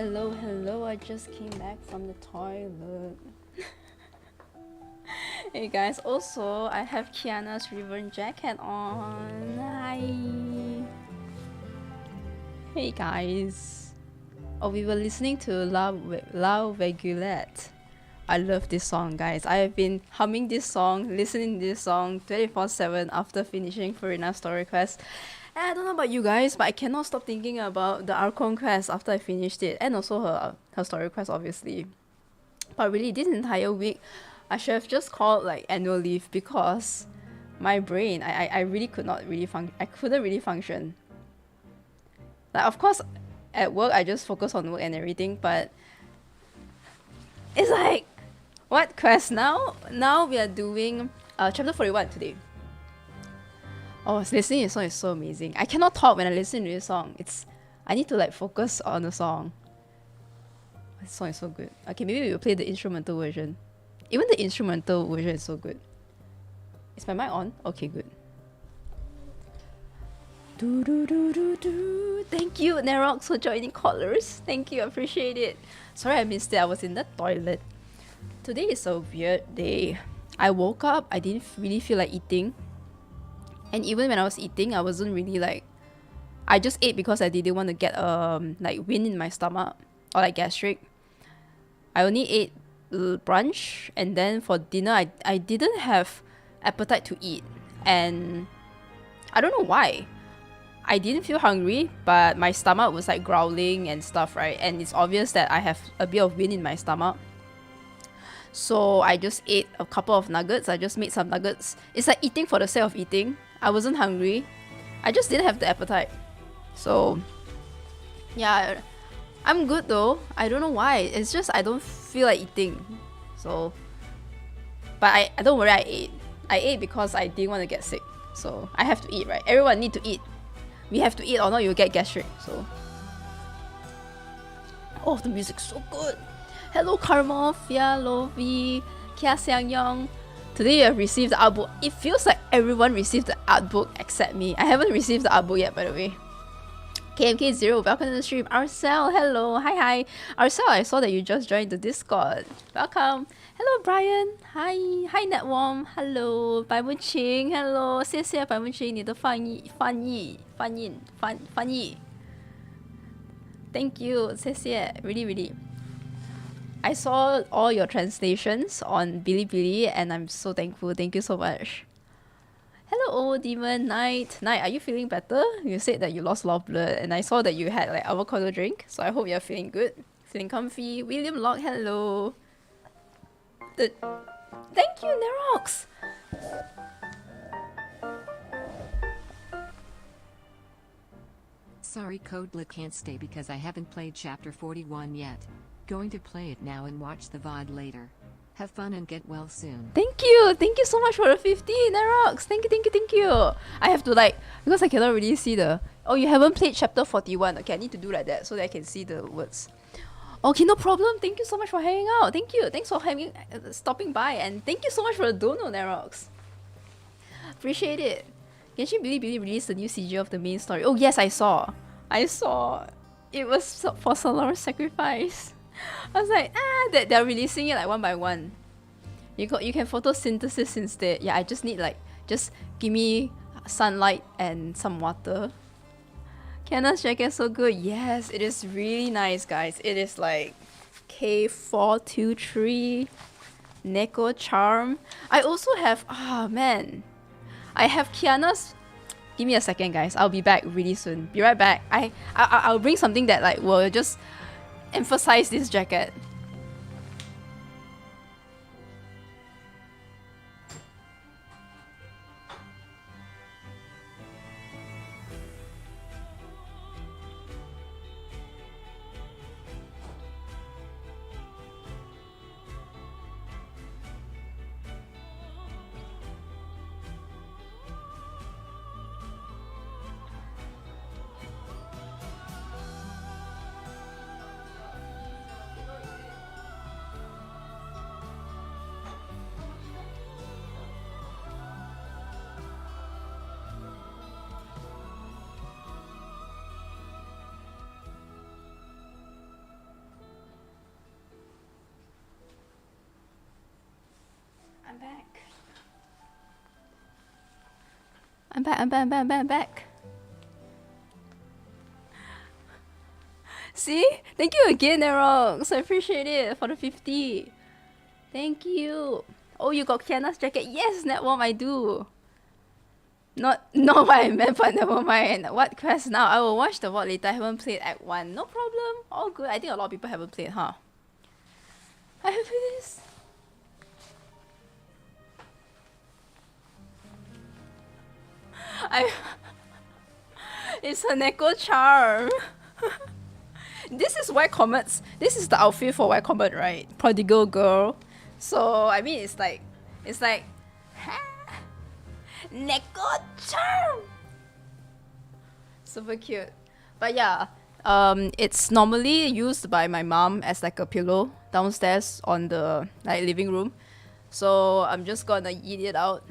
Hello, hello, I just came back from the toilet. Hey guys, also, I have Kiana's ribbon jacket on. Hi. Hey guys. Oh, we were listening to La Regulette. I love this song, guys. I have been humming this song, listening to this song 24/7 after finishing Farina's story quest. And I don't know about you guys, but I cannot stop thinking about the Archon quest after I finished it, and also her story quest, obviously. But really, this entire week, I should have just called like annual leave because my brain, I really could not really I couldn't really function. Like, of course, at work I just focus on work and everything, but it's like, what quest now? Now we are doing chapter 41 today. Oh, listening to this song is so amazing. I cannot talk when I listen to this song. I need to like focus on the song. This song is so good. Okay, maybe we will play the instrumental version. Even the instrumental version is so good. Is my mic on? Okay, good. Thank you, Nerox, for joining callers. Thank you, I appreciate it. Sorry I missed it, I was in the toilet. Today is a weird day. I woke up, I didn't really feel like eating. And even when I was eating, I wasn't really like... I just ate because I didn't want to get like wind in my stomach or like gastric. I only ate brunch, and then for dinner I didn't have appetite to eat, and I don't know why. I didn't feel hungry, but my stomach was like growling and stuff, right? And it's obvious that I have a bit of wind in my stomach. So I just ate a couple of nuggets. I just made some nuggets. It's like eating for the sake of eating. I wasn't hungry. I just didn't have the appetite. So yeah, I'm good though. I don't know why. It's just I don't feel like eating. So, but I don't worry, I ate. I ate because I didn't want to get sick. So I have to eat, right? Everyone need to eat. We have to eat or not you'll get gastric. So, oh, the music's so good. Hello Karma, Fia, Lovi, Kia Xiang Yong. Today you have received the art book. It feels like everyone received the art book except me. I haven't received the art book yet, by the way. KMK0, welcome to the stream. Arcel, hello. Hi. Arcel, I saw that you just joined the Discord. Welcome. Hello, Brian. Hi. Hi, Networm. Hello. 白木晴 hello. 谢谢白木晴你的翻译 Thank you. 谢谢 really. I saw all your translations on Bilibili and I'm so thankful. Thank you so much. Hello, old demon. Night, are you feeling better? You said that you lost a lot of blood, and I saw that you had like avocado drink. So I hope you're feeling good, feeling comfy. William Locke, hello. Thank you, Nerox. Sorry, CHKodla can't stay because I haven't played chapter 41 yet. Going to play it now and watch the VOD later. Have fun and get well soon. Thank you so much for the 50, Nerox. Thank you. I have to like, because I cannot really see the... Oh, you haven't played chapter 41. Okay, I need to do like that so that I can see the words. Okay, no problem. Thank you so much for hanging out. Thank you. Thanks for stopping by, and thank you so much for the dono, Nerox. Appreciate it. Genshin Bilibili released the new CG of the main story. Oh yes, I saw. It was for Solar's sacrifice. I was like, that they're releasing it like one by one. You can photosynthesis instead. Yeah, I just need like, just give me sunlight and some water. Kiana's jacket so good. Yes, it is really nice, guys. It is like K423 Neko Charm. I also have, man. I have Kiana's... Give me a second, guys. I'll be back really soon. Be right back. I'll bring something that like will just emphasize this jacket. I'm back. See? Thank you again, Erox. I appreciate it for the 50. Thank you. Oh, you got Kiana's jacket? Yes, Networm, I do. Not what I meant, but never mind. What quest now? I will watch the VOD later. I haven't played Act 1. No problem. All good. I think a lot of people haven't played, huh? I have this. It's a Neko charm. This is White Comet's. This is the outfit for White Comet, right? Prodigal girl. So I mean, it's like, Neko charm. Super cute. But yeah, it's normally used by my mom as like a pillow downstairs on the like living room. So I'm just gonna eat it out.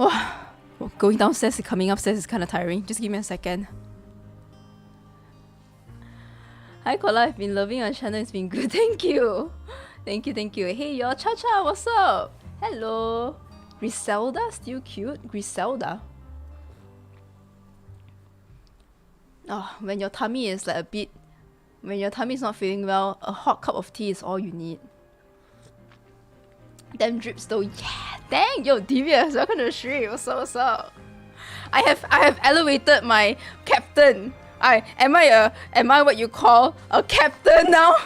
Oh, going downstairs and coming upstairs is kind of tiring. Just give me a second. Hi Kola, I've been loving your channel. It's been good. Thank you. Thank you. Hey y'all, Cha-Cha, what's up? Hello. Griselda, still cute. Griselda. Oh, when your tummy is like a bit... When your tummy is not feeling well, a hot cup of tea is all you need. Them drips though, yeah! Dang! Yo, Devious, welcome to the stream. What's up? I have elevated my captain. Am I what you call a captain now?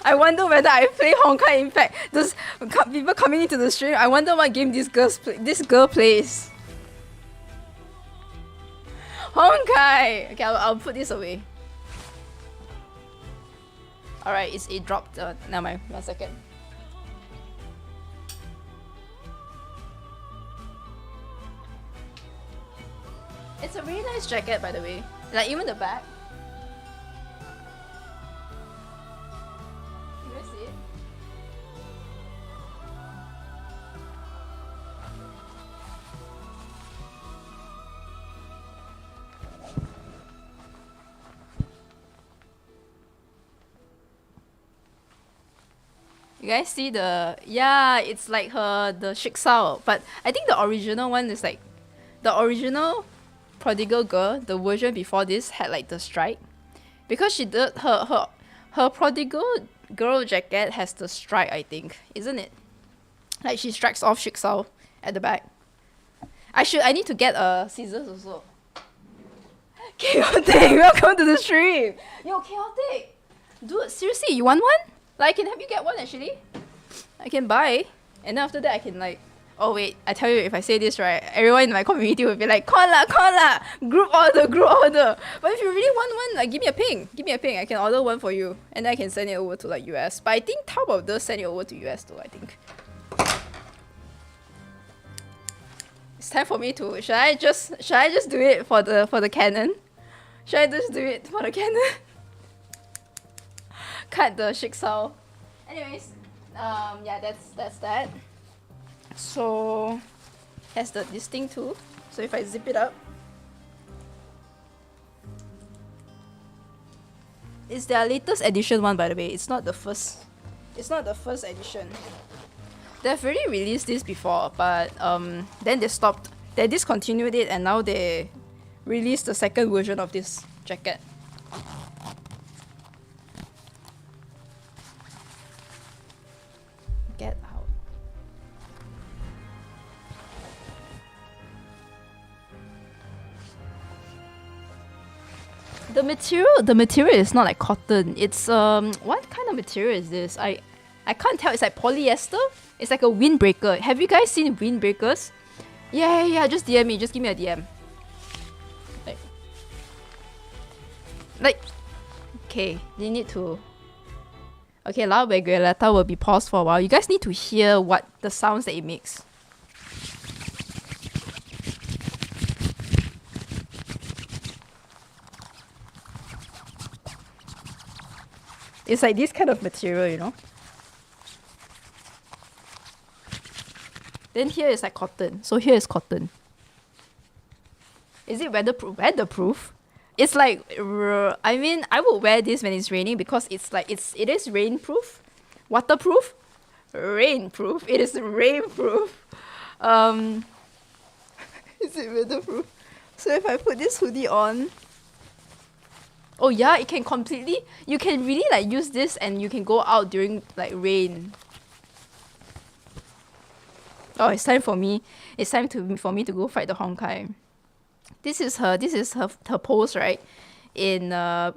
I wonder whether I play Honkai. In fact, those people coming into the stream, I wonder what game this girl plays. Honkai! Okay, I'll put this away. Alright, it dropped. Never mind, 1 second. It's a really nice jacket, by the way. Like, even the back. You guys see it? You guys see the... Yeah, it's like the Shiksao. But I think the original one is like... The original Prodigal Girl, the version before this, had like the stripe. Because she did... Her Prodigal Girl jacket has the stripe, I think. Isn't it? Like she strikes off Shiksao at the back. I need to get scissors also. Chaotic! Welcome to the stream! Yo, Chaotic! Dude, seriously, you want one? Like, I can help you get one actually. I can buy. And then after that I can like... Oh wait, I tell you, if I say this right, everyone in my community will be like, Kola! Group order! But if you really want one, like, give me a ping. I can order one for you. And then I can send it over to like US. But I think Taobao does send it over to US though, I think. It's time for me to... Should I just do it for the canon? Should I just do it for the canon? Cut the Shiksao. Anyways, yeah, that's that. So has this thing too. So if I zip it up, it's their latest edition one, by the way. It's not the first edition. They've already released this before, but then they stopped. They discontinued it, and now they released the second version of this jacket. Get out. The material is not like cotton. It's what kind of material is this? I can't tell. It's like polyester. It's like a windbreaker. Have you guys seen windbreakers? Yeah. Just DM me. Just give me a DM. Like, okay. You need to. Okay, La Vegueleta will be paused for a while. You guys need to hear what the sounds that it makes. It's like this kind of material, you know? Then here is like cotton. So here is cotton. Is it weatherproof? Weatherproof? It's like, I mean, I would wear this when it's raining because it's like, it is rainproof. Waterproof? Rainproof. It is rainproof. Um, is it weatherproof? So if I put this hoodie on, oh yeah, it can completely. You can really like use this, and you can go out during like rain. Oh, it's time for me. It's time for me to go fight the Honkai. This is her. This is her pose, right? In uh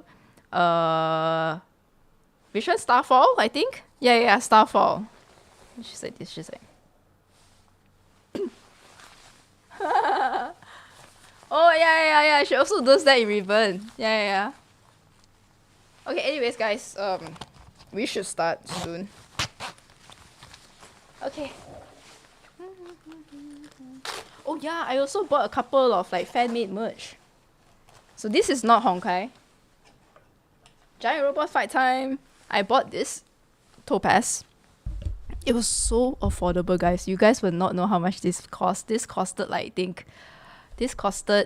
which one? Starfall, I think. Yeah, Starfall. She's like this. She's like. Oh yeah. She also does that in Ribbon. Yeah. Okay. Anyways, guys. We should start soon. Okay. Oh yeah, I also bought a couple of like fan-made merch. So this is not Honkai. Giant robot fight time. I bought this Topaz. It was so affordable, guys. You guys will not know how much this cost. This costed like, I think, this costed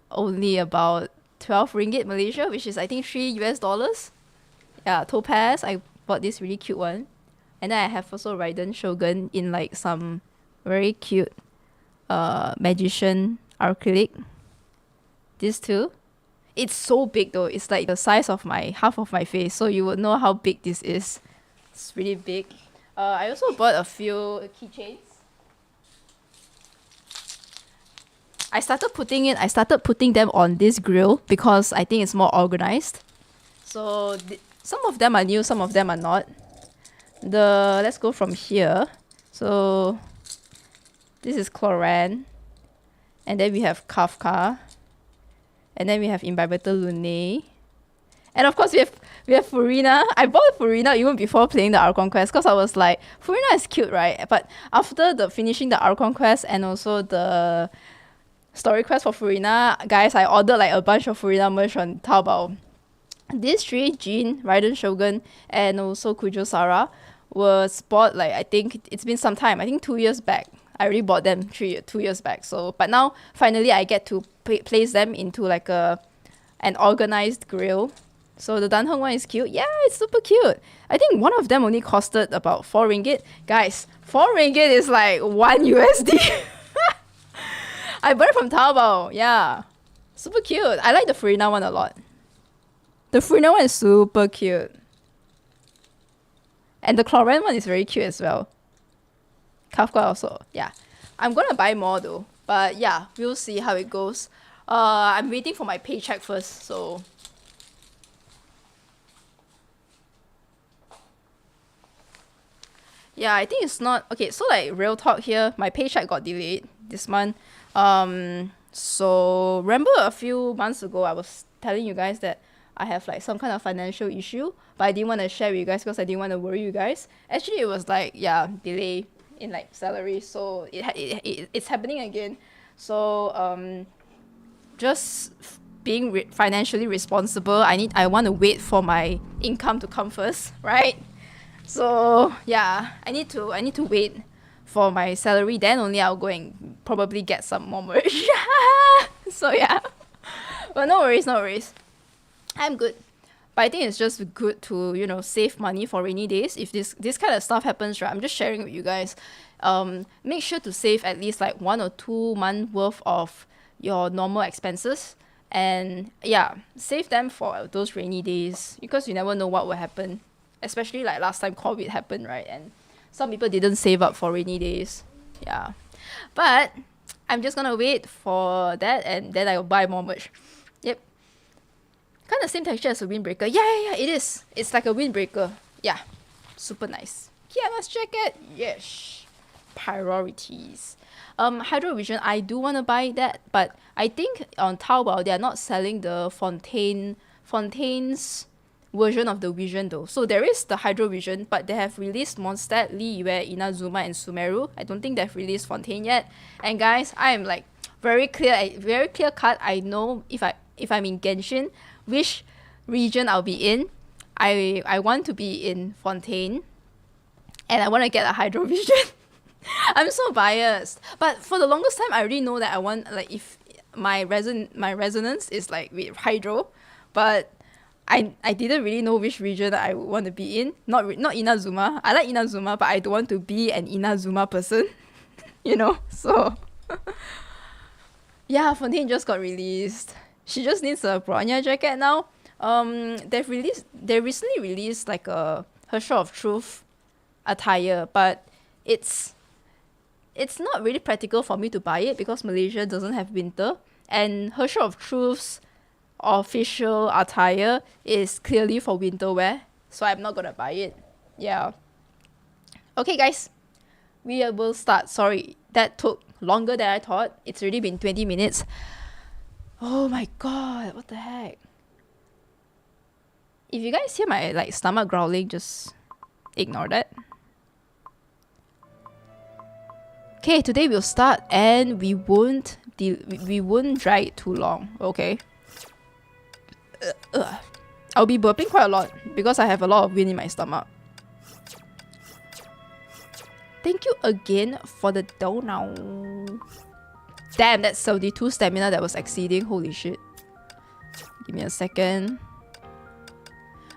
only about 12 ringgit Malaysia, which is I think $3 US. Yeah, Topaz. I bought this really cute one. And then I have also Raiden Shogun in like some very cute magician acrylic. This too. It's so big though. It's like the size of half of my face, so you would know how big this is. It's really big. I also bought a few keychains. I started putting them on this grill because I think it's more organized. So some of them are new, some of them are not. Let's go from here. So this is Cloran, and then we have Kafka, and then we have Imbibitor Lune, and of course we have Furina. I bought Furina even before playing the Archon Quest because I was like, Furina is cute, right? But after finishing the Archon Quest and also the story quest for Furina, guys, I ordered like a bunch of Furina merch on Taobao. These three, Jin, Raiden Shogun, and also Kujo Sara, was bought like, I think it's been some time. I think 2 years back. I already bought them 2 years back. So, but now finally I get to place them into like an organized grill. So the Danheng one is cute. Yeah, it's super cute. I think one of them only costed about 4 ringgit. Guys, 4 ringgit is like 1 USD. I bought it from Taobao. Yeah, super cute. I like the Furina one a lot. The Furina one is super cute. And the Cloran one is very cute as well. Kafka also, yeah. I'm gonna buy more though, but yeah, we'll see how it goes. I'm waiting for my paycheck first, so. Yeah, I think it's not, okay, so like real talk here, my paycheck got delayed this month. So remember a few months ago, I was telling you guys that I have like some kind of financial issue, but I didn't want to share with you guys because I didn't want to worry you guys. Actually, it was like, yeah, delay in like salary, so it's happening again. So just being financially responsible, I want to wait for my income to come first, right? So yeah, I need to wait for my salary, then only I'll go and probably get some more merch. So yeah, but no worries, I'm good. But I think it's just good to, you know, save money for rainy days. If this kind of stuff happens, right, I'm just sharing with you guys. Make sure to save at least like 1 or 2 months worth of your normal expenses. And yeah, save them for those rainy days because you never know what will happen. Especially like last time COVID happened, right? And some people didn't save up for rainy days. Yeah. But I'm just gonna wait for that and then I'll buy more merch. Yep. Kind of same texture as a windbreaker. Yeah, it is. It's like a windbreaker. Yeah. Super nice. Yeah, let's check it. Yes. Priorities. Hydrovision, I do want to buy that, but I think on Taobao they are not selling the Fontaine's version of the Vision though. So there is the Hydrovision, but they have released Mondstadt, Liyue, Inazuma, and Sumeru. I don't think they've released Fontaine yet. And guys, I am like very clear cut. I know if I'm in Genshin, which region I'll be in. I want to be in Fontaine, and I want to get a Hydrovision. I'm so biased, but for the longest time I already know that I want, like, if my resonance is like with Hydro, but I didn't really know which region I would want to be in. Not Inazuma. I like Inazuma, but I don't want to be an Inazuma person. you know? So, yeah, Fontaine just got released. She just needs a Bronya jacket now. They recently released like a Her Shot of Truth attire, but it's not really practical for me to buy it because Malaysia doesn't have winter, and Her Shot of Truth's official attire is clearly for winter wear, so I'm not gonna buy it. Yeah. Okay, guys, we will start. Sorry, that took longer than I thought. It's already been 20 minutes. Oh my god, what the heck? If you guys hear my like stomach growling, just ignore that. Okay, today we'll start and we won't drag it too long, okay? I'll be burping quite a lot because I have a lot of wind in my stomach. Thank you again for the dono. Damn, that's 72 stamina that was exceeding. Holy shit. Give me a second.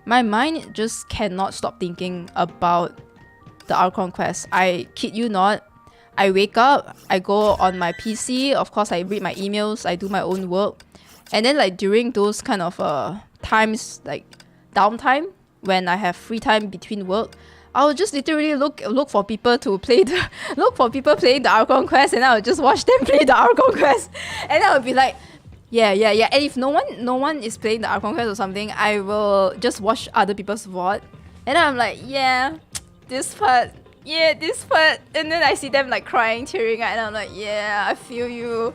My mind just cannot stop thinking about the Archon quest. I kid you not. I wake up, I go on my PC, of course I read my emails, I do my own work. And then like during those kind of times, like downtime, when I have free time between work, I'll just literally look for people to play the look for people playing the Archon quest, and I'll just watch them play the Archon quest. And I'll be like, yeah. And if no one is playing the Archon quest or something, I will just watch other people's VOD. And then I'm like, yeah, this part. And then I see them like crying, tearing, and I'm like, yeah, I feel you.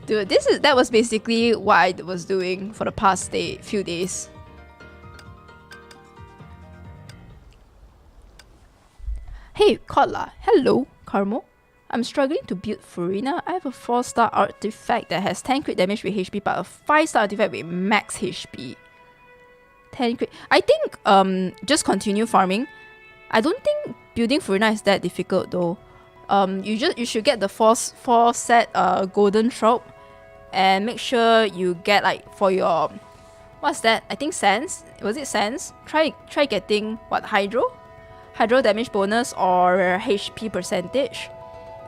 Dude, that was basically what I was doing for the past few days. Hey, Kodla. Hello, Carmo. I'm struggling to build Furina. I have a 4-star artifact that has 10 crit damage with HP, but a 5-star artifact with max HP. 10 crit. I think just continue farming. I don't think building Furina is that difficult though. You should get the 4 set golden trope, and make sure you get like for your what's that? I think Sands. Was it Sands? Try getting what, Hydro damage bonus or HP percentage.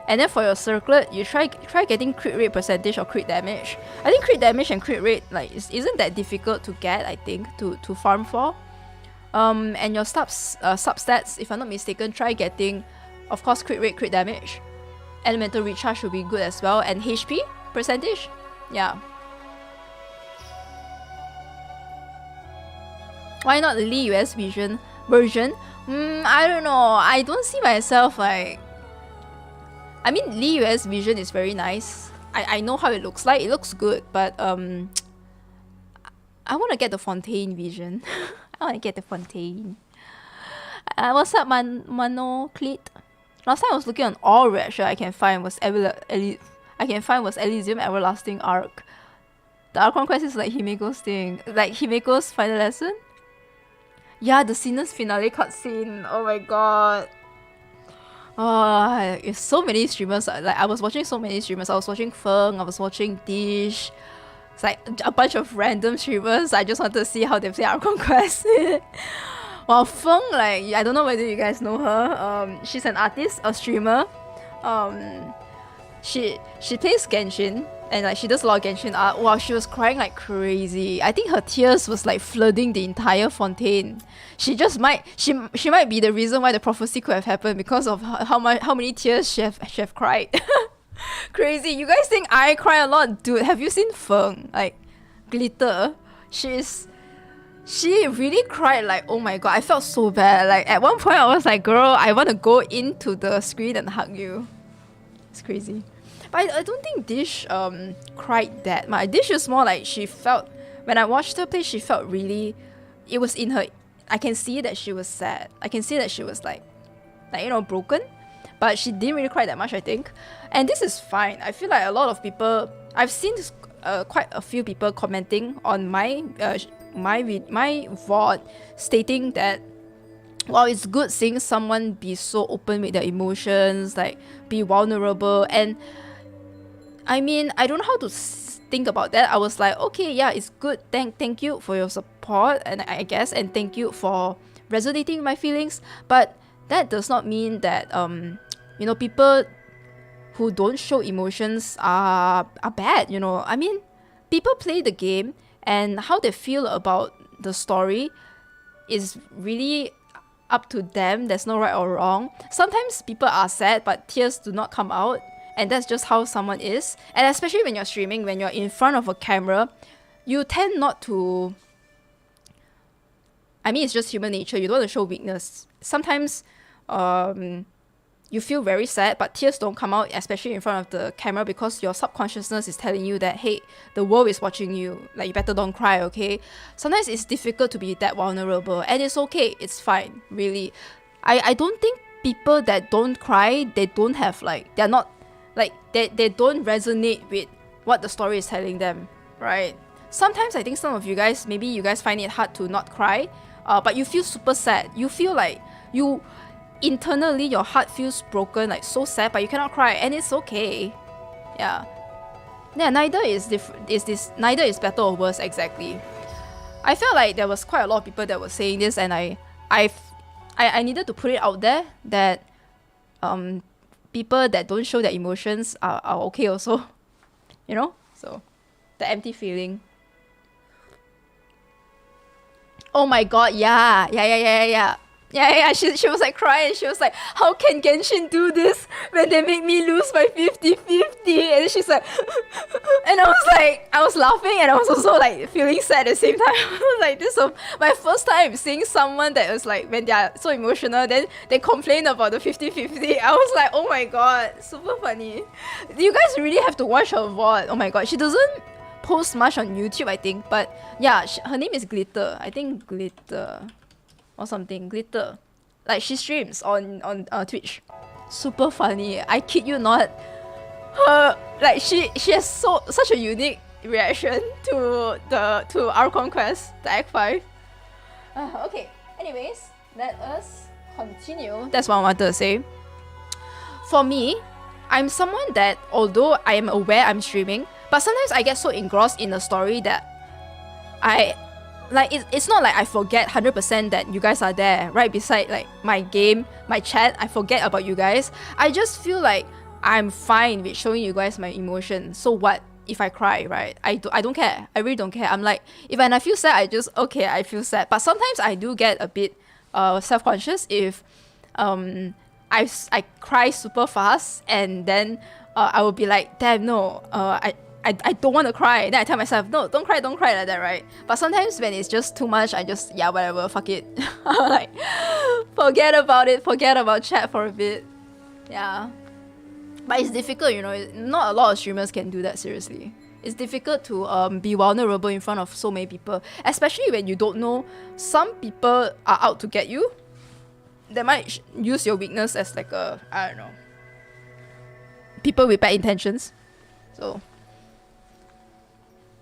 And then for your circlet, you try getting crit rate percentage or crit damage. I think crit damage and crit rate like isn't that difficult to get. I think to farm for. And your substats, if I'm not mistaken, try getting, of course, crit rate, crit damage. Elemental recharge will be good as well, and HP percentage. Yeah. Why not the Lee US version? I don't know. I don't see myself like. I mean, Lee US vision is very nice. I know how it looks like. It looks good, but I want to get the Fontaine vision. I want to get the Fontaine. What's up, Monoclete? Last time I was looking on all red shirt I can find was Elysium Everlasting Arc. The Archon quest is like Himeko's thing. Like Himeko's final lesson? Yeah, the Sinner's finale cutscene. Oh my god. Oh, it's so many streamers. Like I was watching so many streamers. I was watching Feng, I was watching Dish. It's like a bunch of random streamers. I just wanted to see how they play Archon Quest. Well, Feng, like, I don't know whether you guys know her. She's an artist, a streamer. She plays Genshin, and like she does a lot of Genshin art. Wow, she was crying like crazy. I think her tears was like flooding the entire Fontaine. She might be the reason why the prophecy could have happened, because of how many tears she have cried. Crazy. You guys think I cry a lot? Dude, have you seen Feng? Like, Glitter. She really cried. Like, oh my god, I felt so bad. Like, at one point I was like, girl, I want to go into the screen and hug you. It's crazy. But I don't think Dish cried that much. Dish was more like, she felt, when I watched her play, she felt really, it was in her, I can see that she was sad. I can see that she was like you know, broken. But she didn't really cry that much, I think. And this is fine. I feel like a lot of people, I've seen quite a few people commenting on my VOD, stating that, well, it's good seeing someone be so open with their emotions, like be vulnerable. And I mean, I don't know how to think about that. I was like, okay, yeah, it's good. Thank you for your support, and I guess, and thank you for resonating with my feelings. But that does not mean that you know, people who don't show emotions are bad, you know. I mean, people play the game and how they feel about the story is really up to them. There's no right or wrong. Sometimes people are sad, but tears do not come out, and that's just how someone is. And especially when you're streaming, when you're in front of a camera, you tend not to... I mean, it's just human nature. You don't want to show weakness. Sometimes you feel very sad, but tears don't come out, especially in front of the camera, because your subconsciousness is telling you that, hey, the world is watching you. Like, you better don't cry, okay? Sometimes it's difficult to be that vulnerable, and it's okay. It's fine, really. I don't think people that don't cry, they don't have, like, they're not, like, they don't resonate with what the story is telling them, right? Sometimes I think some of you guys, maybe you guys find it hard to not cry, but you feel super sad. You feel like internally your heart feels broken, like so sad, but you cannot cry, and it's okay. Yeah, neither is better or worse exactly. I felt like there was quite a lot of people that were saying this, and I needed to put it out there that people that don't show their emotions are okay also, you know. So the empty feeling. Oh my god, yeah. She was like crying. She was like, how can Genshin do this when they make me lose my 50-50? And she's like, and I was laughing, and I was also like feeling sad at the same time. I was like, this is my first time seeing someone that was like, when they are so emotional, then they complain about the 50-50. I was like, oh my god, super funny. You guys really have to watch her VOD. Oh my god, she doesn't post much on YouTube, I think, but yeah, her name is Glitter. I think Glitter or something. Glitter. Like, she streams on Twitch. Super funny. I kid you not. Her, like, she has such a unique reaction to our conquest, the Act 5. Okay. Anyways, let us continue. That's what I wanted to say. For me, I'm someone that, although I am aware I'm streaming, but sometimes I get so engrossed in the story that it's not like I forget 100% that you guys are there right beside like my game, my chat. I forget about you guys. I just feel like I'm fine with showing you guys my emotion. So what if I cry, right? I don't care. I really don't care. I'm like, when I feel sad, I feel sad. But sometimes I do get a bit self-conscious if I cry super fast, and then I will be like, damn, no, I don't want to cry. Then I tell myself, no, don't cry like that, right? But sometimes when it's just too much, I just, yeah, whatever, fuck it. Like, forget about it, forget about chat for a bit. Yeah. But it's difficult, you know. Not a lot of streamers can do that, seriously. It's difficult to be vulnerable in front of so many people, especially when you don't know some people are out to get you. They might use your weakness as like a, I don't know, people with bad intentions. So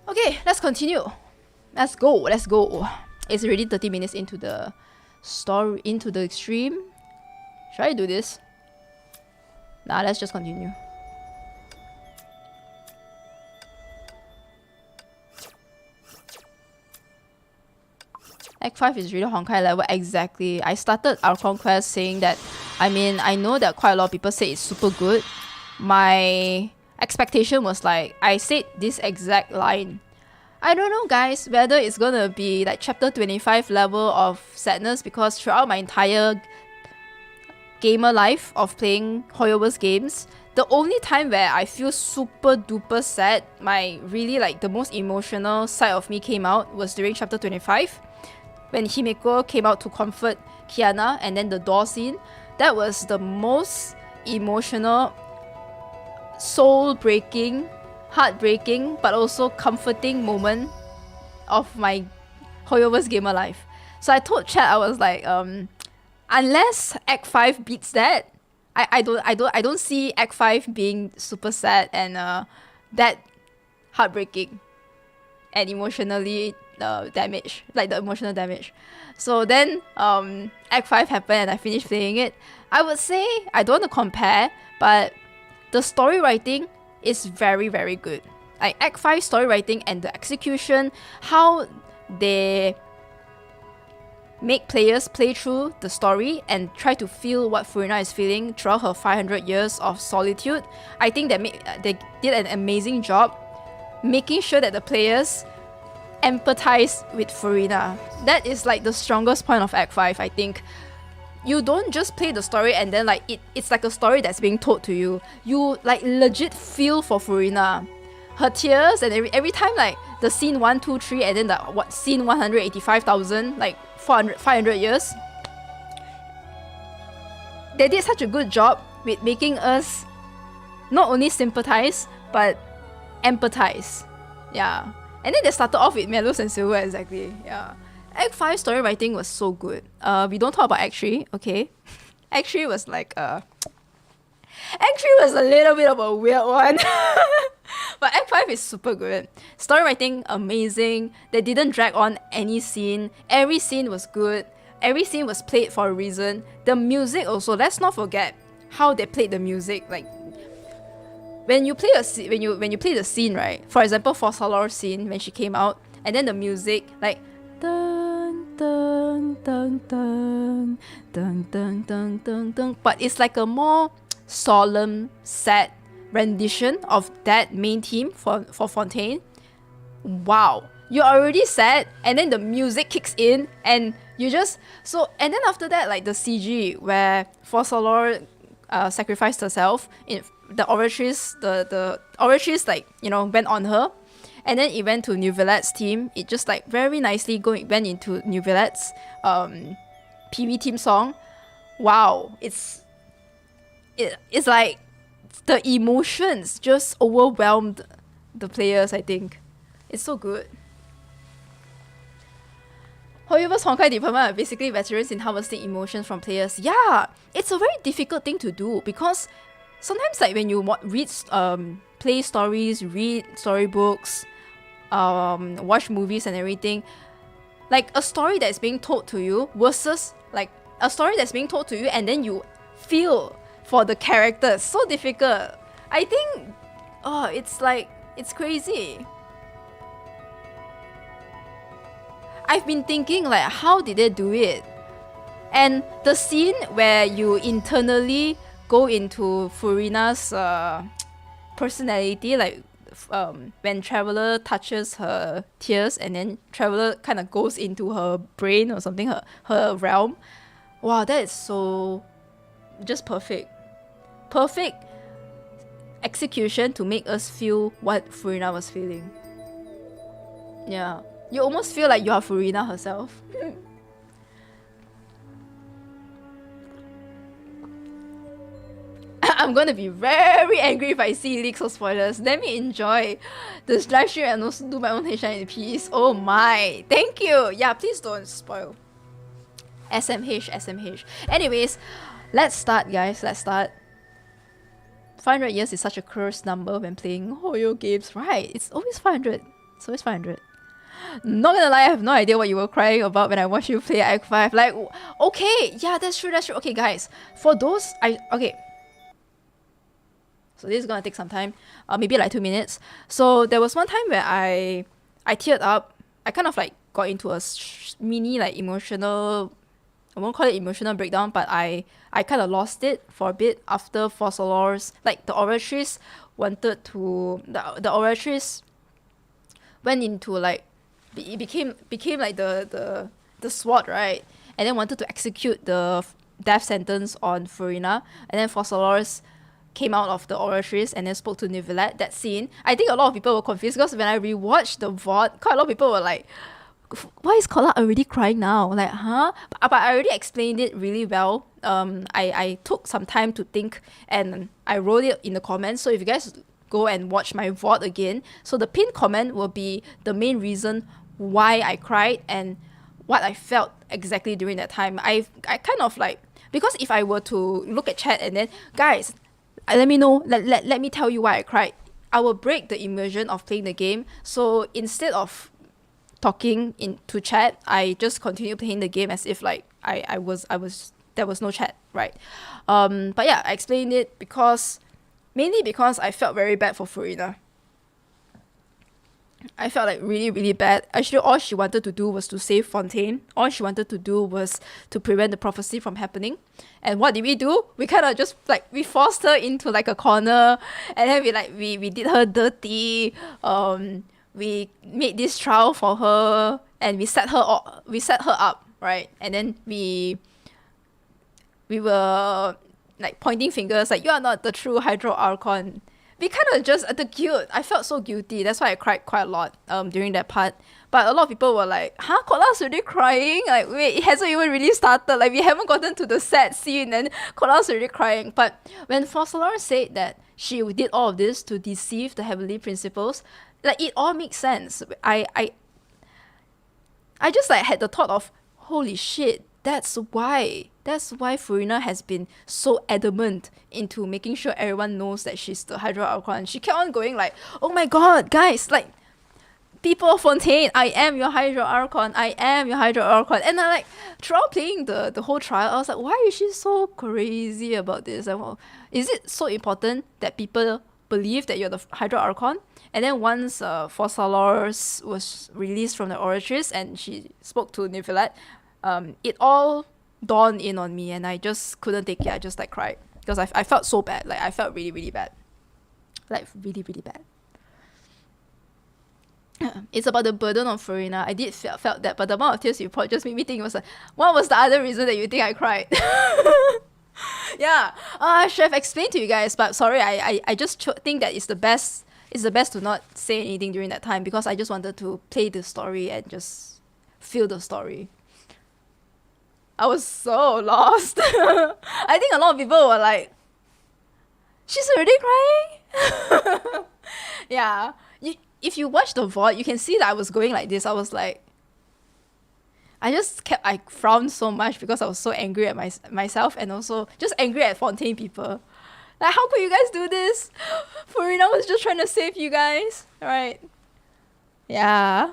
okay, let's continue. Let's go. It's already 30 minutes into the story, into the stream. Should I do this? Nah, let's just continue. Act 5 is really Honkai level, exactly. I started our conquest saying that, I mean, I know that quite a lot of people say it's super good. My expectation was like, I said this exact line. I don't know, guys, whether it's gonna be like chapter 25 level of sadness, because throughout my entire gamer life of playing HoYo-MIX games, the only time where I feel super duper sad, my really like the most emotional side of me came out was during chapter 25. When Himeko came out to comfort Kiana, and then the door scene. That was the most emotional, soul-breaking, heartbreaking, but also comforting moment of my HoYo-MIX gamer life. So I told chat, I was like, unless Act 5 beats that, I don't see Act 5 being super sad and that heartbreaking and emotionally damage, like the emotional damage. So then Act 5 happened and I finished playing it. I would say, I don't want to compare, but the story writing is very, very good. Like Act 5 story writing and the execution, how they make players play through the story and try to feel what Furina is feeling throughout her 500 years of solitude. I think they did an amazing job making sure that the players empathize with Furina. That is like the strongest point of Act 5, I think. You don't just play the story and then like it's like a story that's being told to you. You like legit feel for Furina. Her tears and every time like the scene 1, 2, 3 and then the scene 185,000, like 500 years. They did such a good job with making us not only sympathize but empathize. Yeah. And then they started off with Melos and Silver, exactly. Yeah. Act 5 story writing was so good. We don't talk about Act 3, okay? Act 3 was like Act 3 was a little bit of a weird one. But Act 5 is super good. Story writing, amazing. They didn't drag on any scene. Every scene was good. Every scene was played for a reason. The music also, let's not forget how they played the music. Like when you play when you play the scene, right? For example, for Salor's scene when she came out, and then the music like dun dun dun dun dun dun dun dun dun, but it's like a more solemn, sad rendition of that main theme for Fontaine. Wow, you're already sad, and then the music kicks in, and you just and then after that, like the CG where Fossalor sacrificed herself in the oratrice, the oratrice like went on her, and then it went to Neuvillette's team. It just like very nicely went into Neuvillette's PV team song. Wow, it's like the emotions just overwhelmed the players, I think. It's so good. HoYo's Honkai department are basically veterans in harvesting emotions from players. Yeah, it's a very difficult thing to do because sometimes like when you play stories, read storybooks, watch movies and everything, like a story that's being told to you versus like a story that's being told to you and then you feel for the characters. So difficult. I think it's crazy. I've been thinking like how did they do it? And the scene where you internally go into Furina's personality, like when Traveler touches her tears and then Traveler kind of goes into her brain or something, her realm. Wow, that is so just perfect. Perfect execution to make us feel what Furina was feeling. Yeah. You almost feel like you are Furina herself. I'm gonna be very angry if I see leaks or spoilers. Let me enjoy this live stream and also do my own HI in peace. Oh my. Thank you. Yeah, please don't spoil. SMH. Anyways, let's start, guys. Let's start. 500 years is such a cursed number when playing HoYo games, right? It's always 500. It's always 500. Not gonna lie, I have no idea what you were crying about when I watched you play Act 5. Like, okay, yeah, that's true. Okay, guys, for those, okay. So this is gonna take some time, maybe like 2 minutes. So there was one time where I teared up. I kind of like got into a mini like emotional, I won't call it emotional breakdown, but I kind of lost it for a bit after Fossalor's, like the oratrice wanted to, the oratrice went into like, it became like the sword, right? And then wanted to execute the death sentence on Furina, and then Fossalor's came out of the oratrice and then spoke to Neuvillette. That scene, I think a lot of people were confused because when I rewatched the VOD, quite a lot of people were like, why is Kola already crying now? Like, huh? But I already explained it really well. I took some time to think and I wrote it in the comments. So if you guys go and watch my VOD again, so the pinned comment will be the main reason why I cried and what I felt exactly during that time. I kind of like, because if I were to look at chat and then, guys, let me know, let me tell you why I cried, I will break the immersion of playing the game. So instead of talking into chat, I just continue playing the game as if like I was there was no chat, right? But yeah, I explained it mainly because I felt very bad for Furina. I felt like really, really bad. Actually, all she wanted to do was to save Fontaine. All she wanted to do was to prevent the prophecy from happening. And what did we do? We kind of just like, we forced her into like a corner, and then we did her dirty. We made this trial for her, and we set her up, right? And then we were like pointing fingers, like, you are not the true Hydro Archon. We kind of just the guilt. I felt so guilty. That's why I cried quite a lot during that part. But a lot of people were like, huh, Kodla's already crying? Like, wait, it hasn't even really started. Like, we haven't gotten to the sad scene and Kodla's already crying. But when Fossilor said that she did all of this to deceive the Heavenly Principles, like, it all makes sense. I just like had the thought of, holy shit, that's why Furina has been so adamant into making sure everyone knows that she's the Hydro Archon. She kept on going like, oh my god, guys, like, people of Fontaine, I am your Hydro Archon, I am your Hydro Archon. And I like, throughout playing the whole trial, I was like, why is she so crazy about this? Like, well, is it so important that people believe that you're the Hydro Archon? And then once Fossilor was released from the Oratrice and she spoke to Nifilet, it all dawned in on me, and I just couldn't take it. I just like cried because I felt so bad. Like, I felt really, really bad. Like, really, really bad. It's about the burden on Furina. I did felt that, but the amount of tears you poured just made me think it was like, what was the other reason that you think I cried? Yeah, I should have explained to you guys, but sorry, I just think that it's the best to not say anything during that time, because I just wanted to play the story and just feel the story. I was so lost. I think a lot of people were like, she's already crying? Yeah. If you watch the VOD, you can see that I was going like this. I was like, I frowned so much because I was so angry at myself, and also just angry at Fontaine people. Like, how could you guys do this? Furina was just trying to save you guys. Alright. Yeah.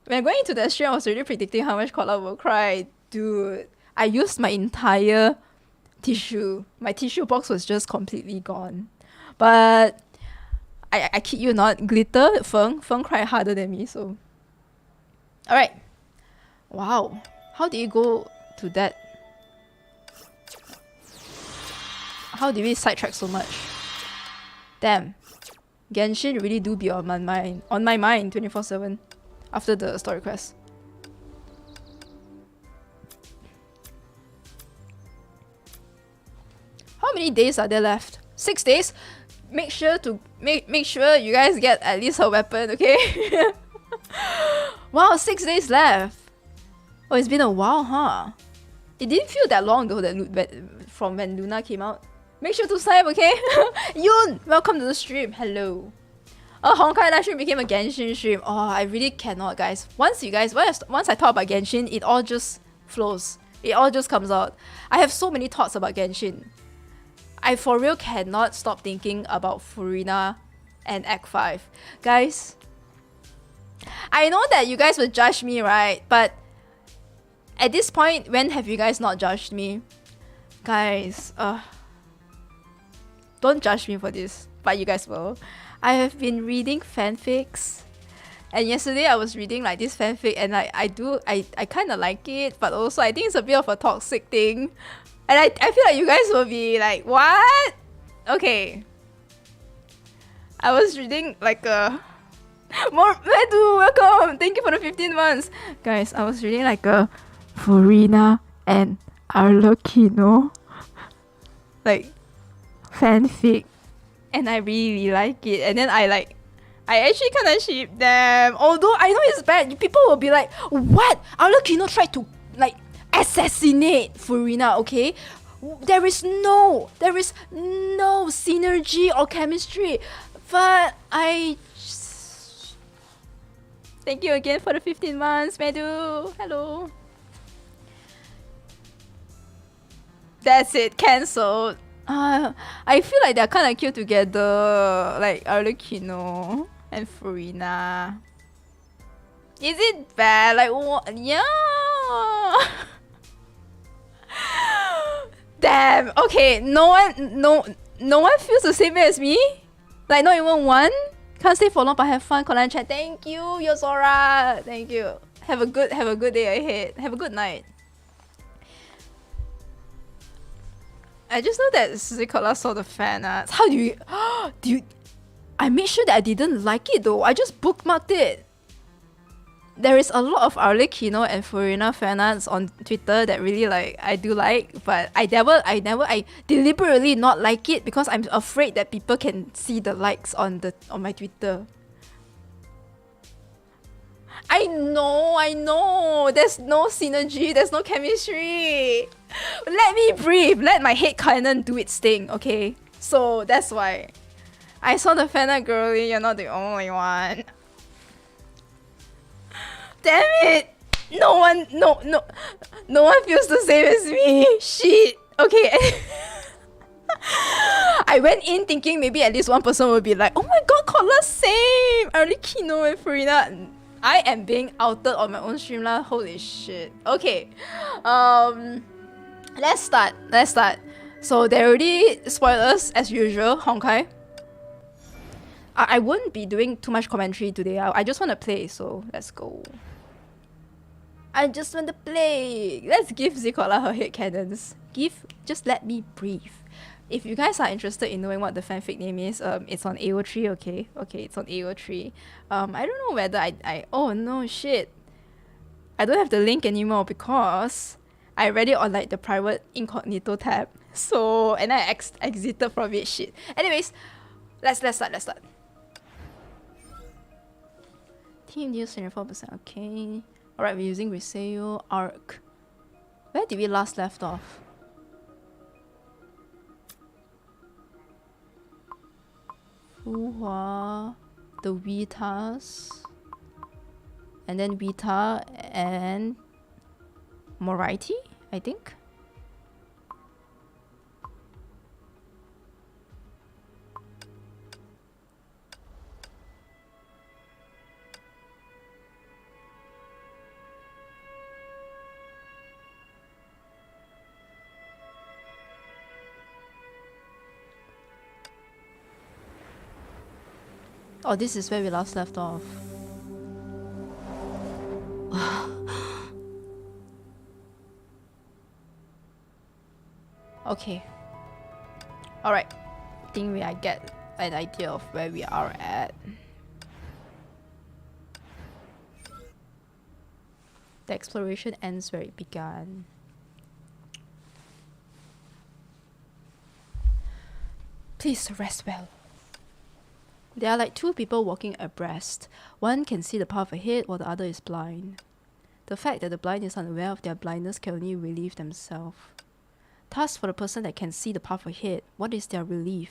When going into that stream, I was already predicting how much Kodla will cry. Dude, I used my entire tissue. My tissue box was just completely gone. But I kid you not, Glitter, Feng cried harder than me, so. Alright. Wow. How did you go to that? How did we sidetrack so much? Damn. Genshin really do be on my mind 24/7 after the story quest. How many days are there left? 6 days? Make sure you guys get at least a weapon, okay? Wow, 6 days left. Oh, it's been a while, huh? It didn't feel that long though, from when Luna came out. Make sure to sign up, okay? Yoon, welcome to the stream. Hello. Honkai live stream became a Genshin stream. Oh, I really cannot, guys. Once I talk about Genshin, it all just flows. It all just comes out. I have so many thoughts about Genshin. I for real cannot stop thinking about Furina and Act 5. Guys, I know that you guys will judge me, right? But at this point, when have you guys not judged me? Guys, don't judge me for this, but you guys will. I have been reading fanfics, and yesterday I was reading like this fanfic, and I kind of like it, but also I think it's a bit of a toxic thing. And I feel like you guys will be like, what? Okay. I was reading like a... Medu, welcome! Thank you for the 15 months! Guys, I was reading like a Furina and Arlecchino like fanfic. And I really like it. And then I actually kind of ship them. Although I know it's bad. People will be like, what? Arlecchino tried to like assassinate Furina, okay? There is no synergy or chemistry. But thank you again for the 15 months, Medu. Hello. That's it, cancelled. I feel like they're kind of cute together, like Arlecchino and Furina. Is it bad? Like, what? Yeah. Damn. Okay, no one feels the same way as me. Like, not even one. Can't stay for long, but have fun. Kolan chat. Thank you, Yozora. Thank you. Have a good day ahead. Have a good night. I just know that zKodla saw the fan arts. How do you I made sure that I didn't like it though. I just bookmarked it. There is a lot of Arlecchino and Furina fan arts on Twitter that really like I do like, but I deliberately not like it because I'm afraid that people can see the likes on my Twitter. I know. There's no synergy, there's no chemistry. Let me breathe. Let my head canon do its thing, okay? So that's why. I saw the fan art, girly. You're not the only one. Damn it! No one feels the same as me. Shit. Okay. I went in thinking maybe at least one person would be like, oh my god, Kodla same! Arlecchino and Furina. I am being outed on my own stream lah. Holy shit. Okay. Let's start. So they already spoiled us as usual, Honkai. I won't be doing too much commentary today. I just want to play, so let's go. I just want to play. Let's give zKodla her headcanons. Just let me breathe. If you guys are interested in knowing what the fanfic name is, it's on AO3, okay? Okay, it's on AO3. I don't know whether oh no, shit. I don't have the link anymore because I read it on like the private incognito tab. So, and I exited from it, shit. Anyways, let's start. Team deals 74%, okay. Alright, we're using Griseo, Arc. Where did we last left off? Fuhua, the Vitas, and then Vita and Moraiti, I think. Oh, this is where we last left off. Okay. Alright. I think I get an idea of where we are at. The exploration ends where it began. Please rest well. There are like two people walking abreast. One can see the path ahead while the other is blind. The fact that the blind is unaware of their blindness can only relieve themselves. Thus, for the person that can see the path ahead, what is their relief?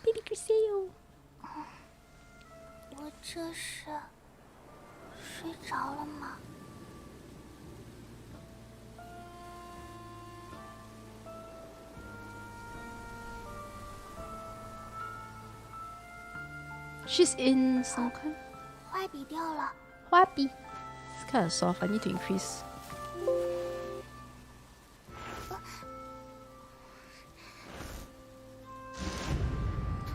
Baby Griseo! 我这是睡着了吗？ She's in some kind. 画笔掉了。画笔. It's kind of soft. I need to increase.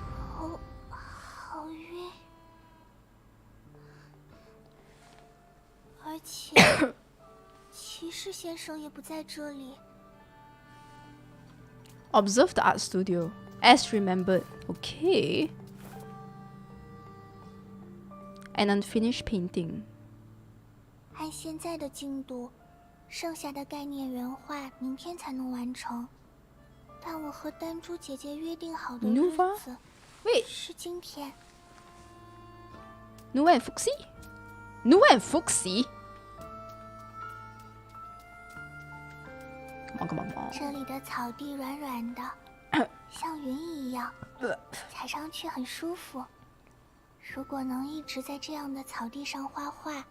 头好晕，而且骑士先生也不在这里。 Observe the art studio. As remembered. Okay. An unfinished painting. 按现在的进度，剩下的概念原画明天才能完成。但我和丹珠姐姐约定好的日 Nuva? 子 Wait, 是今天。 Nuva and Fuxi? Nuva and Fuxi? Come on. 这里的草地软软的，像云一样，踩上去很舒服。如果能一直在这样的草地上画画，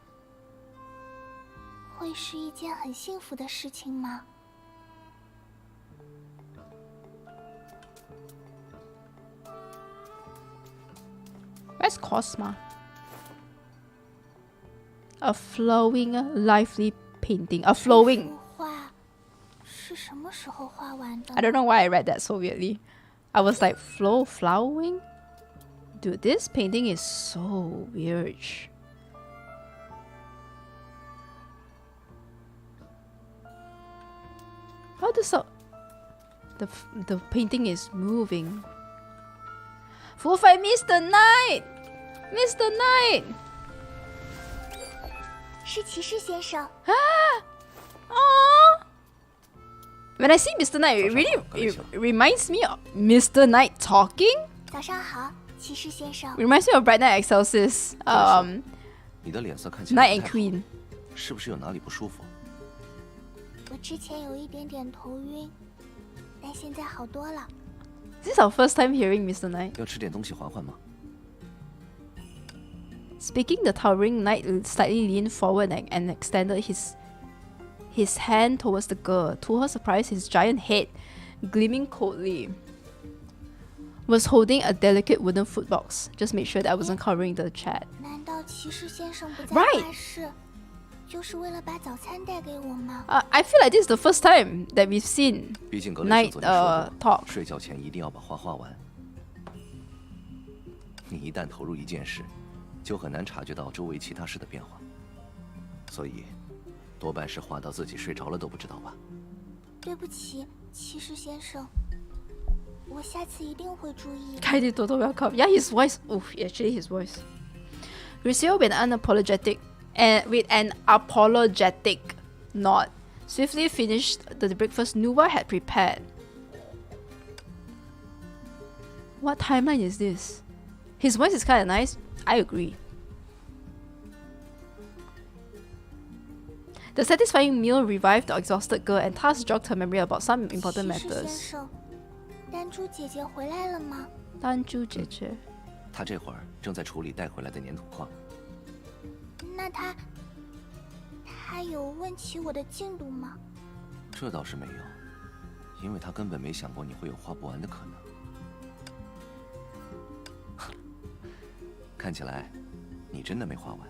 会是一件很幸福的事情吗？ Where's Cosma? A flowing, lively painting. A flowing. 这幅画是什么时候画完的？ I don't know why I read that so weirdly. I was like, flowing? Dude, this painting is so weird. How does the painting is moving? Full fight, Mr. Knight! Mr. Knight! 是骑士先生。 Aww. When I see Mr. Knight, it reminds me of Mr. Knight talking. 早上好，骑士先生。 Reminds me of Bright Knight Excelsis. 你的脸色看起来 Knight and 不太好 Queen. 是不是有哪里不舒服？我之前有一点点头晕，但现在好多了。 This is our first time hearing Mr. Knight. 要吃点东西缓缓吗？ Speaking, the towering knight slightly leaned forward and extended his hand towards the girl. To her surprise, his giant head, gleaming coldly, was holding a delicate wooden foot box. Just make sure that I wasn't covering the chat. 难道骑士先生不在 Right. 画室，就是为了把早餐带给我吗？ I feel like this is the first time that we've seen 毕竟格雷 Knight 秀昨天说过， talk. 睡觉前一定要把画画完。你一旦投入一件事，就很难察觉到周围其他事的变化，所以多半是画到自己睡着了都不知道吧？对不起，骑士先生，我下次一定会注意。 Kaidi Toto welcome. Yeah, his voice. Oof, actually his voice. Griseo with an apologetic nod, swiftly finished the breakfast Nuwa had prepared. What timeline is this? His voice is kind of nice. I agree. The satisfying meal revived the exhausted girl and thus jogged her memory about some important 骑士先 matters. 生，丹珠姐姐回来了吗？丹珠姐姐，他这会儿正在处理带回来的粘土矿。那他有问起我的进度吗？这倒是没有，因为他根本没想过你会有画不完的可能。看起来，你真的没画完。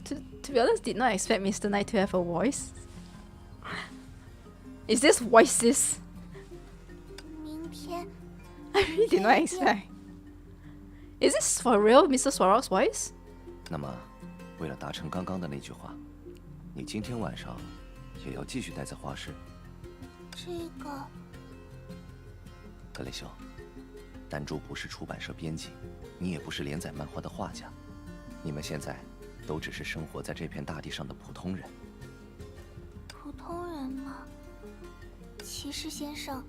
To be honest, did not expect Mr. Knight to have a voice. Is this voices? 明天 I really did not expect. Is this for real, Mr. Swarock's voice? 那么，为了达成刚刚的那句话，你今天晚上也要继续待在画室。这个格雷修，丹珠不是出版社编辑，你也不是连载漫画的画家，你们现在都只是生活在这片大地上的普通人。普通人吗？骑士先生，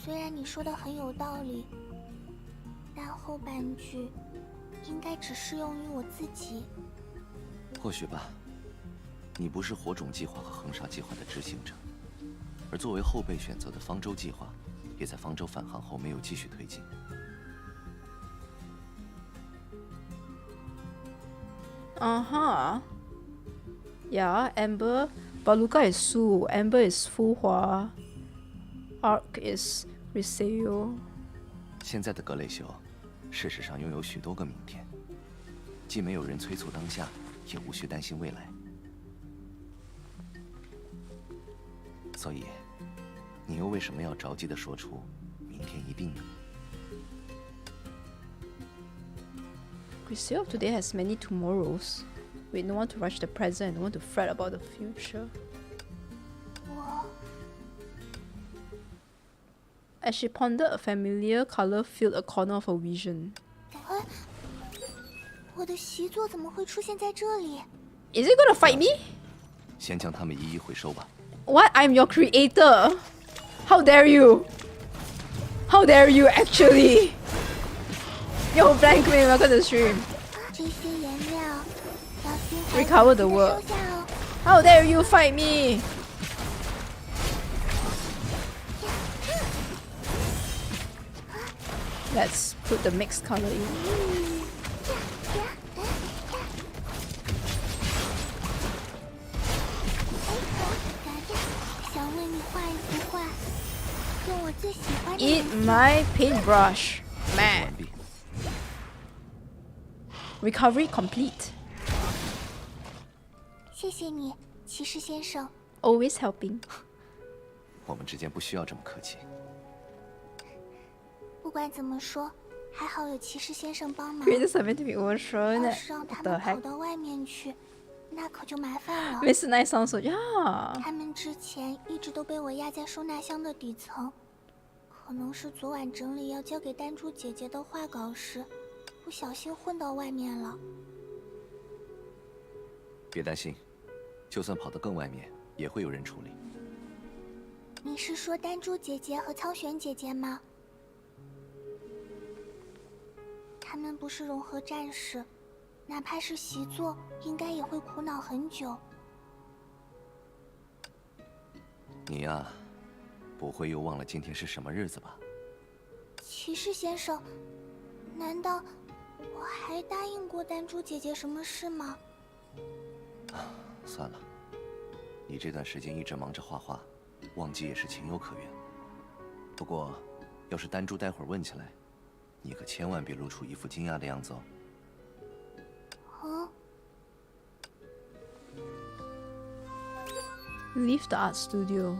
虽然你说的很有道理，但后半句应该只适用于我自己。或许吧，你不是火种计划和横沙计划的执行者，而作为后备选择的方舟计划，也在方舟返航后没有继续推进。Yeah, Amber. Baluka is Su. Amber is Fuhua. Arc is Griseo. 现在的格雷修，事实上拥有许多个明天，既没有人催促当下，也无需担心未来。所以，你又为什么要着急地说出“明天一定”呢？ Griseo today has many tomorrows. With no one to rush the present and no one to fret about the future. 我 As she pondered, a familiar color filled a corner of her vision. 我的习作怎么会出现在这里？ Is it gonna fight me? 先将它们一一回收吧。 What? I'm your creator. How dare you? How dare you actually? Yo, Blank me, welcome to the stream. 这些颜料要尽快 Recover the 地 work. 收下哦。 How dare you fight me? Let's put the mixed color in. 想为你画一幅画，用我最喜欢的 Eat 颜色。 my paintbrush. 完 Man. 毕。 Recovery complete. 谢谢你，骑士先生。 Always helping. 我们之间不需要这么客气。不管怎么说，还好有骑士先生帮忙。 Creators are meant to be overthrown. 要是让他 What the 们跑 heck? 到外面去，那可就麻烦了。 Mr. Nice sounds so yeah. 他们之前一直都被我压在收纳箱的底层，可能是昨晚整理要交给丹珠姐姐的画稿时，不小心混到外面了。别担心，就算跑得更外面，也会有人处理。你是说丹珠姐姐和苍玄姐姐吗？他们不是融合战士，哪怕是习作，应该也会苦恼很久。你呀，不会又忘了今天是什么日子吧？骑士先生，难道我还答应过丹珠姐姐什么事吗？算了，你这段时间一直忙着画画，忘记也是情有可原。不过，要是丹珠待会儿问起来，你可千万别露出一副惊讶的样子哦。Leave the art studio.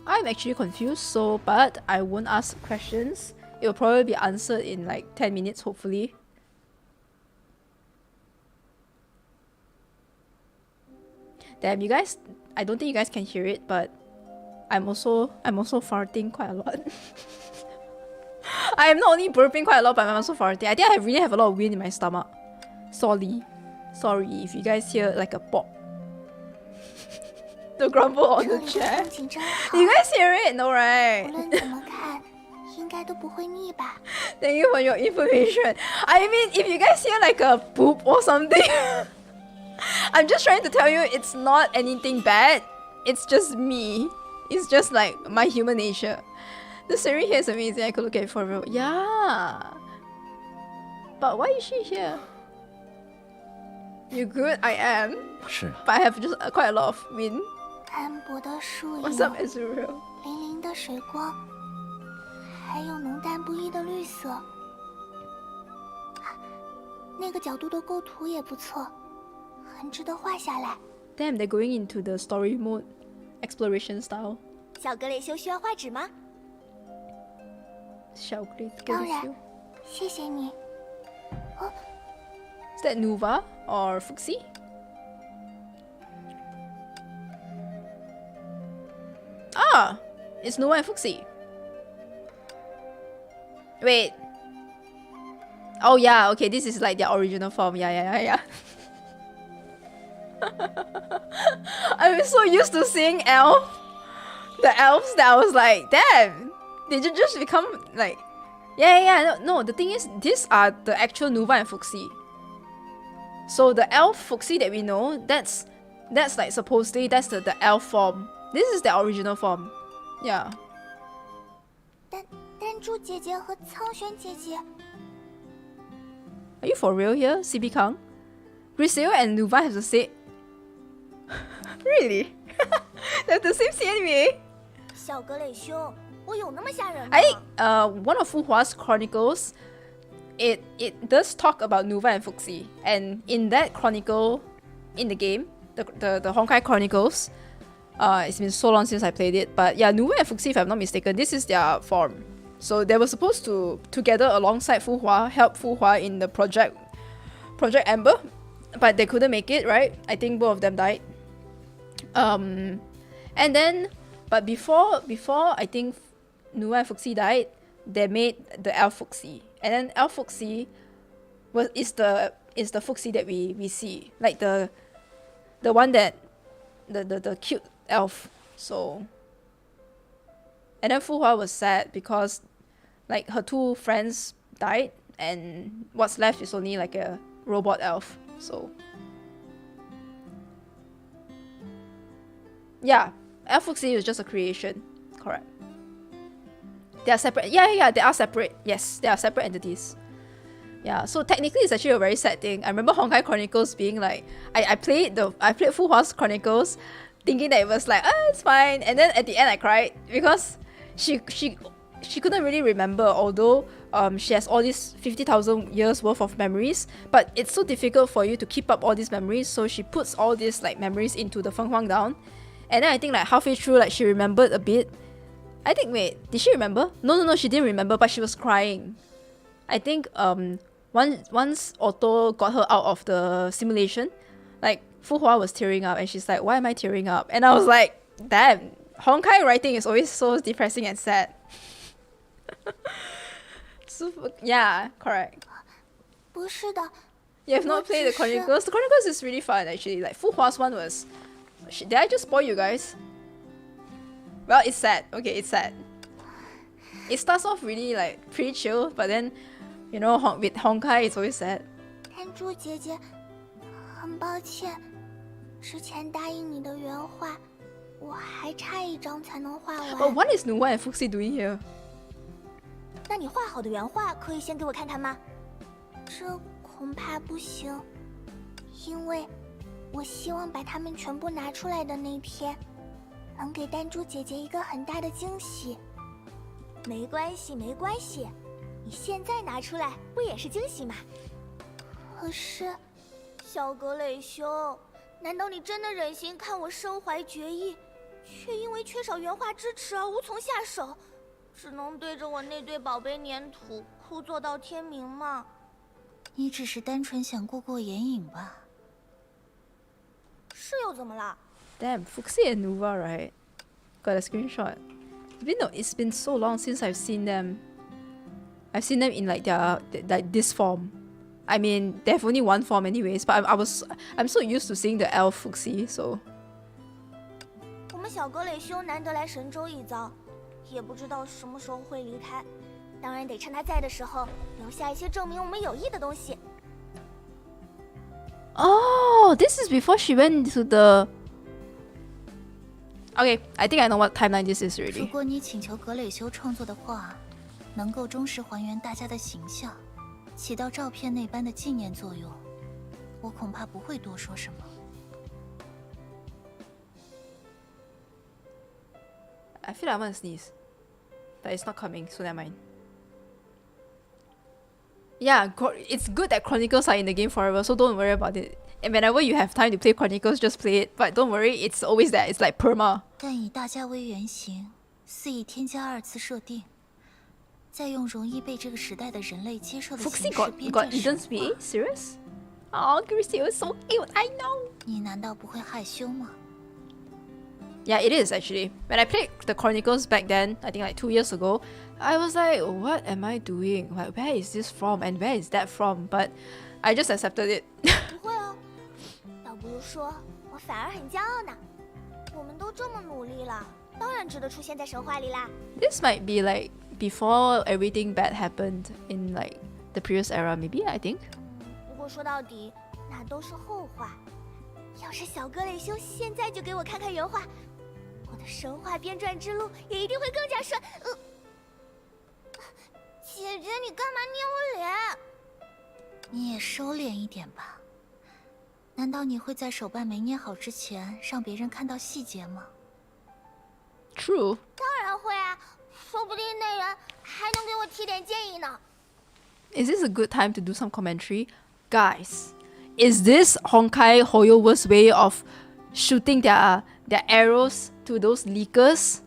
I'm actually confused, so but I won't ask questions. It will probably be answered in like 10 minutes, hopefully. Damn, you guys, I don't think you guys can hear it, but I'm also farting quite a lot. I am not only burping quite a lot, but I'm also farting. I think I really have a lot of wind in my stomach. Sorry if you guys hear like a pop. The grumble on the chair. You guys hear it, no right? 无论怎么看，应该都不会腻吧？ Thank you for your information. I mean, if you guys hear like a poop or something, I'm just trying to tell you it's not anything bad. It's just me. It's just like my human nature. The scenery here is amazing. I could look at it for real. Yeah. But why is she here? You good? I am. 是。 But I have just quite a lot of wind. 斑驳的树影， What's up, Ezreal? 粼粼的水光，还有浓淡不一的绿色。啊，那个角度的构图也不错，很值得画下来。 Damn, they're going into the story mode, exploration style. 小格雷修需要画纸吗？ Shall we 当然，谢谢你。哦， Is that Nuva or Fuxi? Ah, it's Nuva and Fuxi. Wait. Oh yeah, okay, this is like their original form. Yeah. I'm so used to seeing the elves that I was like, damn, did you just become like, no, the thing is, these are the actual Nuva and Fuxi. So the elf Fuxi that we know, that's like supposedly that's the elf form. This is the original form. Yeah. 丹珠姐姐和苍玄姐姐， Are you for real here, CB Kang? Griseo and Nuva have the same. Really? They have the same CNVA? 小格雷修，我有那么吓人吗？ I think one of Fuhua's chronicles, it does talk about Nuva and Fuxi, and in that chronicle, in the game, the Honkai Chronicles, it's been so long since I played it, but yeah, Nuva and Fuxi, if I'm not mistaken, this is their form. So they were supposed to together alongside Fuhua help Fuhua in the Project Amber, but they couldn't make it, right? I think both of them died. And then, but before I think Nuva and Fuxi died, they made the Elf Fuxi, and then Elf Fuxi is the Fuxi that we see, like the one that the cute elf. So, and then Fuhua was sad because like her two friends died, and what's left is only like a robot elf. So yeah, Elf Fuxi is just a creation, correct? They are separate. Yeah, they are separate. Yes, they are separate entities. Yeah, so technically it's actually a very sad thing. I remember Honkai Chronicles being like, I played Fuhua's Chronicles thinking that it was like, it's fine, and then at the end I cried because she couldn't really remember, although she has all these 50,000 years worth of memories, but it's so difficult for you to keep up all these memories, so she puts all these like memories into the Feng Huang down, and then I think like halfway through, like she remembered a bit, I think, wait, did she remember? No, she didn't remember, but she was crying. I think once Otto got her out of the simulation, like Fu Hua was tearing up and she's like, why am I tearing up? And I was like, damn, Honkai writing is always so depressing and sad. Yeah, correct. 不是的， You have not played the Chronicles? The Chronicles is really fun actually. Like Fu Hua's one was... Did I just spoil you guys? Well, it's sad. Okay, it's sad. It starts off really like pretty chill, but then, you know, with Honkai, it's always sad. 弹珠姐姐，很抱歉，之前答应你的原画，我还差一张才能画完。 But what is Nuwa and Fuxi doing here? 那你画好的原画可以先给我看看吗？这恐怕不行，因为我希望把它们全部拿出来的那天，能给弹珠姐姐一个很大的惊喜。没关系，没关系，你现在拿出来不也是惊喜吗？可是，小格雷兄，难道你真的忍心看我身怀绝艺，却因为缺少原画支持而无从下手？ 只能对着我那堆宝贝粘土哭坐到天明吗？你只是单纯想过过眼瘾吧？是又怎么了？ Damn, Fuxi and Nuva, right? Got a screenshot. It's been so long since I've seen them. I've seen them in like like this form. I mean, they have only one form anyways, but I'm so used to seeing the elf Fuxi, so. 我们小格雷兄难得来神州一遭。 也不知道什么时候会离开，当然得趁他在的时候留下一些证明我们友谊的东西。Oh, this is before she went to the. Okay, I think I know what timeline this is 如 already. 果你请求格蕾修创作的画，能够忠实还原大家的形象，起到照片那般的纪念作用，我恐怕不会多说什么。 I feel like I want to sneeze, but it's not coming, so never mind. Yeah, it's good that Chronicles are in the game forever, so don't worry about it. And whenever you have time to play Chronicles, just play it. But don't worry, it's always there. It's like perma. 但以大家为原型，肆意添加2次设定，再用容易被这个时代的人类接受的形 Fuxi 式编撰 got 神 Eden's 话。 VA? Serious? Oh, Griseo is so cute. I know. 你难道不会害羞吗？ Yeah, it is actually. When I played the Chronicles back then, I think like 2 years ago, I was like, what am I doing? Like, where is this from and where is that from? But I just accepted it. 不会哦，倒不如说我反而很骄傲呢。我们都这么努力了，当然值得出现在神话里啦。 This might be like before everything bad happened in like the previous era, maybe, I think. 不过说到底，那都是后话。要是小格雷修现在就给我看看原画，我的神话编撰之路也一定会更加顺。姐姐，你干嘛捏我脸？你也收敛一点吧。难道你会在手办没捏好之前让别人看到细节吗？ True. 当然会啊，说不定那人还能给我提点建议呢。 Is this a good time to do some commentary? Guys, is this Honkai HoYo-MIX way of shooting their arrows to those leakers?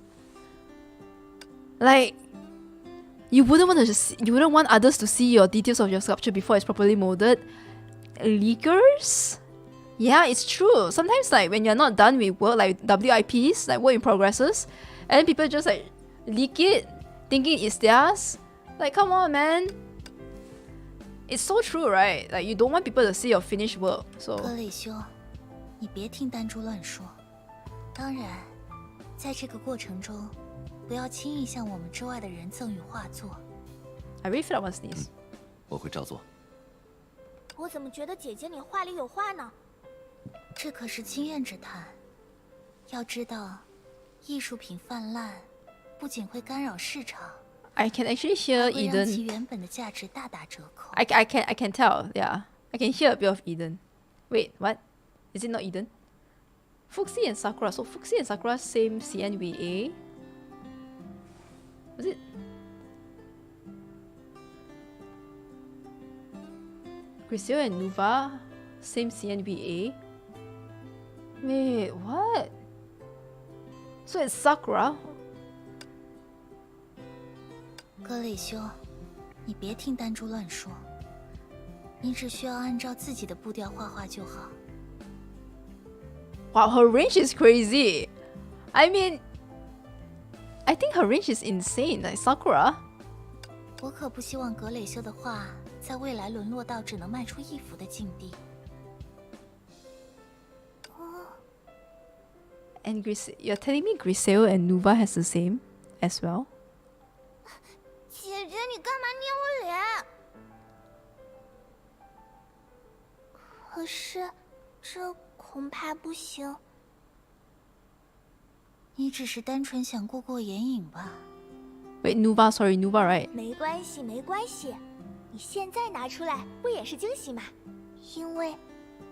Like, you wouldn't want others to see your details of your sculpture before it's properly molded. Leakers? Yeah, it's true. Sometimes like when you're not done with work, like WIPs, like work in progresses, and then people just like leak it, thinking it's theirs. Like, come on, man. It's so true, right? Like, you don't want people to see your finished work, so... 格蕾修，你别听丹珠乱说。当然，在这个过程中，不要轻易向我们之外的人赠予画作。I really feel I want to sneeze. 我会照做。我怎么觉得姐姐你话里有话呢？这可是经验之谈。要知道，艺术品泛滥，不仅会干扰市场， I can actually hear 会让其 Eden. 原本的价值大打折扣。I can tell, yeah. I can hear a bit of Eden. Wait, what? Is it not Eden? Fuxi and Sakura. So Fuxi and Sakura same CNVA? Was it? Griseo and Nuva, same CNVA? Wait, what? So it's Sakura? 格雷修，你别听丹珠乱说，你只需要按照自己的步调画画就好。Wow, her range is crazy. I mean, I think her range is insane, like Sakura. 我可不希望格雷修的画在未来沦落到只能卖出1幅的境地。And you're telling me Griseo and Nuva has the same as well? 姐姐，你干嘛捏我脸？可是，这恐怕不行。你只是单纯想过过眼瘾吧？ Wait, Nuva, sorry, Nuva, right? 没关系，没关系，你现在拿出来不也是惊喜吗？因为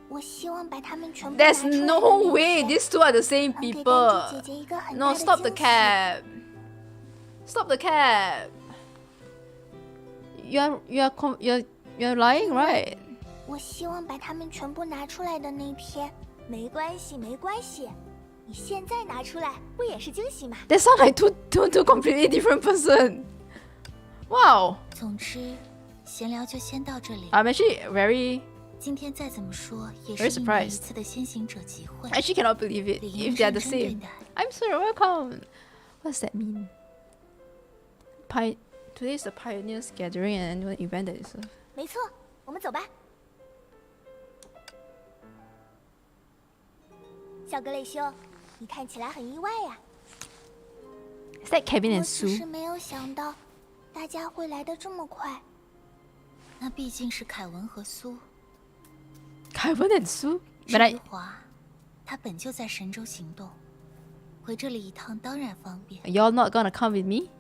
我希望把它们全部拿出 There's 来的 no 那一 way 天 these two are the same 能给 people. 丹珠姐姐一个很大 No, 的 stop the 惊喜。 cab. Stop the cab. You're lying, right? 我希望把它们全部拿出来的那一天，没关系，没关系，你现在拿出来不也是惊喜吗？ They sound like two completely different person. Wow. 总之，闲聊就先到这里。 I'm actually very 今天再怎么说也 Very 是一年一 surprised. 次的先行者集会， I actually cannot believe it 理 if 应 they are 认 the 真对 same. 待。 I'm so welcome. What does that mean? Today is the Pioneers Gathering and annual event that is. 没错，我们走吧。小格雷修，你看起来很意外呀。 Is that Kevin 我 and 只 Sue? 是没有想到，大家会来得这么快。那毕竟是凯文和苏。 Kevin and Sue? 至 But 于 I 华，他本就在神州行动，回这里一趟当然方便。 y'all not gonna come with me?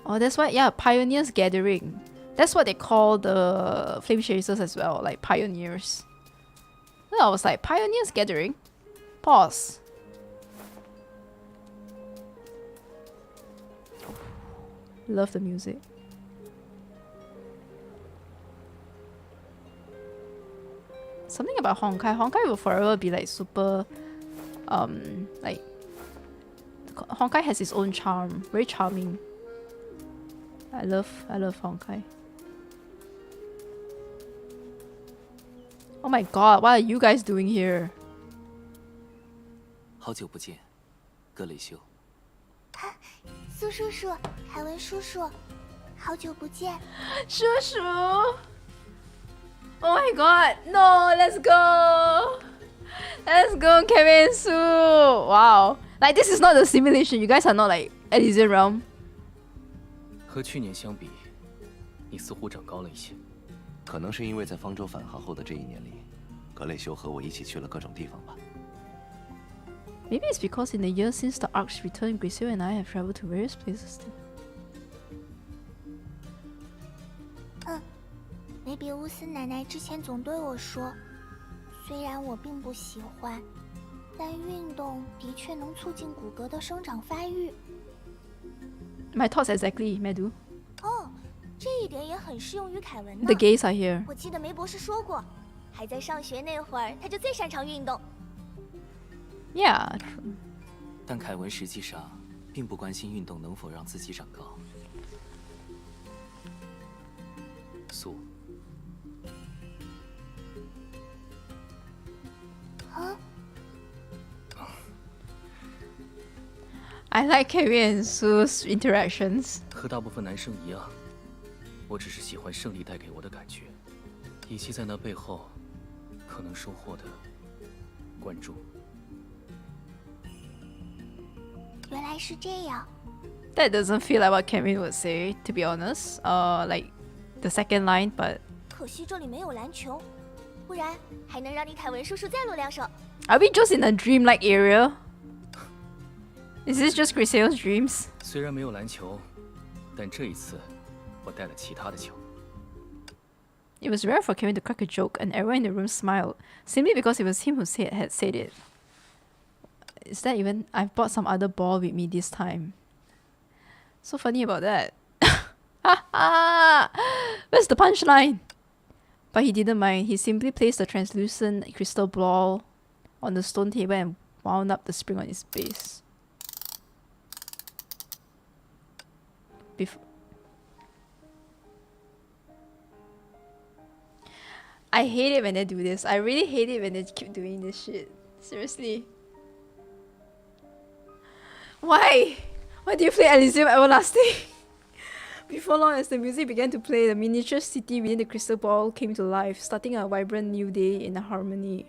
Oh, that's why. Yeah, Pioneers Gathering. That's what they call the flame chasers as well, like pioneers. Then I was like, Pioneers Gathering? Pause. Love the music. Something about Honkai. Honkai will forever be like super, like Honkai has its own charm. Very charming. I love Honkai. Oh my god, what are you guys doing here? 好久不见，格雷修。苏叔叔，凯文叔叔，好久不见。 Shushu! Oh my god, no, let's go! Let's go, Kevin and Sue! Wow. Like, this is not the simulation. You guys are not like Elysian Realm. 和去年相比，你似乎长高了一些。可能是因为在方舟返航后的这1年里，格雷修和我一起去了各种地方吧。 Maybe it's because in the years since the Ark's return, Griseo and I have traveled to various places too. 梅比乌斯奶奶之前总对我说，虽然我并不喜欢，但运动的确能促进骨骼的生长发育。 My thoughts exactly, Medu. 哦，这一点也很适用于凯文呢 The。gays are here. 我记得梅博士说过，还在上学那会儿，他就最擅长运动。 Yeah, true. 但凯文实际上并不关心运动能否让自己长高。苏， I like Kevin and Sue's interactions. 和大部分男生一样，我只是喜欢胜利带给我的感觉，以及在那背后可能收获的关注。原来是这样。 That doesn't feel like what Kevin would say, to be honest. Like the second line, but 可惜这里没有篮球，不然还能让你凯文叔叔再露两手。 are we just in a dreamlike area? Is this just Griseo's dreams? 虽然没有篮球，但这一次我带了其他的球。 It was rare for Kevin to crack a joke, and everyone in the room smiled, simply because it was him who had said it. Is that even? I've brought some other ball with me this time. So funny about that. Where's the punchline? But he didn't mind. He simply placed the translucent crystal ball on the stone table and wound up the spring on its base. I hate it when they do this. I really hate it when they keep doing this shit. Seriously. Why? Why do you play Elysium Everlasting? Before long as the music began to play, the miniature city within the crystal ball came to life, starting a vibrant new day in harmony.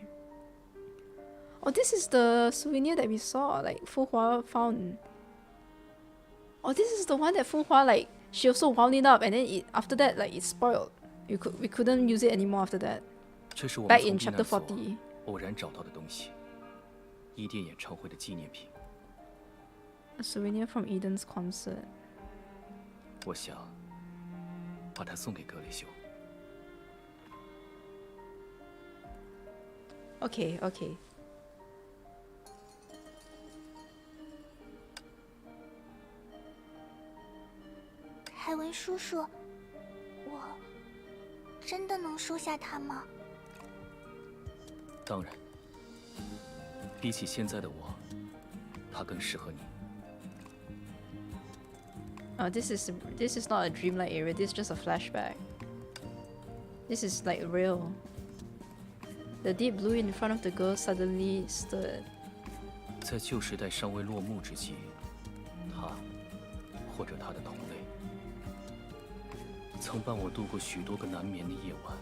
Oh, this is the souvenir that we saw, like Fu Hua found. Oh, this is the one that Fu Hua, like, she also wound it up and then after that, like, it spoiled. We couldn't use it anymore after that. Back in chapter 40. 偶然找到的东西，伊甸演唱会的纪念品。 A souvenir from Eden's concert. 我想把它送给格雷修。 Okay, okay. 凯文叔叔，我真的能收下它吗？ 当然，比起现在的我，它更适合你。 Oh, this is not a dreamlike area. This is just a flashback. This is like real. The deep blue in front of the girl suddenly stirred. 在旧时代尚未落幕之际，他或者他的同类，曾伴我度过许多个难眠的夜晚。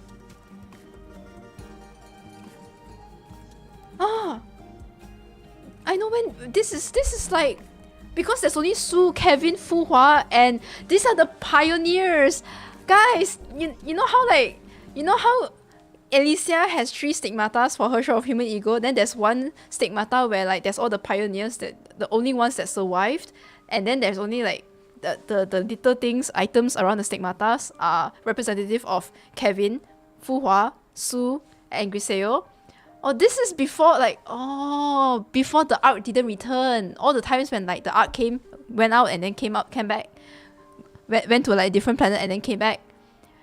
Ah, I know when this is like because there's only Su, Kevin, Fu Hua, and these are the pioneers, guys. You know how Alicia has 3 stigmatas for her show of human ego. Then there's one stigmata where like there's all the pioneers that the only ones that survived, and then there's only like the little things items around the stigmatas are representative of Kevin, Fu Hua, Su, and Griseo. Oh, this is before like before the arc didn't return. All the times when like the arc went out and then came back, went to like a different planet and then came back,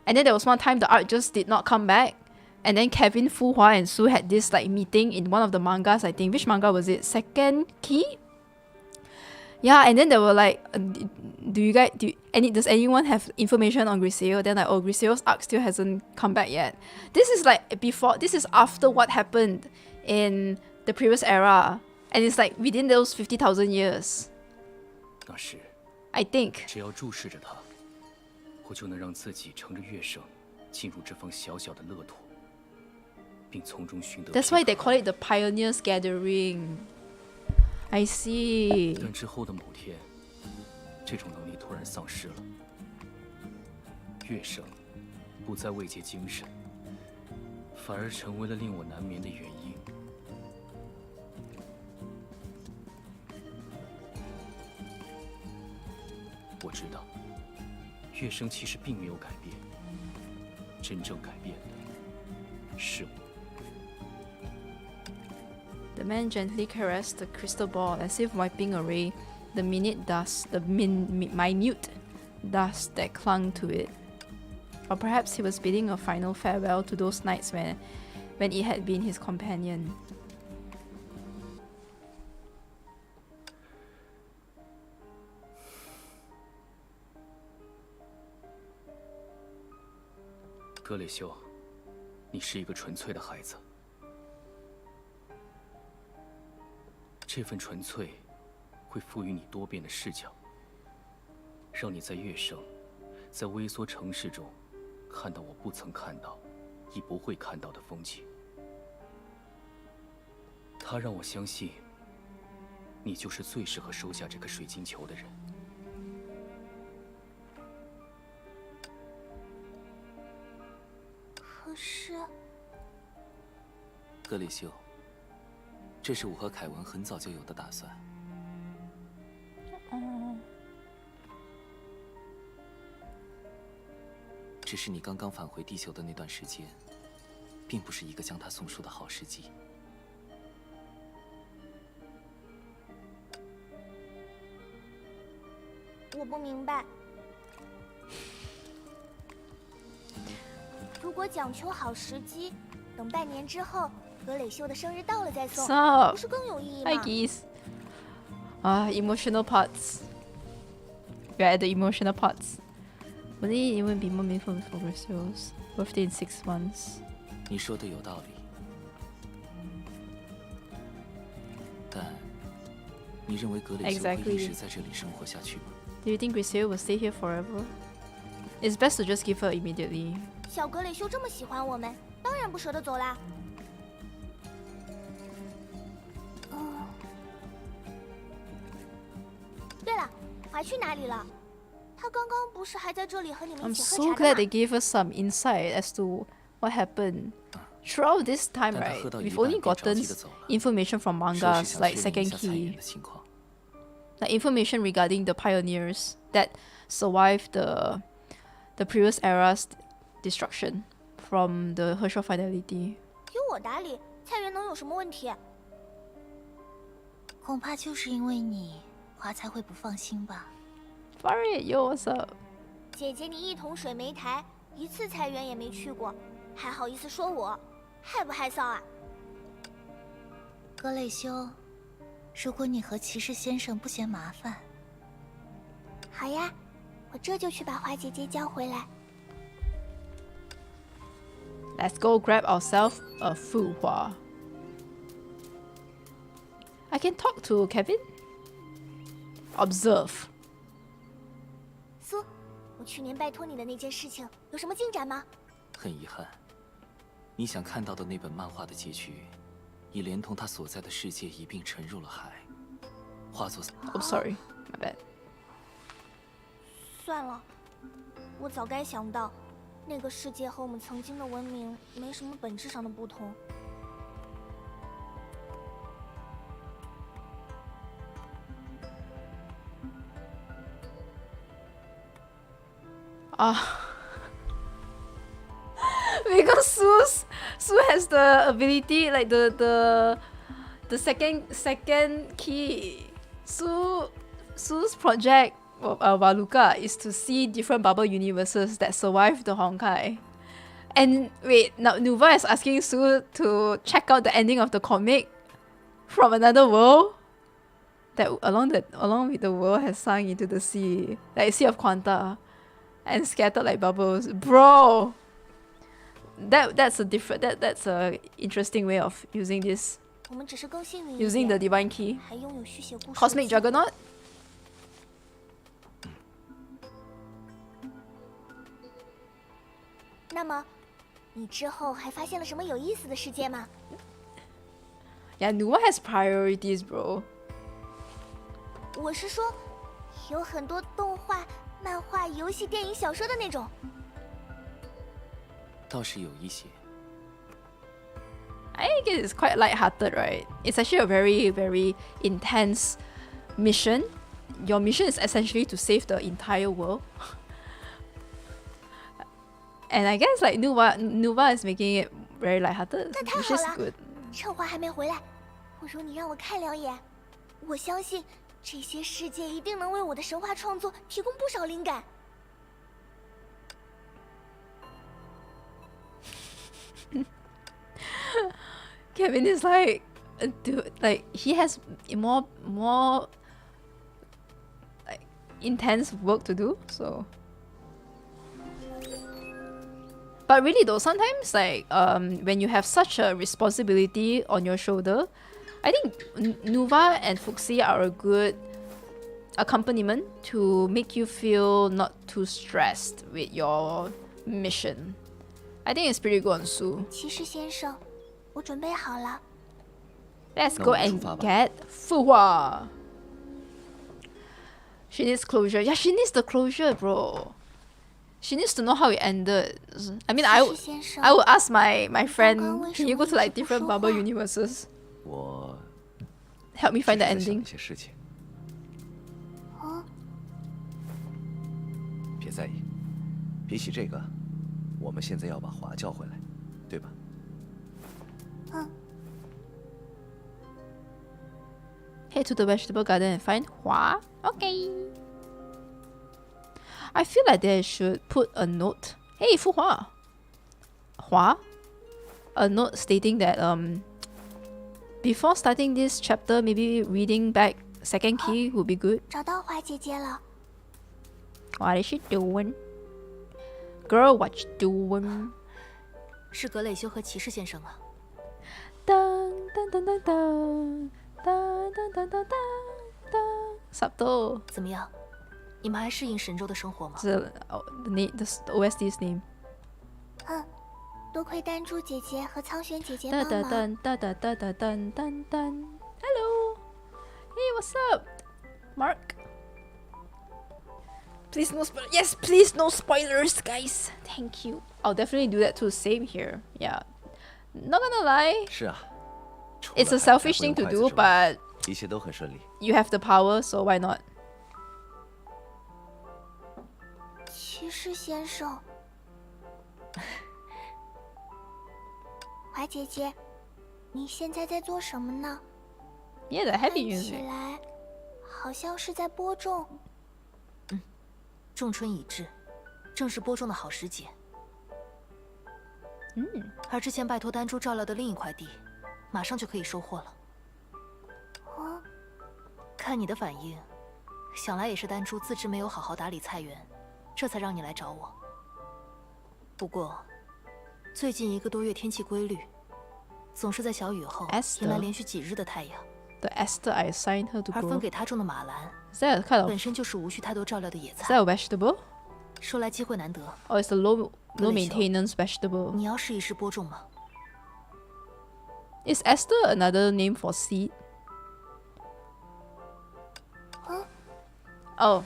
and then there was one time the arc just did not come back, and then Kevin, Fu Hua, and Su had this like meeting in one of the mangas. I think which manga was it? Second Key. Yeah, and then they were like, does anyone have information on Griseo? Then like, oh, Griseo's arc still hasn't come back yet. This is like before, this is after what happened in the previous era. And it's like within those 50,000 years. 那时 I think. 只要注视着它，我就能让自己乘着乐声进入这方小小的乐土，并从中寻得。 That's why they call it the Pioneers Gathering. I see. 但之后的某天，这种能力突然丧失了，乐声不再慰藉精神，反而成为了令我难眠的原因。我知道，乐声其实并没有改变，真正改变的是我。 The man gently caressed the crystal ball as if wiping away the minute dust, minute dust that clung to it. Or perhaps he was bidding a final farewell to those nights when it had been his companion. Griseo，你是一个纯粹的孩子。 这份纯粹会赋予你多变的视角，让你在乐声，在微缩城市中，看到我不曾看到，亦不会看到的风景。它让我相信，你就是最适合收下这颗水晶球的人。可是，格里修。 这是我和凯文很早就有的打算。只是你刚刚返回地球的那段时间，并不是一个将他送出的好时机。我不明白。如果讲求好时机，等半年之后。 格蕾秀的生日到了再送，不是更有意义吗？ Hi geese. Emotional parts. we are at the emotional parts. Wouldn't it even be more meaningful for Griseo's birthday in 6 months? 你说的有道理，但你认为格雷修会 Exactly. 一直在这里生活下去吗？ Do you think Griseo will stay here forever? It's best to just give her immediately. 小格雷修这么喜欢我们，当然不舍得走啦。对了，华去哪里了？他刚刚不是还在这里和你们 I'm 一起 so 喝茶 glad 的 they 吗？ gave us some insight as to what happened. Throughout this time, 但他 right, 喝到一 we've 半 only 便着 gotten 急地走了， information from 说是 mangas 想 like 确认一 Second 下菜园 Key, 的情况。 like information regarding the pioneers that survived the previous era's destruction from the Herschel Fidelity. 由我打理，菜园能有什么问题？恐怕就是因为你，华才会不放心吧。 Farid, yo, what's up? 姐姐，你一桶水没抬，一次菜园也没去过，还好意思说我，害不害臊啊？格雷修，如果你和骑士先生不嫌麻烦，好呀，我这就去把华姐姐叫回来。 Let's go grab ourselves a Fuhua. I can talk to Kevin. Observe. 苏，我去年拜托你的那件事情有什么进展吗？很遗憾，你想看到的那本漫画的结局，已连同他所在的世界一并沉入了海，化作。 Oh, sorry. My bad. 算了，我早该想到，那个世界和我们曾经的文明没什么本质上的不同。Because Sue has the ability, like the second key. Sue's project, Waluka, is to see different bubble universes that survive the Honkai. And wait, now Nuva is asking Sue to check out the ending of the comic from another world that along with the world has sunk into the sea, like Sea of Quanta, and scattered like bubbles. Bro, that's a interesting way of using this, 我们只是更幸运一 using the 点， divine key. 还拥有续写故事的 Cosmic 机会 Juggernaut. 那么，你之后还发现了什么有意思的世界吗？ Yeah, Nuva has priorities, bro. 我是说，有很多动画、漫画、游戏、电影、小说的那种。倒是有一些。 I guess it's quite light-hearted, right? It's actually a very, very intense mission. Your mission is essentially to save the entire world. And I guess like Nuva is making it very light-hearted, 那太 which 好 is 了 good. 趁华还没回来，不如你让我看两眼。我相信这些世界一定能为我的神话创作提供不少灵感。 Kevin is like, dude, like he has more like intense work to do. So, but really though, sometimes like when you have such a responsibility on your shoulder, I think Nuva and Fuxi are a good accompaniment to make you feel not too stressed with your mission. I think it's pretty good on Sue. 骑士先生，我准备好了。 Let's 那 go 我们 and 出发吧。 get Fuhua. She needs closure. Yeah, she needs the closure, bro. She needs to know how it ended. I mean, 骑士先生， I would ask my 刚 friend, 刚为 can 什 you 么 go to 一 like 直不 different 说 bubble 话？ universes? 我 Help me 只 find 是 the 在想 ending. 一些事情，哦，别在意。比起这个，我们现在要把华叫回来，对吧？ 嗯， Head to the vegetable garden and find Hua. Okay. I feel like they should put a note. Hey, Fuhua. Hua. A note stating that before starting this chapter, maybe reading back second key would be good. 找到华姐姐了。What is she doing? Girl, what you doing? 是格蕾修和骑士先生啊。噔噔噔噔噔噔噔噔噔噔。Subtle. 怎么样？你们还适应神州的生活吗？ The OST's name. 多亏丹珠姐姐和苍玄姐姐噔噔帮忙。噔噔噔噔噔噔噔。Hello. Hey, what's up, Mark? Please no spoilers. Yes, please no spoilers, guys. Thank you. I'll definitely do that too. Same here. Yeah. Not gonna lie, 是啊，除 it's 了 a 海苔 selfish 不用 thing to 筷子 do, 之外 but 一切都很顺利。 you have the power, so why not? 骑士先生，华姐姐，你现在在做什么呢？ Yeah, the 看 heavy 起 music. 来好像是在播种。仲春已至，正是播种的好时节。而之前拜托丹珠照料的另一块地，马上就可以收获了。哦，看你的反应，想来也是丹珠自知没有好好打理菜园，这才让你来找我。不过，最近1个多月天气规律，总是在小雨后 Esther 迎来连续几日的太阳， The Esther I assigned her to 而分 grow. 给她种的马兰 Is that a kind 本 of? 身就是无需太多照料的野 Is 菜， that a vegetable? 说来机会难得， Or is a low 格蕾修。 maintenance vegetable? 你要试一试播种吗？ Is Esther another name for seed? Oh,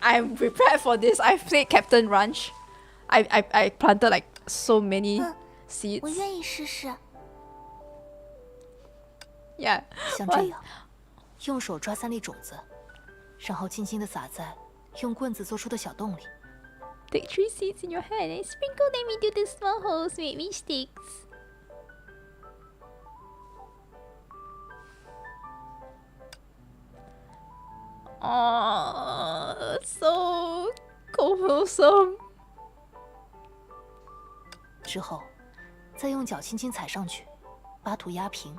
I'm prepared for this. I've played Captain Ranch. I planted like so many 我 seeds. 愿意试试。 Yeah. 像这样，用手抓3粒种子，然后轻轻地撒在用棍子做出的小洞里。 Take 3 seeds in your hand and sprinkle them into the small holes made with sticks. Oh, so wholesome. 之后，再用脚轻轻踩上去，把土压平。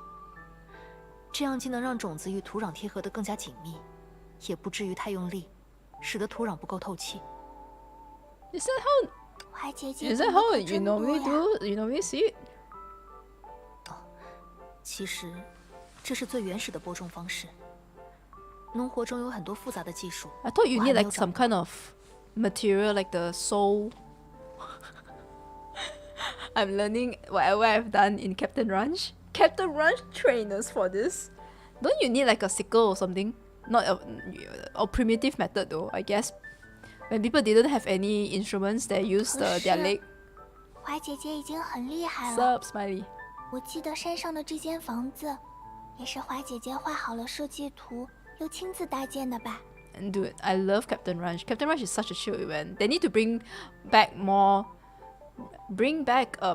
这样既能让种子与土壤贴合得更加紧密，也不至于太用力，使得土壤不够透气。 Is that how? 华姐姐 Is 懂 that 得 how 可 you 真多 normally 呀。 do? You normally see it? 其实，这是最原始的播种方式。农活中有很多复杂的技术， I thought you 我还 need 没 like 有掌 some 握。 kind of material like the soul. I'm learning whatever I've done in Captain Ranch. Captain Ranch trainers for this. Don't you need like a sickle or something? Not a primitive method though, I guess. When people didn't have any instruments, they used their leg. 华姐姐已经很厉害了。 Sup, Smiley. 我记得山上的这间房子，也是华姐姐画好了设计图，又亲自搭建的吧？ And dude, I love Captain Ranch. Captain Ranch is such a chill event. They need to bring back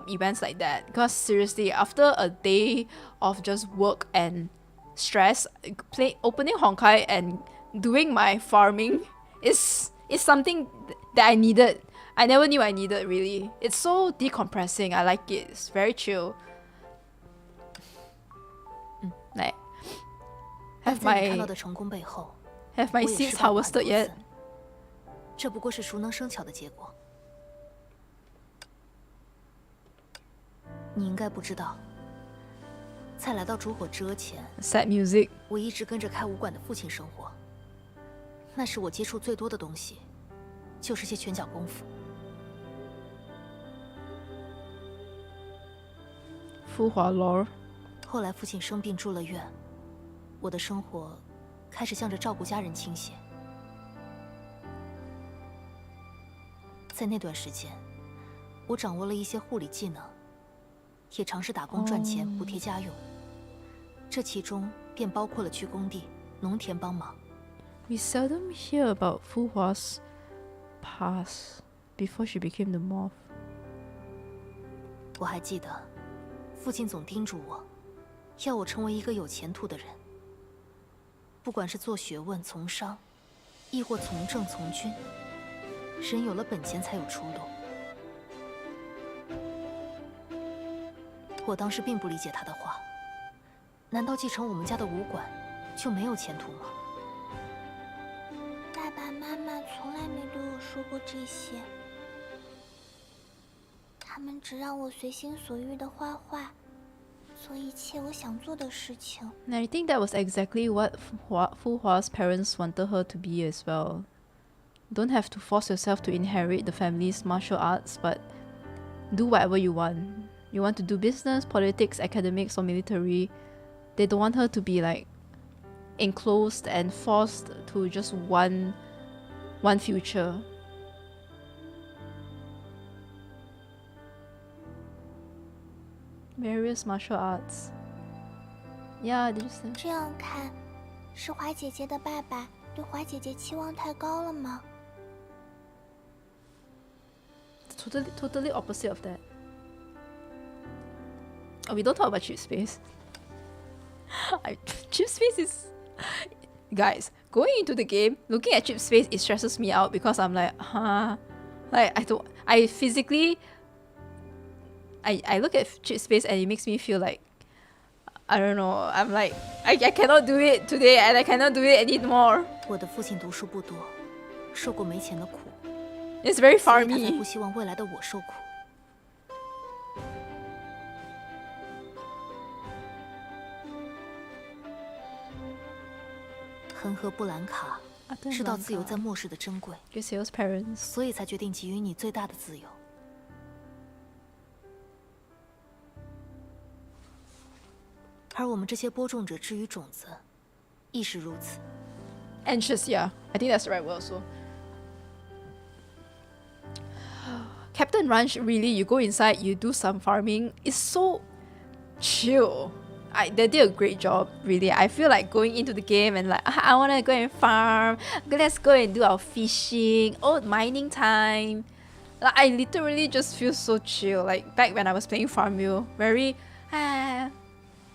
events like that. Because seriously, after a day of just work and stress, opening Honkai and doing my farming is something that I needed. I never knew I needed really. It's so decompressing. I like it. It's very chill. Like 但 have 在你看 my 到的成功背后， have my 我也 seeds 失败过很 harvested 多 yet? 次。这不过是熟能生巧的结果。你应该不知道，在来到烛火之额前， Sad music. 我一直跟着开武馆的父亲生活。那时我接触最多的东西，就是些拳脚功夫。 Fu Hua lore. 后来父亲生病住了院，我的生活开始向着照顾家人倾斜。在那段时间，我掌握了一些护理技能，也尝试打工赚钱补贴家用。这其中便包括了去工地、农田帮忙。 We seldom hear about Fu Hua's past before she became the moth. 我还记得，父亲总叮嘱我，要我成为一个有前途的人。不管是做学问、从商，亦或从政、从军，人有了本钱才有出路。我当时并不理解他的话，难道继承我们家的武馆就没有前途吗？爸爸妈妈从来说过这些。他们只让我随心所欲的画画，做一切我想做的事情。 And I think that was exactly what Fu Hua's parents wanted her to be as well. Don't have to force yourself to inherit the family's martial arts, but do whatever you want. You want to do business, politics, academics, or military. They don't want her to be like enclosed and forced to just one future. Various martial arts. Yeah, did you say? 这样看，是华姐姐的爸爸对华姐姐期望太高了吗？ Totally opposite of that. Oh, we don't talk about cheap space. Cheap space is... Guys, going into the game, looking at cheap space, it stresses me out because I'm like, like, I physically... I look at cheap space and it makes me feel like, I don't know, I'm like, I cannot do it today and I cannot do it anymore. 我的父亲读书不多，受过没钱的苦， It's very 所以他才 farmy. 不希望未来的我受苦。恒河布兰卡知道自由在末世的珍贵， Griseo's parents. 所以才决定给予你最大的自由。而我们这些播种者之于种子，亦是如此。 Anxious, yeah. I think that's the right word also. Captain Ranch, really, you go inside, you do some farming. It's so chill. They did a great job, really. I feel like going into the game and like, I want to go and farm. Let's go and do our fishing. Oh, mining time. Like, I literally just feel so chill. Like back when I was playing Farmville, very,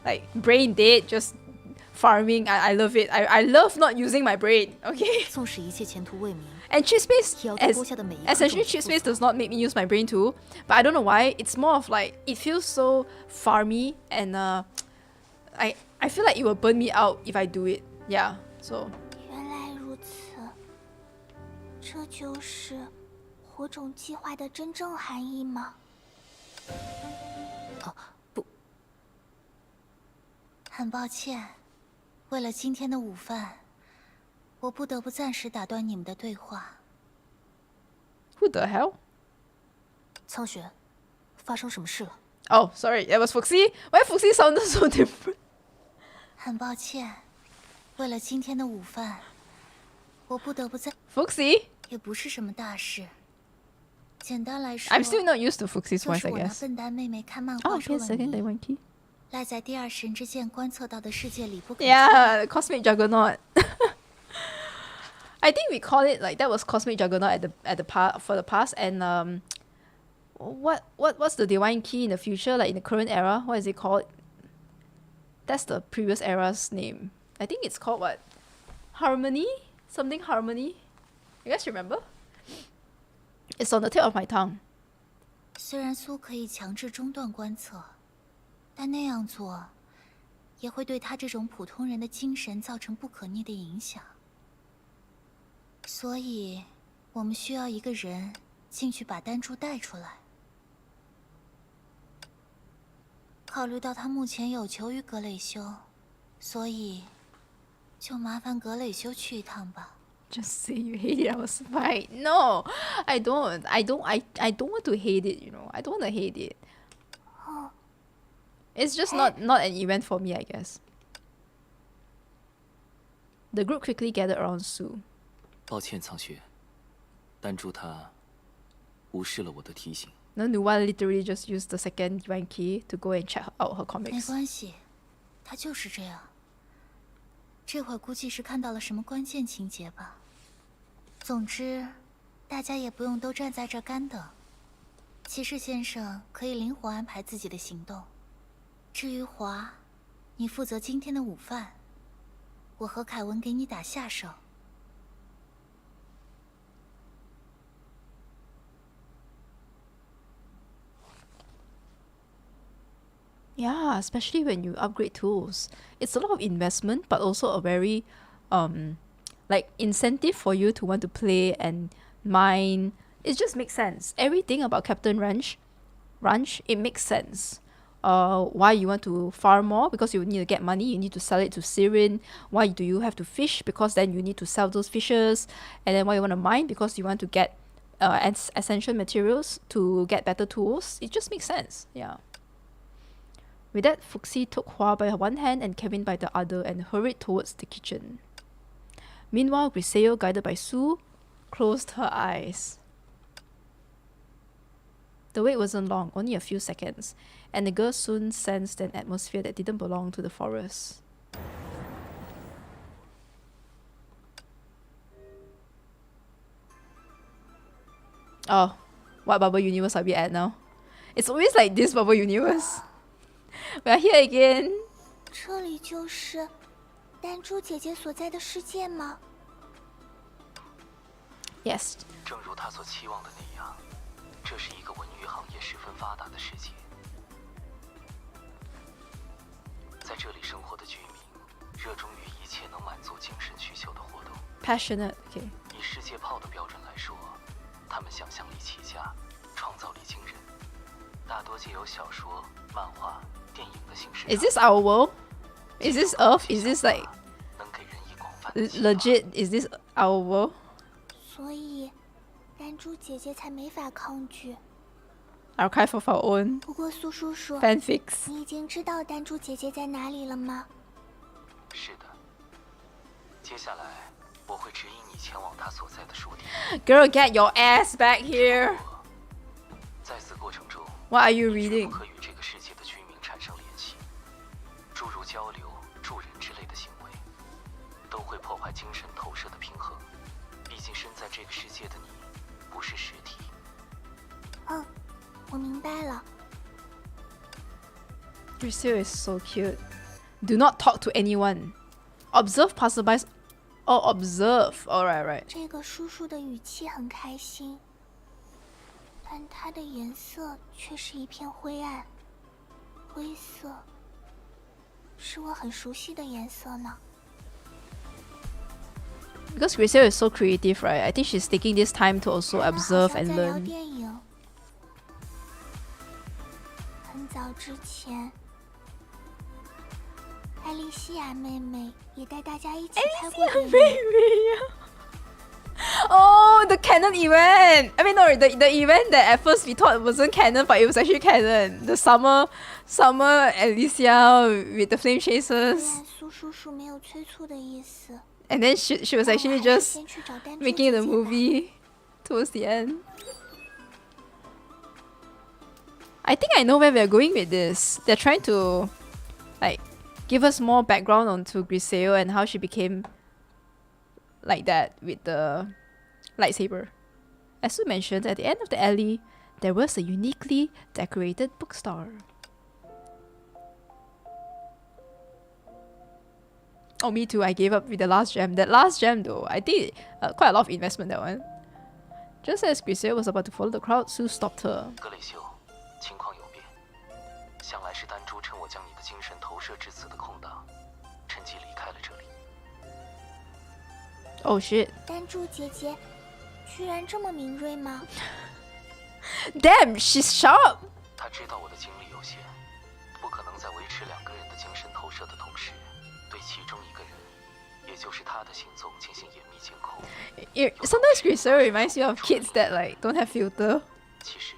like brain dead, just farming. I love it. I love not using my brain. Okay. 纵使一切前途未明， And cheat space, 也要对播下的每一颗 essentially 种 cheat 子 space 负责 does not make me use my brain too. But I don't know why. It's more of like, it feels so farmy and I feel like it will burn me out if I do it. Yeah, so. 原来如此，这就是火种计划的真正含义吗？不，很抱歉，为了今天的午饭，我不得不暂时打断你们的对话。 Who the hell? 苍玄，发生什么事了？ Oh, sorry, that was Fuxi. Why Fuxi sounded so different? 很抱歉，为了今天的午饭，我不得不暂， Fuxi? 也不是什么大事。简单来说， I'm still not used to Fuxi's 就 voice, 是 I 我那 guess. 笨蛋妹妹看漫 Oh, 画说 okay, 了 second 你 one key. 赖在第二神之剑观测到的世界里不可 Yeah, Cosmic Juggernaut. I think we call it like that was Cosmic Juggernaut at the for the past and what's the divine key in the future, like in the current era? What is it called? That's the previous era's name. I think it's called what? Harmony? Something harmony? You guys remember? It's on the tip of my tongue. 虽然苏可以强制中断观测，但那样做也会对他这种普通人的精神造成不可逆的影响。所以，我们需要一个人进去把丹珠带出来。考虑到他目前有求于格雷修，所以就麻烦格雷修去一趟吧。 Just say you hate it. I was fine. No, I don't. I don't want to hate it. You know, I don't want to hate it. It's just not an event for me, I guess. The group quickly gathered around Sue. 抱歉，苍雪，丹珠他无视了我的提醒。 No, Nuwa literally just used the second divine key to go and check out her 没 comics. 关系，他就是这样。这会儿估计是看到了什么关键情节吧。总之，大家也不用都站在这干等。骑士先生可以灵活安排自己的行动。至于华，你负责今天的午饭，我和凯文给你打下手。 Yeah, especially when you upgrade tools. It's a lot of investment, but also a very like incentive for you to want to play and mine. It just makes sense. Everything about Captain Ranch, it makes sense. Why you want to farm more? Because you need to get money. You need to sell it to Sirin. Why do you have to fish? Because then you need to sell those fishes. And then why you want to mine? Because you want to get essential materials to get better tools. It just makes sense. Yeah. With that, Fuxi took Hua by one hand and Kevin by the other and hurried towards the kitchen. Meanwhile, Griseo, guided by Sue, closed her eyes. The wait wasn't long, only a few seconds, and the girl soon sensed an atmosphere that didn't belong to the forest. Oh, what bubble universe are we at now? It's always like this bubble universe. We are here again. 这里就是丹珠姐姐所在的世界吗？ Yes. 正如他所期望的那样，这是一个文娱行业十分发达的世界。在这里生活的居民，热衷于一切能满足精神需求的活动。Passionate. Okay. 以世界炮的标准来说，他们想象力起家，创造力惊人，大多借由小说、漫画、电影的形式。Is this our world? Is this Earth? Is this like 能给人以广泛的启发 legit? Is this our world? 所以，丹珠姐姐才没法抗拒。 Archive of our own 不过苏叔叔， fanfics. 你已经知道丹珠姐姐在哪里了吗？是的，接下来我会指引你前往他所在的书店。 Girl, get your ass back here. 在此过程中， What are you 你绝 reading? 不可与这个世界的居民产生联系，诸如交流、助人之类的行为，都会破坏精神投射的平衡。毕竟身在这个世界的你，不是实体。嗯，我明白了。 Griseo is so cute. Do not talk to anyone. Observe passerbys. Oh, observe. Alright, right. 这个叔叔的语气很开心，但他的颜色却是一片灰暗，灰色，是我很熟悉的颜色呢。 Because Griseo is so creative, right? I think she's taking this time to also 他们好 observe 像 and 在聊 learn. 电影。很早之前，艾丽西亚妹妹也带大家一起拍过电影。 Oh, the canon event! I mean, no, the event that at first we thought wasn't canon, but it was actually canon. The summer Alicia with the flame 虽 chasers. 然苏叔叔没有催促的意思， And then she was 但我 actually 还是 just 先去找丹珠 making 姐 the 姐吧。 movie towards the end. I think I know where we're going with this. They're trying to like give us more background onto Griseo and how she became like that with the lightsaber. As we mentioned, at the end of the alley, there was a uniquely decorated bookstore. Oh, me too. I gave up with the last gem. That last gem, though, I did quite a lot of investment that one. Just as Griseo was about to follow the crowd, Sue stopped her. 格雷修，情况有变，想来是丹珠趁我将你的精神投射至此的空档，趁机离开了这里。 Oh shit. 丹珠姐姐居然这么敏锐吗？ Damn, she's sharp. 他知道我的精力有限，不可能在维持两个人的精神投射的同时，对其中一个人，也就是他的行踪进行严密监控。 Sometimes Griseo reminds me of kids that like don't have filter. 其实，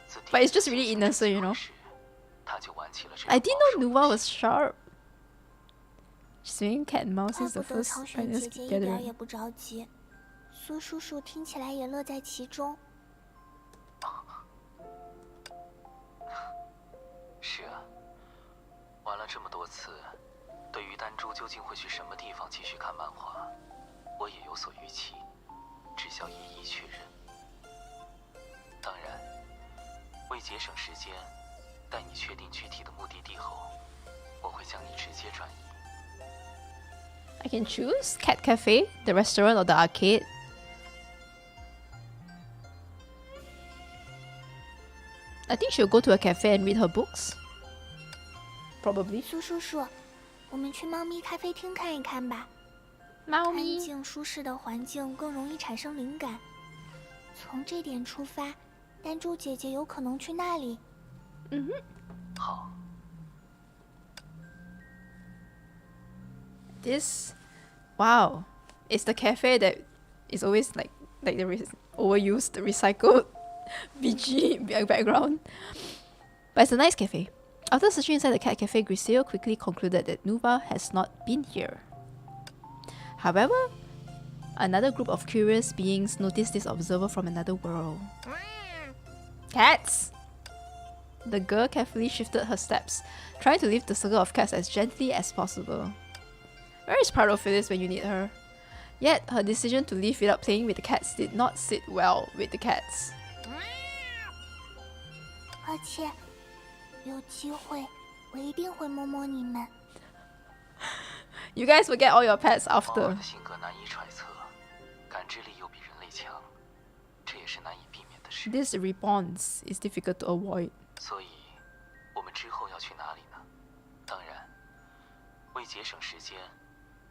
自第 But 一 it's 次 just really 接触 innocent, you know. 时，他就玩起了这 I 个 didn't 魔 know 术 Nuva 游 was 戏 sharp. She's been cat and mouse 怪 since the 不得 first 长雪 Pioneers 姐姐一点 gathering. 也不着急，苏叔叔听起来也乐在其中。是啊，玩了这么多次，对于丹珠究竟会去什么地方继续看漫画，我也有所预期，只需要一一确认。当然，为节省时间，待你确定具体的目的地后，我会将你直接转移。 I can choose Cat Cafe, the restaurant, or the arcade. I think she'll go to a cafe and read her books. Probably. 苏叔叔，我们去猫咪咖啡厅看一看吧。安猫咪。静舒适的环境更容易产生灵感。从这点出发，丹珠姐姐有可能去那里。好。 This, wow, it's the cafe that is always like the overused, recycled BG background. But it's a nice cafe. After searching inside the cat cafe, Griseo quickly concluded that Nuva has not been here. However, another group of curious beings noticed this observer from another world. Cats! The girl carefully shifted her steps, trying to leave the circle of cats as gently as possible. Where is proud of Phyllis when you need her? Yet, her decision to leave without playing with the cats did not sit well with the cats. 而且，有机会，我一定会摸摸你们。 You guys will get all your pets 猫儿 after. 的性格难以揣测，感知力又比人类强，这也是难以避免的事。 This response is difficult to avoid. 所以，我们之后要去哪里呢？当然，为节省时间，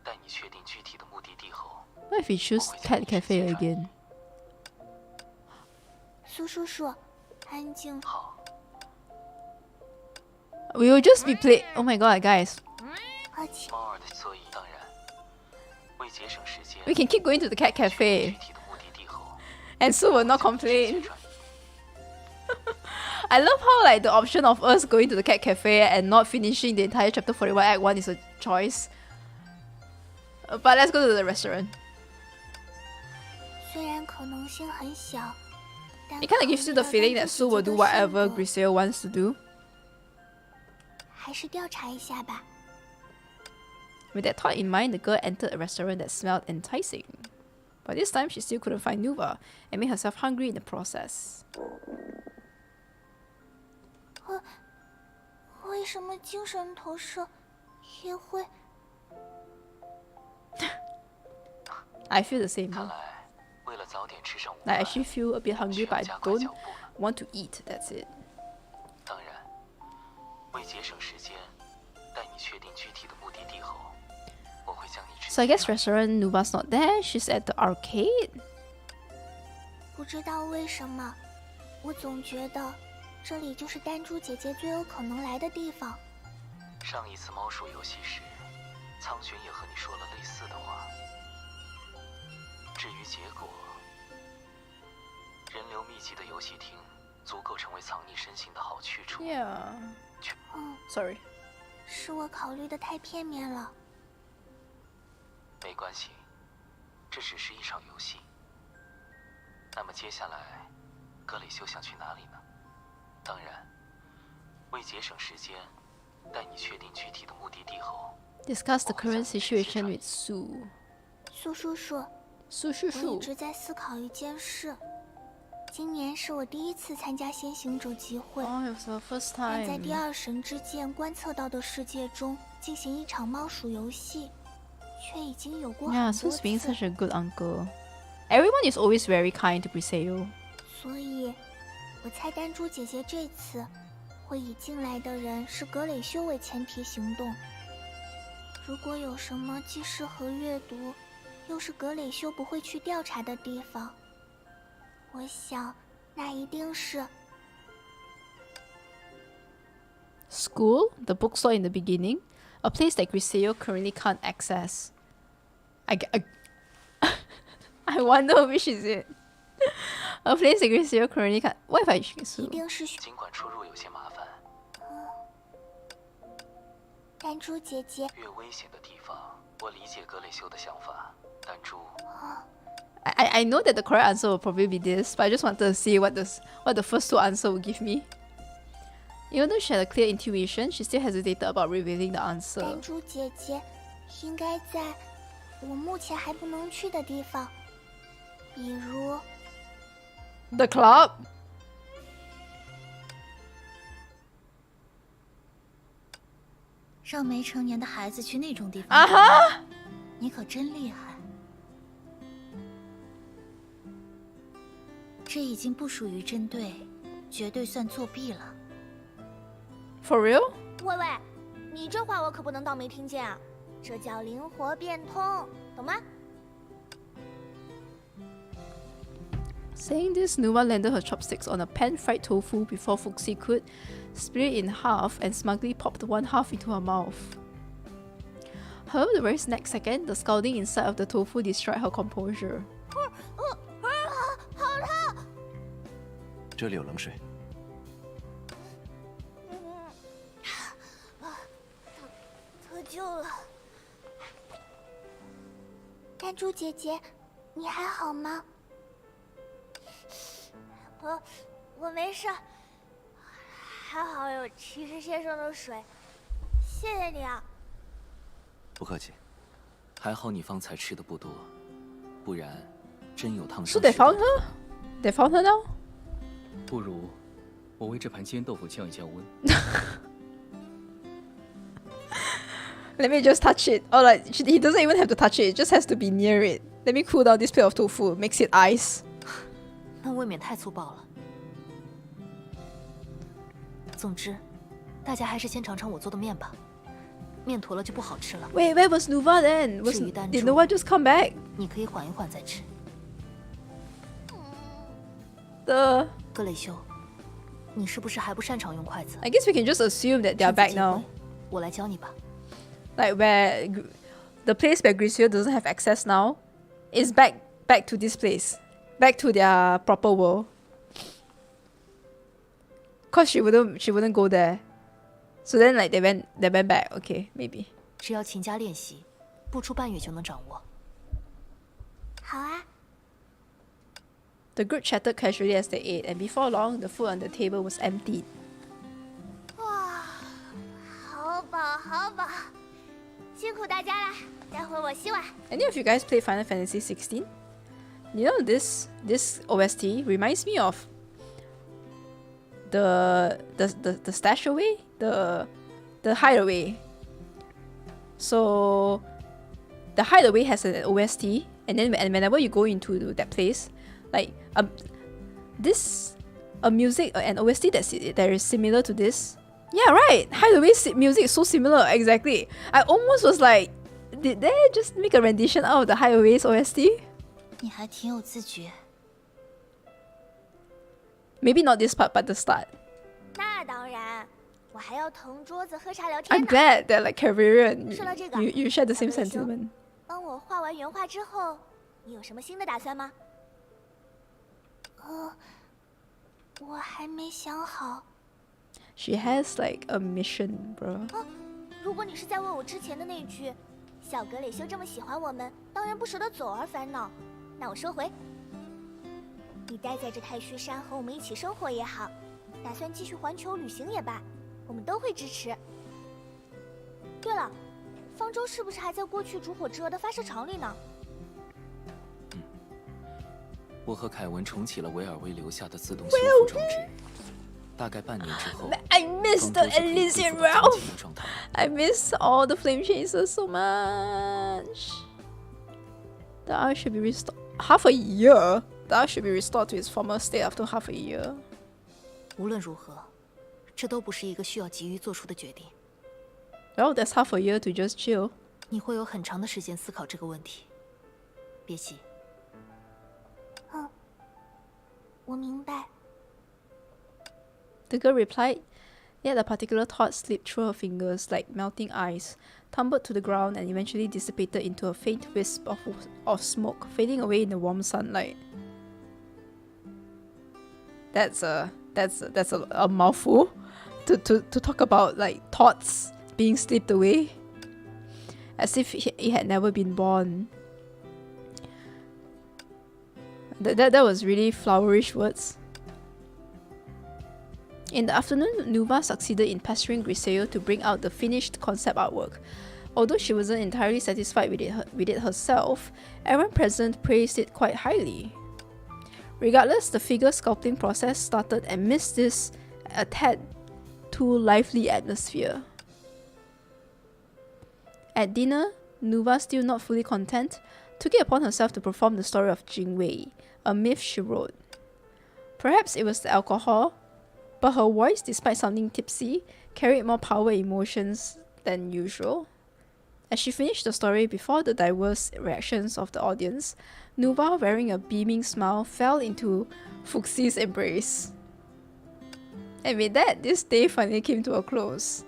待你确定具体的目的地后， What if we choose Cat Cafe again? 苏叔叔，安静。好。 We will just be play. Oh my god, guys. 而且，猫儿的，所以当然，为节省时间， We can keep going to the Cat 确定 Cafe, 具体的目的地后， and Sue will not 我会将你 complain. 揭穿。 I love how like the option of us going to the Cat Cafe and not finishing the entire chapter 41 Act 1 is a choice. But let's go to the restaurant. 虽然可能性很小，但 It kind of gives you the 考虑到 feeling 丹 that 珠 Sue will 姐姐 do 的 whatever 性格 Griseo wants to do. 还是调查一下吧。 With that thought in mind, the girl entered a restaurant that smelled enticing. But this time, she still couldn't find Nuva and made herself hungry in the process. 为什么精神投射也会？ I feel the same. 看来，为了早点吃上午 I 饭， actually feel a bit hungry, 需 but 要 I 加快 don't 脚步了。 want to eat. That's it. 当然，为节省时间，待你确定具体的目的地后，我会将你直 So I 接 guess restaurant Nuva's not there. She's at the arcade. 不知道为什么，我总觉得这里就是丹珠姐姐最有可能来的地方。上一次猫鼠游戏时，苍玄也和你说了类似的话。至于结果，人流密集的游戏厅足够成为藏匿身形的好去处。 Yeah. 嗯， Sorry. 是我考虑的太片面了。没关系，这只是一场游戏。那么接下来，格雷修想去哪里呢？当然，为节省时间，待你确定具体的目的地后， Discuss the current situation with Sue. 苏叔叔， Sue, Sue, 我一 Sue. 直在思考一件事。今年是我第一次参加先行者集会， Oh, it was the first 但在第 time. 二神之剑观测到的世界中进行一场猫鼠游戏，却已经有过 Yeah, 很多 Sue's being 次。 such a good uncle. Everyone is always very kind to Griseo. 所以，我猜丹珠姐姐这次会以进来的人是格蕾修为前提行动。如果有什么既适合阅读，又是格蕾修不会去调查的地方，我想那一定是 School, the bookstore in the beginning, a place that Griseo currently can't access. I wonder which is it. A place that Griseo currently can't. What if I choose 一 Sue? 定是尽管出入有些麻烦，丹珠姐姐。越危险的地方，我理解格雷修的想法。弹珠， I know that the correct answer will probably be this, but I just wanted to see what the first two answer will give me. Even though she had a clear intuition, she still hesitated about revealing the answer. 丹珠姐姐应该在我目前还不能去的地方，比如 The club? 让没成年的孩子去那种地方， Uh-huh! 你可真厉害。这已经不属于针对，绝对算作弊了。 For real? 喂喂，你这话我可不能当没听见啊！这叫灵活变通，懂吗？ Saying this, Nuva landed her chopsticks on a pan-fried tofu before Fuxi could split it in half and smugly popped one half into her mouth. However, the very next second, the scalding inside of the tofu destroyed her composure. 这里有冷水。得救了。弹珠姐姐，你还好吗？我没事，还好有骑士先生的水，谢谢你啊。不客气，还好你方才吃的不多，不然真有烫 So 伤。they found her? They found her now? 不如我为这盘煎豆腐降一降温。Let me just touch it. Or like, he doesn't even have to touch it, it just has to be near it. Let me cool down this plate of tofu, makes it ice. 那未免太粗暴了。总之，大家还是先尝尝我做的面吧。面坨了就不好吃了。 Wait, where was Nuva then? Did Nuva just come back? 你可以缓一缓再吃。格雷修，你是不是还不擅长用筷子？ I guess we can just assume that they are back now. 我来教你吧。 Like where the place where Griseo doesn't have access now is back to this place. Back to their proper world. Cause she wouldn't go there. So then like they went back. Okay, maybe. 只要勤加练习，不出半月就能掌握。好啊。 The group chatted casually as they ate, and before long, the food on the table was emptied. 哇，好饱好饱，辛苦大家了，待会儿我洗碗。 Any of you guys played Final Fantasy 16? You know this OST reminds me of the Stashaway, the Hideaway. So the Hideaway has an OST, and then whenever you go into that place, like a music an OST that is similar to this. Yeah, right. Hideaway music is so similar. Exactly. I almost was like, did they just make a rendition out of the Hideaway's OST? 你还挺有自觉。 Maybe not this part, but the start. 那当然，我还要同桌子喝茶聊 I'm 天呢。 glad that like Career 说到这个 you share the same 小哥哥 sentiment. 帮我画完原画之后，你有什么新的打算吗？我还没想好。 She has like a mission, bro. 如果你是在为我之前的那句“小格蕾修这么喜欢我们，当然不舍得走”而烦恼，那我收回。你待在这太虚山和我们一起生活也好，打算继续环球旅行也罢，我们都会支持。对了，方舟是不是还在过去烛火之蛾的发射场里呢？我和凯文重启了维尔威留下的自动修复装置，大概半年之后， I miss the Elysian realm. I miss all the flame chasers so much. The arc should be restored. Half a year. The arc should be restored to its former state after half a year. 无论如何，这都不是一个需要急于做出的决定。 Well, that's half a year to just chill. 你会有很长的时间思考这个问题。别急。我明白。 The girl replied, yet a particular thought slipped through her fingers like melting ice, tumbled to the ground, and eventually dissipated into a faint wisp of smoke, fading away in the warm sunlight. That's a mouthful to talk about like thoughts being slipped away, as if he had never been born. That was really flowerish words. In the afternoon, Nuva succeeded in pestering Griseo to bring out the finished concept artwork. Although she wasn't entirely satisfied with it herself, everyone present praised it quite highly. Regardless, the figure sculpting process started amidst this a tad too lively atmosphere. At dinner, Nuva, still not fully content, took it upon herself to perform the story of Jingwei, a myth she wrote. Perhaps it was the alcohol, but her voice, despite sounding tipsy, carried more power and emotions than usual. As she finished the story before the diverse reactions of the audience, Nuva, wearing a beaming smile, fell into Fuxi's embrace. And with that, this day finally came to a close.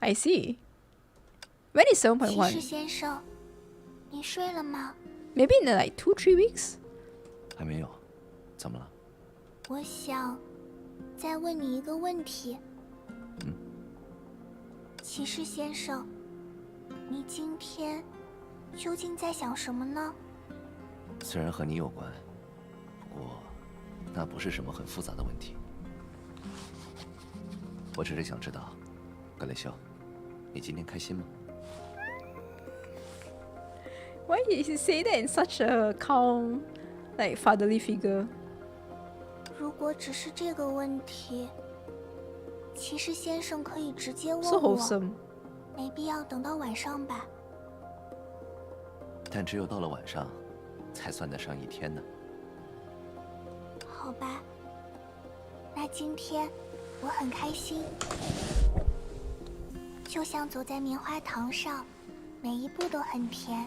I see. When is 骑士 7.1? 先生，你睡了吗？ Maybe in like 2-3 weeks? 还没有，怎么了？我想再问你一个问题。骑士先生，你今天究竟在想什么呢？虽然和你有关，不过那不是什么很复杂的问题。我只是想知道，格雷修，你今天开心吗？ Why did he say that in such a calm, like fatherly figure? 如果只是这个问题，骑士先生可以直接问 So 我， wholesome. 没必要等到晚上吧？但只有到了晚上，才算得上一天呢。好吧，那今天我很开心，就像走在棉花糖上，每一步都很甜。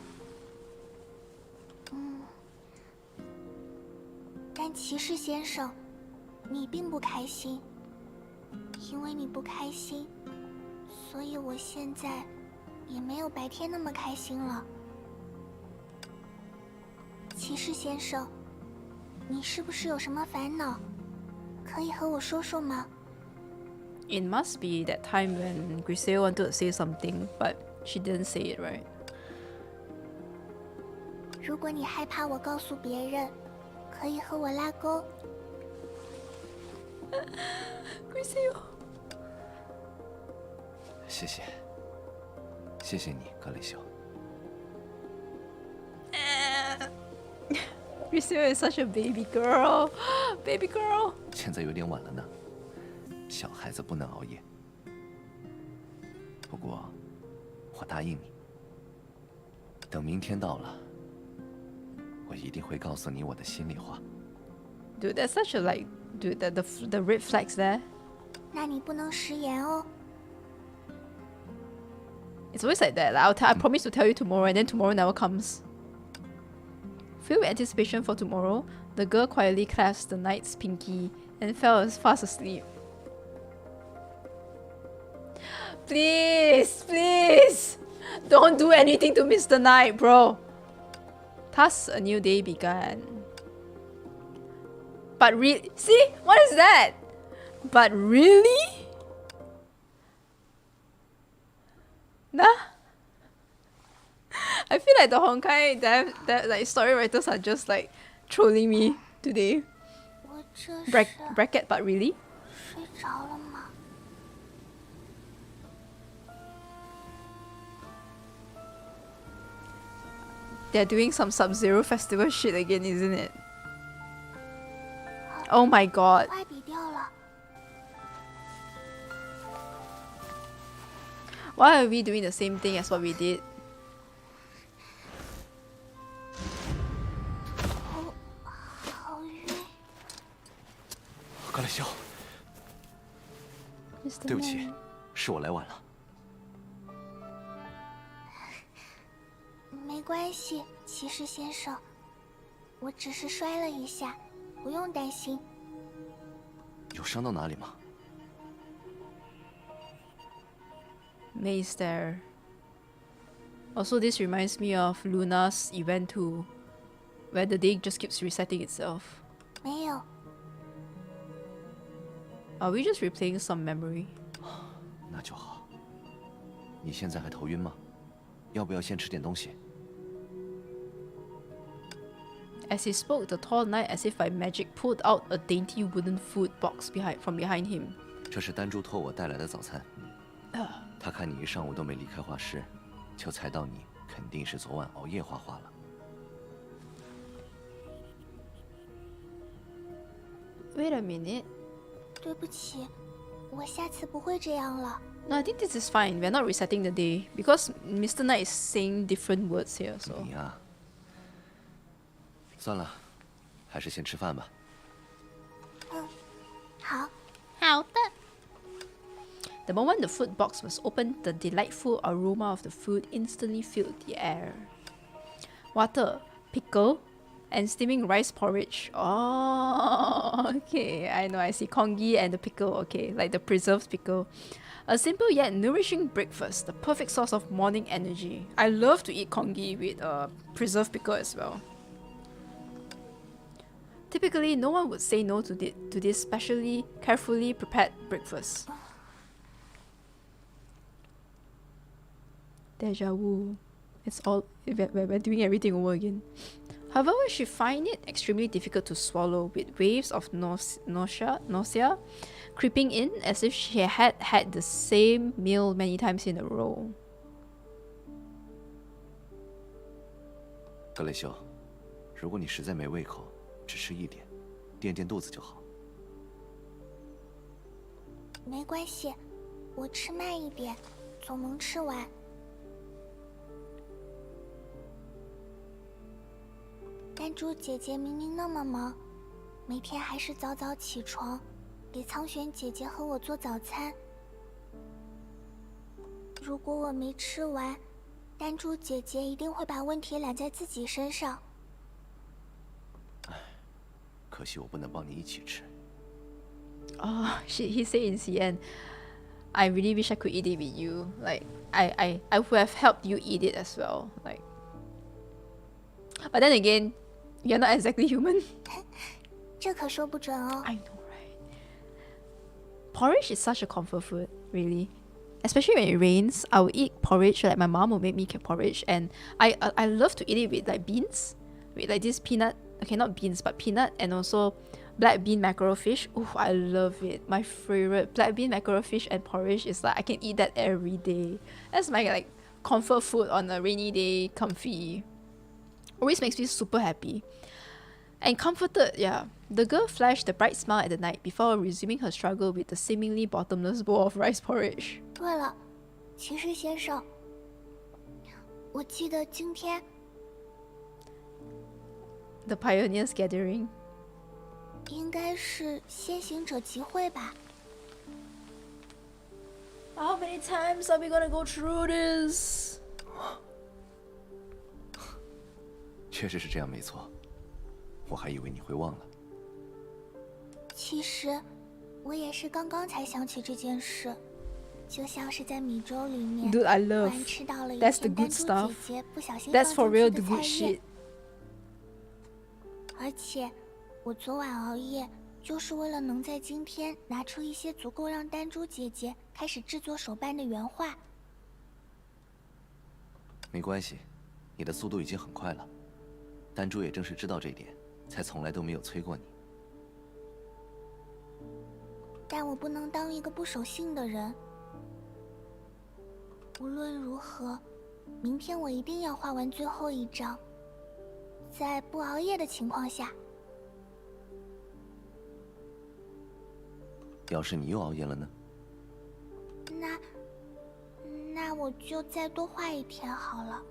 但骑士先生，你并不开心，因为你不开心，所以我现在也没有白天那么开心了。骑士先生，你是不是有什么烦恼？可以和我说说吗？ It must be that time when Griseo wanted to say something, but she didn't say it, right? 如果你害怕我告诉别人，可以和我拉钩。 Griseo. 谢谢，谢谢你，格雷修。 Griseo is such a baby girl. Baby girl. 现在有点晚了呢，小孩子不能熬夜。不过，我答应你，等明天到了，我一定会告诉你我的心里话。 Dude, that's such a like, dude, the red flags there. 那你不能食言哦。 It's always like that. Like, I promise to tell you tomorrow, and then tomorrow never comes. Filled with anticipation for tomorrow, the girl quietly clasped the knight's pinky and fell fast asleep. Please, please, don't do anything to Mr. Knight, bro. Thus, a new day began. But see, what is that? But really? Nah. I feel like the Honkai that like story writers are just like trolling me today. 我这是 Bracket, but really? 睡着了吗？ They're doing some Sub-Zero festival shit again, isn't it? Oh my god. 快比掉了。 Why are we doing the same thing as what we did? 好晕。格雷修， Mr. 对不起 Knight. 是我来晚了。没关系，骑士先生，我只是摔了一下，不用担心。有伤到哪里吗？ Maze there. Also, this reminds me of Luna's event too, where the day just keeps resetting itself. 没有， Are we just replaying some memory? 那就好。你现在还头晕吗？要不要先吃点东西？ As he spoke, the tall knight, as if by magic, pulled out a dainty wooden food box from behind him. 这是丹珠托我带来的早餐。他看你一上午都没离开画室，就猜到你肯定是昨晚熬夜画画了。 Wait a minute. 对不起，我下次不会这样了。 No, I think this is fine. We're not resetting the day because Mr. Knight is saying different words here. So 你呀，算了，还是先吃饭吧。好， the moment the food box was opened, the delightful aroma of the food instantly filled the air. water, pickle, and steaming rice porridge. Oh, okay. I know. I see congee and the pickle. Okay, like the preserved pickle. A simple yet nourishing breakfast, the perfect source of morning energy. I love to eat congee with preserved pickle as well. Typically, no one would say no to this specially carefully prepared breakfast. Deja vu. It's all we're doing everything over again. However, she find it extremely difficult to swallow, with waves of nausea creeping in as if she had had the same meal many times in a row. 格雷修，如果你实在没胃口，只吃一点，垫垫肚子就好。没关系，我吃慢一点，总能吃完。丹珠姐姐明明那么忙，每天还是早早起床，给苍玄姐姐和我做早餐。如果我没吃完，丹珠姐姐一定会把问题揽在自己身上。可惜我不能帮你一起吃。He said in the end, I really wish I could eat it with you. Like I would have helped you eat it as well. Like, but then again, you're not exactly human. 这可说不准哦。 I know, right? Porridge is such a comfort food, really. Especially when it rains, I will eat porridge. Like my mom will make me porridge, and I love to eat it with like beans, with like this peanut. Okay, not beans, but peanut, and also black bean mackerel fish. Oh, I love it. My favorite black bean mackerel fish and porridge is like I can eat that every day. That's my like comfort food on a rainy day, comfy. Always makes me super happy. And comforted, yeah. The girl flashed a bright smile at the night before resuming her struggle with the seemingly bottomless bowl of rice porridge. 对了，骑士先生，我记得今天 The Pioneers Gathering. 应该是先行者集会吧？ How many times are we gonna go through this? 确实是这样，没错。我还以为你会忘了。其实，我也是刚刚才想起这件事，就像是在米粥里面， Dude, I 突 love. 然吃到了一 That's the 片 good 丹珠 stuff. 姐姐不小心 That's 放 for 进 real 去 the 的 good 菜叶 shit. 而且，我昨晚熬夜就是为了能在今天拿出一些足够让丹珠姐姐开始制作手办的原画。没关系，你的速度已经很快了。丹珠也正是知道这点，才从来都没有催过你。但我不能当一个不守信的人。无论如何，明天我一定要画完最后一张，在不熬夜的情况下。要是你又熬夜了呢？那我就再多画一天好了。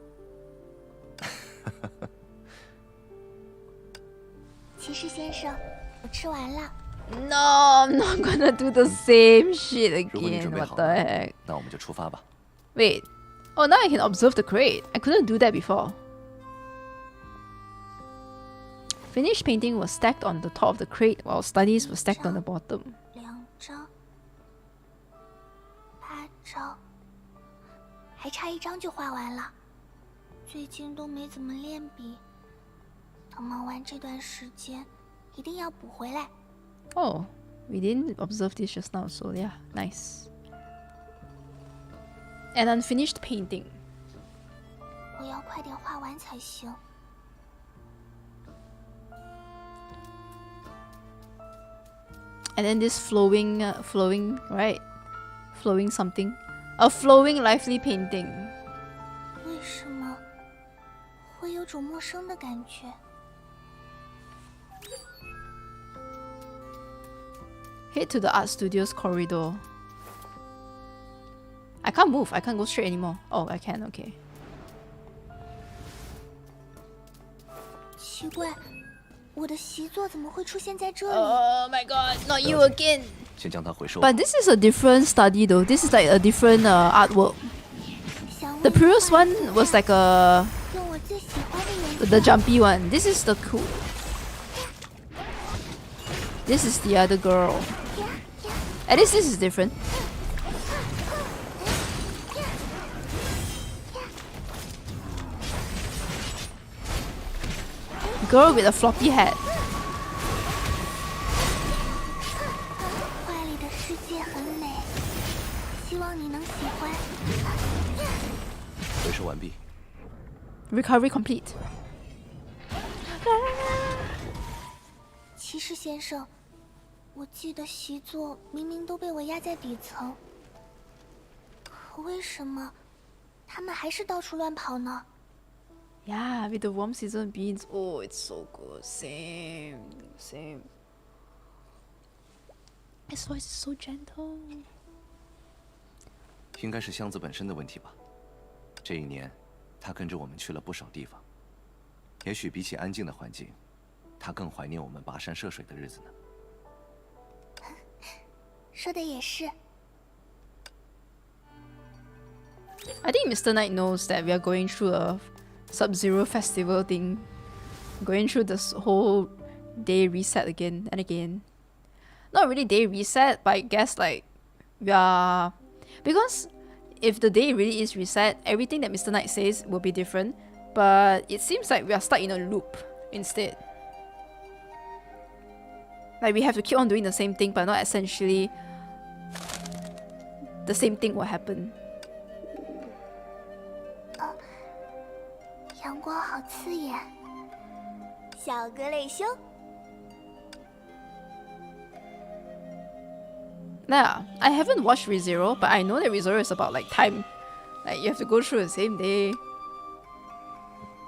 骑士先生，我吃完了。No, I'm not gonna do the same shit 如果你 again. 准备 What 好 the 了， heck? 那我们就出发吧。Wait. Oh, now I can observe the crate. I couldn't do that before. Finished painting was stacked on the top of the crate, while studies were stacked on the bottom. 2张，8张，还差1张就画完了。最近都没怎么练笔，等忙完这段时间，一定要补回来。 Oh, we didn't observe this just now, so yeah, nice. An unfinished painting. 我要快点画完才行。 And then this flowing, right? Flowing something. A flowing, lively painting. 为什么会有种陌生的感觉？ Head to the art studio's corridor. I can't move. I can't go straight anymore. Oh, I can. Okay. 奇怪，我的习作怎么会出现在这里？ Oh my god, not you again. 先将它回收。 But this is a different study though. This is like a different artwork. 想 The 问 previous one was like a 用我最喜欢的颜 the jumpy one. This is the cool. This is the other girl. At least this is different. Girl with a floppy hat. 画里的世界很美，希望你能喜欢。回收完毕。 Recovery complete. 骑士先生，我记得习作明明都被我压在底层，可为什么他们还是到处乱跑呢？ Yeah, with the warm season beans. Oh, it's so good. Same. His voice is so gentle. 应该是箱子本身的问题吧。这一年，他跟着我们去了不少地方。也许比起安静的环境，他更怀念我们跋山涉水的日子呢。说的也是。 I think Mr. Knight knows that we are going through a Sub-Zero festival thing. Going through this whole day reset again and again. Not really day reset, but I guess like we are... Because if the day really is reset, everything that Mr. Knight says will be different. But it seems like we are stuck in a loop instead. Like we have to keep on doing the same thing, but not essentially the same thing will happen. 阳光好刺眼，小格雷修。 Yeah, I haven't watched ReZero, but I know that ReZero is about like time. Like you have to go through the same day.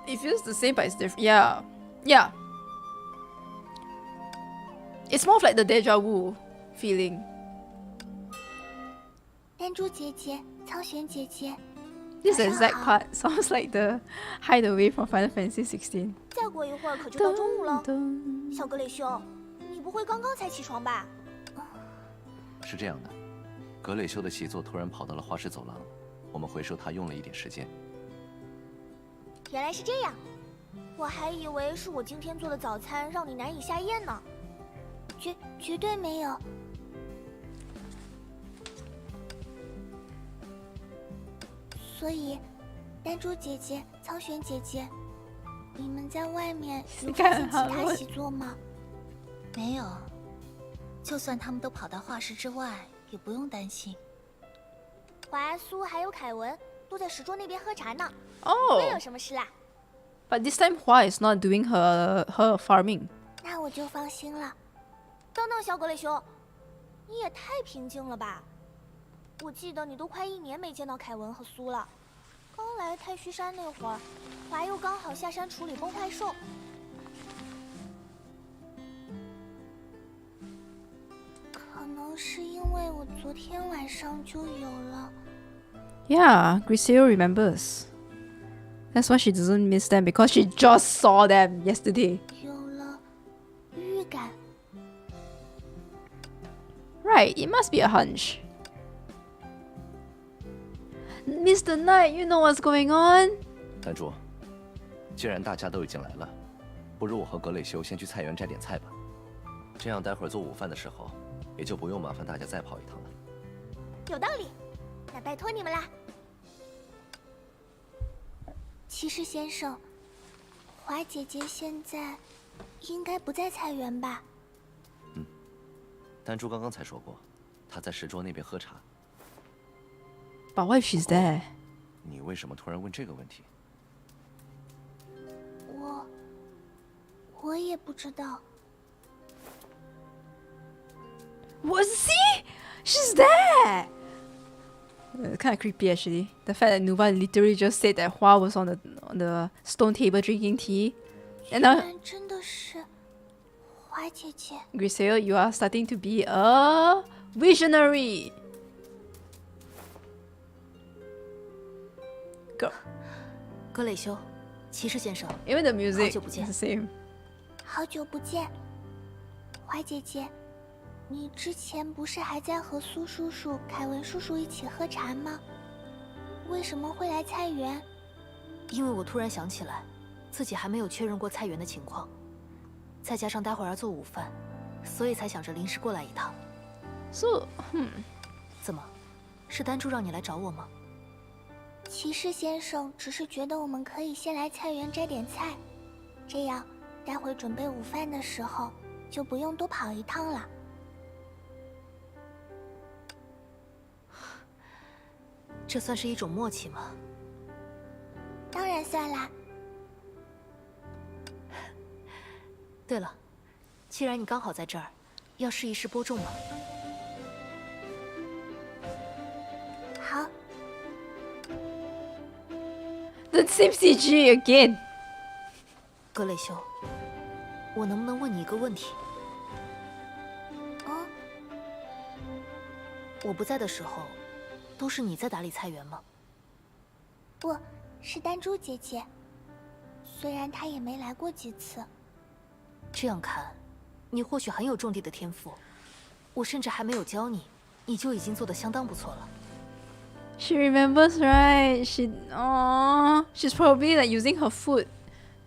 It feels the same, but it's different. Yeah. It's more of like the deja vu feeling. 丹珠姐姐，苍玄姐姐， This exact part sounds like the hideaway from Final Fantasy 16. 再过一会儿可就到中午了。小格雷修，你不会刚刚才起床吧？ 是这样的，格雷修的习作突然跑到了画室走廊，我们回收它用了一点时间。原来是这样，我还以为是我今天做的早餐让你难以下咽呢。绝对没有。所以，丹珠姐姐、苍玄姐姐，你们在外面有发现其他习作吗？没有。 就算他们都跑到画室之外，也不用担心。华苏还有凯文都在石桌那边喝茶呢。 Oh. 那有什么事啦？ But this time Hua is not doing her farming. 那我就放心了。等等，小格雷修，你也太平静了吧！我记得你都快1年没见到凯文和苏了。刚来太虚山那会儿，华又刚好下山处理崩坏兽。 可能是因为我昨天晚上就有了。 Yeah, Griseo remembers. That's why she doesn't miss them, because she just saw them yesterday. 有了预感。 Right, it must be a hunch. Mr. Knight, you know what's going on? 丹珠，既然大家都已经来了，不如我和格雷修先去菜园摘点菜吧。这样待会儿做午饭的时候，也就不用麻烦大家再跑一趟了。有道理，那拜托你们啦。骑士先生，华姐姐现在应该不在菜园吧？丹珠刚刚才说过，她在石桌那边喝茶。 But what if she's there? 你为什么突然问这个问题？我也不知道。 Was she? She's there! Kind of creepy actually. The fact that Nuva literally just said that Hua was on the stone table drinking tea. And now 真的是华姐姐。 Griseo, you are starting to be a visionary. Go. 格雷修，骑士先生， Even the music 好久不见。 is the same. 好久不见，华姐姐，你之前不是还在和苏叔叔、凯文叔叔一起喝茶吗？为什么会来菜园？因为我突然想起来，自己还没有确认过菜园的情况，再加上待会儿要做午饭，所以才想着临时过来一趟。So, 怎么，是丹珠让你来找我吗？骑士先生只是觉得我们可以先来菜园摘点菜，这样待会准备午饭的时候就不用多跑一趟了。这算是一种默契吗？当然算啦。对了，既然你刚好在这儿，要试一试播种吗？好， the same CG again. 格雷修，我能不能问你一个问题？哦，我不在的时候，都是你在打理菜园吗？不是丹珠姐姐，虽然她也没来过几次。这样看，你或许很有种地的天赋，我甚至还没有教你，你就已经做得相当不错了。She remembers, right? She's probably like using her foot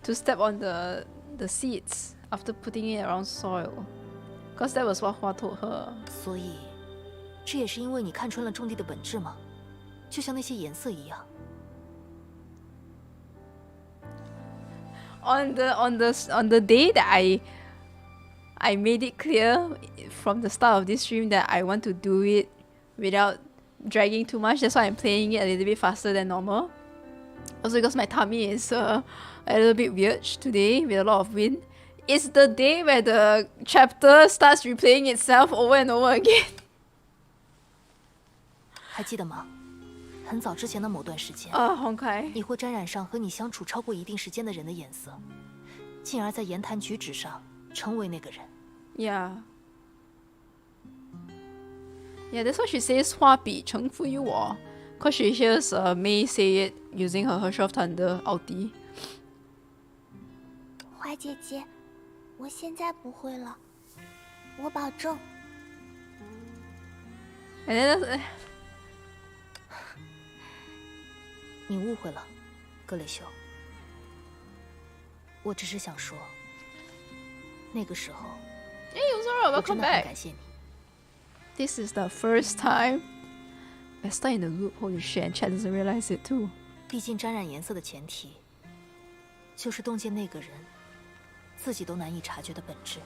to step on the seeds after putting it around soil, cause that was what Hua told her. 所以，这也是因为你看穿了种地的本质吗？就像那些颜色一样。On the day that I made it clear from the start of this stream that I want to do it without dragging too much. That's why I'm playing it a little bit faster than normal. Also because my tummy is a little bit weird today with a lot of wind. It's the day where the chapter starts replaying itself over and over again. 还记得吗？很早之前的某段时间， Honkai. 你会沾染上和你相处超过一定时间的人的颜色，进而在言谈举止上成为那个人。Yeah. Yeah, that's why she says 花比城府于我, cause she hears Mei say it using her Herrscher of Thunder ulti. 花姐姐，我现在不会了，我保证。 And then 你误会了，格雷修。我只是想说，那个时候 Hey, Uzora, 我 welcome 真的很 back. 感谢你。This is the first time I stuck in the loop. Holy shit, and Chad doesn't realize it too. 毕竟沾染颜色的前提，就是洞见那个人自己都难以察觉的本质。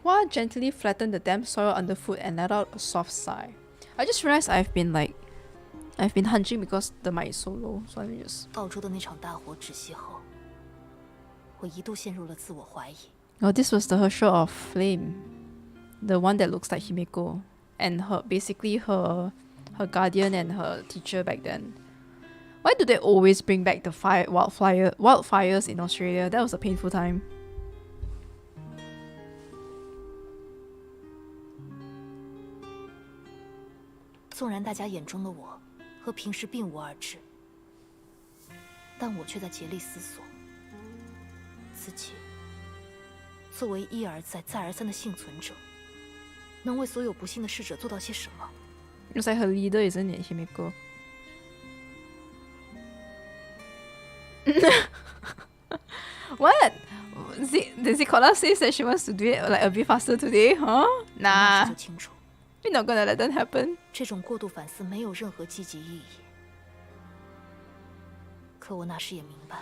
Hua gently flattened the damp soil underfoot and let out a soft sigh. I just realized I've been hunching because the mic is so low, so let me just. 澳洲的那场大火止息后，我一度陷入了自我怀疑。 Oh, this was the Herrscher of Flame, the one that looks like Himeko, and basically her guardian and her teacher back then. Why do they always bring back the wildfires in Australia? That was a painful time. 纵然大家眼中的我和平时并无二致，但我却在竭力思索，自己作为一而再再而三的幸存者，能为所有不幸的逝者做到些什么。 It's like her leader, isn't it, Himeko? What? zKodla says that she wants to do it like a bit faster today, huh? 我那 Nah, 时就清楚， we're not gonna let that happen. 这种过度反思没有任何积极意义。可我那时也明白，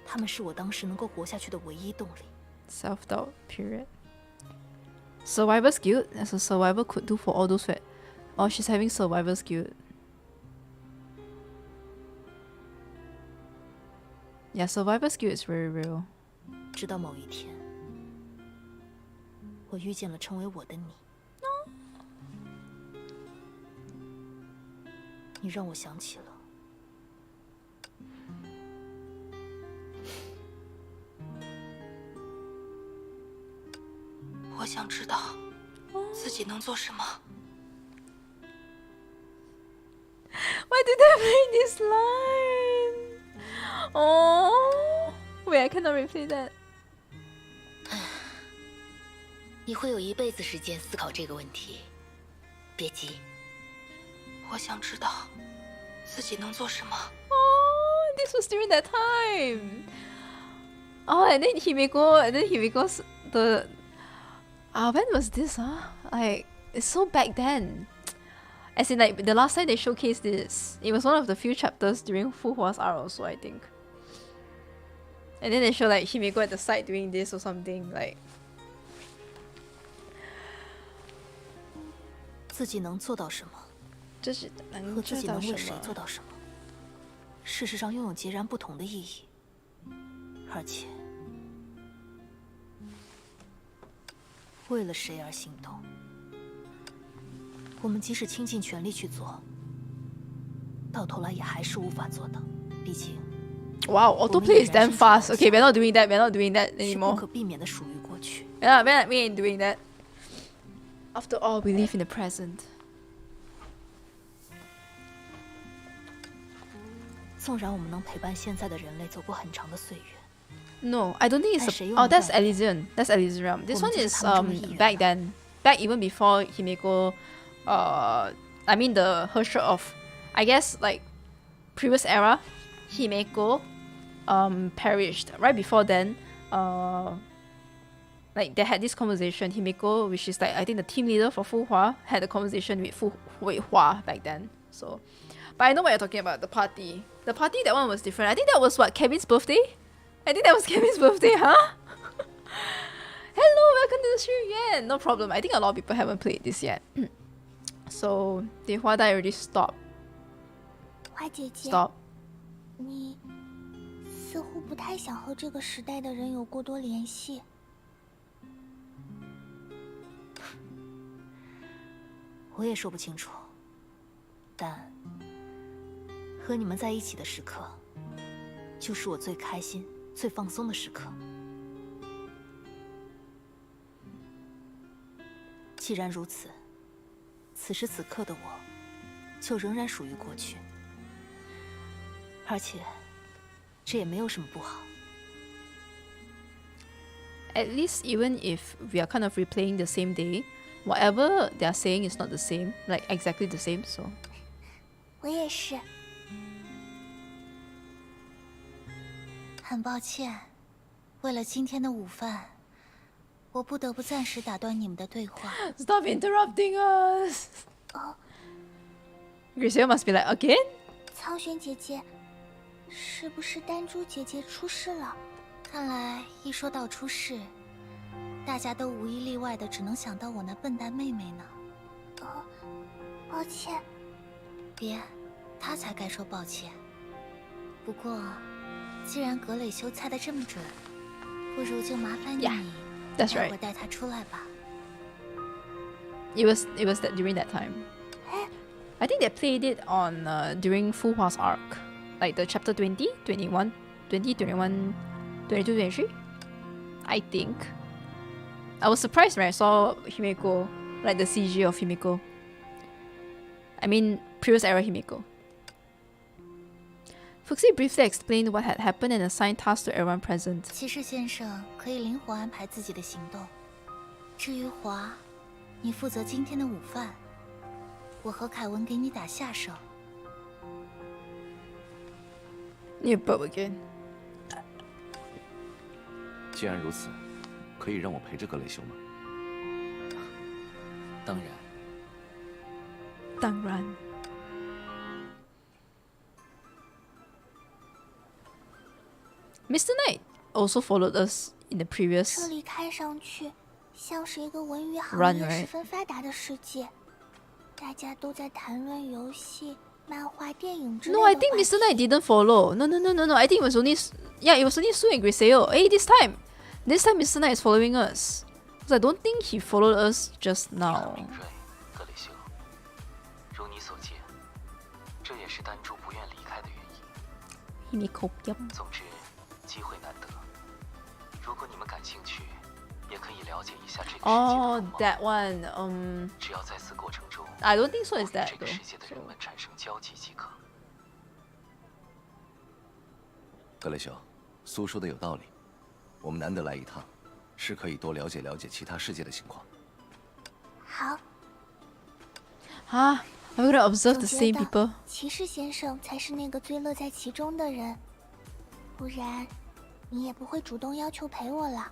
他们是我当时能够活下去的唯一动力。 Self-doubt, period. Survivor's Guild, as a survivor could do for all those who oh, she's having Survivor's Guild. Yeah, Survivor's Guild is very real. 直到某一天，我遇见了成为我的你。你让我想起了我想知道自己能做什么。 Why did I play this line? Oh, wait, I cannot replay that. 你会有一辈子时间思考这个问题，别急，我想知道自己能做什么。Oh, this was during that time. Oh, and then Himiko's the. When was this? Like it's so back then. As in, like the last time they showcased this, it was one of the few chapters during Fuhua's arc also, I think. And then they show like Himiko at the side doing this or something like. 自己能做到什么，这是能和自己能为做到什么？谁做到什么，事实上拥有截然不同的意义。而且，为了谁而行动，我们即使倾尽全力去做，到头来也还是无法做到。毕竟， Wow, autoplay is damn fast. Okay, we're not doing that. We're not doing that 是不 anymore. 可避免的属于过去。 Yeah, we ain't doing that. After all, we live in the present. 纵然我们能陪伴现在的人类走过很长的岁月， No, I don't think it's. 但谁又 Oh, 能 that's 断 Elysian. That's Elysium. This 我们 one 就是 is 他们中的一员 back 了。 then. Back even before Himiko. I mean the her shirt off. I guess like previous era, Himeko, perished. Right before then, like they had this conversation. Himeko, which is like I think the team leader for Fuhua, had a conversation with Hua back then. So, but I know what you're talking about. The party. The party, that one was different. I think that was what, Kevin's birthday? I think that was Kevin's birthday, huh? Hello, welcome to the stream again. No problem. I think a lot of people haven't played this yet. So, the Huada already stopped. 花姐姐， Stop. 你似乎不太想和这个时代的人有过多联系。我也说不清楚。但和你们在一起的时刻，就是我最开心、最放松的时刻。既然如此，此时此刻的我，就仍然属于过去。而且，这也没有什么不好。 At least even if we are kind of replaying the same day, whatever they are saying is not the same, like exactly the same, so. 我也是。很抱歉，为了今天的午饭，我不得不暂时打断你们的对话。Stop interrupting us! Griseo must be like, again? 苍玄姐姐，是不是丹珠姐姐出事了？看来一说到出事，大家都无一例外的只能想到我那笨蛋妹妹呢。抱歉。别，她才该说抱歉。不过，既然葛磊修猜得这么准，不如就麻烦你 Yeah, that's 待会 right. 带她出来吧。 It was that during that time. I think they played it on during Fuhua's arc, like the chapter 20, 21, 20, 21, 22, 23. I think. I was surprised when I saw Himeko, like the CG of Himeko. I mean, previous era Himeko. Fuxi briefly explained what had happened and assigned tasks to everyone present. 骑士先生可以灵活安排自己的行动。至于华，你负责今天的午饭，我和凯文给你打下手。 You burp again. 既然如此，可以让我陪着格雷修吗？当然，当然。Mr. Knight also followed us in the 这 previous. 里看上去像是一个文娱行 Run, 业 right? 十分发达的世界，大家都在谈论游戏、漫画、电影之类的 No, I think 话题 Mr. Knight didn't follow. No. I think it was only yeah, it was only Sue and Griseo. Hey, this time Mr. Knight is following us. Because I don't think he followed us just 你很 now. 敏锐，格雷修。如你所见，这也是丹珠不愿离开的原因。 Himiko, yep. 总之，机会难得。如果你们感兴趣，也可以了解一下这个世界的 Oh, 风貌。 that one. 只要在此过程中， I don't think so. 与 Is that 这个 though? 世界的人们产生交集即可。格雷修，苏说的有道理，我们难得来一趟，是可以多了解了解其他世界的情况。好， I'm gonna observe 总 the 觉 same 得 people. 骑士先生才是那个最乐在其中的人，不然你也不会主动要求陪我了。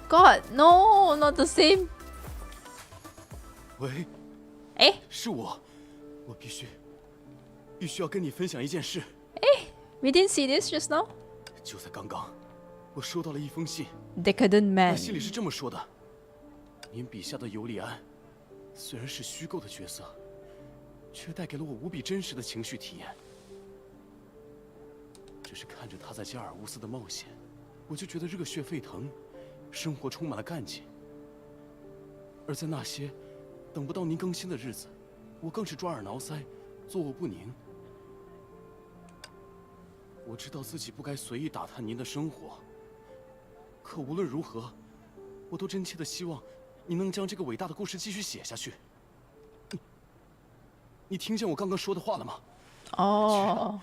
God, no, not the same. 喂，哎是我必须要跟你分享一件事。We didn't see this just now. 就在刚刚，我收到了一封信， Decadent 那 man. 信里是这么说的：您笔下的尤里安，虽然是虚构的角色，却带给了我无比真实的情绪体验。只是看着他在加尔乌斯的冒险，我就觉得热血沸腾，生活充满了干劲。而在那些等不到您更新的日子，我更是抓耳挠腮，坐卧不宁。我知道自己不该随意打探您的生活，可无论如何，我都真切的希望你能将这个伟大的故事继续写下去。你听见我刚刚说的话了吗？ Oh,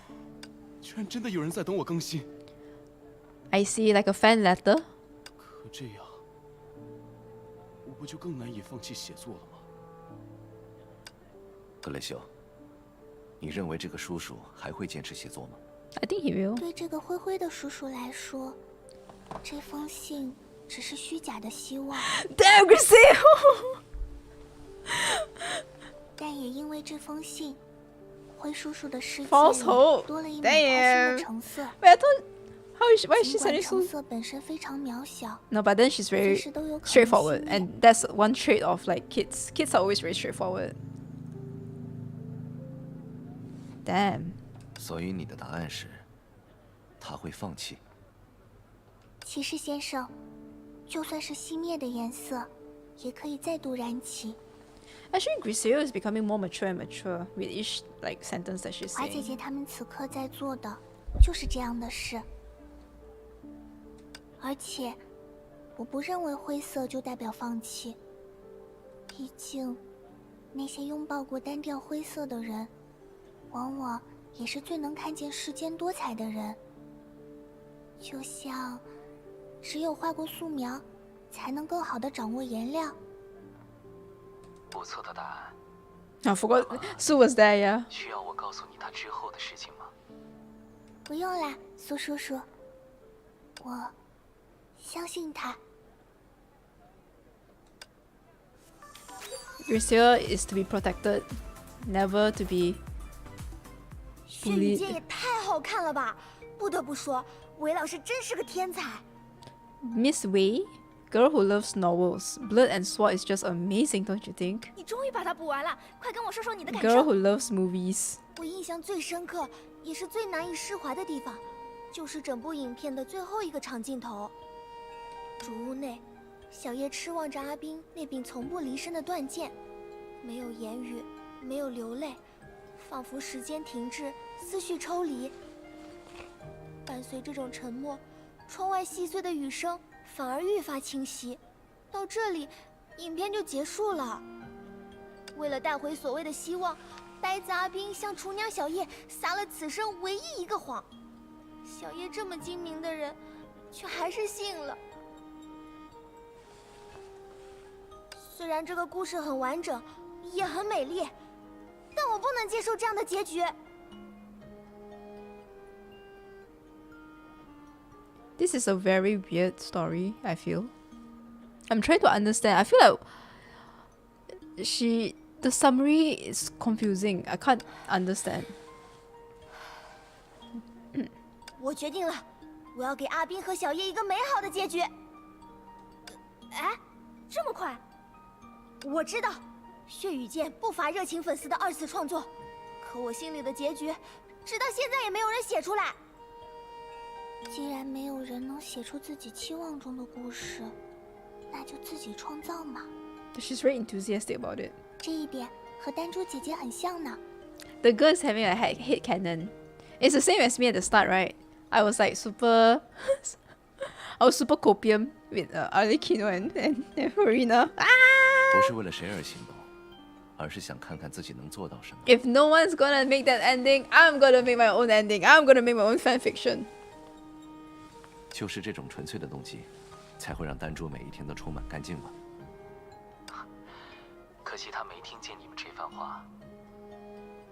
居然真的有人在等我更新。 I see, like a fan letter. 可这样，我不就更难以放弃写作了吗？格雷修，你认为这个叔叔还会坚持写作吗？ I think he will. 对这个灰灰的叔叔来说，这封信只是虚假的希望， Damn, Griseo! 但也因为这封信，灰叔叔的世界 False 里 hope. 多了一抹开心的 Damn. 橙色。 Wait, I thought. Why is she 尽管 suddenly 橙 so? 色本身非常渺小， No, but then she's 随 very 时都有可能 straightforward, 熄灭 and that's one trait of like kids. Kids are always very straightforward. Damn. 所以你的答案是，他会放弃。骑士先生，就算是熄灭的颜色，也可以再度燃起。 Actually, Griseo is becoming more mature and mature with each like sentence that she's 华姐 saying. 姐他们此刻在做的就是这样的事，而且我不认为灰色就代表放弃。毕竟，那些拥抱过单调灰色的人，往往也是最能看见世间多彩的人。就像，只有画过素描，才能更好的掌握颜料。不错的答案。 I forgot Sue was there, yeah. 需要我告诉你他之后的事情吗？不用啦，苏叔叔，我相信他。 Griseo is to be protected, never to be 血雨剑也太好看了吧！不得不说，韦老师真是个天才。 Miss Wei, girl who loves novels. Blood and Sword is just amazing, don't you think? 你终于把它补完了，快跟我说说你的感 Girl 受。 who loves movies. 我印象最深刻，也是最难以释怀的地方，就是整部影片的最后一个长镜头。主屋内，小叶痴望着阿冰那柄从不离身的断剑，没有言语，没有流泪，仿佛时间停滞，思绪抽离。伴随这种沉默，窗外细碎的雨声反而愈发清晰。到这里，影片就结束了。为了带回所谓的希望，呆子阿冰向厨娘小叶撒了此生唯一一个谎。小叶这么精明的人，却还是信了。虽然这个故事很完整，也很美丽，但我不能接受这样的结局。 This is a very weird story, I feel. I'm trying to understand. I feel like the summary is confusing. I can't understand. 我决定了，我要给阿冰和小叶一个美好的结局。哎，这么快？我知道，血雨剑不乏热情粉丝的二次创作，可我心里的结局，直到现在也没有人写出来。 既然没有人能写出自己期望中的故事，那就自己创造嘛。 She's very enthusiastic about it. 这一点和丹珠姐姐很像呢。 The girl is having a hate cannon. It's the same as me at the start, right? I was like super... I was super copium with Arlecchino and Farina. 不是为了谁而行动，而是想看看自己能做到什么。 If no one's gonna make that ending, I'm gonna make my own ending. I'm gonna make my own fanfiction. 就是这种纯粹的动机，才会让丹珠每一天都充满干净吗？可惜他没听见你们这番话，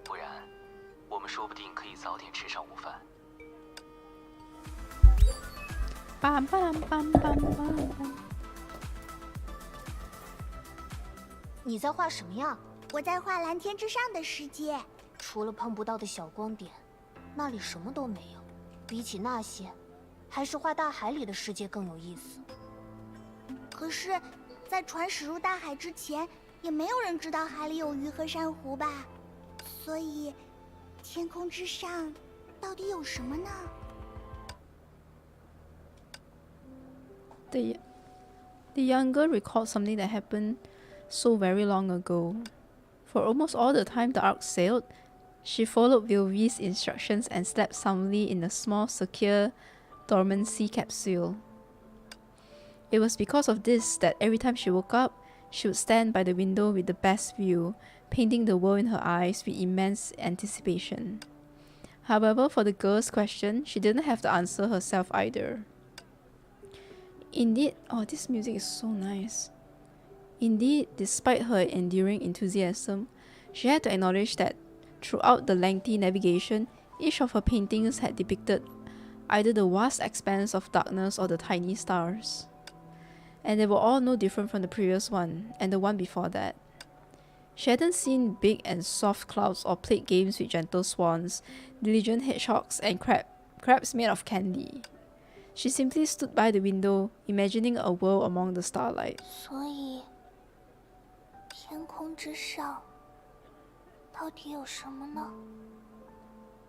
不然我们说不定可以早点吃上午饭。梆梆梆梆梆梆。你在画什么呀？我在画蓝天之上的世界。除了碰不到的小光点，那里什么都没有。比起那些，还是画大海里的世界更有意思。可是，在船驶入大海之前，也没有人知道海里有鱼和珊瑚吧？所以，天空之上到底有什么呢？ The young girl recalled something that happened so very long ago. For almost all the time the ark sailed, she followed Vilvi's instructions and slept soundly in a small, secure dormancy capsule. It was because of this that every time she woke up, she would stand by the window with the best view, painting the world in her eyes with immense anticipation. However, for the girl's question, she didn't have the answer herself either. Indeed, oh, this music is so nice. Indeed, despite her enduring enthusiasm, she had to acknowledge that throughout the lengthy navigation, each of her paintings had depicted either the vast expanse of darkness or the tiny stars. And they were all no different from the previous one, and the one before that. She hadn't seen big and soft clouds or played games with gentle swans, diligent hedgehogs, and crabs made of candy. She simply stood by the window, imagining a world among the starlight. 所以，天空之上到底有什么呢？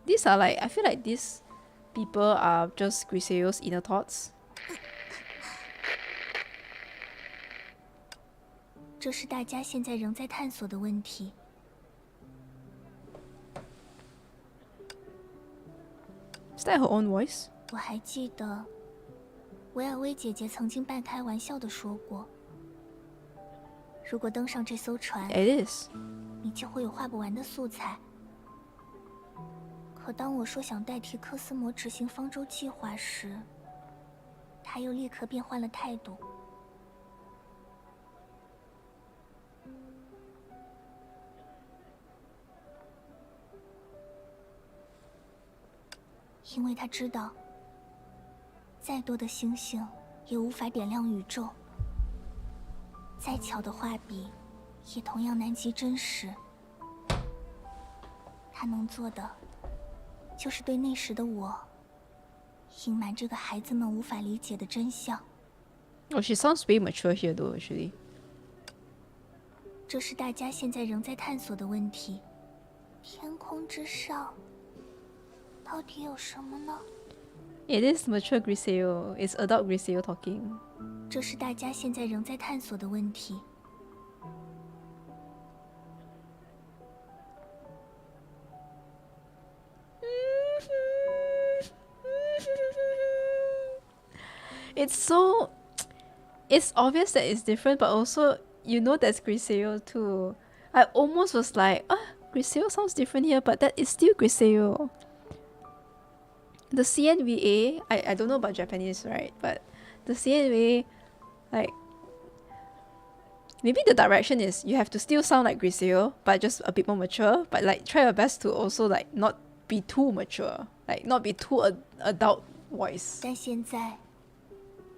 These are like, I feel like these people are just Griseo's inner thoughts. 这是大家现在仍在探索的问题。 Is that her own voice? 我还记得，维尔薇姐姐曾经半开玩笑地说过：“如果登上这艘船， It is. 你就会有画不完的素材。”可当我说想代替科斯摩执行方舟计划时，她又立刻变换了态度。 因为他知道，再多的星星也无法点亮宇宙，再巧的画笔也同样难及真实。他能做的，就是对那时的我隐瞒这个孩子们无法理解的真相。 Oh, she sounds very mature here though, actually. 这是大家现在仍在探索的问题：天空之上。 到底有什么呢？ It is mature Griseo. It's adult Griseo talking. 这是大家现在仍在探索的问题。 It's so... It's obvious that it's different, but also, you know that's Griseo too. I almost was like, Griseo sounds different here, but that is still Griseo. The CNVA, I don't know about Japanese, right? But the CNVA, like, maybe the direction is you have to still sound like Griseo, but just a bit more mature. But like, try your best to also like not be too mature, like not be too adult voice. 但现在，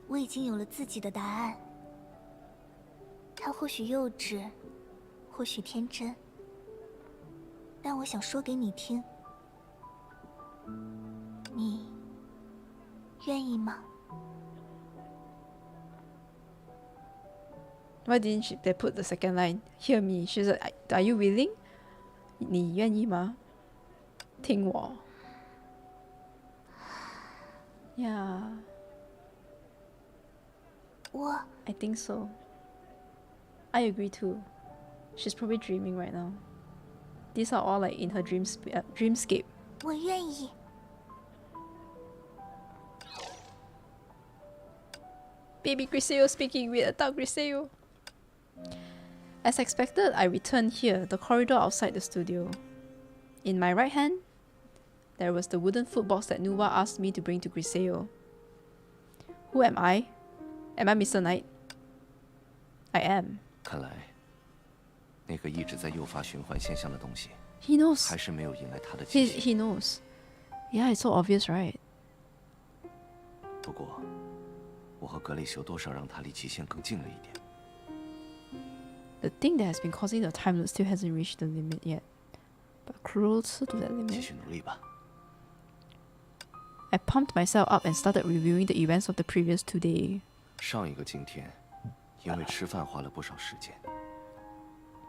我已经有了自己的答案。它或许幼稚，或许天真，但我想说给你听。 你愿意吗？ Why didn't they put the second line? Hear me. She's like, are you willing? 你愿意吗？听我。Yeah. 我 I think so. I agree too. She's probably dreaming right now. These are all like in her dreamscape. 我愿意。 Baby Griseo speaking with adult Griseo. As expected, I returned here, the corridor outside the studio. In my right hand, there was the wooden footbox that Nuwa asked me to bring to Griseo. Who am I? Am I Mr. Knight? I am. 看来，那个一直在诱发循环现象的东西， He knows. 还是没有迎来他的极限。 He knows. Yeah, it's so obvious, right? 不过，我和格雷修多少让他离极限更近了一点。 The thing that has been causing the time loop still hasn't reached the limit yet, but closer to that 继 limit. 续努力吧。 I pumped myself up and started reviewing the events of the previous 2 days. 上一个今天，因为吃饭花了不少时间，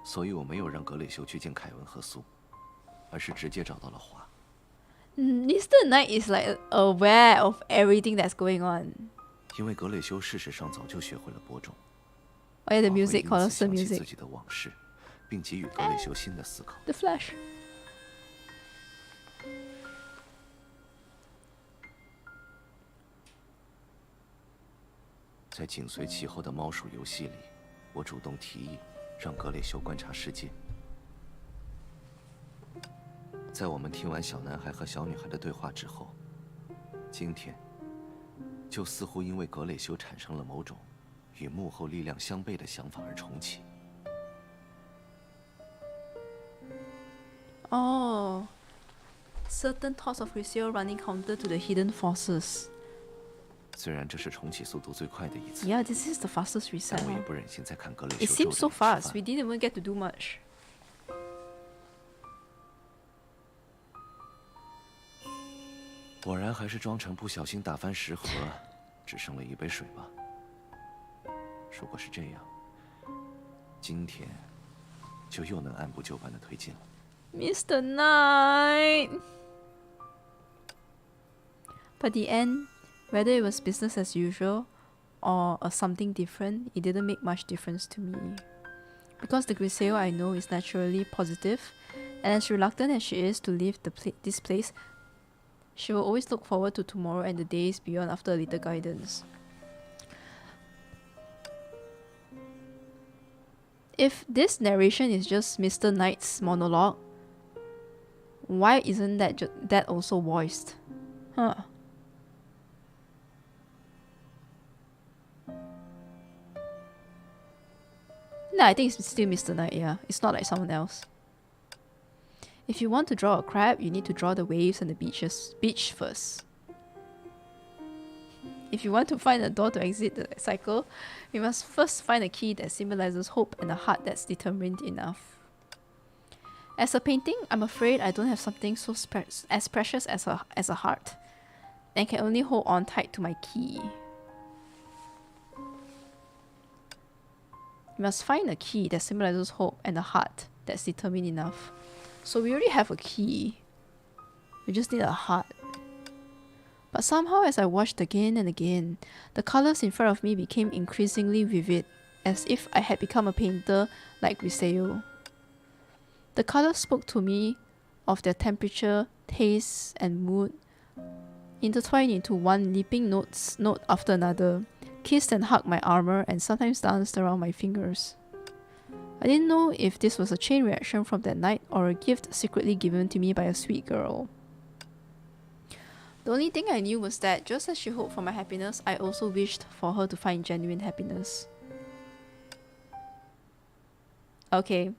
所以我没有让格雷修去见凯文和苏，而是直接找到了华。 Mr. Knight is like aware of everything that's going on. 因为格雷修事实上早就学会了播种。 Oh yeah, the 华会 music, 因此 color 想起 music. 自己的往事，并给予格雷修新的思考。 The Flash. 在紧随其后的猫鼠游戏里，我主动提议让格雷修观察世界。在我们听完小男孩和小女孩的对话之后，今天就似乎因为格雷修产生了某种与幕后力量相悖的想法而重启。 Oh, certain thoughts of Griseo running counter to the hidden forces. 虽然这是重启速度最快的一次， Yeah, this is the fastest reset. 但我也 Huh? 不忍心再看格雷 It 修 seems so 皱着脸吃 fast. 饭 We didn't even get to do much. 果然还是装成不小心打翻食盒，只剩了一杯水吧。如果是这样，今天就又能按部就班的推进了。 Mr. Knight. But the end, whether it was business as usual or something different, it didn't make much difference to me. Because the Griseo I know is naturally positive, and as reluctant as she is to leave this place, she will always look forward to tomorrow and the days beyond after a little guidance. If this narration is just Mr. Knight's monologue, why isn't that also voiced? Huh. No, I think it's still Mr. Knight, yeah. It's not like someone else. If you want to draw a crab, you need to draw the waves and the beach first. If you want to find a door to exit the cycle, you must first find a key that symbolizes hope and a heart that's determined enough. As a painting, I'm afraid I don't have something so as precious as a heart, and can only hold on tight to my key. You must find a key that symbolizes hope and a heart that's determined enough. So we already have a key. We just need a heart. But somehow as I watched again and again, the colours in front of me became increasingly vivid, as if I had become a painter like Griseo. The colours spoke to me of their temperature, taste and mood, intertwined into one leaping note after another, kissed and hugged my armour and sometimes danced around my fingers. I didn't know if this was a chain reaction from that night or a gift secretly given to me by a sweet girl. The only thing I knew was that just as she hoped for my happiness, I also wished for her to find genuine happiness. Okay.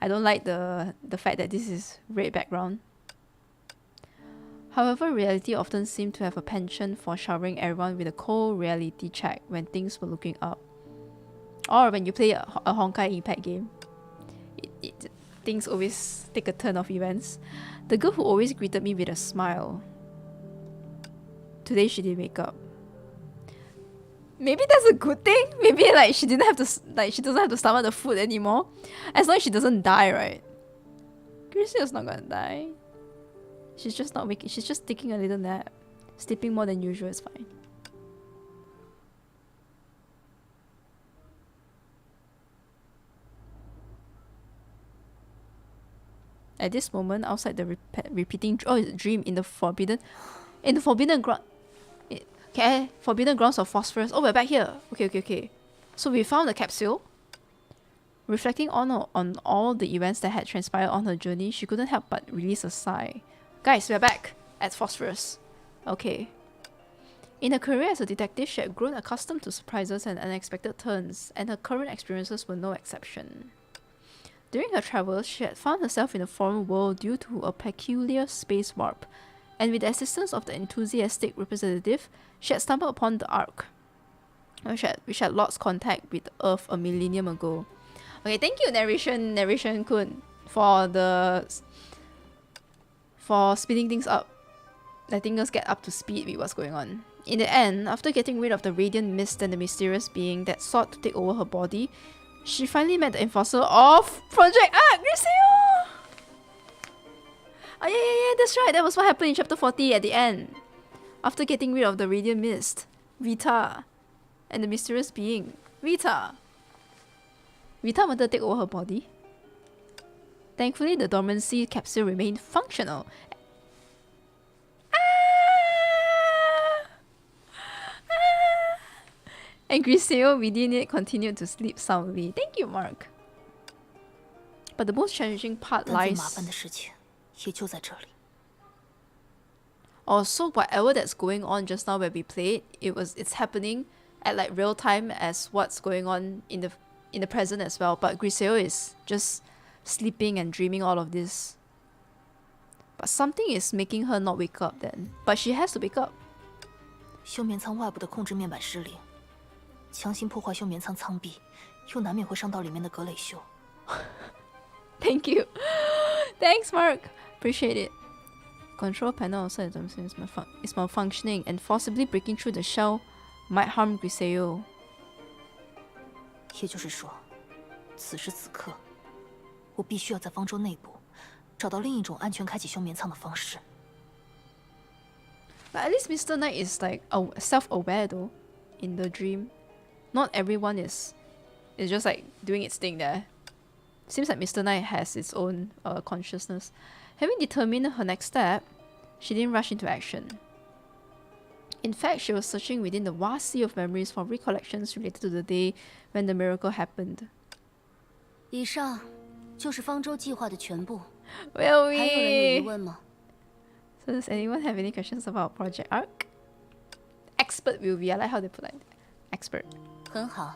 I don't like the fact that this is red background. However, reality often seemed to have a penchant for showering everyone with a cold reality check when things were looking up. Or when you play a Honkai Impact game. Things always take a turn of events. The girl who always greeted me with a smile. Today she didn't wake up. Maybe that's a good thing. Maybe like she doesn't have to stomach the food anymore. As long as she doesn't die, right? Griseo's not gonna die. She's just not waking. She's just taking a little nap. Sleeping more than usual is fine. At this moment, outside the repeating dream in the forbidden ground. Okay, forbidden grounds of phosphorus. Oh, we're back here. Okay. So we found the capsule. Reflecting on all the events that had transpired on her journey, she couldn't help but release a sigh. Guys, we're back at phosphorus. Okay. In her career as a detective, she had grown accustomed to surprises and unexpected turns, and her current experiences were no exception. During her travels, she had found herself in a foreign world due to a peculiar space warp, and with the assistance of the enthusiastic representative, she had stumbled upon the Ark, which had lost contact with Earth a millennium ago. Okay, thank you, narration kun, for speeding things up, letting us get up to speed with what's going on. In the end, after getting rid of the radiant mist and the mysterious being that sought to take over her body, she finally met the enforcer of Project Ark, Griseo! Oh yeah, that's right, that was what happened in chapter 40 at the end. After getting rid of the radiant mist, Vita, and the mysterious being, Vita wanted to take over her body. Thankfully, the dormancy capsule remained functional. And Griseo within it continued to sleep soundly. Thank you, Mark. But the most challenging part 但最 lies... 麻烦的事情也就在这里。 Oh, so whatever that's going on just now when we played, it's happening at like real time as what's going on in the present as well. But Griseo is just sleeping and dreaming all of this. But something is making her not wake up then. But she has to wake up. 休眠舱外部的控制面板失灵，强行破坏休眠舱舱壁，又难免会伤到里面的格雷修。Thank you. Thanks, Mark. Appreciate it. Control panel also is malfunctioning, and forcibly breaking through the shell might harm Griseo. 也就是说，此时此刻，我必须要在方舟内部找到另一种安全开启休眠舱的方式。 But at least Mr. Knight is like self-aware though, in the dream. Not everyone is just like doing its thing there. Seems like Mr. Knight has its own consciousness. Having determined her next step, she didn't rush into action. In fact, she was searching within the vast sea of memories for recollections related to the day when the miracle happened. 以上就是方舟计划的全部。 Will 还有人有疑 we? 问吗？ So does anyone have any questions about Project Ark? Expert will be. I like how they put like expert. 很好，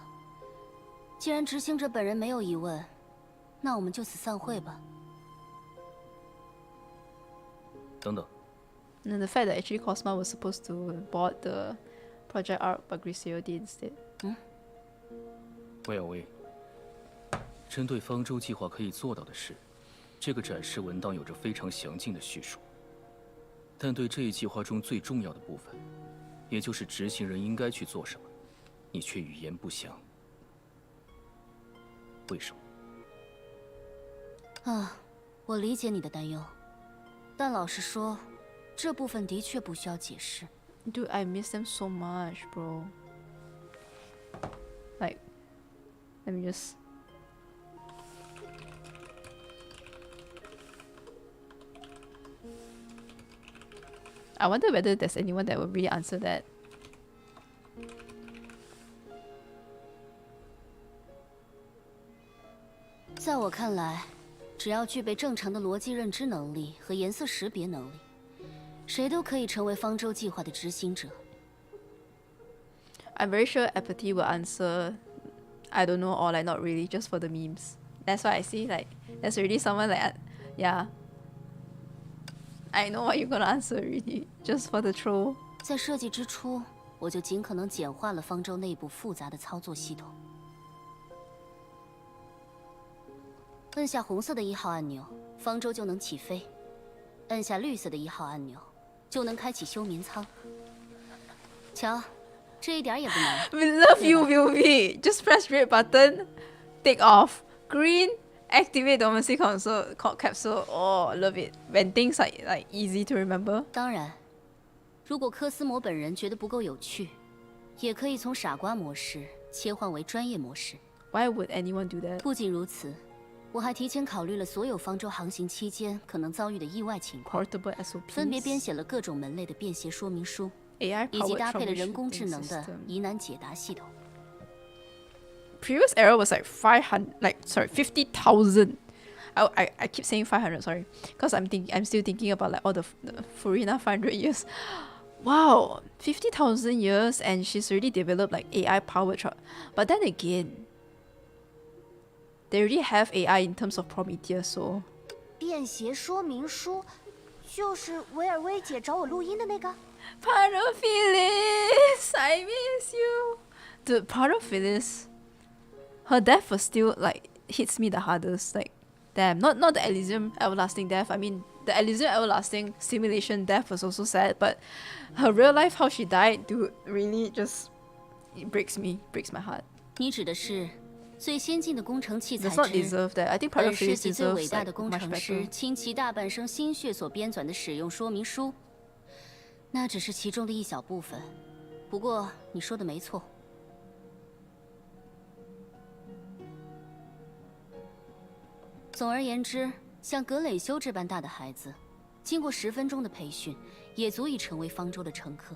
既然执行者本人没有疑问，那我们就此散会吧。等等， And the fact that actually Cosma was supposed to board the Project Ark, but Griseo did instead. 魏小薇，针对方舟计划可以做到的事，这个展示文档有着非常详尽的叙述。但对这一计划中最重要的部分，也就是执行人应该去做什么，你却语言不详。为什么？啊，我理解你的担忧，但老实说，这部分的确不需要解释。 Dude, I miss them so much, bro. Like, let me just... I wonder whether there's anyone that will really answer that. 在我看来，只要具备正常的逻辑认知能力和颜色识别能力，谁都可以成为方舟计划的执行者。 I'm very sure Apathy will answer, I don't know, or like not really, just for the memes. That's why I see like, there's already someone like, yeah. I know what you're gonna answer already, just for the troll. 在设计之初，我就尽可能简化了方舟内部复杂的操作系统。按下红色的1号按钮，方舟就能起飞；按下绿色的1号按钮，就能开启休眠舱。瞧，这一点也不难。 We love you, Vilvi. Just press red button, take off. Green, activate dormancy console capsule. Oh, I love it. When things are like easy to remember. 当然，如果科斯摩本人觉得不够有趣，也可以从傻瓜模式切换为专业模式。 Why would anyone do that? 不仅如此，我还提前考虑了所有方舟航行期间可能遭遇的意外情况， Portable SOPs. 分别编写了各种门类的便携说明书， AI 以及 powered 搭配了人工智 troubleshooting 能的 system. 疑难解答系统。 Previous error was like 50,000. I keep saying 500, sorry, because I'm still thinking about like all the Furina 500 years. wow, 50,000 years and she's already developed like AI powered. But then again, they already have AI in terms of Prometheus, so 便携说明书，就是维尔薇姐找我录音的那个。Paraphilis, I miss you. Dude, Paraphilis, her death was still like hits me the hardest. Like, damn, not the Elysium everlasting death. I mean, the Elysium everlasting simulation death was also sad, but her real life how she died, dude, really just it breaks my heart. 你指的是最先进的工程器材 Does not 之 deserve that. I think 本世 Paraphilis 纪最伟 deserves 大 like 的工 much 程师 better. 倾其大半生心血所编纂的使用说明书，那只是其中的一小部分。不过你说的没错。总而言之，像格蕾修这般大的孩子，经过10分钟的培训，也足以成为方舟的乘客。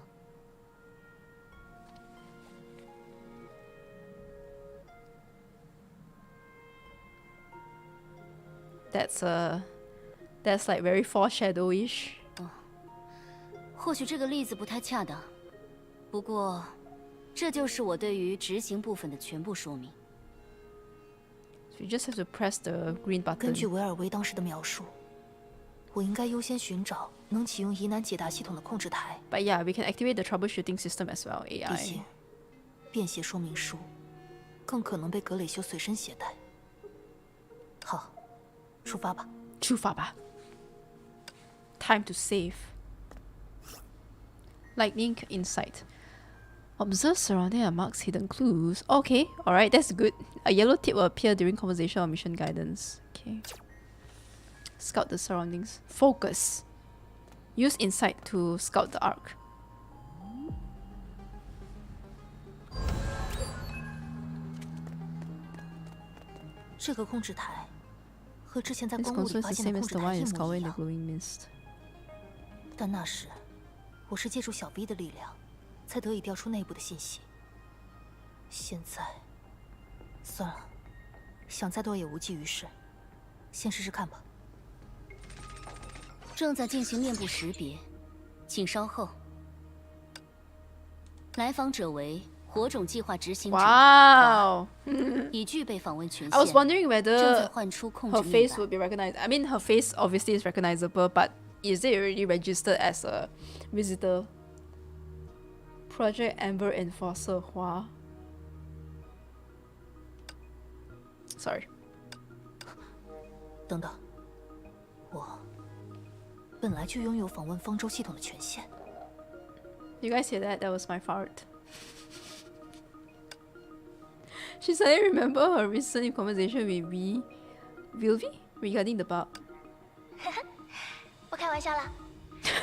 That's like very foreshadowish. 或许这个例子不太恰当，不过，这就是我对于执行部分的全部说明。So you just have to press the green 根据 button. 维尔薇当时的描述，我应该优先寻找能启用疑难解答系统的控制台， But yeah, we can activate the troubleshooting system as well, 毕 AI. 竟便携说明书更可能被格蕾修随身携带。好，出发吧。出发吧。Time to save. Lightning insight. Observe surrounding and marks hidden clues. Okay, alright, that's good. A yellow tip will appear during conversation or mission guidance. Okay. Scout the surroundings. Focus. Use insight to scout the arc.这个控制台和之前在 This 公墓里 console is 发 the 现的 same 控 as 制 the 台 one 一 discovered 模一 in the 样， glowing mist. 但那时我是借助小 B 的力量，才得以调出内部的信息。现在算了，想再多也无济于事，先试试看吧。正在进行面部识别，请稍后。来访者为火种计划执行者， Wow! 已具备访问权 I was 限。 wondering 正在 whether 换出控 her 制面 face 板 would be recognized. I mean, her face obviously is recognizable, but is it already registered as a visitor? Project Amber Enforcer Hua. Sorry. 等等，我本来就拥有访问方舟系统的权限。 You guys hear that? That was my fart. She suddenly remember her recent conversation with Vilvi regarding the bug. 不开玩笑啦。当然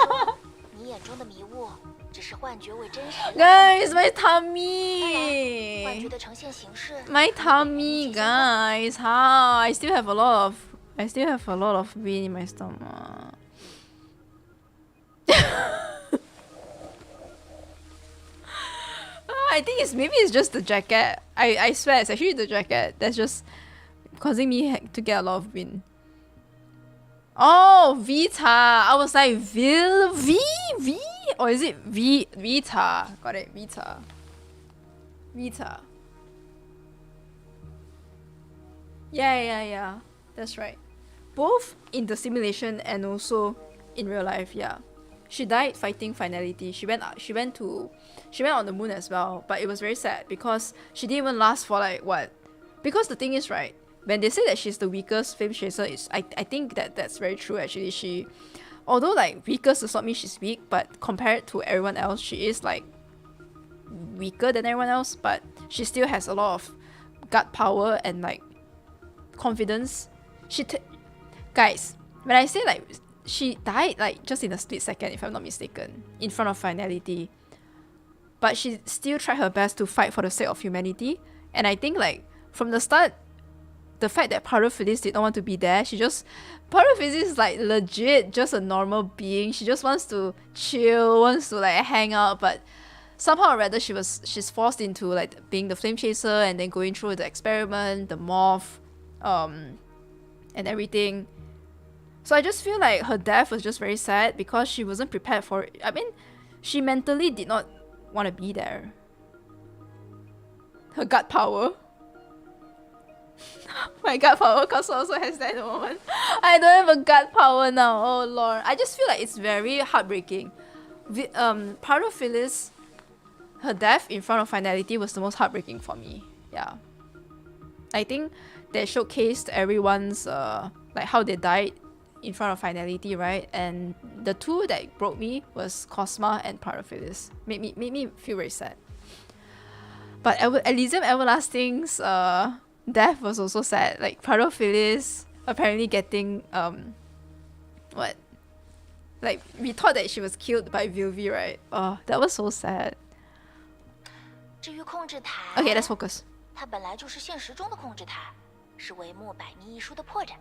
说，你眼中的迷雾只是幻觉为真实。 Guys, my 幻觉 tummy! 的呈现形式。 My tummy, guys. How? I still have a lot of vein in my stomach. I think maybe it's just the jacket. I swear it's actually the jacket that's just causing me to get a lot of wind. Oh, Vita. I was like, V? Or is it Vita? Got it, Vita. Vita. Yeah. That's right. Both in the simulation and also in real life, yeah. She died fighting finality. She went on the moon as well, but it was very sad because she didn't even last for like what? Because the thing is, right, when they say that she's the weakest flame chaser, I think that's very true actually. She, although like weakest does not mean she's weak, but compared to everyone else, she is like weaker than everyone else, but she still has a lot of gut power and like confidence. Guys, when I say like she died like just in a split second, if I'm not mistaken, in front of finality, but she still tried her best to fight for the sake of humanity. And I think like from the start, the fact that Paraphilis did not want to be there, Paraphilis is like legit just a normal being. She just wants to chill, wants to like hang out, but somehow or rather she's forced into like being the flame chaser and then going through the experiment, the morph, and everything. So I just feel like her death was just very sad because she wasn't prepared for it. I mean, she mentally did not want to be there. Her gut power. My gut power also has that moment. I don't have a gut power now. Oh lord. I just feel like it's very heartbreaking. Part of Phyllis, her death in front of finality was the most heartbreaking for me. Yeah. I think they showcased everyone's like how they died in front of finality, right? And the two that broke me was Cosma and Paraphilis. Made me feel very sad. But Elysium Everlasting's death was also sad. Like Paraphilis apparently getting what? Like we thought that she was killed by Vilvi, right? Oh, that was so sad. 至于控制台 Okay, let's focus. 它本来就是现实中的控制台，是帷幕百密一疏的破绽，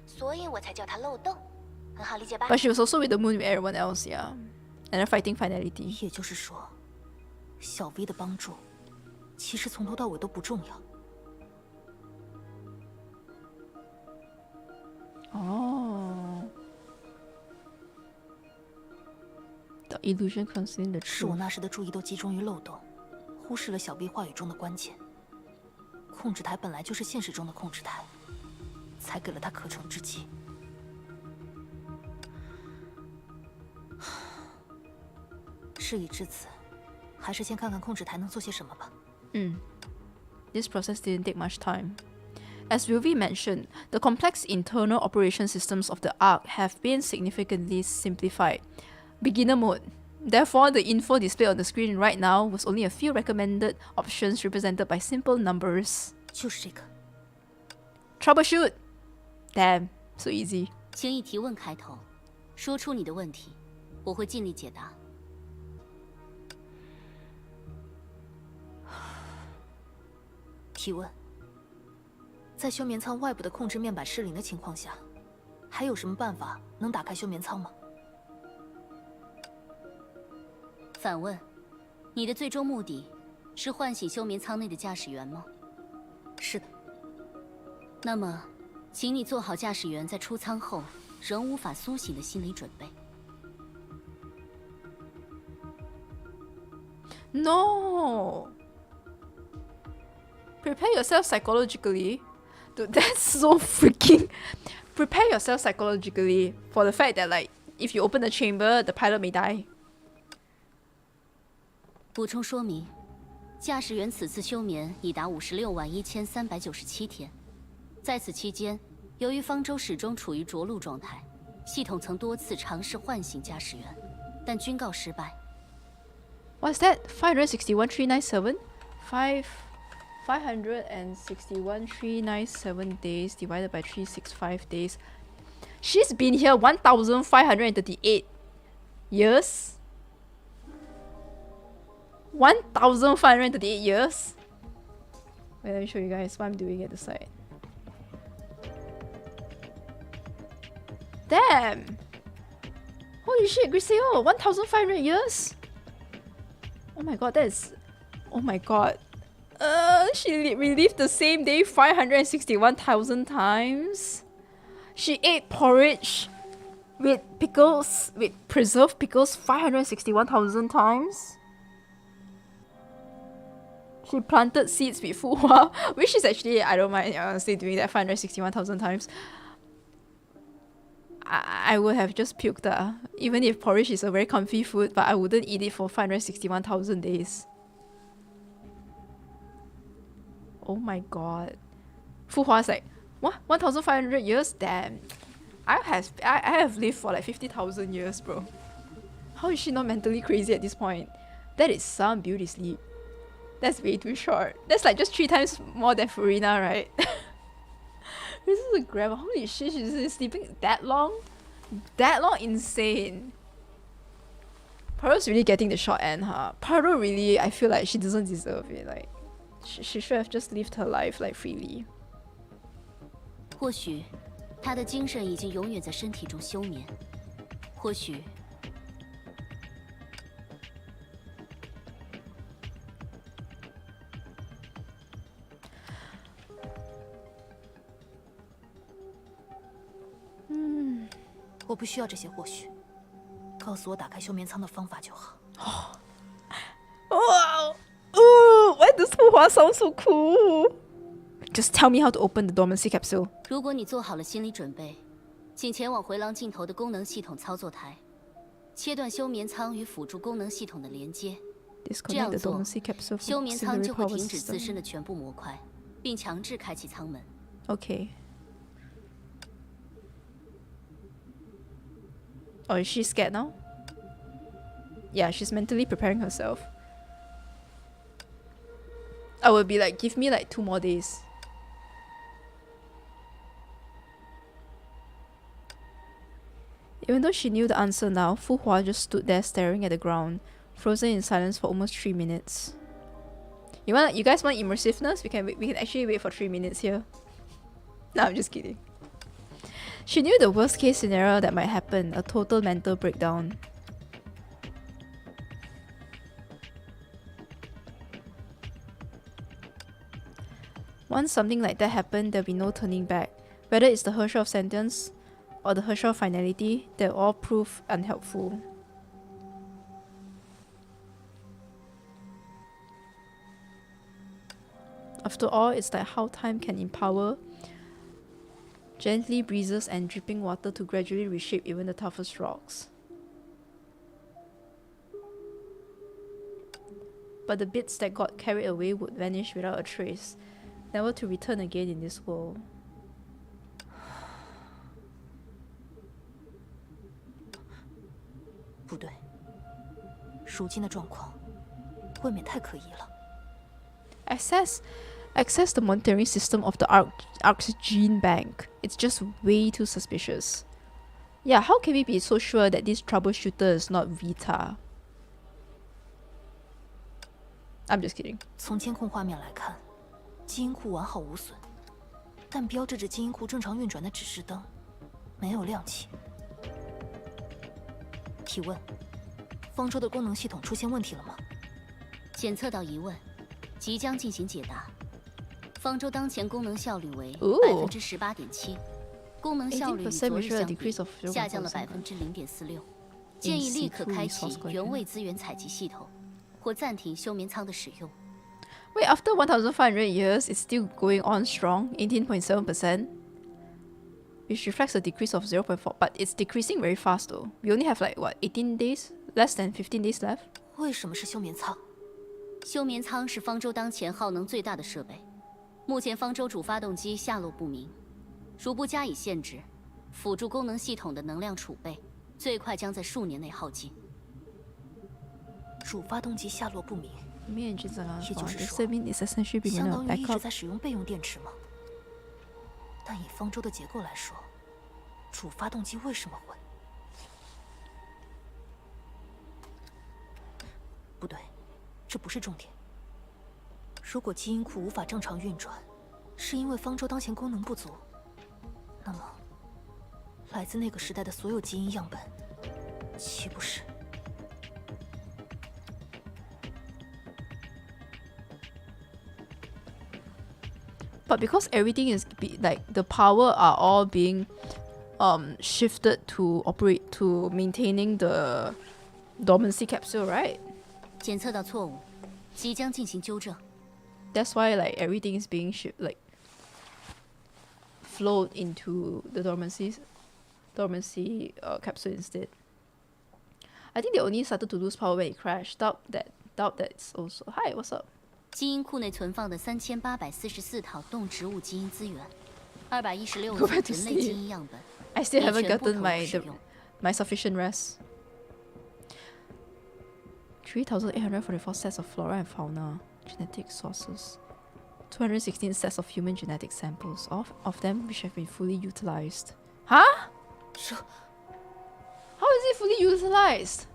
所以我才叫它漏洞，很好理解吧？ But she was also with the moon with everyone else, yeah. And then fighting finality. 也就是说，小 V 的帮助，其实从头到尾都不重要。Oh. The illusion concealing the 是我 truth. 那时的注意都集中于漏洞，忽视了小 V 话语中的关键。控制台本来就是现实中的控制台，才给了他可乘之机。事已至此，还是先看看控制台能做些什么吧。This process didn't take much time. As Wilvi mentioned, the complex internal operation systems of the Ark have been significantly simplified. Beginner mode. Therefore, the info displayed on the screen right now was only a few recommended options represented by simple numbers. 就是这个。 Troubleshoot! Damn, so easy. 请以提问开头，说出你的问题，我会尽力解答。提问：在休眠舱外部的控制面板失灵的情况下，还有什么办法能打开休眠舱吗？反问：你的最终目的是唤醒休眠舱内的驾驶员吗？是的。那么，请你做好驾驶员在出舱后仍无法苏醒的心理准备。 No! Prepare yourself psychologically. Dude, that's so freaking... Prepare yourself psychologically for the fact that, like, if you open the chamber, the pilot may die. 补充说明，驾驶员此次休眠已达561397天。在此期间，由于方舟始终处于着陆状态，系统曾多次尝试唤醒驾驶员，但均告失败。 What's that? 561,397? 561,397 days divided by 365 days. She's been here 1,538 years. 1,538 years? Wait, let me show you guys what I'm doing at the side. Damn! Holy shit, Griseo! 1,500 years? Oh my god, that is... Oh my god. She relived the same day 561,000 times. She ate porridge with pickles, with preserved pickles 561,000 times. She planted seeds with Fuhua, which is actually, I don't mind honestly doing that 561,000 times. I would have just puked even if porridge is a very comfy food, but I wouldn't eat it for 561,000 days. Oh my god. Fuhua's like, what? 1,500 years? Damn. I have lived for like 50,000 years, bro. How is she not mentally crazy at this point? That is some beauty sleep. That's way too short. That's like just 3 times more than Furina, right? This is a grandma. Holy shit, she's sleeping that long? That long? Insane. Pearl's really getting the short end, huh? Pearl really, I feel like she doesn't deserve it. Like, she should have just lived her life like freely. 或许，他的精神已经永远在身体中休眠。或许。 Hmm. 我不需要这些或许，告诉我打开休眠舱的方法就好。Wow! Ooh, why does Fu Hua sound so cool? Just tell me how to open the dormancy capsule. 如果你做好了心理准备，请前往回廊尽头的功能系统操作台，切断休眠舱与辅助功能系统的连接。这 Disconnect 样 the 做， dormancy capsule 休 from 眠舱 auxiliary 就会 power 停止自 system. 身的全部模块，并强制开启舱门。Okay. Oh, is she scared now? Yeah, she's mentally preparing herself. I would be like, give me like 2 more days. Even though she knew the answer now, Fu Hua just stood there staring at the ground, frozen in silence for almost 3 minutes. You guys want immersiveness? We can actually wait for 3 minutes here. No, I'm just kidding. She knew the worst case scenario that might happen, a total mental breakdown. Once something like that happened, there'll be no turning back. Whether it's the Herschel of sentence or the Herschel of finality, they'll all prove unhelpful. After all, it's like how time can empower gently breezes and dripping water to gradually reshape even the toughest rocks. But the bits that got carried away would vanish without a trace, never to return again in this world. 不对，如今的状况未免太可疑了。Access the monitoring system of the Arcgene Bank. It's just way too suspicious. Yeah, how can we be so sure that this troubleshooter is not Vita? I'm just kidding. 从监控画面来看，基因库完好无损，但标志着基因库正常运转的指示灯没有亮起。提问：方舟的功能系统出现问题了吗？检测到疑问，即将进行解答。方舟当前功能效率为Ooh. 18.7%，功能效率与昨日相比下降了0.46%。建议立刻开启原位资源采集系统，或暂停休眠舱的使用。Wait, after 1,500 years, it's still going on strong, 18.7%. Which reflects a decrease of 0.4, but it's decreasing very fast though. We only have like, what, 18 days? Less than 15 days left? 为什么是休眠舱？休眠舱是方舟当前耗能最大的设备，目前方舟主发动机下落不明，如不加以限制，辅助功能系统的能量储备最快将在数年内耗尽。主发动机下落不明，也就是说，相当于一直在使用备用电池吗？但以方舟的结构来说，主发动机为什么会？不对，这不是重点。如果基因库无法正常运转，是因为方舟当前功能不足，那么来自那个时代的所有基因样本，岂不是？ But because everything is like the power are all being shifted to operate to maintaining the dormancy capsule, right? 检测到错误，即将进行纠正。 That's why like everything is being flowed into the dormancy capsule instead. I think they only started to lose power when it crashed. Doubt that it's also. Hi, what's up? 基因库内存放的3844套动植物基因资源，216组人类基因样本， I still haven't 已全部 gotten 投入 my 使用。 my sufficient rest. 3,844 sets of flora and fauna genetic sources. 216 sets of human genetic samples, all of them which have been fully utilized. Huh? How is it fully utilized?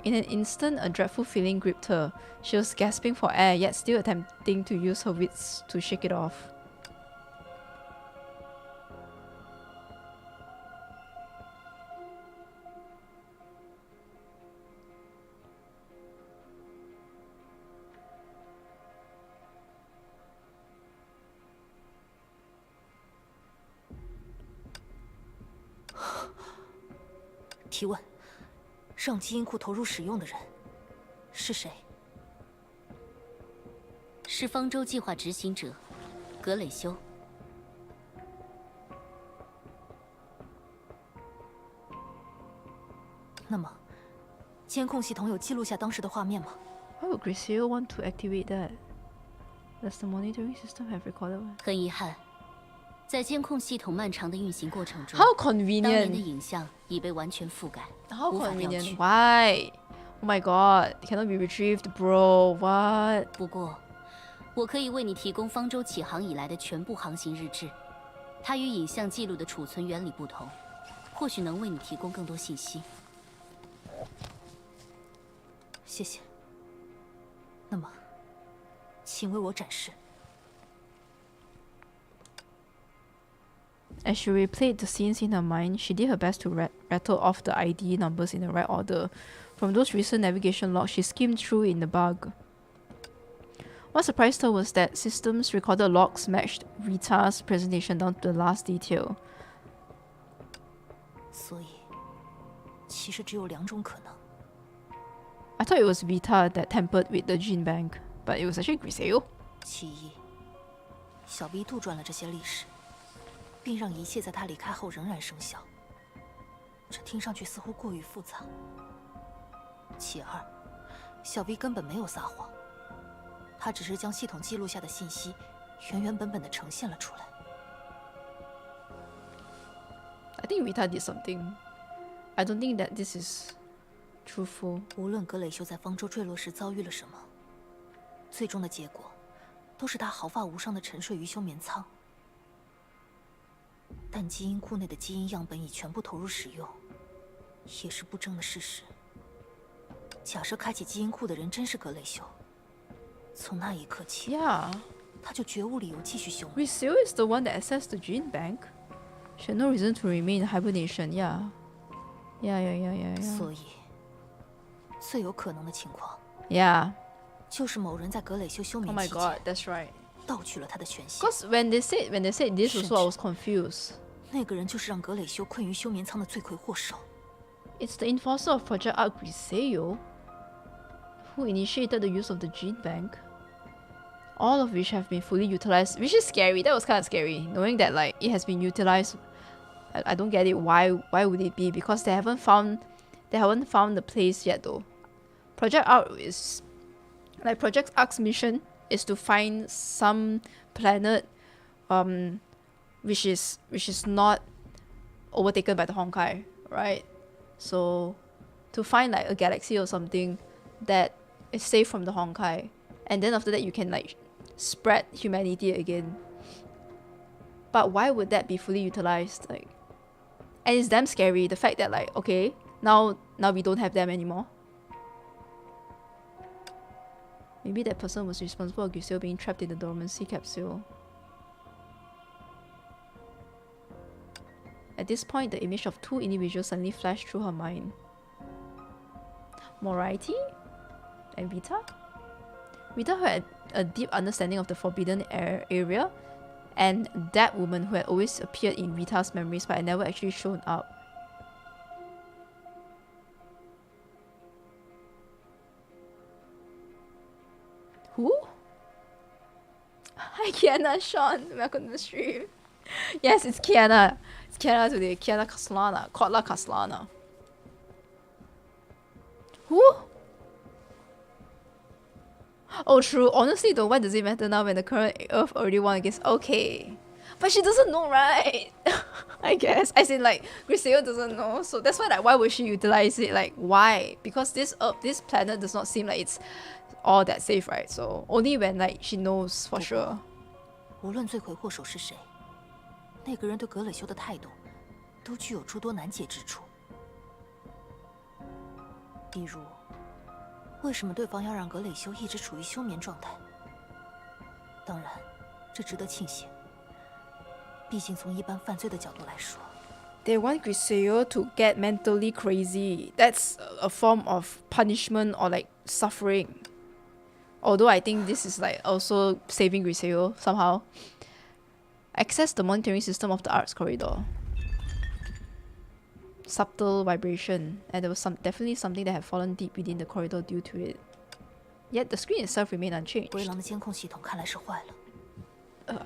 In an instant, a dreadful feeling gripped her. She was gasping for air, yet still attempting to use her wits to shake it off. 提问：让基因库投入使用的人是谁？是方舟计划执行者，格蕾修。那么，监控系统有记录下当时的画面吗？ Why would Griseo want to activate that? Does the monitoring system have recorded one? 很遗憾，在监控系统漫长的运行过程中， How 当年的 convenient! 影像已被完全覆盖， How 无法调 convenient! 取。 Why? Oh my god! It cannot be retrieved, bro. What? 不过，我可以为你提供方舟起航以来的全部航行日志，它与影像记录的储存原理不同，或许能为你提供更多信息。谢谢。那么，请为我展示。 As she replayed the scenes in her mind, she did her best to rattle off the ID numbers in the right order. From those recent navigation logs, she skimmed through in the bug. What surprised her was that systems recorded logs matched Rita's presentation down to the last detail. 所以，其实只有2种可能。 I thought it was Vita that tampered with the gene bank, but it was actually Griseo. 其一，小 B 杜撰了这些历史，并让一切在他离开后仍然生效。这听上去似乎过于复杂。其二，小 B 根本没有撒谎，他只是将系统记录下的信息原本地呈现了出来。 I think Rita did something. I don't think that this is truthful. 无论格蕾修在方舟坠落时遭遇了什么，最终的结果都是他毫发无伤地沉睡于休眠舱。但基因库内的基因样本已全部投入使用，也是不争的事实。假设开启基因库的人真是格蕾修，从那一刻起， Yeah. 他就绝无理由继续休眠。 Griseo is the one that accessed the gene bank. She had no reason to remain in hibernation. Yeah. Yeah. 所以，最有可能的情况 Yeah. 就是某人在格蕾修休 Oh 眠 my 期 god, 间 that's right. 盗取了他的权限。 Because when they said this also, I was confused. 那个人就是让格蕾修困于休眠舱的罪魁祸首。 It's the enforcer of Project Arc Griseo who initiated the use of the gene bank. All of which have been fully utilized, which is scary. That was kind of scary, knowing that like it has been utilized. I don't get it. Why would it be? Because they haven't found the place yet though. Project Arc is like Project Arc's mission is to find some planet which is not overtaken by the Honkai, right? So to find like a galaxy or something that is safe from the Honkai, and then after that you can like spread humanity again. But why would that be fully utilized? Like, and it's damn scary, the fact that like, okay, now we don't have them anymore. Maybe that person was responsible for Griseo being trapped in the dormancy capsule. At this point, the image of 2 individuals suddenly flashed through her mind. Moriarty and Vita? Vita, who had a deep understanding of the forbidden area, and that woman who had always appeared in Vita's memories but had never actually shown up. Who? Hi Kiana, Sean, welcome to the stream. Yes, it's Kiana. It's Kiana today. Kiana Castellana. CHoYo Castellana. Who? Oh, true. Honestly, though, why does it matter now when the current Earth already won against? Okay. But she doesn't know, right? I guess. As in, like, Griseo doesn't know. So that's why, like, why would she utilize it? Like, why? Because this planet does not seem like it's all that safe, right? So only when, like, she knows for sure. 无论罪魁祸首是谁，那个人对格蕾修的态度，都具有诸多难解之处。比如，为什么对方要让格蕾修一直处于休眠状态？当然，这值得庆幸。毕竟从一般犯罪的角度来说， They want Griseo to get mentally crazy. That's a form of punishment or like suffering. Although I think this is like also saving Griseo somehow. Access the monitoring system of the arts corridor. subtle vibration, and there was definitely something that had fallen deep within the corridor due to it. Yet the screen itself remained unchanged. 回廊的监控系统看来是坏了。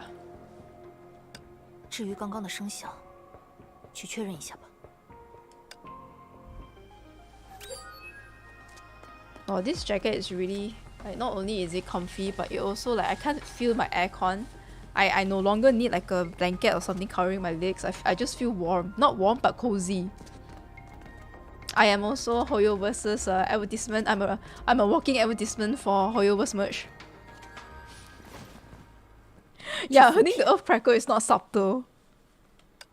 至于刚刚的声响，去确认一下吧。Oh, this jacket is really like, not only is it comfy, but it also like I can't feel my aircon. I no longer need like a blanket or something covering my legs. I just feel warm. Not warm, but cozy. I am also HoYo-verse advertisement. I'm a walking advertisement for HoYo-verse merch. Yeah, hitting the earth crackle is not subtle.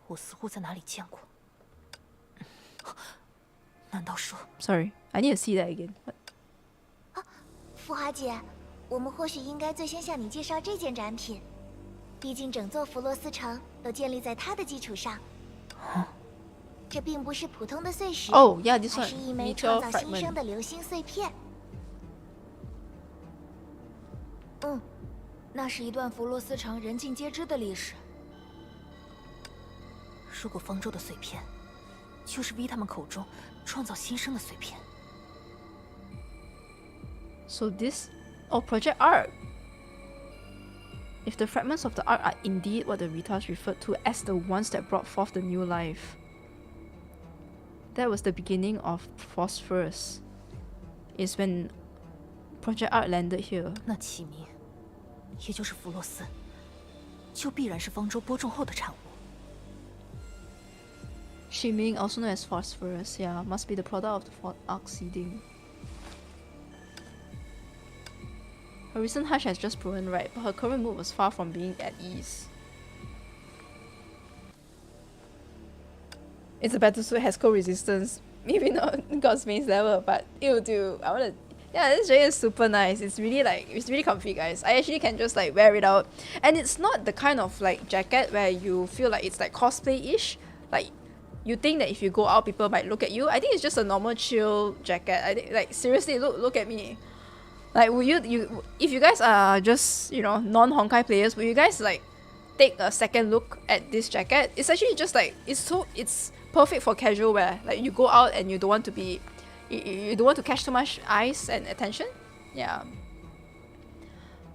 我似乎在哪里见过。难道说 Sorry, I need to see that again. What? 富华姐，我们或许应该最先向你介绍这件展品，毕竟整座弗洛斯城都建立在它的基础上。这并不是普通的碎石， Oh, yeah, this 而 one. 是一枚 Meteor 创造新 fragment. 生的流星碎片。那是一段弗洛斯城人尽皆知的历史。如果方舟的碎片就是 V 他们口中创造新生的碎片， So this... Oh, Project Arc! If the fragments of the Arc are indeed what the Vitas referred to as the ones that brought forth the new life, that was the beginning of Phosphorus. Is when Project Arc landed here. 那启明，也就是弗洛斯，就必然是方舟播种后的产物。 Shiming, also known as Phosphorus, yeah, must be the product of the Arc seeding. Her recent hush has just proven right, but her current mood was far from being at ease. It's a battlesuit has cold resistance. Maybe not God's mains level, but it'll do. I wanna... Yeah, this jacket is super nice. It's really comfy, guys. I actually can just like wear it out. And it's not the kind of like jacket where you feel like it's like cosplay-ish. Like, you think that if you go out, people might look at you. I think it's just a normal chill jacket. I think, like, seriously, look at me. Like, would you if you guys are just, you know, non-Honkai players, would you guys like take a second look at this jacket? It's actually just like it's perfect for casual wear. Like, you go out and you don't want to be you don't want to catch too much eyes and attention. Yeah.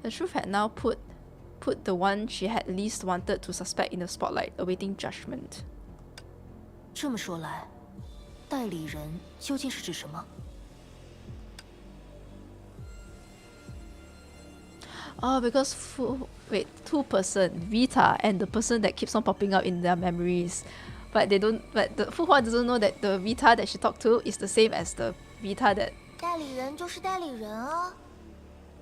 The truth had now put the one she had least wanted to suspect in the spotlight, awaiting judgment. 这么说来，代理人究竟是指什么？ Oh, because two person, Vita and the person that keeps on popping up in their memories. But they don't, but the Fu Hua doesn't know that the Vita that she talked to is the same as the Vita that... 代理人就是代理人啊，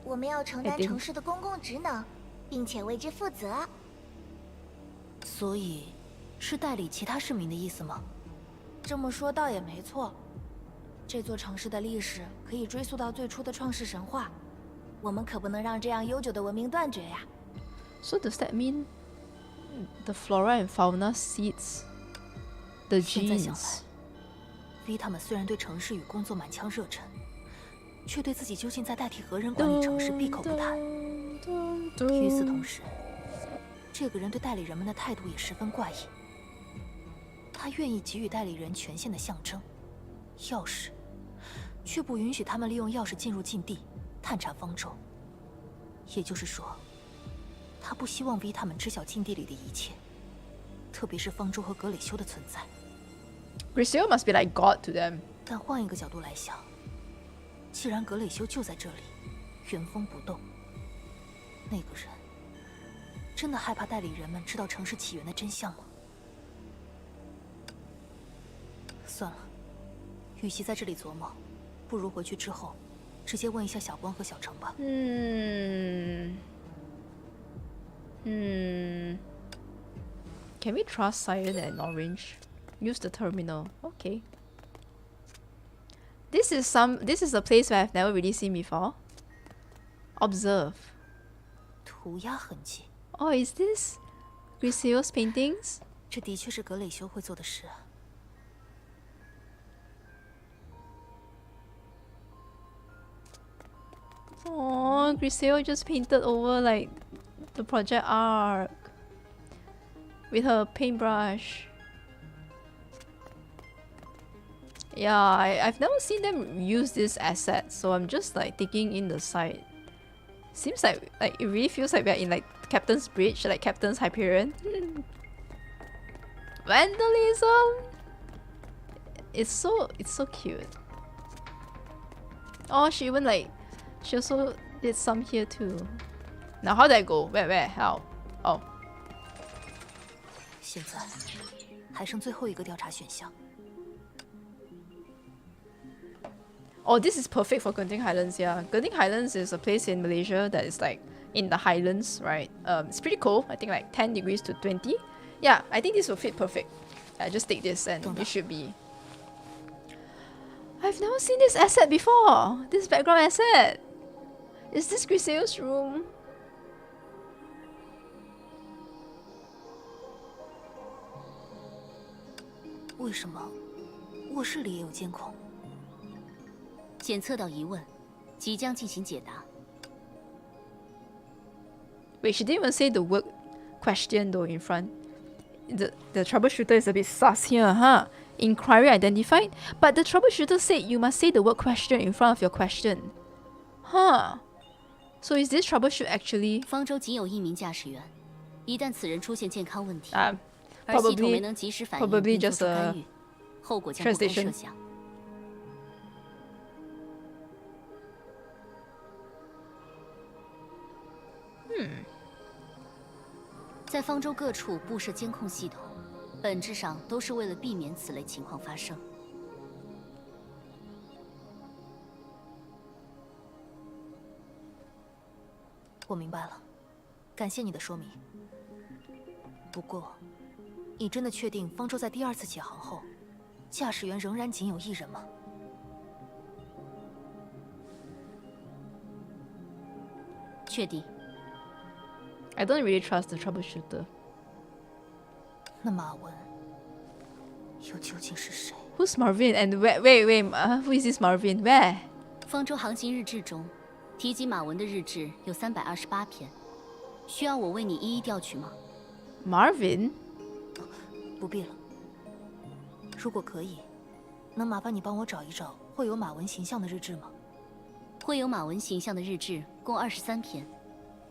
我们要承担城市的公共职能，并且为之负责。所以，是代理其他市民的意思吗？这么说倒也没错。这座城市的历史可以追溯到最初的创世神话。 我们可不能让这样悠久的文明断绝呀。So does that mean the flora and fauna seeds the genes? 现在想来 ，V 他们虽然对城市与工作满腔热忱，却对自己究竟在代替何人管理城市闭口不谈。与此同时，这个人对代理人们的态度也十分怪异。他愿意给予代理人权限的象征——钥匙，却不允许他们利用钥匙进入禁地。 探查方舟，也就是说，他不希望 V 他们知晓禁地里的一切，特别是方舟和格蕾修的存在。Griseo must be like God to them. 但换一个角度来想，既然格蕾修就在这里，原封不动，那个人真的害怕代理人们知道城市起源的真相吗？算了，与其在这里琢磨，不如回去之后。 直接问一下小光和小程吧。Can we trust Cyan and Orange? Use the terminal. Okay. This is a place where I've never really seen before. Observe. 涂鸦痕迹。Oh, is this Griseo's paintings? 这的确是格蕾修会做的事啊。 Oh, Griseo just painted over like the Project Arc with her paintbrush. Yeah, I've never seen them use this asset, so I'm just like taking in the site. Seems like it really feels like we're in like Captain's Bridge, like Captain's Hyperion. Vandalism! It's so cute. Oh, she even like, she also did some here too. Now how did I go? Where? How? Oh. 现在还剩最后一个调查选项。 Oh, this is perfect for Genting Highlands, yeah. Genting Highlands is a place in Malaysia that is like in the highlands, right? It's pretty cold. I think like 10 degrees to 20. Yeah, I think this will fit perfect. Just take this and it should be. I've never seen this asset before. This background asset. Is this Griseo's room?为什么卧室里也有监控？ 检测到疑问，即将进行解答。 Wait, she didn't even say the word question though in front. The troubleshooter is a bit sus here, huh? Inquiry identified? But the troubleshooter said you must say the word question in front of your question. Huh. So is this troubleshoot actually... 方舟仅有1名驾驶员，一旦此人出现健康问题，而系统没能及时反应并做出干预，后果将不堪设想。 在方舟各处布设监控系统，本质上都是为了避免此类情况发生。我明白了，感谢你的说明。不过，你真的确定方舟在第2次起航后，驾驶员仍然仅有1人吗？确定。 I don't really trust the troubleshooter. 那马文又究竟是谁 Who's Marvin? And wait, who is this Marvin? Where? 方舟航行日志中提及马文的日志有328篇，需要我为你一一调取吗？ Marvin? 不必了。如果可以，能麻烦你帮我找一找会有马文形象的日志吗？会有马文形象的日志共23篇，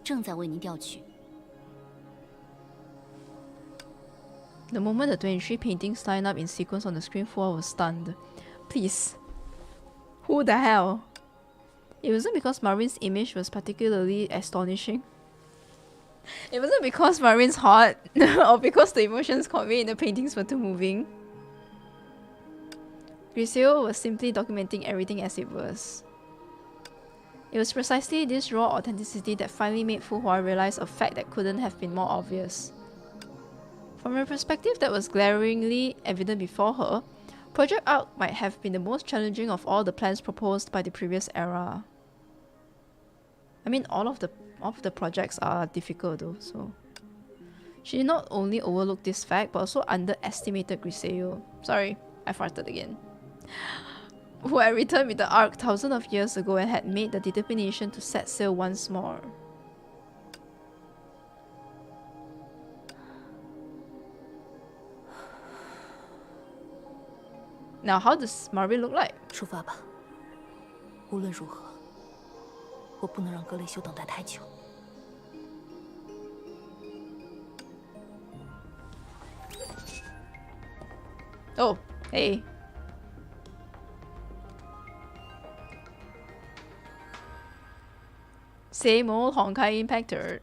正在为您调取。 The moment the 23 paintings lined up in sequence on the screen floor was stunned. Please. Who the hell? It wasn't because Marvin's image was particularly astonishing. It wasn't because Marvin's hot, or because the emotions conveyed in the paintings were too moving. Griseo was simply documenting everything as it was. It was precisely this raw authenticity that finally made Fu Hua realize a fact that couldn't have been more obvious. From a perspective that was glaringly evident before her, Project Arc might have been the most challenging of all the plans proposed by the previous era. I mean, all of the projects are difficult though, so... She not only overlooked this fact, but also underestimated Griseo. Sorry, I farted again. Who had returned with the Ark thousands of years ago and had made the determination to set sail once more. Now, how does Marvin look like? 出发吧。无论如何，我不能让格雷修等待太久。Oh, hey. Same old Honkai impactor.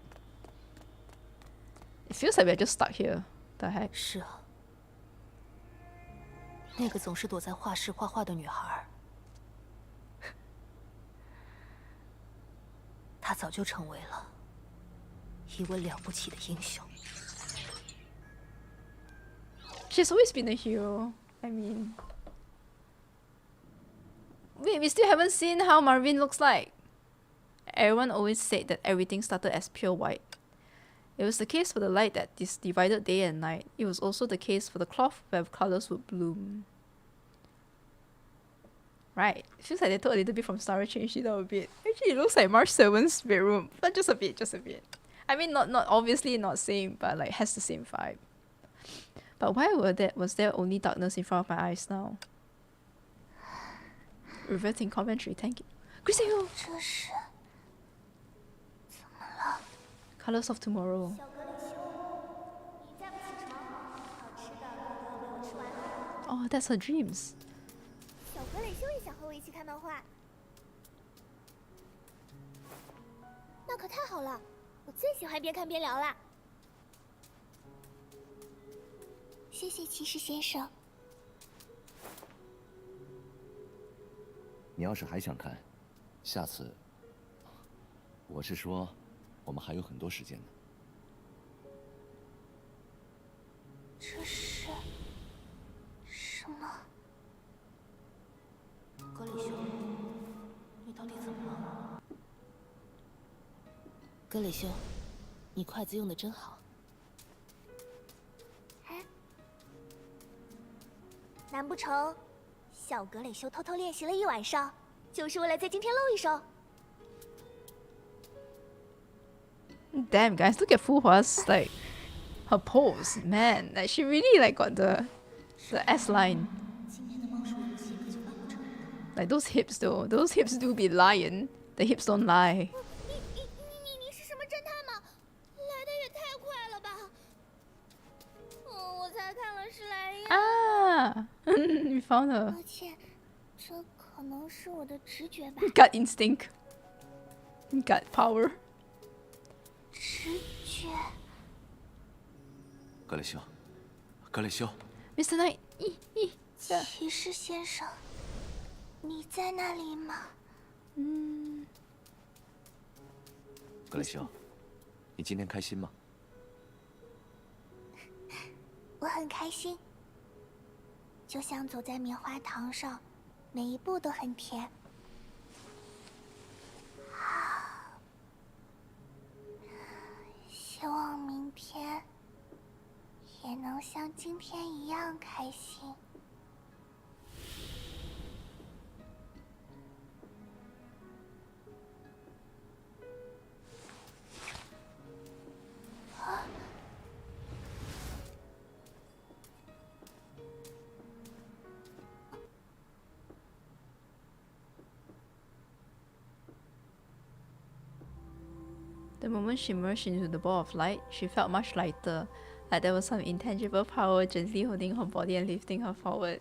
It feels like we're just stuck here. The heck? 是啊。那个总是躲在画室画画的女孩，她早就成为了一位了不起的英雄。She's always been a hero. I mean... Wait, we still haven't seen how Marvin looks like. Everyone always said that everything started as pure white. It was the case for the light that divided day and night. It was also the case for the cloth where colors would bloom. Right. It feels like they took a little bit from Star Wars, changed it up a bit. Actually, it looks like March 7's bedroom, but just a bit, just a bit. I mean, not obviously not same, but like has the same vibe. But why was there only darkness in front of my eyes now? Reverting commentary, thank you. Griseo! 这是 Colors of Tomorrow. 小格里修，你再不起床，好吃的可都被我吃完了。 Oh, that's her dreams. 小格里修也想和我一起看漫画，那可太好了，我最喜欢边看边聊啦。谢谢骑士先生。你要是还想看，下次。我是说，我们还有很多时间呢。这是什么？格里修，你到底怎么了？格里修，你筷子用的真好。哎，难不成小格里修偷偷练习了一晚上，就是为了在今天露一手？ Damn, guys, look at Fuhua's like her pose, man. Like she really like got the S line. Like those hips though, those hips do be lying. The hips don't lie. 你是什么侦探吗？来的也太快了吧！我才看了10来页。Ah, we found her. 抱歉，这可能是我的直觉吧。Gut instinct. Gut power. 直觉。格雷修，格雷修， Mr. Knight. 骑士先生，你在那里吗？格雷修，你今天开心吗？我很开心，就像走在棉花糖上，每一步都很甜。希望明天也能像今天一样开心。The moment she merged into the ball of light, she felt much lighter, like there was some intangible power gently holding her body and lifting her forward.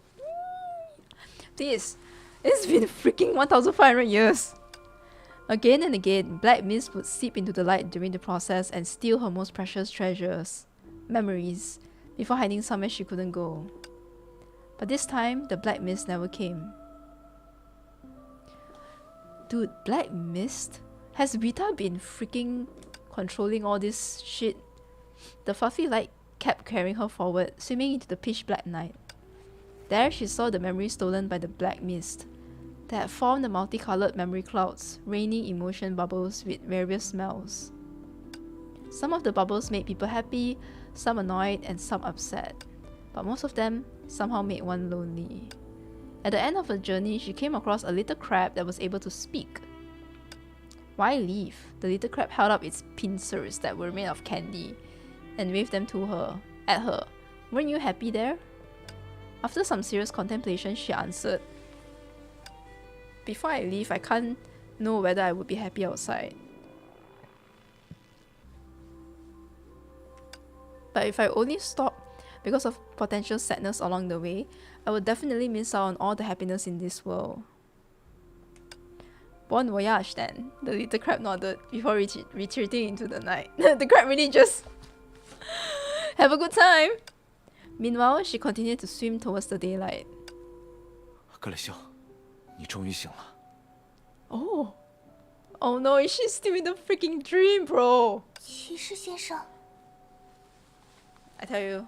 This, it's been freaking 1,500 years. Again and again, black mist would seep into the light during the process and steal her most precious treasures, memories, before hiding somewhere she couldn't go. But this time, the black mist never came. Dude, black mist? Has Rita been freaking controlling all this shit? The fluffy light kept carrying her forward, swimming into the pitch black night. There she saw the memories stolen by the black mist that had formed the multicolored memory clouds, raining emotion bubbles with various smells. Some of the bubbles made people happy, some annoyed, and some upset. But most of them somehow made one lonely. At the end of her journey, she came across a little crab that was able to speak. Why leave? The little crab held up its pincers that were made of candy and waved them at her. Weren't you happy there? After some serious contemplation, she answered, before I leave, I can't know whether I would be happy outside. But if I only stop because of potential sadness along the way, I would definitely miss out on all the happiness in this world. Bon voyage then, the little crab nodded before retreating into the night. The crab really just have a good time. Meanwhile, she continued to swim towards the daylight. 格雷修，你终于醒了。 Oh. Oh no, is she still in the freaking dream, bro? 骑士先生， I tell you.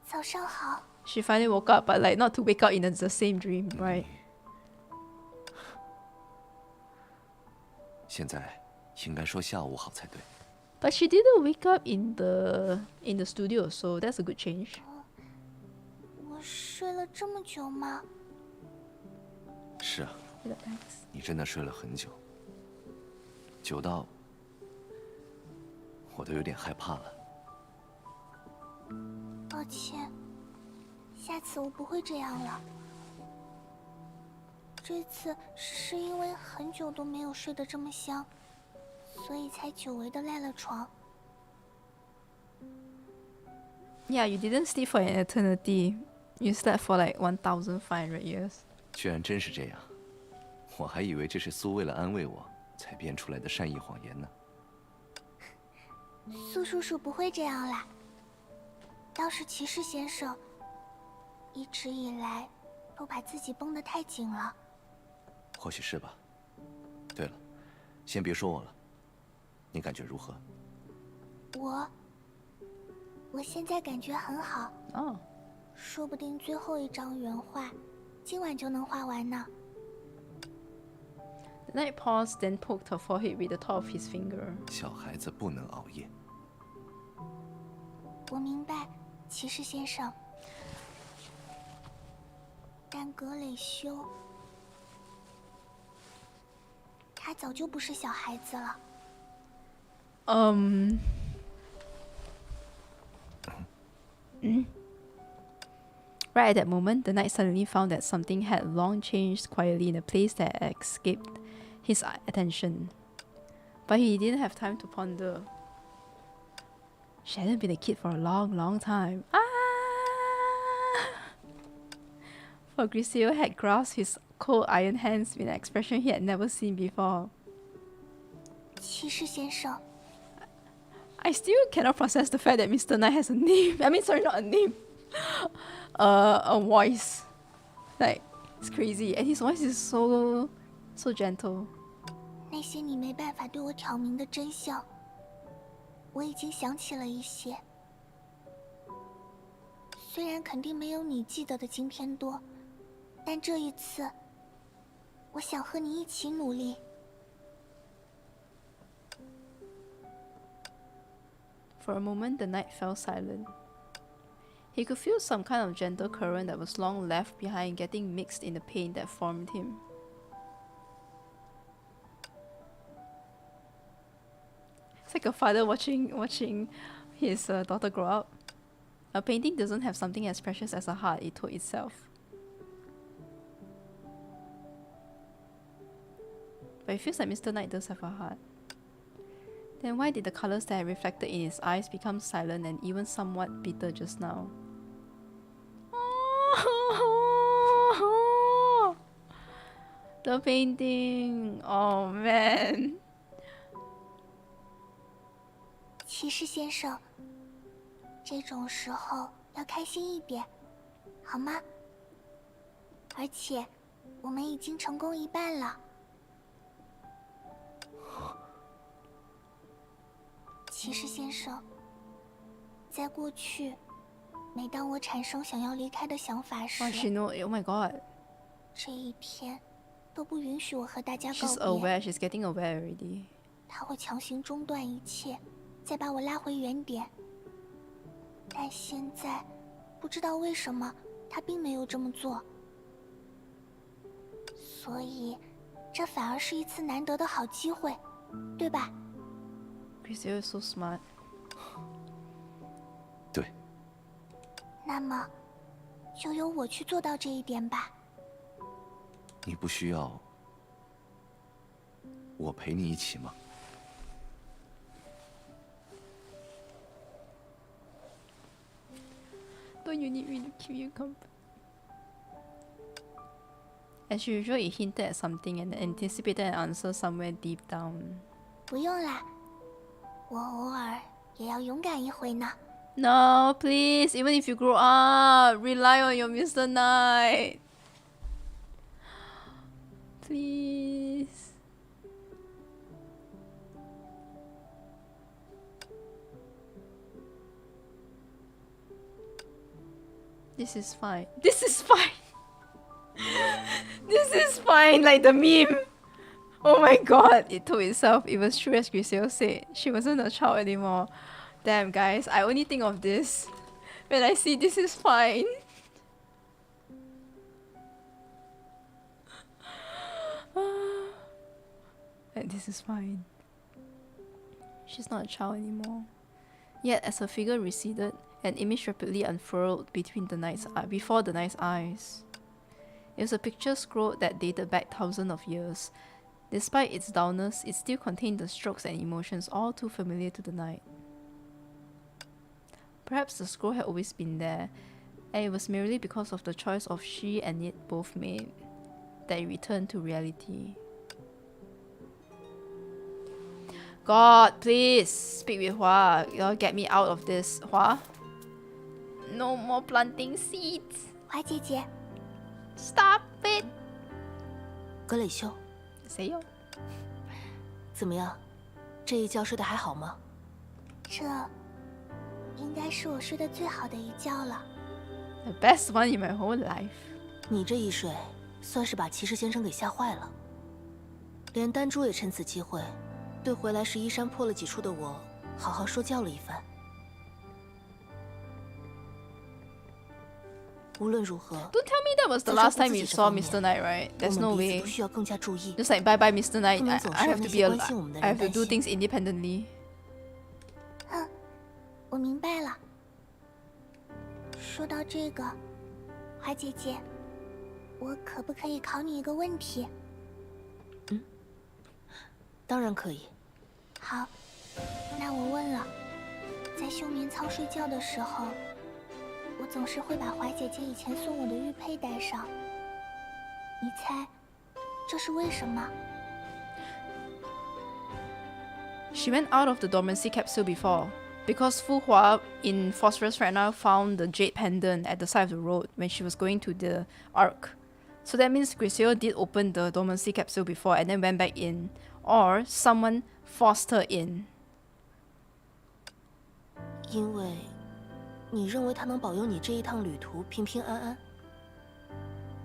早上好。 She finally woke up, but like not to wake up in the same dream, right? 现在应该说下午好才对。 But she didn't wake up in the studio, so that's a good change. 我睡了这么久吗？是啊， Thanks. 你真的睡了很久，久到我都有点害怕了。抱歉，下次我不会这样了。这次是因为很久都没有睡得这么香，所以才久违的赖了床。Yeah, you didn't sleep for an eternity. You slept for like 1,500 years. 居然真是这样，我还以为这是苏为了安慰我才编出来的善意谎言呢。苏叔叔不会这样啦，倒是骑士先生，一直以来都把自己绷得太紧了。或许是吧。对了，先别说我了，你感觉如何？我现在感觉很好。Oh. 说不定最后一张原画今晚就能画完呢。The knight paused, then poked her forehead with the top of his finger. 小孩子不能熬夜。我明白，骑士先生。但格雷修，他早就不是小孩子了。Right at that moment, the knight suddenly found that something had long changed quietly in a place that had escaped his attention. But he didn't have time to ponder. She hadn't been a kid for a long, long time. For Griseo had grasped his cold iron hands with an expression he had never seen before. 骑士先生， I still cannot process the fact that Mr. Knight has a name. I mean, sorry, not a name. A voice. Like, it's crazy. And his voice is so gentle. 那些你没办法对我挑明的真相，我已经想起了一些。虽然肯定没有你记得的今天多，但这一次，我想和你一起努力。For a moment, the knight fell silent. He could feel some kind of gentle current that was long left behind getting mixed in the pain that formed him. It's like a father watching his daughter grow up. A painting doesn't have something as precious as a heart, it told itself. But it feels like Mr. Knight does have a heart. Then why did the colors that had reflected in his eyes become silent and even somewhat bitter just now? The painting! Oh man! 骑士先生，这种时候要开心一点，好吗？而且，我们已经成功一半了。骑士先生，在过去，每当我产生想要离开的想法时， Oh, she knows. Oh my god. 这一天都不允许我和大家告 She's 别。 aware. She's getting aware already. 他会强行中断一切，再把我拉回原点。但现在，不知道为什么，他并没有这么做。所以，这反而是一次难得的好机会，对吧？ Griseo is so smart. 对。那么，就由我去做到这一点吧。你不需要我陪你一起吗？ Don't you need me to keep you company? As usual, he hinted at something and anticipated an answer somewhere deep down. 不用啦，我偶尔也要勇敢一回呢。 No, please. Even if you grow up, rely on your Mr. Knight. Please. This is fine. This is fine. This is fine, like the meme. Oh my god, it told itself. It was true as Griseo said. She wasn't a child anymore. Damn, guys, I only think of this when I see this is fine. And this is fine. She's not a child anymore. Yet, as her figure receded, an image rapidly unfurled before the knight's eyes. It was a picture scroll that dated back thousands of years. Despite its dullness, it still contained the strokes and emotions all too familiar to the night. Perhaps the scroll had always been there, and it was merely because of the choice of she and it both made that it returned to reality. God, please speak with Hua. You'll get me out of this. Hua? No more planting seeds. 华姐姐， Stop it. 格蕾修，谁哟？怎么样？这一觉睡得还好吗？这应该是我睡得最好的一觉了。 The best one in my whole life. 你这一睡，算是把骑士先生给吓坏了。连丹珠也趁此机会，对回来时衣衫破了几处的我，好好说教了一番。无论如何， Don't tell me that was the 在 last 照顾 time 自 you 己这 saw 方面 Mr. Knight, right? 我 There's no 们彼 way. 此都需要更加注意。 Just like bye bye, Mr. Knight. 不能 I 总是 have 让 to 那 be 些 alive. 关心我们的 I 人 have to 担 do 心。 things independently. 我明白了。说到这个，华姐姐，我可不可以考你一个问题？当然可以。好，那我问了，在休眠舱睡觉的时候，我总是会把华姐姐以前送我的玉佩戴上。你猜，这是为什么？ She went out of the dormancy capsule before, because Fu Hua in Phosphorus right now found the jade pendant at the side of the road when she was going to the Ark. So that means Griseo did open the dormancy capsule before and then went back in, or someone forced her in. 因为你认为他能保佑你这一趟旅途平平安安。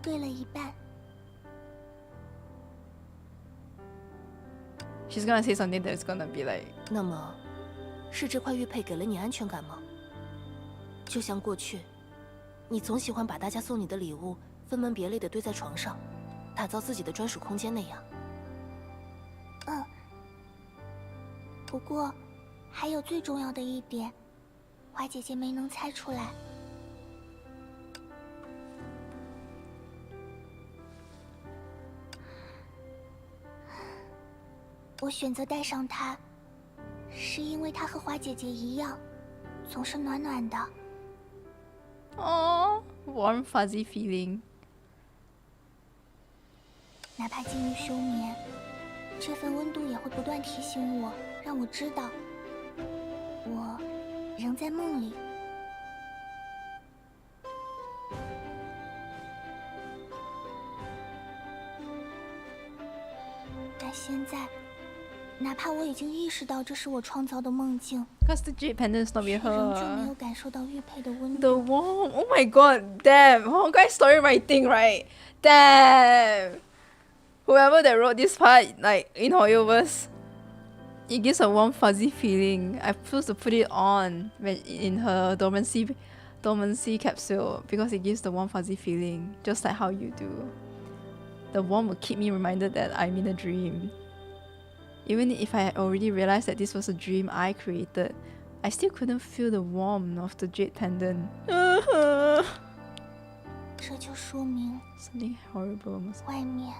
对了一半。 She's gonna say something that's gonna be like, 那么，是这块玉佩给了你安全感吗？就像过去，你总喜欢把大家送你的礼物分门别类的堆在床上，打造自己的专属空间那样。嗯。不过，还有最重要的一点，华姐姐没能猜出来。我选择带上它，是因为它和华姐姐一样，总是暖暖的。 oh, warm fuzzy feeling. 哪怕进入休眠，这份温度也会不断提醒我，让我知道，我仍在梦里。但现在，哪怕我已经意识到这是我创造的梦境， Because the jade pendant's not 却 with 仍旧没 her. 有感受到玉佩的温 The 度。 warm. Oh my god, damn. Honkai story writing, right? Damn. Whoever that wrote this part, like in HoYo-verse, it gives a warm fuzzy feeling. I'm supposed to put it on when in her dormancy capsule because it gives the warm fuzzy feeling, just like how you do. The warm will keep me reminded that I'm in a dream. Even if I had already realized that this was a dream I created, I still couldn't feel the warmth of the jade pendant. 这就说明 Something horrible must. 外面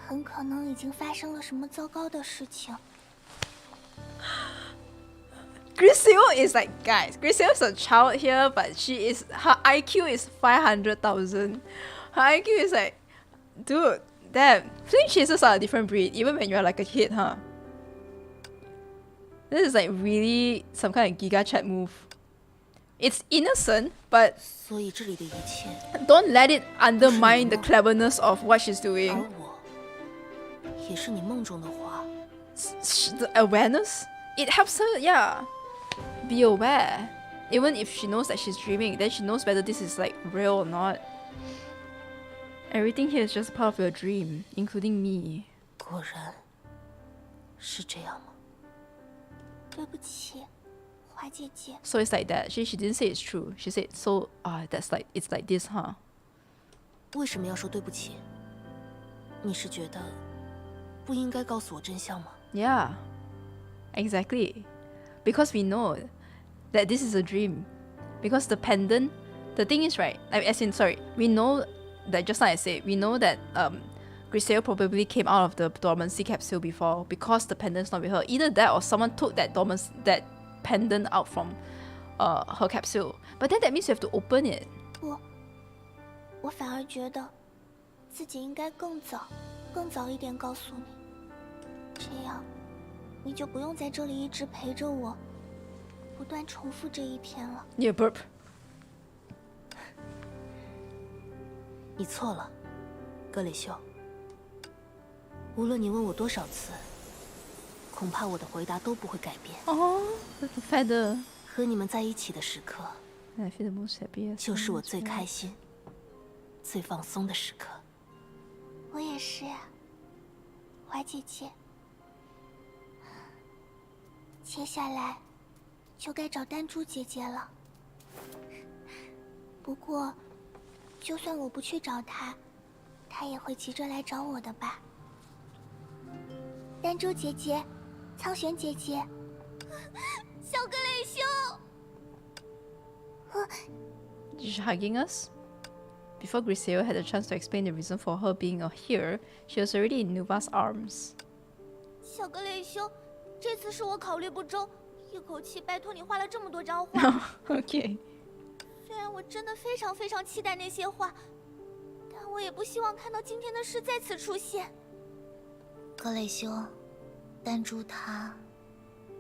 很可能已经发生了什么糟糕的事情。 Griseo is like, guys, Griseo is a child here, but her IQ is 500,000. Her IQ is like, dude, damn. Flame chasers are a different breed, even when you're like a kid, huh? This is like really some kind of giga chat move. It's innocent, but 所以这里的一切， don't let it undermine the cleverness of what she's 而 doing. 我，也是你梦中的花。 The awareness, it helps her, yeah, be aware. Even if she knows that she's dreaming, then she knows whether this is like real or not. Everything here is just part of your dream, including me. 果然是这样吗？对不起，华姐姐。 So it's like that. She didn't say it's true. She said, so that's like it's like this, huh? 为什么要说对不起？你是觉得不应该告诉我真相吗？ Yeah, exactly. Because we know that this is a dream. Because the pendant, the thing is, right, I mean, as in, sorry, we know that just like I said, we know that Griseo probably came out of the dormancy capsule before because the pendant's not with her. Either that or someone took that pendant out from her capsule. But then that means you have to open it. 我反而觉得自己应该更早一点告诉你，这样你就不用在这里一直陪着我，不断重复这一天了。You burp. 你错了，格雷修。无论你问我多少次，恐怕我的回答都不会改变。Oh, the feather. 和你们在一起的时刻， I feel the most happiest. 就是我最开心、最放松的时刻。我也是啊，花姐姐。接下来就该找丹珠姐姐了。不过，就算我不去找她，她也会急着来找我的吧？丹珠姐姐，苍玄姐姐，小格雷修。She's hugging us. Before Griseo had a chance to explain the reason for her being here, she was already in Nuva's arms. 小格雷修，这次是我考虑不周，一口气拜托你画了这么多张画。Okay. 虽然我真的非常非常期待那些画，但我也不希望看到今天的事再次出现。格雷修，丹珠她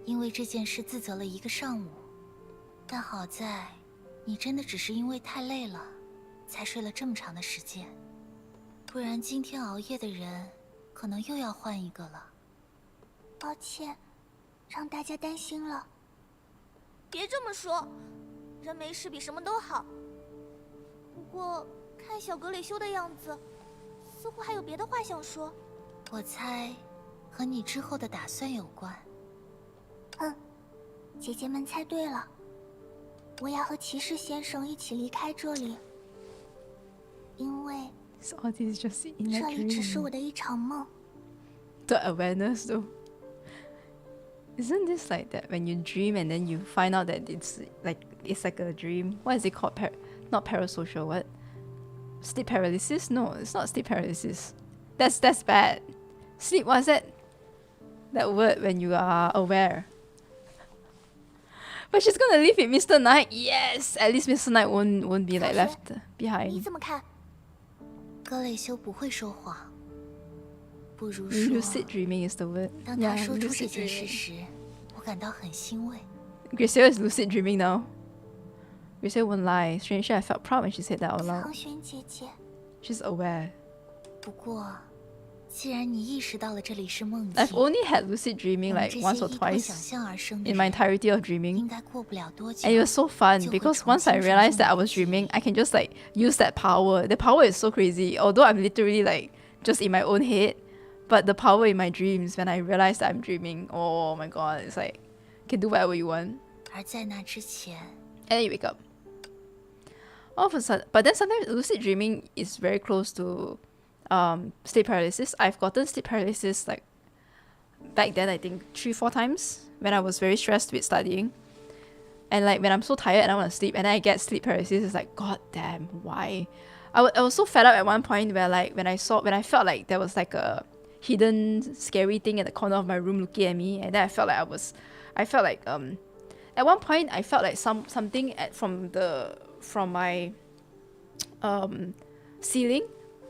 因为这件事自责了一个上午，但好在你真的只是因为太累了，才睡了这么长的时间，不然今天熬夜的人可能又要换一个了。抱歉，让大家担心了。别这么说，人没事比什么都好。不过看小格雷修的样子，似乎还有别的话想说。我猜和你之后的打算有关。姐姐们猜对了，我要和骑士先生一起离开这里，因为 So all this is just in a 这里只是 dream. 我的一场梦。 The awareness though. Isn't this like that when you dream and then you find out that it's like a dream? What is it called? Not parasocial. What? Sleep paralysis? No, it's not sleep paralysis. That's bad. Sleep. What's that? That word when you are aware. But she's gonna live with Mr. Knight. Yes, at least Mr. Knight won't be like left 你 behind. 怎么看？格雷修不会说谎，不如说， Lucid dreaming is the word. 当他 Yeah, 说出 lucid 这件事 dreaming. 时，我感到很欣慰。 Griseo is lucid dreaming now. Griseo won't lie. Strangely, I felt proud when she said that out loud. 苍玄姐姐， She's aware. 不过，既然你意识到了这里是梦境， I've only had lucid dreaming 我们 like 这 once 些 or 依托 twice 想象而生的 in my 人， entirety of 应 dreaming. 该过不了多久。 And it was so fun 就会 because 重 once I 新 realized 生 that I 活 was 起 dreaming, I can just like use that power. The power is so crazy. Although I'm literally like just in my own head, but the power in my dreams when I realize that I'm dreaming, oh my god, it's like can do whatever you want. 而在那之前， And then you wake up. All of a sudden, but then sometimes lucid dreaming is very close to sleep paralysis. I've gotten sleep paralysis like back then, I think 3-4 times when I was very stressed with studying. And like when I'm so tired and I want to sleep and then I get sleep paralysis, it's like, god damn, why? I was so fed up at one point where like when I felt like there was like a hidden scary thing in the corner of my room looking at me, and then I felt like at one point I felt like something from my ceiling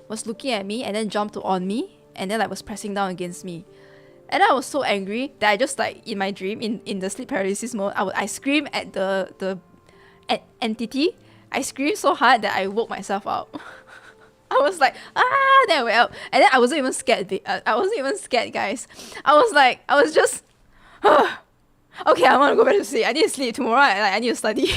was looking at me and then jumped on me and then like was pressing down against me. And I was so angry that I just like in my dream in the sleep paralysis mode, I screamed at the entity. I screamed so hard that I woke myself up. I was like, ah, then I wake up. And then I wasn't even scared. I wasn't even scared, guys. I was just, okay, I want to go back to sleep. I need to sleep tomorrow. I need to study.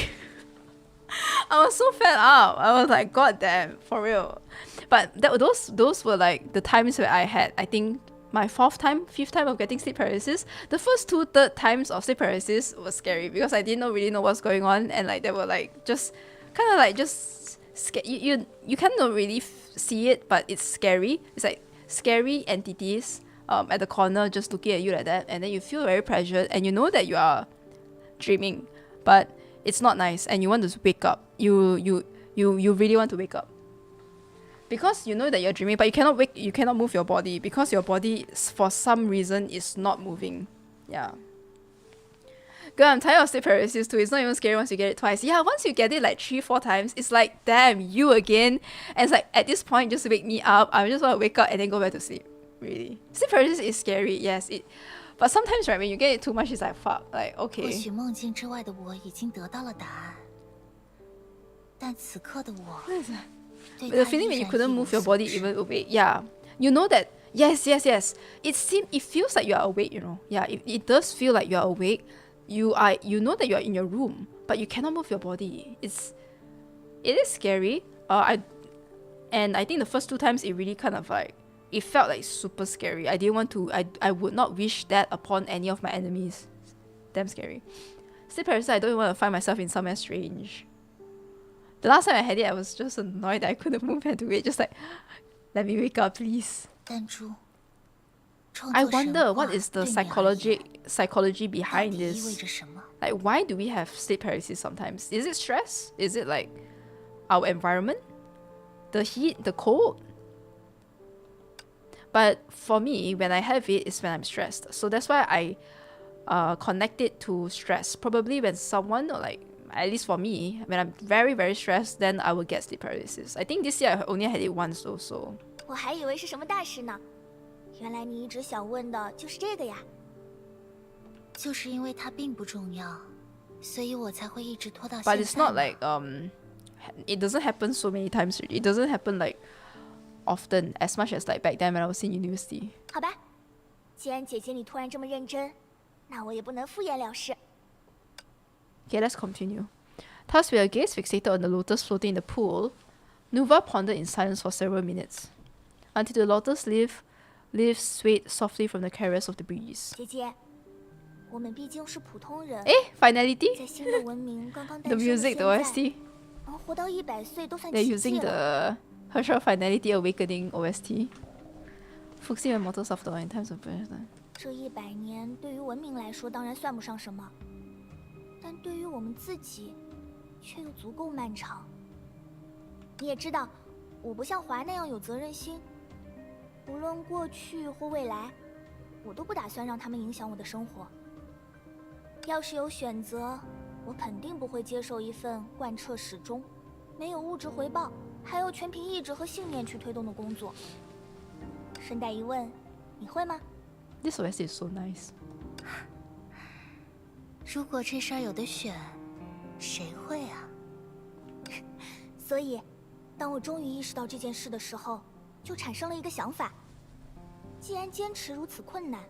I was so fed up. I was like, god damn, for real. But those were like the times where I had, I think, my 5th time of getting sleep paralysis. The first 2/3 times of sleep paralysis was scary because I didn't really know what's going on, and like they were like just kind of like just scared. You cannot really see it, but it's scary. It's like scary entities at the corner just looking at you like that, and then you feel very pressured, and you know that you are dreaming, but it's not nice, and you want to wake up. You really want to wake up. because you know that you're dreaming, but you cannot move your body because your body for some reason is not moving. Yeah. Girl, I'm tired of sleep paralysis too. It's not even scary once you get it twice. Yeah, once you get it like 3-4 times, it's like, damn, you again. And it's like, at this point, just wake me up. I just want to wake up and then go back to sleep. Really. Sleep paralysis is scary, yes. But sometimes, right, when you get it too much, it's like, fuck. Like, 或 okay. 许梦境之外的我已经得到了答案，但此刻的我，对 But the 它 feeling 依 when you 然 couldn't 一无 move your 所 body 知 even awake, yeah. You know that, yes. It feels like you are awake, you know. Yeah, it does feel like you are awake. You know that you are in your room, but you cannot move your body. It is scary. I think the first 2 times it really kind of like, it felt like super scary. I didn't want to, I would not wish that upon any of my enemies. Damn scary. Sleep paralysis, I don't even want to find myself in somewhere strange. The last time I had it, I was just annoyed that I couldn't move and do it. Just like, let me wake up, please. 弹珠，创 I 作神 wonder 话 what is the 对你而言 psychology 到 behind 底意味 this. 着什么？ Like, why do we have sleep paralysis sometimes? Is it stress? Is it like our environment? The heat? The cold? But for me, when I have it, it's when I'm stressed. So that's why I connect it to stress. Probably when someone, or like, at least for me, when I'm very, very stressed, then I will get sleep paralysis. I think this year I only had it once though, so. 我还以为是什么大事呢，原来你一直想问的就是这个呀。就是因为它并不重要，所以我才会一直拖到 But 现 it's 在 not 嘛。 like it doesn't happen so many times already. It doesn't happen like often as much as like back then when I was in university. 好吧，既然姐姐你突然这么认真，那我也不能敷衍了事。 Okay, let's continue. Thus, with her gaze fixated on the lotus floating in the pool, Nuva pondered in silence for several minutes, until the lotus leaves swayed softly from the caress of the breeze. 姐姐，我们毕竟是普通人， Eh, finality! 在新的文明刚刚 The 诞生的 music, 现 the 在， OST. 能活到100岁都算 They're 奇 using 迹了。 the Herschel Finality Awakening OST. Focusing on mortal software in times of pressure. 这100年对于文明来说当然算不上什么，但对于我们自己，却又足够漫长。你也知道，我不像华那样有责任心，无论过去或未来，我都不打算让他们影响我的生活。要是有选择，我肯定不会接受一份贯彻始终、没有物质回报，还要全凭意志和信念去推动的工作。顺带一问，你会吗？ This OST is so nice. 如果这事儿有的选，谁会啊？所以，当我终于意识到这件事的时候，就产生了一个想法：既然坚持如此困难，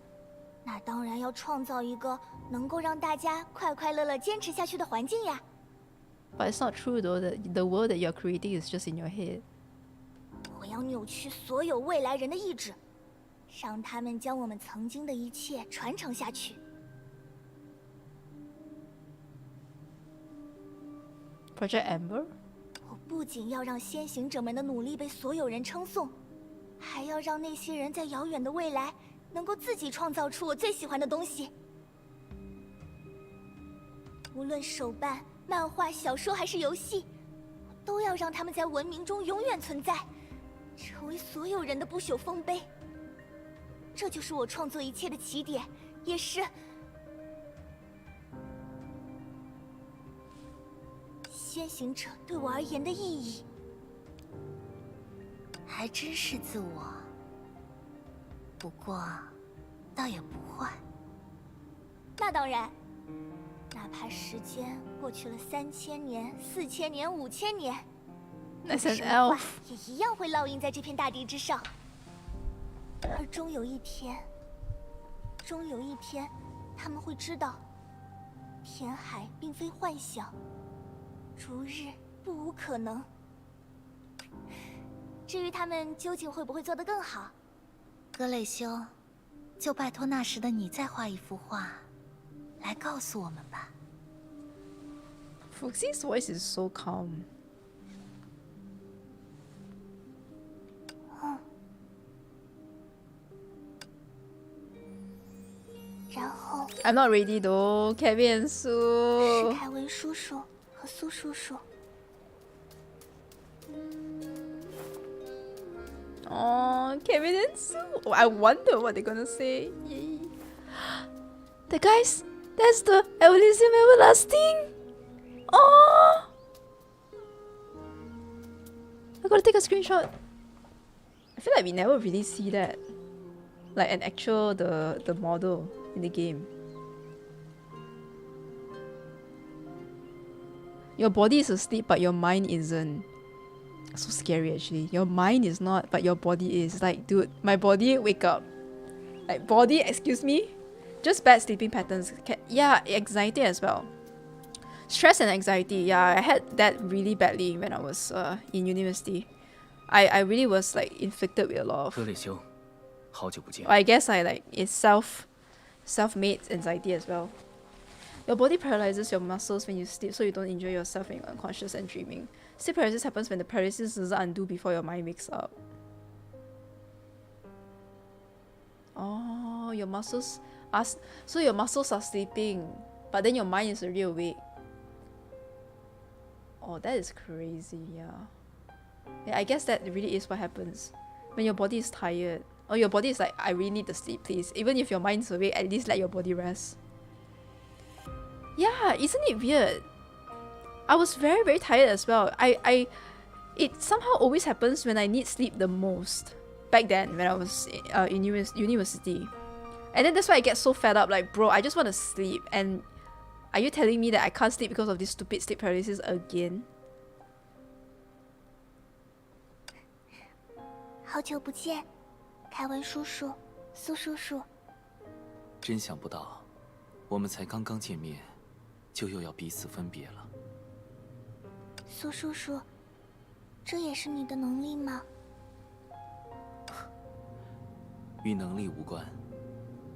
那当然要创造一个能够让大家快快乐乐坚持下去的环境呀。 But it's not true though that the world that you're creating is just in your head. 我要扭曲所有未来人的意志，让他们将我们曾经的一切传承下去。 Project Amber? 我不仅要让先行者们的努力被所有人称颂，还要让那些人在遥远的未来能够自己创造出我最喜欢的东西。无论手办、漫画、小说还是游戏，我都要让他们在文明中永远存在，成为所有人的不朽丰碑。这就是我创作一切的起点，也是先行者对我而言的意义。还真是自我，不过，倒也不坏。那当然，哪怕时间过去了3000年、4000年、5000年， As an 神话 elf. 也一样会烙印在这片大地之上。而终有一天，他们会知道，填海并非幻想，如日不无可能。至于他们究竟会不会做得更好，格雷修，就拜托那时的你再画一幅画，来告诉我们吧。 Fuxi's voice is so calm. 然后 I'm not ready though. Kevin and 是 Sue. 凯文叔叔和苏叔叔。Oh, Kevin and Sue. Oh, I wonder what they're gonna say. Yay. The guys, that's the Elysium Everlasting. Oh, I gotta take a screenshot. I feel like we never really see that, like an actual the model in the game. Your body is asleep, but your mind isn't. So scary actually. Your mind is not, but your body is. Like, dude, my body, wake up. Like, body, excuse me? Just bad sleeping patterns. Yeah, anxiety as well. Stress and anxiety. Yeah, I had that really badly when I was in university. I really was like inflicted with a lot of. 格雷修，好久不见。 I guess it's self-made anxiety as well. Your body paralyzes your muscles when you sleep, so you don't injure yourself when you're unconscious and dreaming. Sleep paralysis happens when the paralysis doesn't undo before your mind wakes up. Oh, your muscles are so your muscles are sleeping, but then your mind is already awake. Oh, that is crazy. Yeah, I guess that really is what happens when your body is tired. Or your body is like, I really need to sleep, please. Even if your mind's awake, at least let your body rest. Yeah, isn't it weird? I was very, very tired as well. It somehow always happens when I need sleep the most. Back then, when I was in university. And then that's why I get so fed up. Like, bro, I just want to sleep. And are you telling me that I can't sleep because of this stupid sleep paralysis again? 好久不见，凯文叔叔、苏叔叔。真想不到，我们才刚刚见面，就又要彼此分别了。苏叔叔，这也是你的能力吗？与能力无关，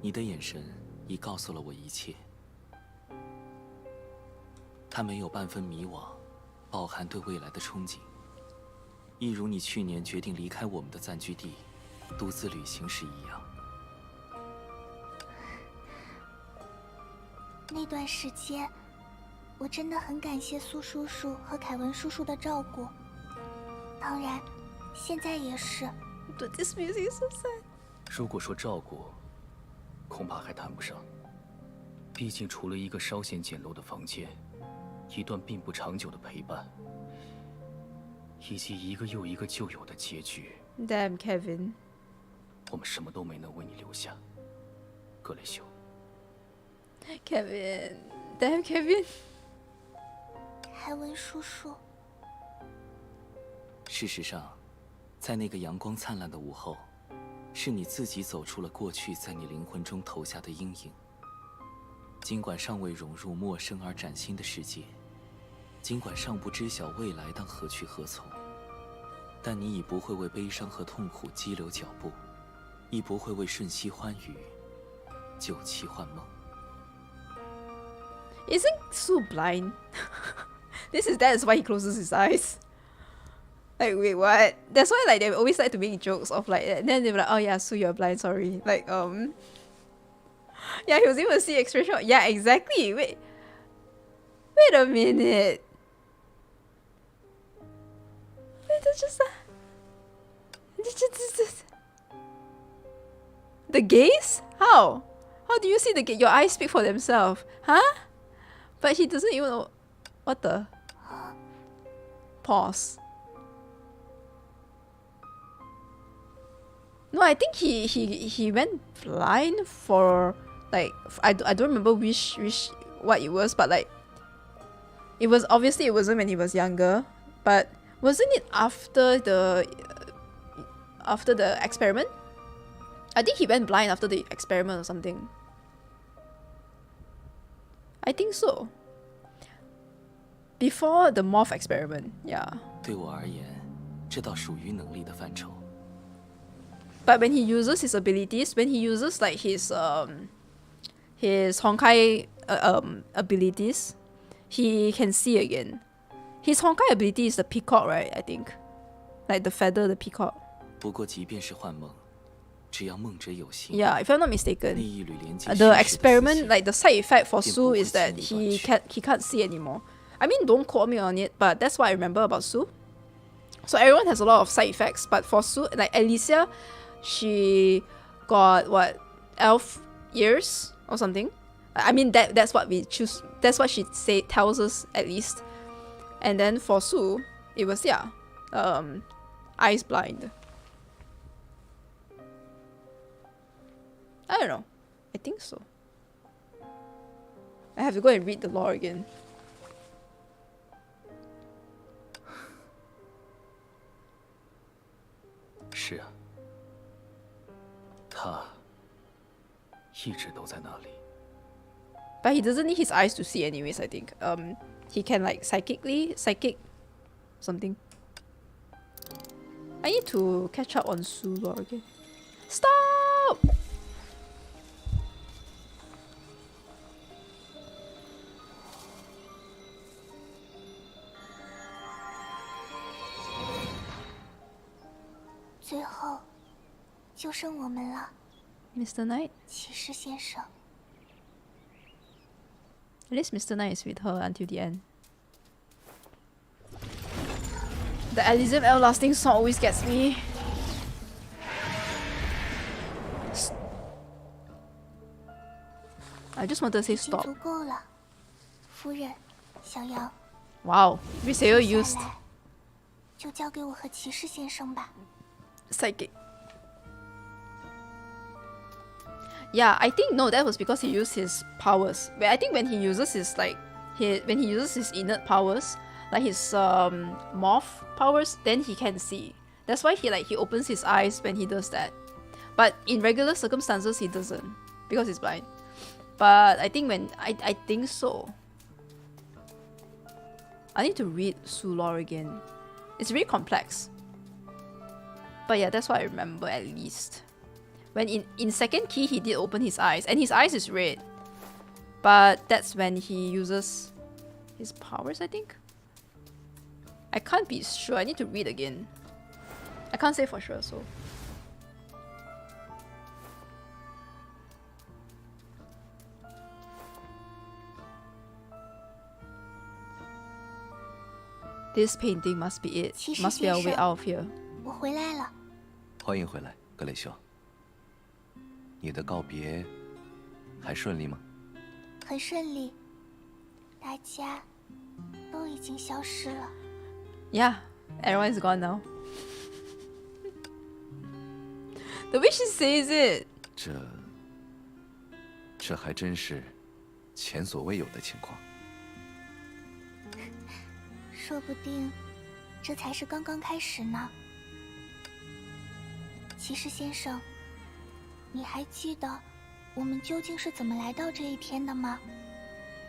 你的眼神已告诉了我一切。它没有半分迷惘，饱含对未来的憧憬。一如你去年决定离开我们的暂居地，独自旅行时一样。那段时间，我真的很感谢苏叔叔和凯文叔叔的照顾。当然，现在也是。But this music is so sad. 如果说照顾，恐怕还谈不上。毕竟除了一个稍显简陋的房间，一段并不长久的陪伴，以及一个又一个旧有的结局。Damn, Kevin. 我们什么都没能为你留下，格雷修。Kevin. Damn, Kevin. 凯文叔叔。事实上，在那个阳光灿烂的午后，是你自己走出了过去在你灵魂中投下的阴影。尽管尚未融入陌生而崭新的世界，尽管尚不知晓未来当何去何从，但你已不会为悲伤和痛苦激流脚步，亦不会为瞬息欢愉久期幻梦。Isn't Sue blind? That is why he closes his eyes. Like, wait, what? That's why like they always like to make jokes of like that. And then they were like, oh yeah, Sue, you're blind, sorry. Like, yeah, he was able to see expression. Yeah, exactly. Wait a minute. Wait, that's just the gaze? How? How do you see the gaze? Your eyes speak for themselves, huh? But he doesn't even know. What the? Pause. No, I think he went blind for like I don't remember which what it was, but like it was obviously it wasn't when he was younger, but wasn't it after the experiment? I think he went blind after the experiment or something. I think so. Before the morph experiment, yeah. 对我而言，这倒属于能力的范畴。 But when he uses his abilities, when he uses like his Honkai abilities, he can see again. His Honkai ability is the peacock, right? I think, like the feather, the peacock. 不过，即便是幻梦，只要梦者有心。 Yeah, if I'm not mistaken, 那一缕连接 the experiment, like the side effect for Sue is that he can't see anymore. I mean, don't quote me on it, but that's what I remember about Sue. So everyone has a lot of side effects, but for Sue, like Alicia, she got what, elf ears or something. I mean that's what we choose. That's what she tells us at least. And then for Sue, it was eyes blind. I don't know. I think so. I have to go and read the lore again.是啊，他一直都在那里。 But he doesn't need his eyes to see anyways, I think. He can like psychic something. I need to catch up on Sue lore again. Stop!就剩我们了 Mr. Knight? 骑士先生。 At least Mr. Knight is with her until the end. The Elysium Everlasting song always gets me. I just wanted to say 已经 stop. 足够了，夫人，小羊。 Wow, Griseo 接 used 下来就交给我和骑士先生吧。 psychic. Yeah, I think no, that was because he used his powers. But I think when he uses his when he uses his innate powers, like his morph powers, then he can see. That's why he opens his eyes when he does that. But in regular circumstances, he doesn't because he's blind. But I think I think so. I need to read Sue lore again. It's really complex. But yeah, that's what I remember at least. When in second key, he did open his eyes, and his eyes is red. But that's when he uses his powers, I think. I can't be sure. I need to read again. I can't say for sure, so. This painting must be it. Must be our way out of here. 我回来了。欢迎回来，格雷修。你的告别还顺利吗？很顺利，大家都已经消失了。 Yeah, everyone's gone now. The way she says it. 这还真是前所未有的情况。说不定，这才是刚刚开始呢。骑士先生，你还记得我们究竟是怎么来到这一天的吗？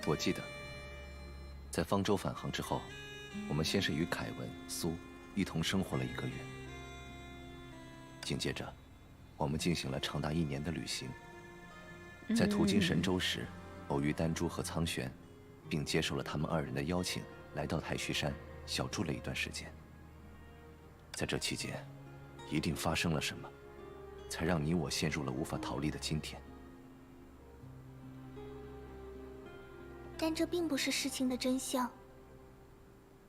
我记得，在方舟返航之后，我们先是与凯文、苏一同生活了1个月，紧接着，我们进行了长达1年的旅行。在途经神州时，偶遇丹珠和苍玄，并接受了他们2人的邀请，来到太虚山小住了一段时间。在这期间，一定发生了什么，才让你我陷入了无法逃离的今天。但这并不是事情的真相。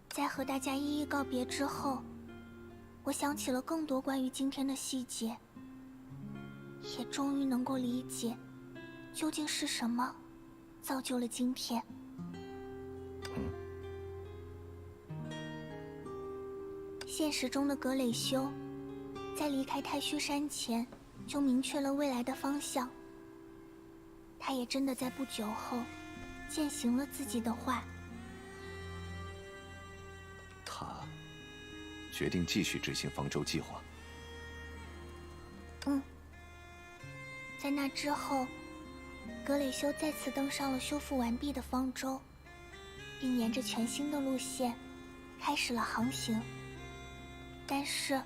在和大家一一告别之后，我想起了更多关于今天的细节，也终于能够理解，究竟是什么造就了今天。现实中的格蕾修，在离开太虚山前就明确了未来的方向。他也真的在不久后践行了自己的话。他决定继续执行方舟计划。在那之后，格蕾修再次登上了修复完毕的方舟，并沿着全新的路线开始了航行。但是，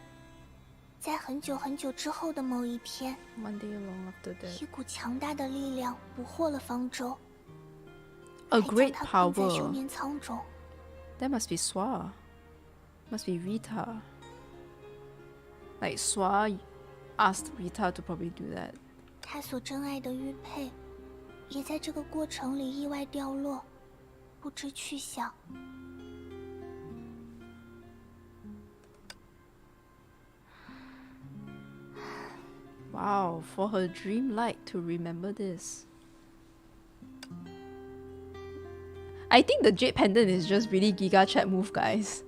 在很久很久之后的某一天， One day long after that. 一股强大的力量捕获了方舟， A 还将 great 它困在休 power. 眠舱中。 That must be Swa. Must be Rita. Like Swa asked Rita to probably do that. 他所珍爱的玉佩，也在这个过程里意外掉落，不知去向。Wow, for her dream light to remember this. I think the jade pendant is just really Giga Chat move, guys.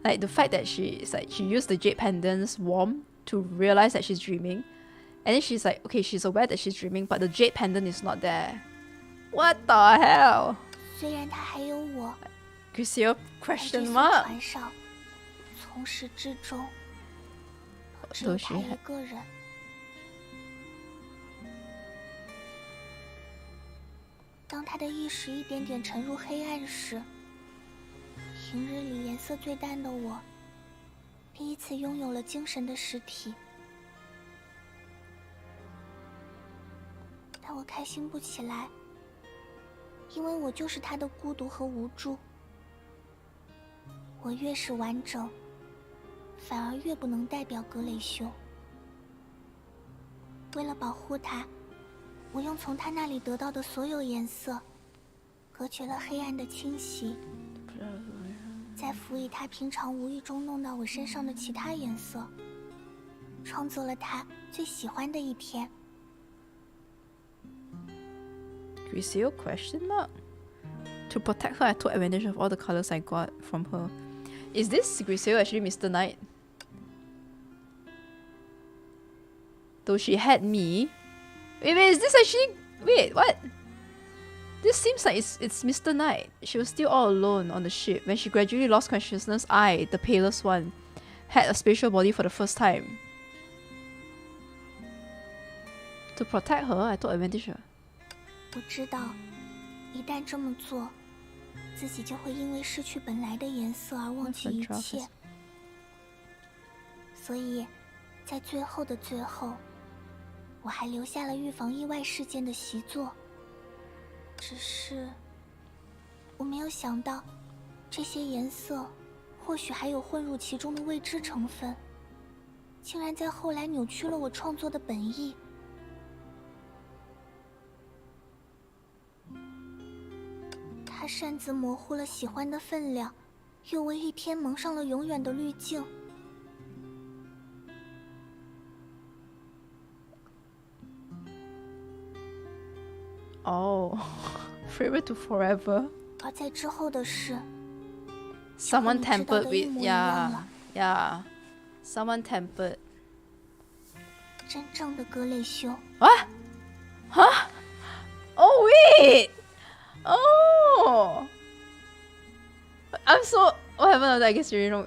Like the fact that she used the jade pendant's warmth to realize that she's dreaming. And then she's like, okay, she's aware that she's dreaming, but the jade pendant is not there. What the hell? 虽然他还有我， Griseo 在这 question 艘 mark. 船上，从始至终，只有都是他一个人。当他的意识一点点沉入黑暗时，平日里颜色最淡的我，第一次拥有了精神的实体。但我开心不起来，因为我就是他的孤独和无助。我越是完整，反而越不能代表格雷修。为了保护他，我用从他那里得到的所有颜色，隔绝了黑暗的侵袭，再辅以他平常无意中弄到我身上的其他颜色，创作了他最喜欢的一天。Griseo question mark. To protect her, I took advantage of all the colors I got from her. Is this Griseo actually Mr. Knight? Though she had me. Wait, is this actually... Wait, what? This seems like it's Mr. Knight. She was still all alone on the ship. When she gradually lost consciousness, I, the palest one, had a spatial body for the first time. To protect her, I took advantage of her. 我知道，一旦这么做，自己就会因为失去本来的颜色而忘记一切。所以，在最后的最后，我还留下了预防意外事件的习作。只是，我没有想到，这些颜色或许还有混入其中的未知成分，竟然在后来扭曲了我创作的本意。他擅自模糊了喜欢的分量，又为一天蒙上了永远的滤镜。Oh, favorite to forever. 而在之后的事 Someone 就和你知道 tampered 的一 with, 模一样 yeah, 了。 yeah. Someone tampered. 真正的格雷修， What? Huh? Oh wait! Oh! I'm so... What happened? I guess you know.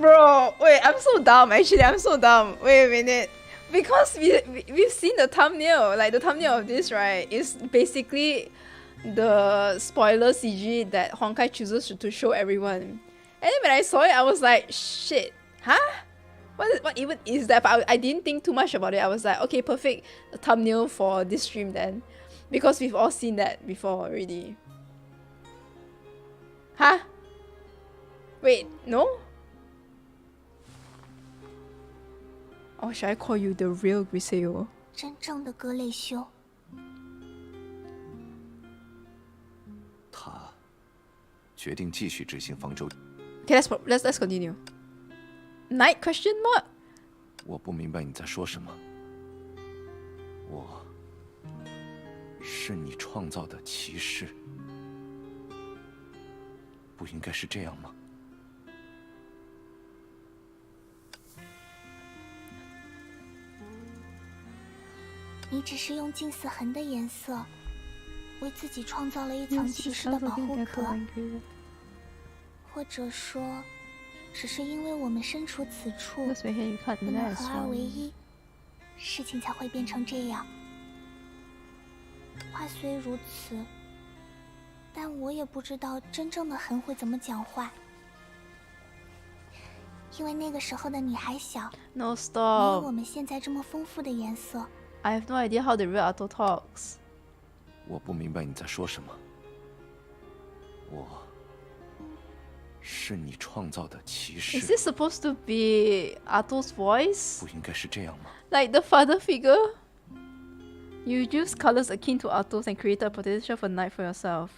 Bro, wait, I'm so dumb. Actually, I'm so dumb. Wait a minute. Because we've seen the thumbnail. Like, the thumbnail of this, right, is basically the spoiler CG that Honkai chooses to show everyone. And then when I saw it, I was like, shit. Huh? What even is that? But I didn't think too much about it. I was like, okay, perfect thumbnail for this stream then. Because we've all seen that before already. Huh? Wait, no? Or should I call you the real Griseo? 真正的格雷修。他决定继续执行方舟。 Okay, let's continue. Night question mark? 我不明白你在说什么。我是你创造的骑士，不应该是这样吗？你只是用近似痕的颜色，为自己创造了一层骑士的保护壳，或者说，只是因为我们身处此处，不能合二为一，事情才会变成这样。话虽如此，但我也不知道真正的痕会怎么讲话，因为那个时候的你还小， No, 没有 stop. 我们现在这么丰富的颜色。 I have no idea how the real Arto talks. 我不明白你在说什么。我是你创造的骑士。 Is this supposed to be Arto's voice? 不应该是这样吗？ Like the father figure? You use colors akin to Arto's and created a potential for night for yourself.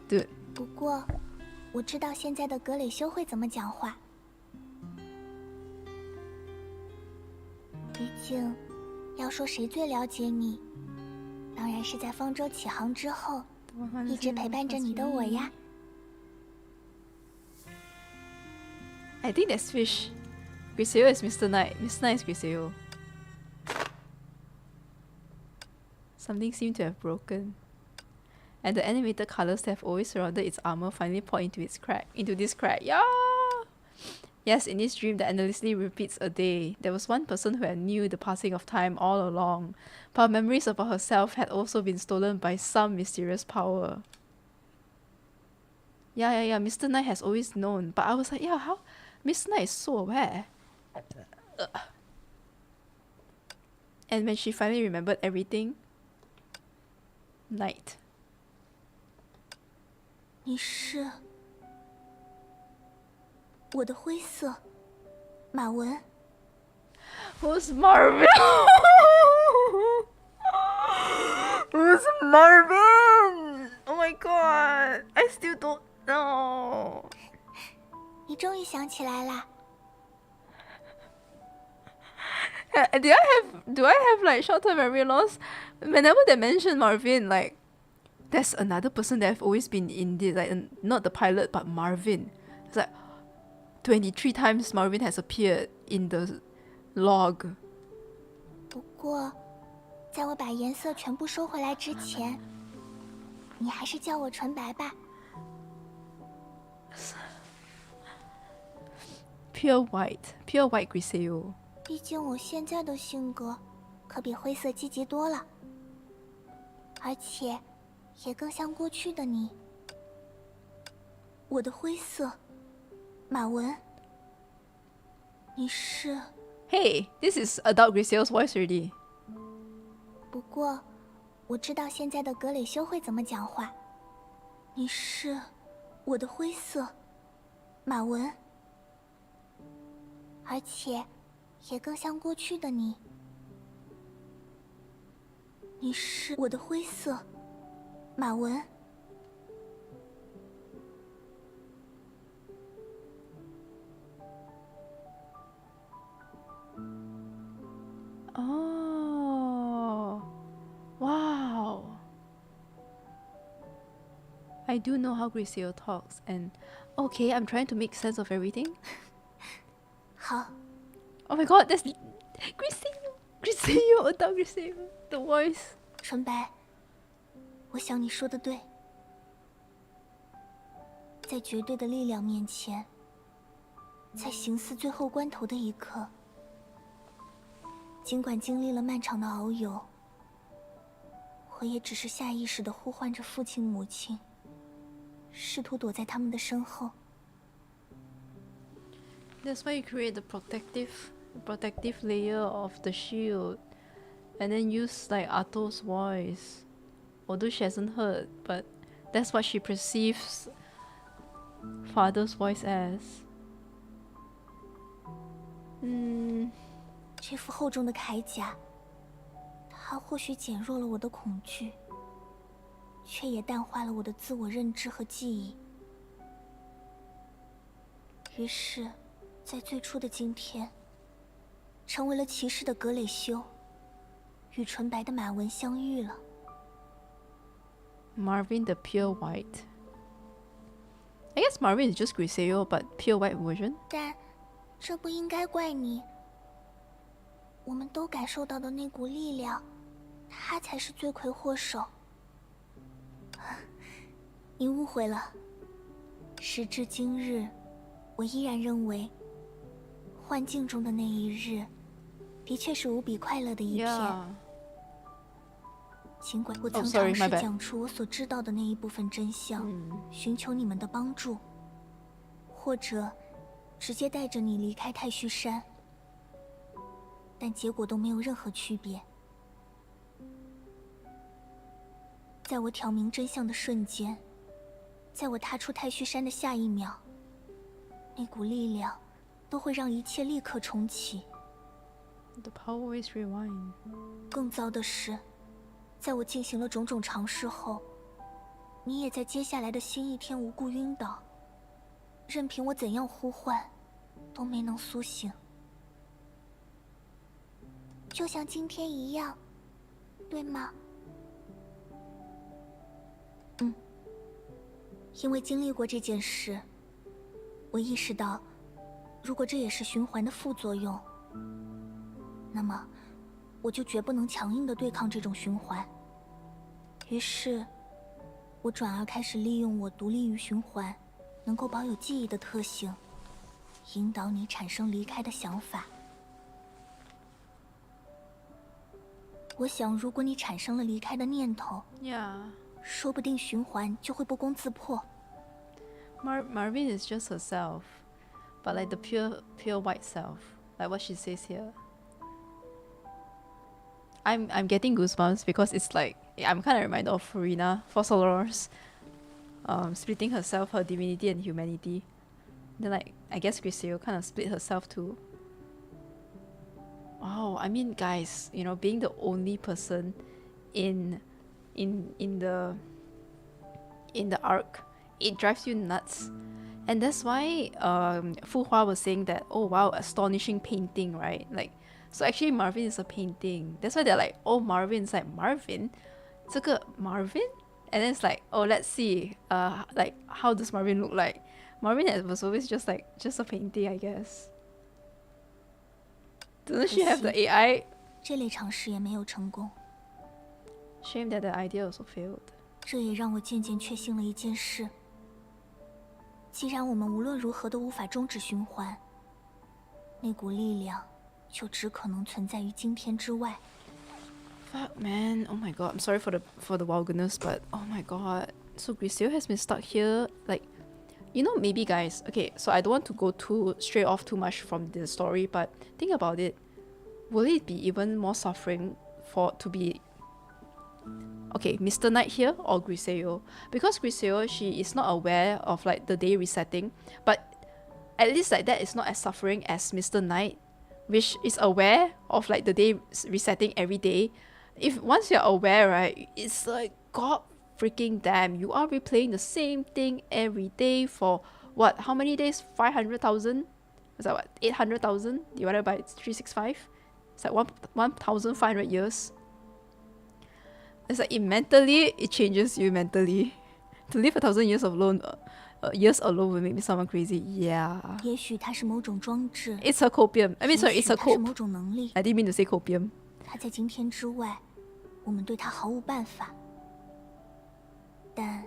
Dude. 不过，我知道现在的格雷修会怎么讲话。毕竟，要说谁最了解你，当然是在方舟起航之后，一直陪伴着你的我呀。I think that's fish. Griseo is Mr. Knight. Mr. Knight is Griseo. Something seemed to have broken. And the animated colors that have always surrounded its armor finally poured into this crack. Yeah! Yes, in this dream that endlessly repeats a day, there was one person who had knew the passing of time all along, but her memories about herself had also been stolen by some mysterious power. Yeah, Mr. Knight has always known, but I was like, yeah, how? Mr. Knight is so aware. And when she finally remembered everything, night. 你是我的灰色马文。Who's Marvin? Who's Marvin? Oh my god, I still don't know. 你终于想起来啦。Do I have like short-term memory loss? Whenever they mention Marvin, like there's another person that have always been in this, like not the pilot but Marvin. It's like 23 times Marvin has appeared in the log. 不过，在我把颜色全部收回来之前，你还是叫我纯白吧。Pure white Griseo. 毕竟我现在的性格可比灰色积极多了，而且也更像过去的你。我的灰色马文，你是？ Hey, this is adult Griseo's voice already. 不过我知道现在的格蕾修会怎么讲话。你是我的灰色马文，而且也更像过去的你。你是我的灰色马文。Oh, wow. I do know how Griseo talks, and okay, I'm trying to make sense of everything. 好， Oh my god, that's Griseo, adult Griseo, the voice. 纯白，我想你说的对，在绝对的力量面前，在形似最后关头的一刻，尽管经历了漫长的遨游，我也只是下意识地呼唤着父亲母亲，试图躲在他们的身后。 That's why you create the protective layer of the shield, and then use like Ato's voice. Although she hasn't heard, but that's what she perceives father's voice as. 这副厚重的铠甲，它或许减弱了我的恐惧，却也淡化了我的自我认知和记忆。于是，在最初的今天，成为了骑士的格蕾修，与纯白的马文相遇了。Marvin the pure white. I guess Marvin is just Griseo, but pure white version. 但这不应该怪你。我们都感受到的那股力量，它才是罪魁祸首。你误会了。时至今日，我依然认为，幻境中的那一日，的确是无比快乐的一天。Yeah. 尽管我曾 sorry, 尝 my 试 bad. 讲出我所知道的那一部分真相，寻求你们的帮助，或者直接带着你离开太虚山，但结果都没有任何区别。在我挑明真相的瞬间，在我踏出太虚山的下一秒，那股力量都会让一切立刻重启。 The power is rewind. 更糟的是，在我进行了种种尝试后，你也在接下来的新一天无故晕倒，任凭我怎样呼唤，都没能苏醒。就像今天一样，对吗？因为经历过这件事，我意识到，如果这也是循环的副作用，那么我就绝不能强硬地对抗这种循环。于是，我转而开始利用我独立于循环，能够保有记忆的特性，引导你产生离开的想法。我想，如果你产生了离开的念头， Yeah. 说不定循环就会不攻自破。Marvin is just herself, but like the pure white self, like what she says here. I'm getting goosebumps because it's like I'm kind of reminded of Furina for Solaris, splitting herself, her divinity and humanity. Then like I guess Griseo kind of split herself too. Wow, I mean guys, you know, being the only person in the arc, it drives you nuts. And that's why Fu Hua was saying that, oh wow, astonishing painting, right? Like, so actually Marvin is a painting. That's why they're like, oh, Marvin's like, Marvin? 这个 Marvin? And then it's like, oh, let's see, like, how does Marvin look like? Marvin was always just like, just a painting, I guess. Doesn't she have the AI? 这类尝试也没有成功。 Shame that the idea also failed. 这也让我渐渐确信了一件事：既然我们无论如何都无法终止循环，那股力量就只可能存在于今天之外。 Fuck man, oh my god, I'm sorry for the vulgarness, but oh my god. So Griseo has been stuck here, like, you know, maybe guys, okay, so I don't want to go straight off too much from the story, but think about it. Will it be even more suffering to be, okay, Mr. Knight here or Griseo? Because Griseo, she is not aware of like the day resetting, but at least like that is not as suffering as Mr. Knight, which is aware of like the day resetting every day. If once you're aware, right, it's like, god freaking damn, you are replaying the same thing every day for what, how many days? 500,000? Is that what, 800,000 divided by 365? It's like 1,500 years. It's like it changes you mentally. To live 1,000 years alone, years alone will make me someone crazy. Yeah. 也许它是某种装置， It's a copium. I mean, sorry, it's a 也许它是某 cope. 种能力， I didn't mean to say copium. 它在今天之外，我们对它毫无办法。但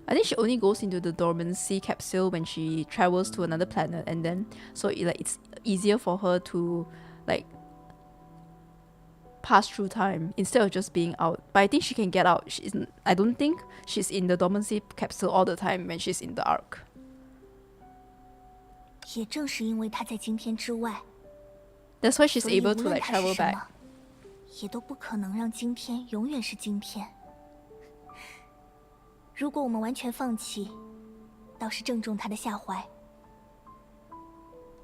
I think she only goes into the dormancy capsule when she travels to another planet, and then so it's easier for her to like pass through time instead of just being out. But I think she can get out. I don't think she's in the dormancy capsule all the time when she's in the arc. 也正是因为它在今天之外， That's why she's 所以 able 无 to 论 like 它是 travel 什 back. 么，也都不可能让今天永远是今天。如果我们完全放弃，倒是正中它的下怀。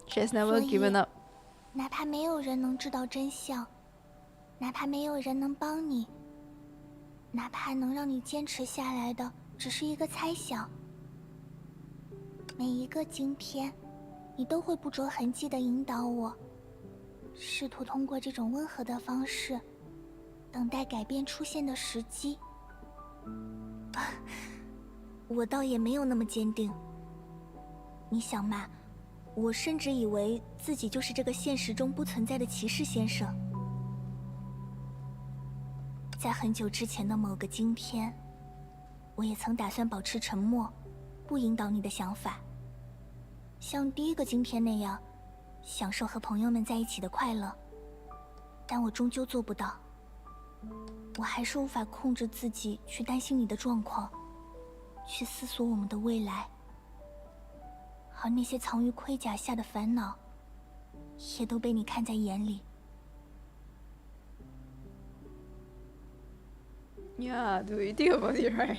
She has 所 never 以 given up. 哪怕没有人能知道真相，哪怕没有人能帮你，哪怕能让你坚持下来的只是一个猜想，每一个今天，你都会不着痕迹地引导我，试图通过这种温和的方式，等待改变出现的时机。我倒也没有那么坚定。你想嘛，我甚至以为自己就是这个现实中不存在的骑士先生。在很久之前的某个今天，我也曾打算保持沉默，不引导你的想法，像第一个今天那样，享受和朋友们在一起的快乐。但我终究做不到。我还是无法控制自己去担心你的状况，去思索我们的未来。而那些藏于盔甲下的烦恼，也都被你看在眼里。 Yeah, dude, you think about it, right?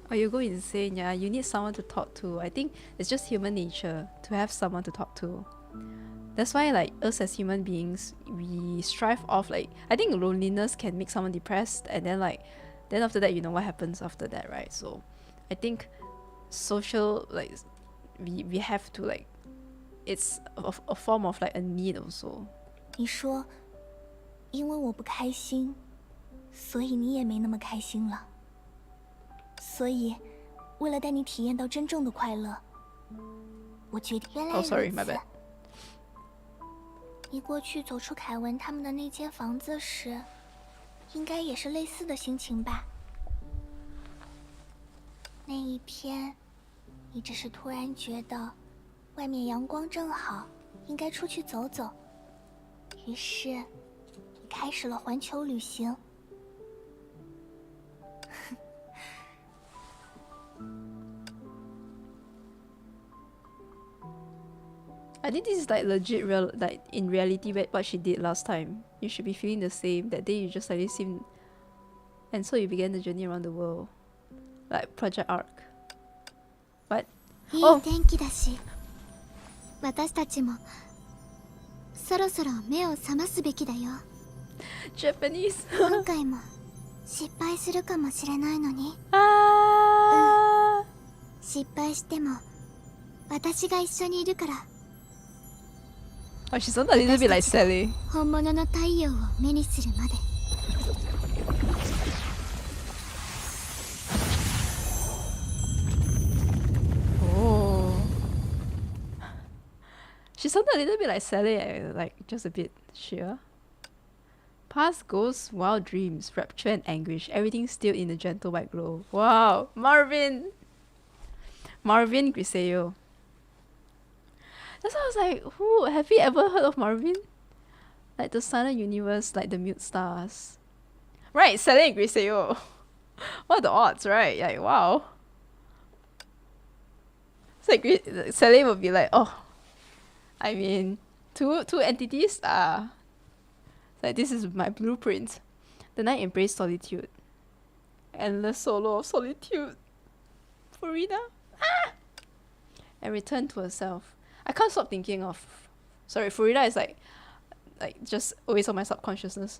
Or you go insane, yeah. You need someone to talk to. I think it's just human nature to have someone to talk to. That's why, like, us as human beings, we strive off, like, I think loneliness can make someone depressed, and then, like, then after that, you know what happens after that, right? So, I think social, like, we have to like, it's a form of like a need also. 你说，因为我不开心，所以你也没那么开心了。所以，为了带你体验到真正的快乐，我决定。原来 Oh 如 sorry, 此 my bad. 你过去走出凯文他们的那间房子时，应该也是类似的心情吧？那一天，你只是突然觉得外面阳光正好，应该出去走走，于是你开始了环球旅行。I think this is like legit real, like in reality what she did last time. You should be feeling the same. That day you just suddenly seemed, and so you began the journey around the world, like Project Arc. But いい天気だし、私たちもそろそろ目を覚ますべきだよ。Japanese. 今回も失敗するかもしれないのに。失敗しても私が一緒にいるから。 Oh, she sounded a little bit like Sally. 本物の太陽を目にするまで。Oh. She sounded a little bit like Sally, like just a bit, sure. Past ghosts, wild dreams, rapture and anguish, everything still in a gentle white glow. Wow, Marvin! Marvin Griseo. That's why I was like, who? Have you ever heard of Marvin? Like the silent universe, like the mute stars. Right, Sally and Griseo. What are the odds, right? Like, wow. It's like Sally would be like, oh, I mean, two entities are like, this is my blueprint. The night embraced solitude. Endless solo of solitude. Furina. Ah! And returned to herself. I can't stop thinking of. Sorry, Furina is like just always on my subconsciousness.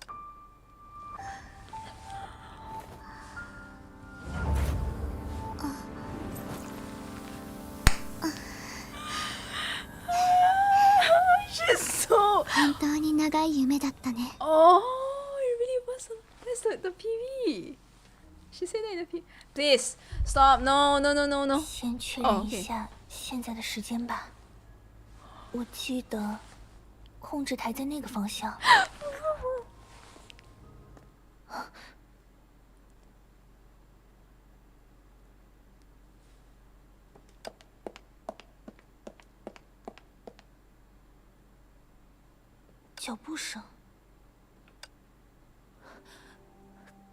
She's so. 本当に長い夢だったね。 Oh, it really was. That's the PV. She said that in the PV. Please stop. No. 先确认一下现在的时间吧。我记得控制台在那个方向。脚步声。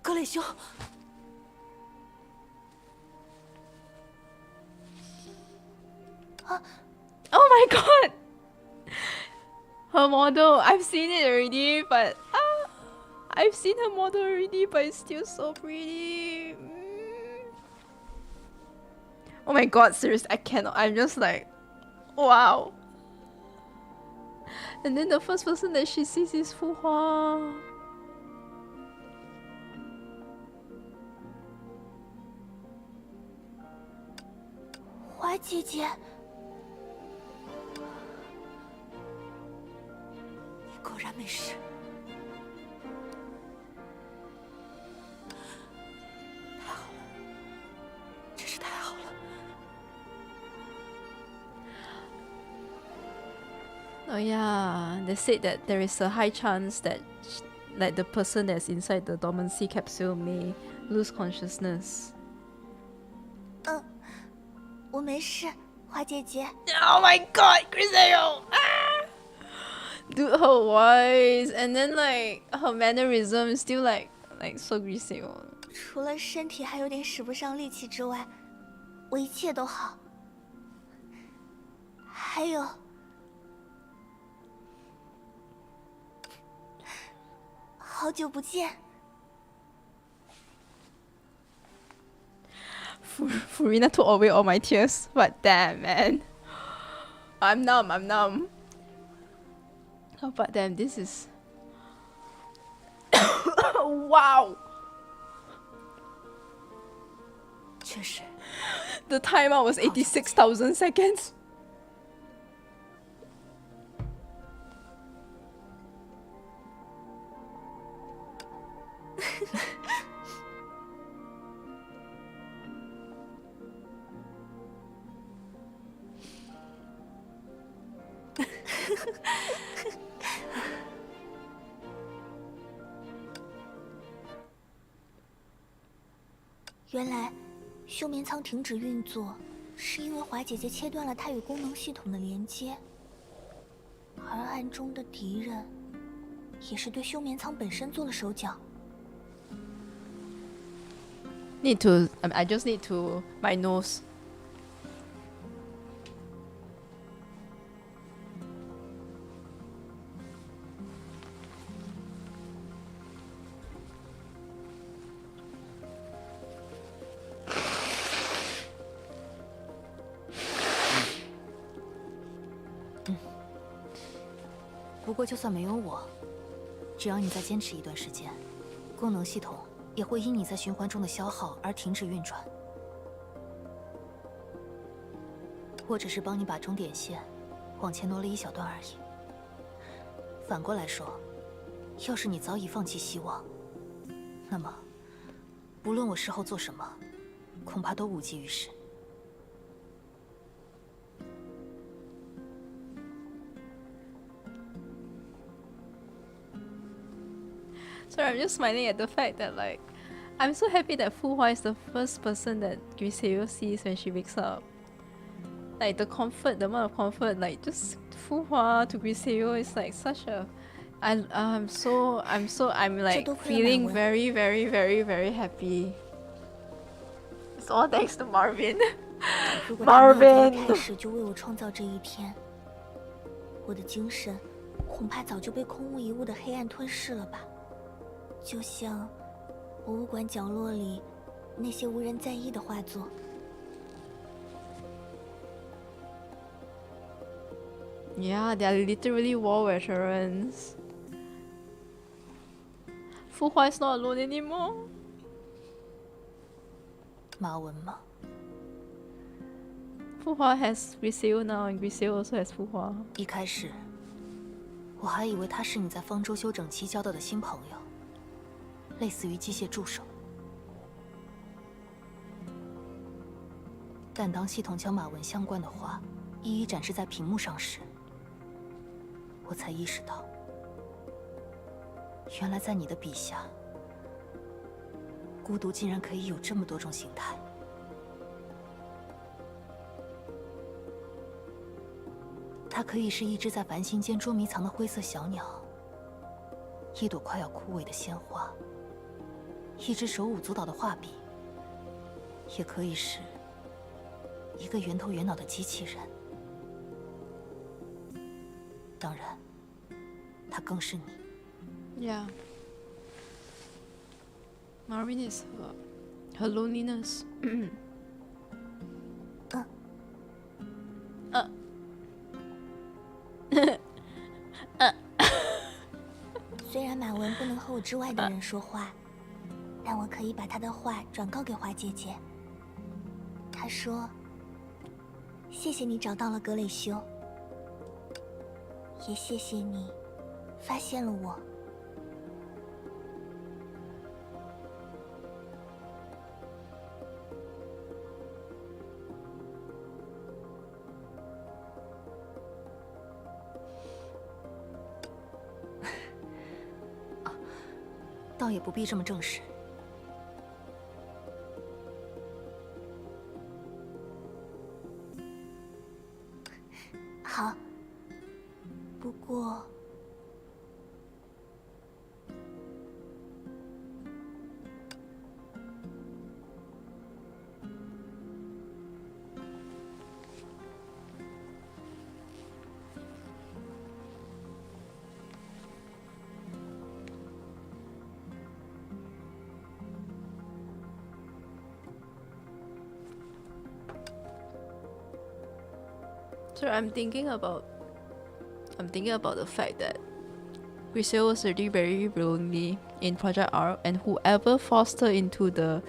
格雷修， Oh my god! Her model. I've seen it already, but I've seen her model already, but it's still so pretty. Oh my god, seriously, I cannot. I'm just like, wow. And then the first person that she sees is Fu Hua. 花姐姐，你果然没事。太好了，真是太好了。Oh yeah, they said that there is a high chance that like the person that's inside the dormancy capsule may lose consciousness. 我没事，花姐姐。 Oh my god, Griseo! Ah! Dude, her voice and then like her mannerism is still like so Griseo. 除了身体还有点使不上力气之外，我一切都好。还有，好久不见。 Furina took away all my tears, but damn man, I'm numb. Oh, but damn, this is wow. 确实， The timeout was 86,000 seconds. 原来，休眠舱停止运作，是因为华姐姐切断了它与功能系统的连接。而暗中的敌人，也是对休眠舱本身做了手脚。Need to. I just need to my nose. 不过就算没有我，只要你再坚持一段时间，功能系统也会因你在循环中的消耗而停止运转。我只是帮你把终点线往前挪了一小段而已。反过来说，要是你早已放弃希望，那么不论我事后做什么，恐怕都无济于事。 Sorry, I'm just smiling at the fact that like, I'm so happy that Fu Hua is the first person that Griseo sees when she wakes up. Like the comfort, the amount of comfort, like just Fu Hua to Griseo is like such a. I'm like feeling very, very, very, very happy. It's all thanks to Marvin. 如果他没有在开始就为我创造这一天，我的精神恐怕早就被空无一物的黑暗吞噬了吧。 就像博物馆角落里那些无人在意的画作。Yeah, they are literally war veterans. Fu Hua is not alone anymore. 马文吗？ Fu Hua has Griseo now, and Griseo also has Fu Hua. 一开始，我还以为他是你在方舟休整期交到的新朋友。 类似于机械助手，但当系统将马文相关的话一一展示在屏幕上时，我才意识到，原来在你的笔下，孤独竟然可以有这么多种形态。它可以是一只在繁星间捉迷藏的灰色小鸟，一朵快要枯萎的鲜花。 一支手舞足蹈的画笔，也可以是一个圆头圆脑的机器人。当然，它更是你。Yeah. Marvin is her loneliness. 虽然马文不能和我之外的人说话。 但我可以把他的话转告给华姐姐。她说：“谢谢你找到了格雷修，也谢谢你发现了我。”倒也不必这么正式。 好，不过，So I'm thinking about the fact that Griseo was already very lonely in Project R, and whoever forced her into the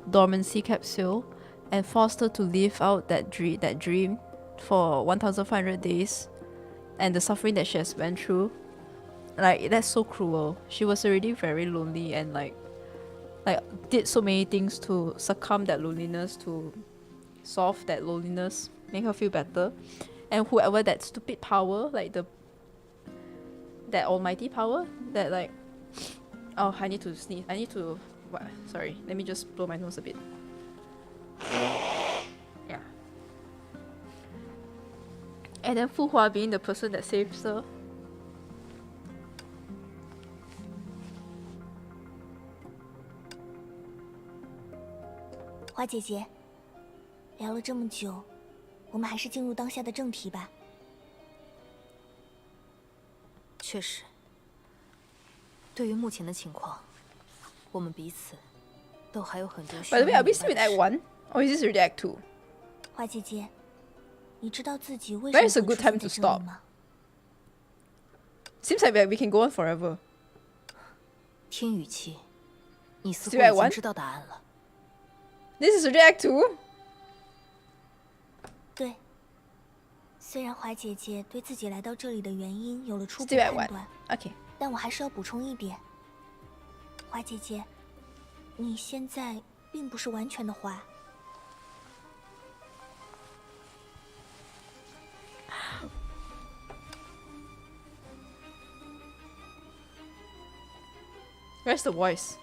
dormancy capsule and forced her to live out that dream for 1,500 days, and the suffering that she has went through, like that's so cruel. She was already very lonely, and like like did so many things to succumb that loneliness, to solve that loneliness, make her feel better. And whoever that stupid power, like that almighty power, that like, oh, I need to sneeze. I need to, what? Sorry, let me just blow my nose a bit. Yeah. And then Fu Hua being the person that saves her.花姐姐，聊了这么久，我们还是进入当下的正题吧。确实，对于目前的情况，我们彼此都还有很多需要 By the way, are we 明 still 白 in 的 Act 事。 1? Or is this already Act 2? 花姐姐，你知道自己为 Where 什 is 么 a 会 good 出现 time 在 to 这里 stop? 吗？ Seems like we can go on forever. 听语气，你似乎 Still at 已经 one? 知道答案了。 This is already Act 2? 对。虽然华姐姐对自己来到这里的原因有了初步 Still at 判 1. 断， Okay. 但我还是要补充一点，华姐姐，你现在并不是完全的花。Where's the voice?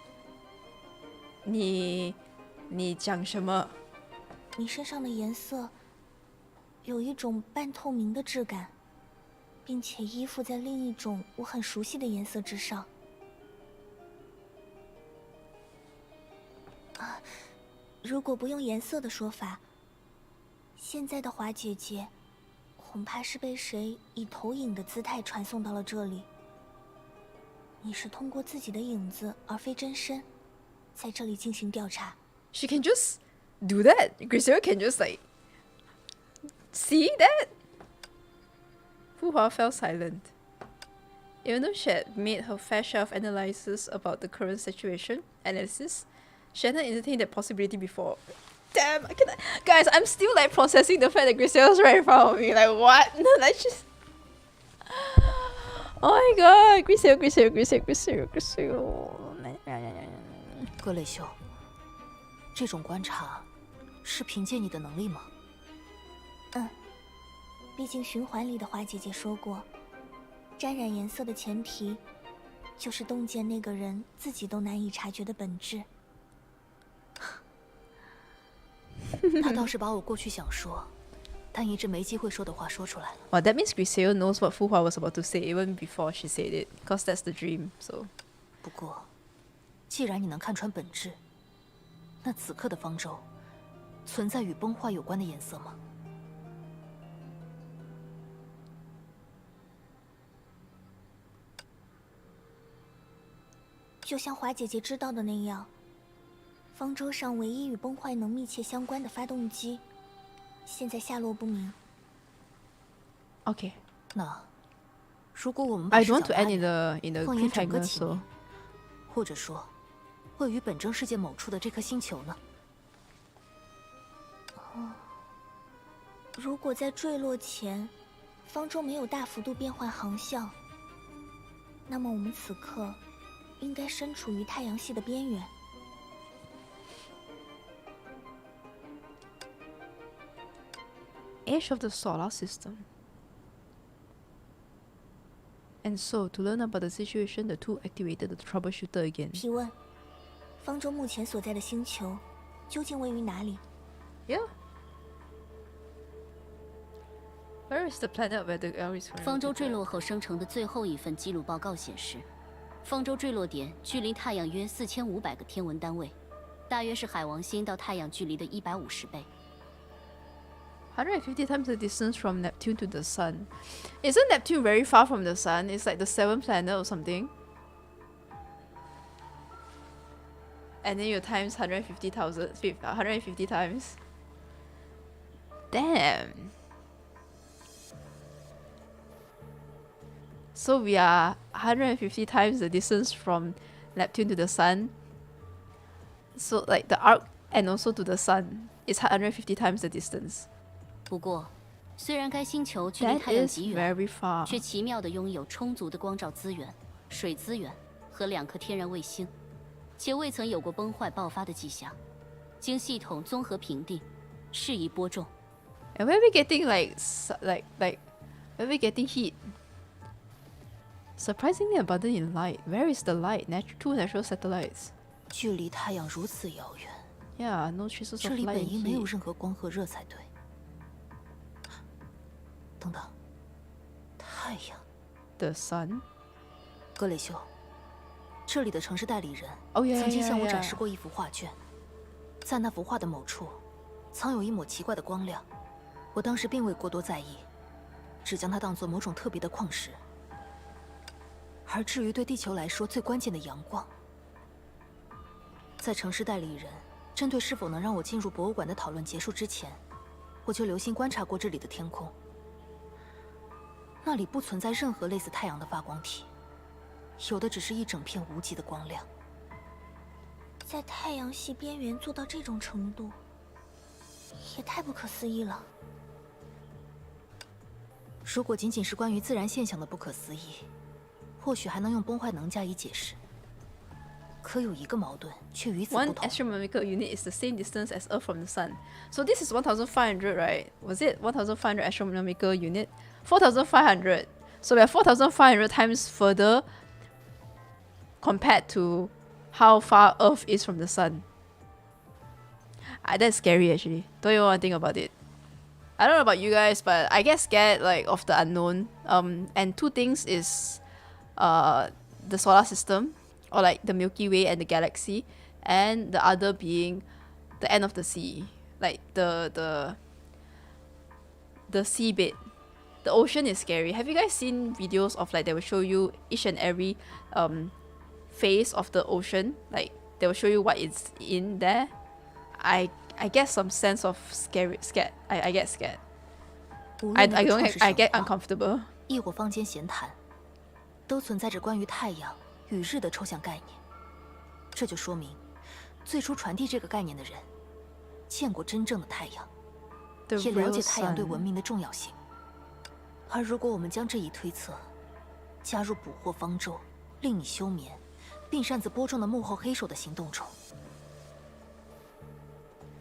你讲什么？你身上的颜色有一种半透明的质感，并且依附在另一种我很熟悉的颜色之上。如果不用颜色的说法，现在的华姐姐恐怕是被谁以投影的姿态传送到了这里。你是通过自己的影子而非真身，在这里进行调查。She can just do that. Griseo can just like see that. Fu Hua fell silent. Even though she had made her fair share of analysis about the current situation, she hadn't entertained that possibility before. Damn, guys, I'm still like processing the fact that Griseo is right in front of me. Like what? Like she's. Oh my god, Griseo. 葛磊秀，这种观察是凭借你的能力吗？毕竟循环里的花姐姐说过，沾染颜色的前提就是洞见那个人自己都难以察觉的本质。他倒是把我过去想说，但一直没机会说的话说出来了。Well, that means Griseo knows what Fu Hua was about to say even before she said it, because that's the dream. So. 不过，既然你能看穿本质，那此刻的方舟存在与崩坏有关的颜色吗？就像华姐姐知道的那样，方舟上唯一与崩坏能密切相关的发动机，现在下落不明。Okay. 那如果我们把 I 视 don't 角 want to 拉 end in 远 the 放眼整个 cliffhanger, 起 so. 源，或者说，位于本征世界某处的这颗星球呢？如果在坠落前，方舟没有大幅度变换航向，那么我们此刻应该身处于太阳系的边缘。Edge of the solar system. And so, to learn about the situation, the two activated the troubleshooter again. 提问：方舟目前所在的星球究竟位于哪里？ Yeah. Where is the planet where the L is from? 方舟坠落后生成的最后一份记录报告显示，方舟坠落点距离太阳约4500个天文单位，大约是海王星到太阳距离的150倍。 150 times the distance from Neptune to the Sun. Isn't Neptune very far from the Sun? It's like the 7th planet or something. And then you times 150 times. Damn. So we are 150 times the distance from Neptune to the Sun. So like the arc and also to the Sun is 150 times the distance. 不过，虽然该星球距离 That 太阳 is 极远， very far. 却奇妙地拥有充足的光照资源、水资源和2颗天然卫星。且未曾有过崩坏爆发的迹象，经系统综合评定，适宜播种。 And where are we getting like where are we getting heat? Surprisingly abundant in light. Where is the light? Two natural satellites. 距离太阳如此遥远， Yeah, no traces 这 of 里 light 本 and 应没有 heat. 任何光和热才对。等等，太阳， The sun. 格雷修，这里的城市代理人 Oh yeah, 曾经 yeah, 向我 yeah. 展示过一幅画卷，在那幅画的某处，藏有一抹奇怪的光亮。我当时并未过多在意，只将它当作某种特别的矿石。而至于对地球来说最关键的阳光，在城市代理人针对是否能让我进入博物馆的讨论结束之前，我就留心观察过这里的天空。那里不存在任何类似太阳的发光体，有的只是一整片无极的光亮。在太阳系边缘做到这种程度，也太不可思议了。如果仅仅是关于自然现象的不可思议，或许还能用崩坏能加以解释。可有一个矛盾却与此不 One 同。 astronomical unit is the same distance as Earth from the Sun. So this is 1,500, right? Was it 1,500 astronomical unit? 4,500. So we are 4,500 times further compared to how far Earth is from the Sun. That's scary actually. Don't even want to think about it. I don't know about you guys, but I get scared like of the unknown. And two things is the solar system, or like the Milky Way and the galaxy, and the other being the end of the sea, like the seabed. The ocean is scary. Have you guys seen videos of like they will show you each and every phase of the ocean? Like they will show you what is in there. I get some sense of scared. I get scared. 无 I 论那个 don't 创世 I get 神话 uncomfortable. 亦或坊间闲谈，都存在着关于太阳与日的抽象概念。这就说明，最初传递这个概念的人，见过真正的太阳， The 也了 real 解太阳对 sun. 文明的重要性。而如果我们将这一推测加入捕获方舟、令你休眠，并擅自播种的幕后黑手的行动中，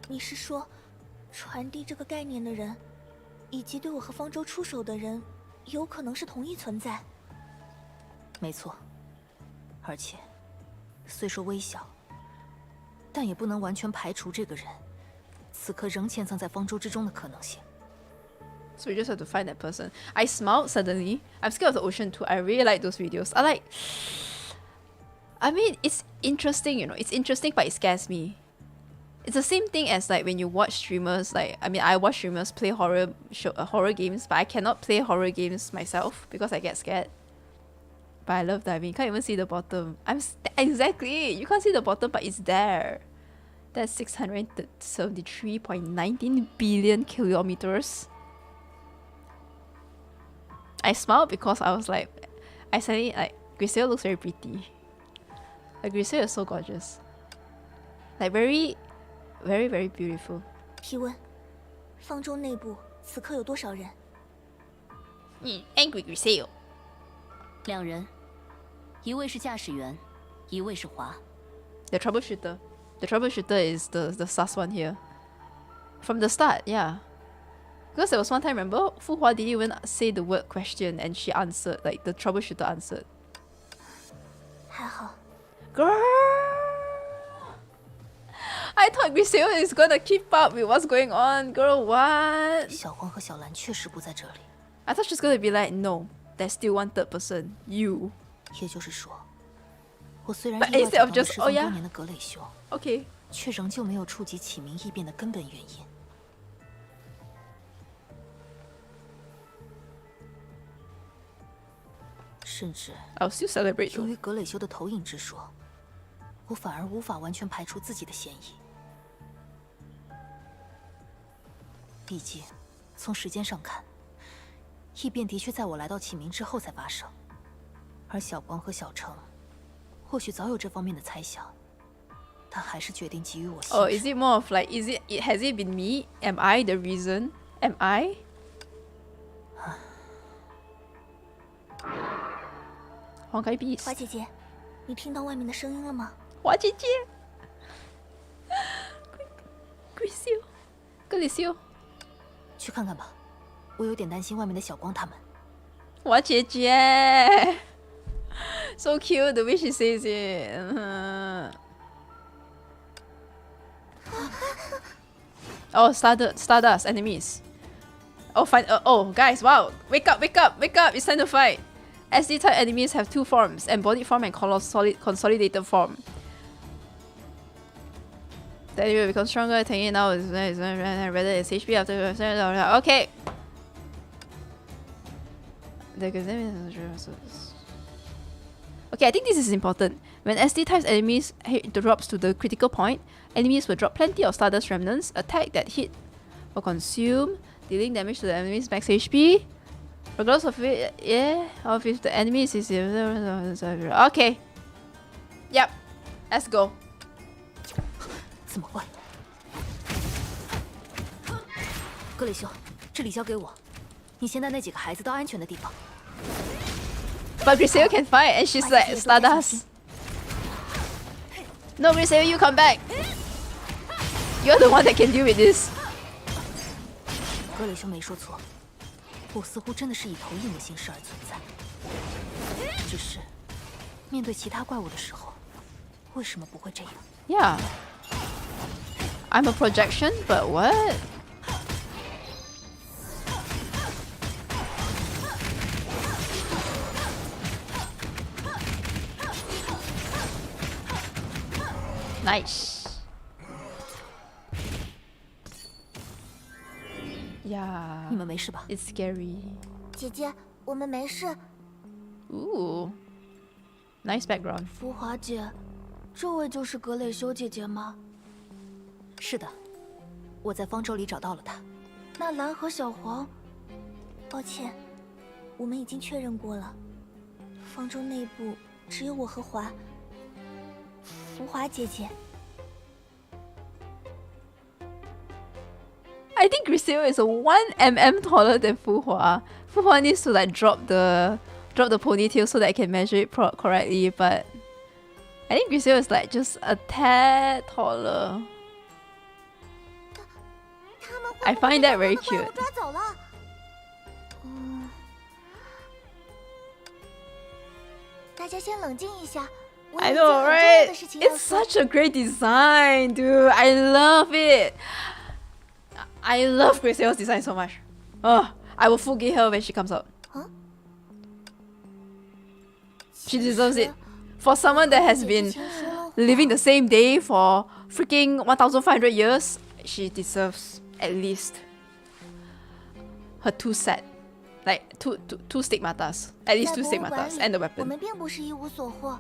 你是说，传递这个概念的人，以及对我和方舟出手的人，有可能是同一存在？没错。而且，虽说微小，但也不能完全排除这个人此刻仍潜藏在方舟之中的可能性。 So we just have to find that person. I smiled suddenly. I'm scared of the ocean too. I really like those videos. I mean, it's interesting, you know. It's interesting, but it scares me. It's the same thing as like when you watch streamers. Like, I mean, I watch streamers play horror games, but I cannot play horror games myself because I get scared. But I love diving. You can't even see the bottom. Exactly. You can't see the bottom, but it's there. That's 673.19 billion kilometers. I smiled because I was like, I suddenly like Griseo looks very pretty. Like Griseo is so gorgeous. Like very, very, very beautiful. 提问：方舟内部此刻有多少人？ Angry Griseo. 2人，一位是驾驶员，一位是华。 The troubleshooter. The troubleshooter is the sus one here. From the start, yeah. Because there was one time, remember, Fu Hua didn't even say the word question and she answered, like the troubleshooter answered. 还好， Girl! I thought Griseo is gonna keep up with what's going on. Girl, what? 小黄和小兰确实不在这里， I thought she's gonna be like, no, there's still one third person. You. 也就是说，我虽然 But 意外 instead 找 of 到了 just- 失 oh 踪 yeah 多年的格雷修， Okay. 却仍旧没有触及起名异变的根本原因。甚至 I'll still celebrate 由 though. 于格雷修的投影之说，我反而无法完全排除自己的嫌疑。毕竟，从时间上看，异变的确在我来到启明之后才发生，而小光和小橙或许早有这方面的猜想，但还是决定给予我信 Oh, 任。 is it more of like, has it been me? Am I the reason? Am I? Honkai Beast. 华姐姐，你听到外面的声音了吗？哇姐姐 Griseo ，Griseo 去看看吧，我有点担心外面的小光他们。哇姐姐 So cute the way she says it. Oh, Stardust enemies. Oh, fine. Oh, guys, wow. Wake up, wake up, wake up. It's time to fight. SD type enemies have two forms, embodied form and consolidated form. The enemy will become stronger, taking it now rather its HP after. Okay. Okay, I think this is important. When SD type's enemies hit drops to the critical point, enemies will drop plenty of Stardust remnants. Attack that hit or consume, dealing damage to the enemy's max HP. Regardless of it, of if the enemy is okay. Yep, let's go. 这么快？格雷修，这里交给我，你先带那几个孩子到安全的地方。 But Griseo can fight, and she's like Stardust. No, Griseo, you come back. You're the one that can deal with this. 格雷修没说错，我似乎真的是以头硬的形式而存在。只是面对其他怪物的时候，为什么不会这样？ Yeah. I'm a projection, but what? Nice. Yeah. 你们没事吧？ It's scary. 姐姐，我们没事。 Ooh. Nice background. 福华姐，这位就是格蕾修姐姐吗？是的，我在方舟里找到了她。那蓝和小黄，抱歉，我们已经确认过了，方舟内部只有我和福华姐姐。 I think Griseo is 1 mm taller than Fu Hua. Fu Hua needs to like drop the ponytail so that I can measure it correctly, but I think Griseo is like just a tad taller. I find that very cute. 抓走了。大家先冷静一下。 I know, right? It's such a great design, dude. I love it. I love Griseo's design so much. I will forgive her when she comes out. Huh? She deserves it. For someone that has been living the same day for freaking 1,500 years, she deserves at least her two set. Like two stigmatas. At least two stigmatas and the 我 weapon. 们并不是一无所获，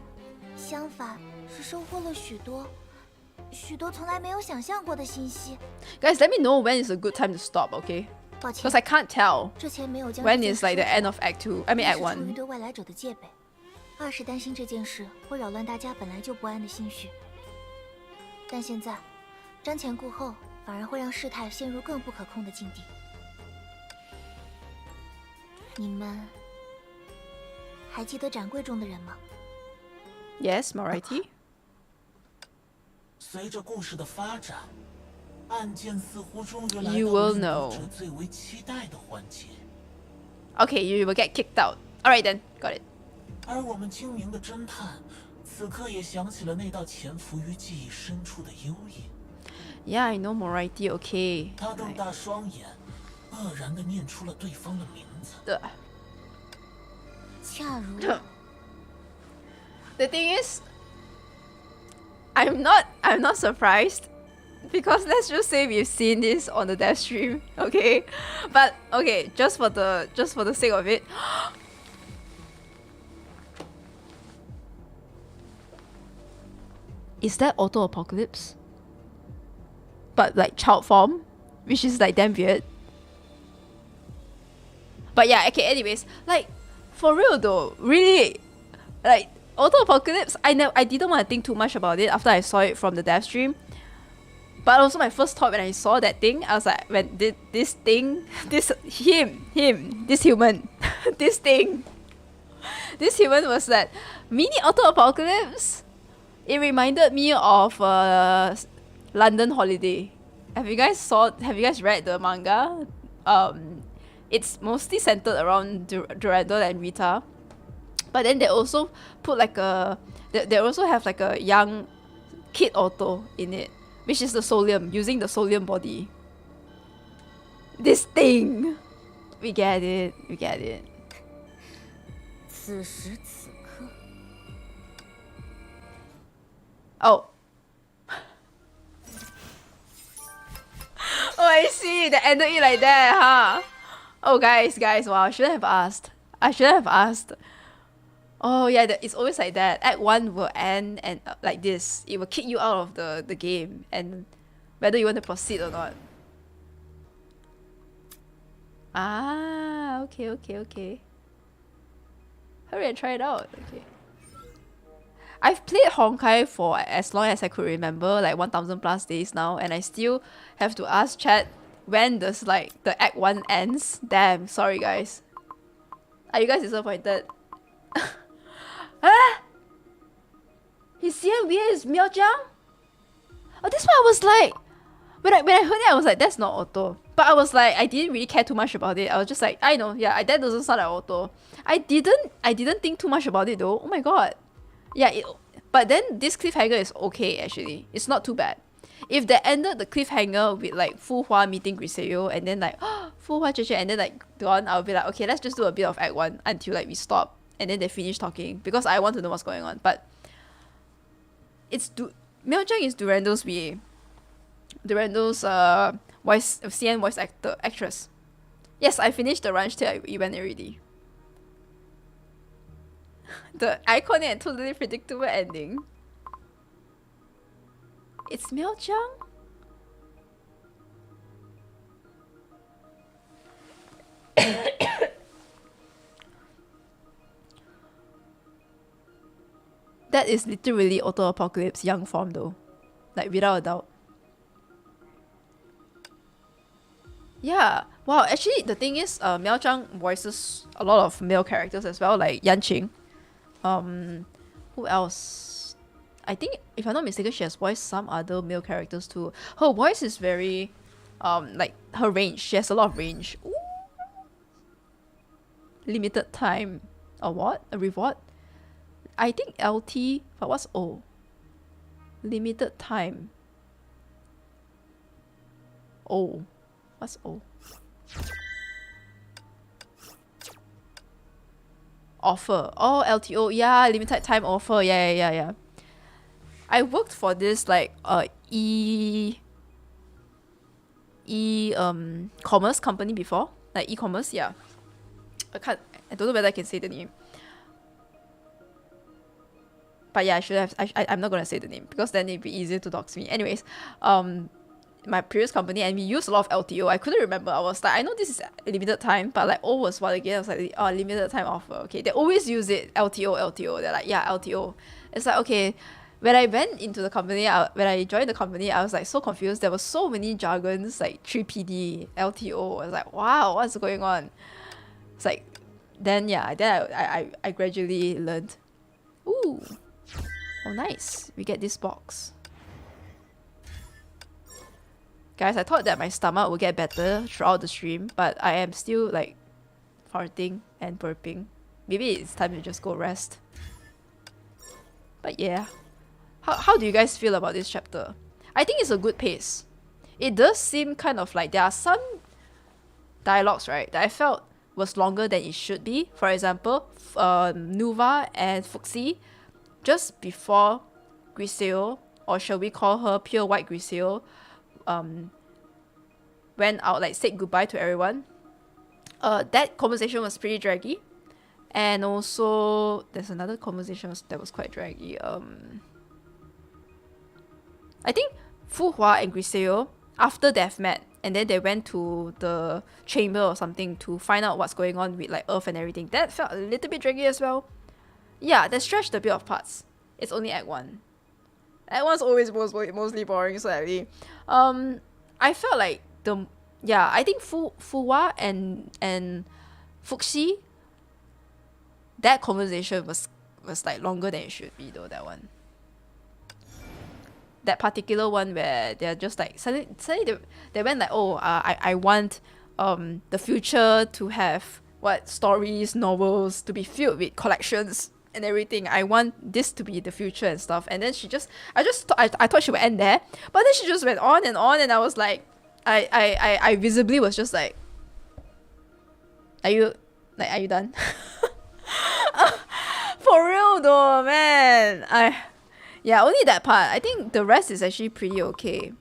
相反是收获了许多从来没有想象过的信息。 Guys, let me know when is a good time to stop, okay? 抱歉 Because I can't tell 之前没有将 when 这件 is like the 事 end of Act 2. I mean 一 Act 是出于 1. 对外来者的戒备，二是担心这件事会扰乱大家本来就不安的心绪。但现在瞻前顾后，反而会让事态陷入更不可控的境地。你们还记得展柜中的人吗？ Yes, Moraiti. 随着故事的发展，案件似乎终于来到 You will 令 know. 读者最为期待的环节。 Okay, you will get kicked out. Alright then, got it. 而我们精明的侦探，此刻也想起了那道潜伏于记忆深处的幽影。 Yeah, I know Moraiti, okay. 他瞪大双眼，愕然地念出了对方的名字。恰如。The thing is, I'm not surprised because let's just say we've seen this on the dev stream, okay? But okay, just for the sake of it. Is that Auto Apocalypse? But like child form, which is like damn weird. But yeah, okay, anyways, like for real though, really, like Auto Apocalypse, I didn't want to think too much about it after I saw it from the dev stream. But also my first thought when I saw that thing, I was like, when this human, this human was that mini Auto Apocalypse? It reminded me of London Holiday. Have you guys read the manga? It's mostly centered around Durandal and Rita. But then they also put like they also have like a young kid Otto in it, which is the Solium, using the Solium body. This thing! We get it. 此时此刻， Oh. Oh, I see. They ended it like that, huh? Oh, guys, wow, I shouldn't have asked. Oh, yeah, it's always like that. Act 1 will end and like this. It will kick you out of the game, and whether you want to proceed or not. Ah, okay. Hurry and try it out. Okay. I've played Honkai for as long as I could remember, like 1000 plus days now, and I still have to ask chat when does like the Act 1 ends. Damn, sorry guys. Are you guys disappointed? Huh? His CMV is Miao-Jiang? Oh, this one I was like, when I heard it, I was like, that's not Otto. But I was like, I didn't really care too much about it. I was just like, I know, yeah, that doesn't sound like Otto. I didn't think too much about it though. Oh my god. Yeah, but then this cliffhanger is okay actually. It's not too bad. If they ended the cliffhanger with like Fu Hua meeting Griseo and then like Fu Hua Cheche and then like gone, I'll be like, okay, let's just do a bit of Act 1 until like we stop and then they finish talking because I want to know what's going on. But it's Miao-Jiang is Durandal's VA. Durandal's CN voice actress. Yes, I finished the run till I went already. The iconic and totally predictable ending. It's Miao-Jiang? That is literally Auto Apocalypse young form though. Like without a doubt. Yeah. Wow, actually the thing is Miao-Jiang voices a lot of male characters as well, like Yanqing. Who else? I think if I'm not mistaken, she has voiced some other male characters too. Her voice is very like her range. She has a lot of range. Ooh. Limited time. A what? A reward? I think LT, but what's O? Limited time. O. What's O? Offer. Oh, LTO. Yeah, limited time offer. Yeah. I worked for this like commerce company before. Like e-commerce, yeah. I don't know whether I can say the name. But yeah, I should have. I'm not gonna say the name because then it'd be easier to dox me. Anyways, my previous company and we used a lot of LTO. I couldn't remember. I was like, I know this is a limited time, but like O was what again? I was like, oh, limited time offer. Okay, they always use it. LTO. They're like, yeah, LTO. It's like, okay. When I went into the company, when I joined the company, I was like so confused. There were so many jargons like 3PD, LTO. I was like, wow, what's going on? It's like, then I gradually learned. Ooh. Oh, nice. We get this box. Guys, I thought that my stomach would get better throughout the stream, but I am still like farting and burping. Maybe it's time to just go rest. But yeah. How do you guys feel about this chapter? I think it's a good pace. It does seem kind of like there are some dialogues, right, that I felt was longer than it should be. For example, Nuva and Fuxi, just before Griseo, or shall we call her Pure White Griseo, went out, like said goodbye to everyone. That conversation was pretty draggy. And also, there's another conversation that was quite draggy. I think Fu Hua and Griseo, after they've met, and then they went to the chamber or something to find out what's going on with like Earth and everything. That felt a little bit draggy as well. Yeah, they stretched a bit of parts. It's only Act 1. Act 1's always mostly boring, slightly. I felt like I think Fu Hua and Fuxi, that conversation was like longer than it should be though, that one. that particular one where they're just like suddenly they went like, oh, I want the future to have stories, novels to be filled with collections and everything. I want this to be the future and stuff. And then I thought she would end there, but then she just went on, and I was like, I visibly was just like, are you done? For real though, man. Yeah, only that part. I think the rest is actually pretty okay.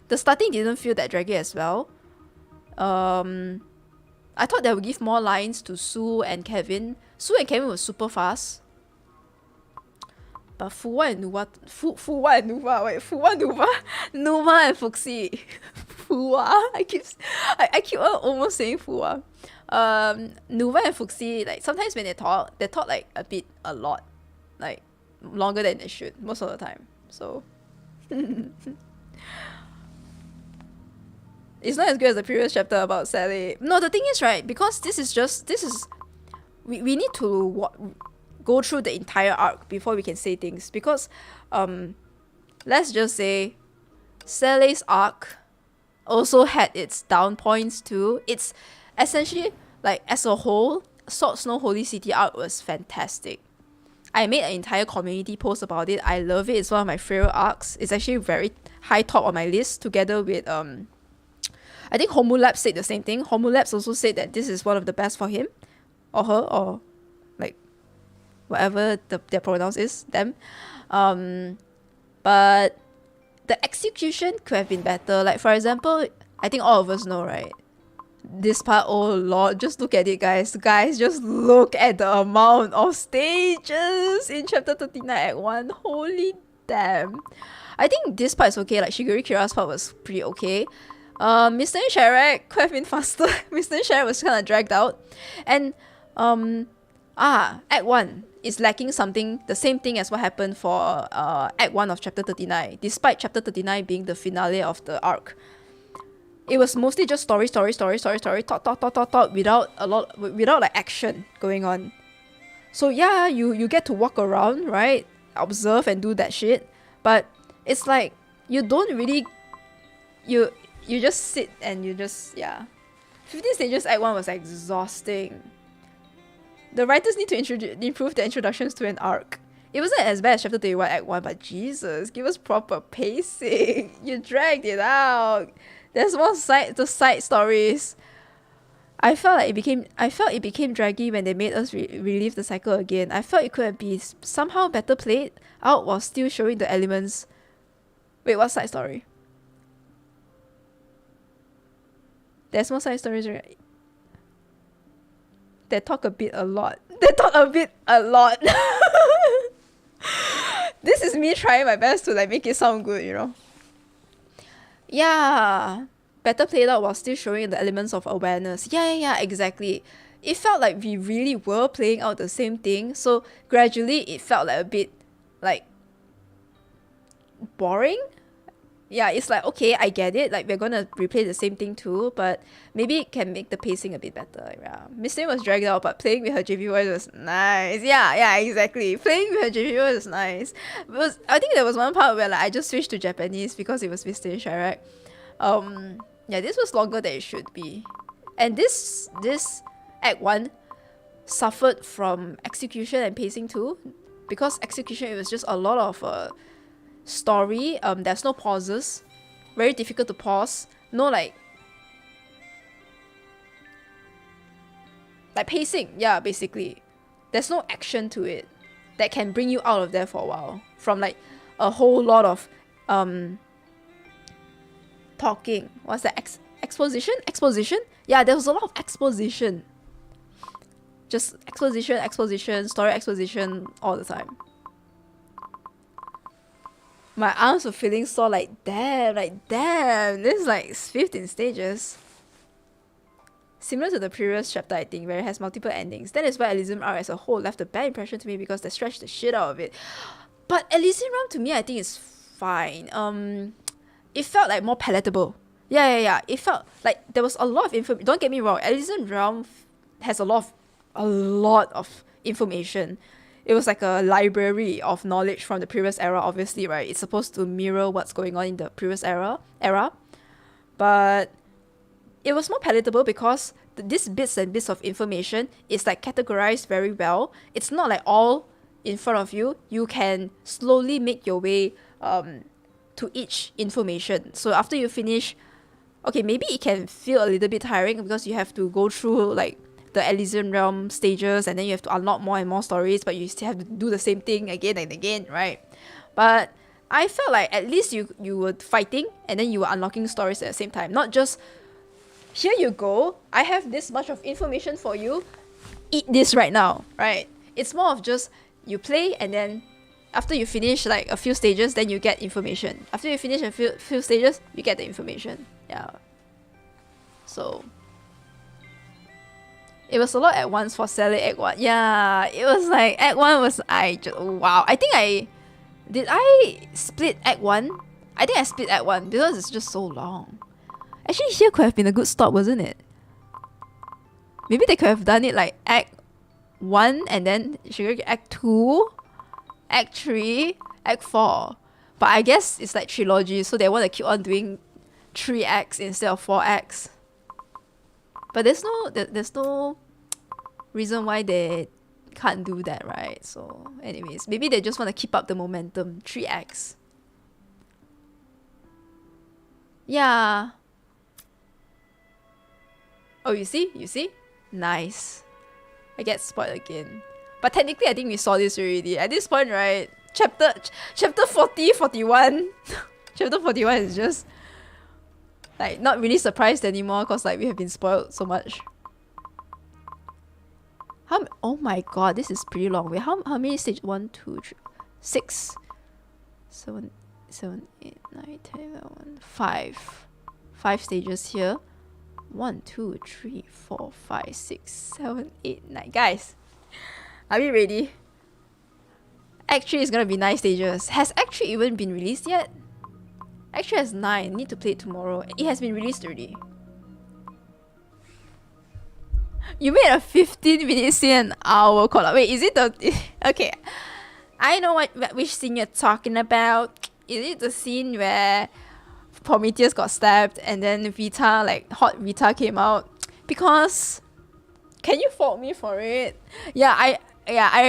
The starting didn't feel that draggy as well. I thought they would give more lines to Sue and Kevin. Sue and Kevin was super fast. But Fuwa and Nuva, Nuva and Fuxi. Fuwa. I keep on almost saying Fuwa. Nuva and Fuxi, like sometimes when they talk like a lot, like longer than they should most of the time. So it's not as good as the previous chapter about Sally. No, the thing is, right, because we need to go through the entire arc before we can say things, because let's just say Sally's arc also had its down points too. It's essentially, like, as a whole, Sword Snow Holy City arc was fantastic. I made an entire community post about it. I love it. It's one of my favorite arcs. It's actually very high top on my list, together with I think Homulabs said the same thing. Homulabs also said that this is one of the best for him or her, or like whatever their pronouns is, them. But the execution could have been better. Like, for example, I think all of us know, right? This part, oh lord, just look at it, guys. Guys, just look at the amount of stages in chapter 39 Act 1. Holy damn. I think this part is okay. Like, Shiguri Kira's part was pretty okay. Mr. and Sharak could have been faster. Mr. and Sharak was kind of dragged out. And Act 1 is lacking something, the same thing as what happened for Act 1 of chapter 39. Despite chapter 39 being the finale of the arc, it was mostly just story, talk, without like action going on. So yeah, you get to walk around, right? Observe and do that shit. But it's like, you don't really, you just sit and you just, yeah. 15 Stages Act 1 was exhausting. The writers need to improve the introductions to an arc. It wasn't as bad as chapter 31 Act 1, but Jesus, give us proper pacing. You dragged it out. There's more side stories. I felt it became draggy when they made us relive the cycle again. I felt it could have been somehow better played out while still showing the elements. Wait, what side story? There's more side stories, right? They talk a lot. This is me trying my best to like make it sound good, you know? Yeah, better played out while still showing the elements of awareness. Yeah, exactly. It felt like we really were playing out the same thing, so gradually it felt like a bit like boring. Yeah, it's like, okay, I get it, like we're gonna replay the same thing too, but maybe it can make the pacing a bit better. Yeah, Miss was dragged out, but playing with her JP voice was nice. Yeah, exactly. Playing with her JP voice was nice. I think there was one part where like I just switched to Japanese because it was Miss Sharak. Yeah, this was longer than it should be, and this Act 1 suffered from execution and pacing too, because execution, it was just a lot of story. There's no pauses, very difficult to pause, no like pacing. Yeah, basically there's no action to it that can bring you out of there for a while, from like a whole lot of talking. What's that? Exposition. Yeah, there was a lot of exposition, just exposition, story exposition all the time. My arms were feeling sore, like damn, this is like 15 stages. Similar to the previous chapter, I think, where it has multiple endings. That is why Elysium arc as a whole left a bad impression to me, because they stretched the shit out of it. But Elysium realm to me, I think, is fine. It felt like more palatable. Yeah. It felt like there was a lot of info. Don't get me wrong, Elysium realm has a lot of information. it was like a library of knowledge from the previous era, obviously, right? It's supposed to mirror what's going on in the previous era. But it was more palatable because these bits and bits of information is like categorized very well. It's not like all in front of you. You can slowly make your way to each information. So after you finish, okay, maybe it can feel a little bit tiring because you have to go through like the Elysian Realm stages, and then you have to unlock more and more stories, but you still have to do the same thing again and again, right? But I felt like at least you were fighting and then you were unlocking stories at the same time. Not just, here you go, I have this much of information for you, eat this right now, right? It's more of just you play, and then after you finish like a few stages, then you get information. After you finish a few stages, you get the information. Yeah. So it was a lot at once for Sally Act 1. Yeah, it was like Act 1 was, wow. I think did I split Act 1? I think I split Act 1 because it's just so long. Actually, here could have been a good stop, wasn't it? Maybe they could have done it like Act 1 and then Act 2, Act 3, Act 4. But I guess it's like trilogy, so they want to keep on doing 3 acts instead of 4 acts. But there's no reason why they can't do that, right? So anyways, maybe they just want to keep up the momentum. 3 acts. Yeah. Oh, you see? Nice. I get spoiled again. But technically, I think we saw this already. At this point, right? Chapter 40, 41. Chapter 41 is just like not really surprised anymore because like we have been spoiled so much. Oh my god, this is pretty long. Wait, how many stages? 1, 2, 3, 6, 7, 8, 9, 10, 11, 5. 5 stages here. 1, 2, 3, 4, 5, 6, 7, 8, 9. Guys, are we ready? Act 3 is gonna be 9 stages. Has Act 3 even been released yet? Act 3 has 9. Need to play it tomorrow. It has been released already. You made a 15-minute scene an hour call. Wait, is it the... Okay. I know which scene you're talking about. Is it the scene where Prometheus got stabbed and then Vita, like hot Vita came out? Because... Can you fault me for it? Yeah, I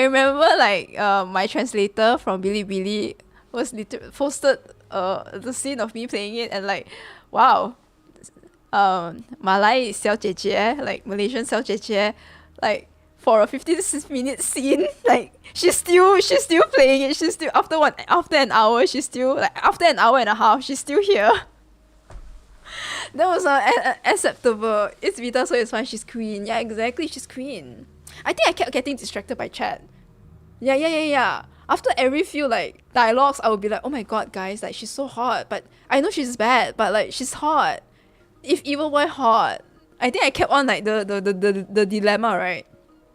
remember like my translator from Bilibili was posted the scene of me playing it, and like, wow, Malay 小姐姐, like Malaysian 小姐姐, like for a 15-minute scene, like she's still playing it. She's still after an hour, she's still like after an hour and a half, she's still here. That was acceptable. It's Vita, so it's fine. She's queen. Yeah, exactly. She's queen. I think I kept getting distracted by chat. Yeah. After every few like dialogues, I would be like, oh my god, guys, like she's so hot. But I know she's bad, but like she's hot. If evil, why hot? I think I kept on like the dilemma, right?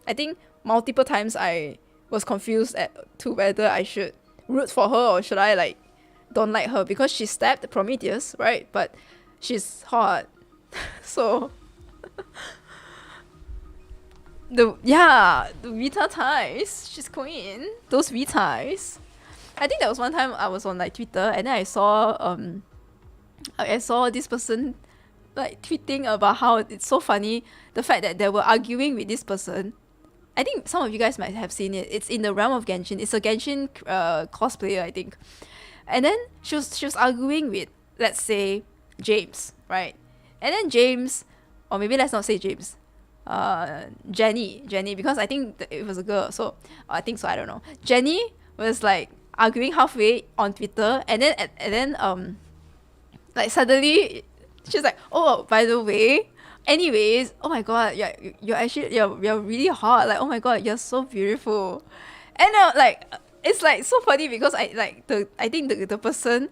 I think multiple times I was confused to whether I should root for her or should I like don't like her because she stabbed Prometheus, right? But she's hot. So the Vita ties. She's queen. Those Vitas. I think there was one time I was on like Twitter and then I saw this person like tweeting about how it's so funny the fact that they were arguing with this person. I think some of you guys might have seen it. It's in the realm of Genshin. It's a Genshin cosplayer, I think. And then she was arguing with, let's say, James, right? And then James, or maybe let's not say James, Jenny, because I think it was a girl, so I think so, I don't know. Jenny was like arguing halfway on Twitter, and then like suddenly she's like, oh, by the way, anyways, oh my god, you're really hot, like oh my god, you're so beautiful. And like it's like so funny because I think the person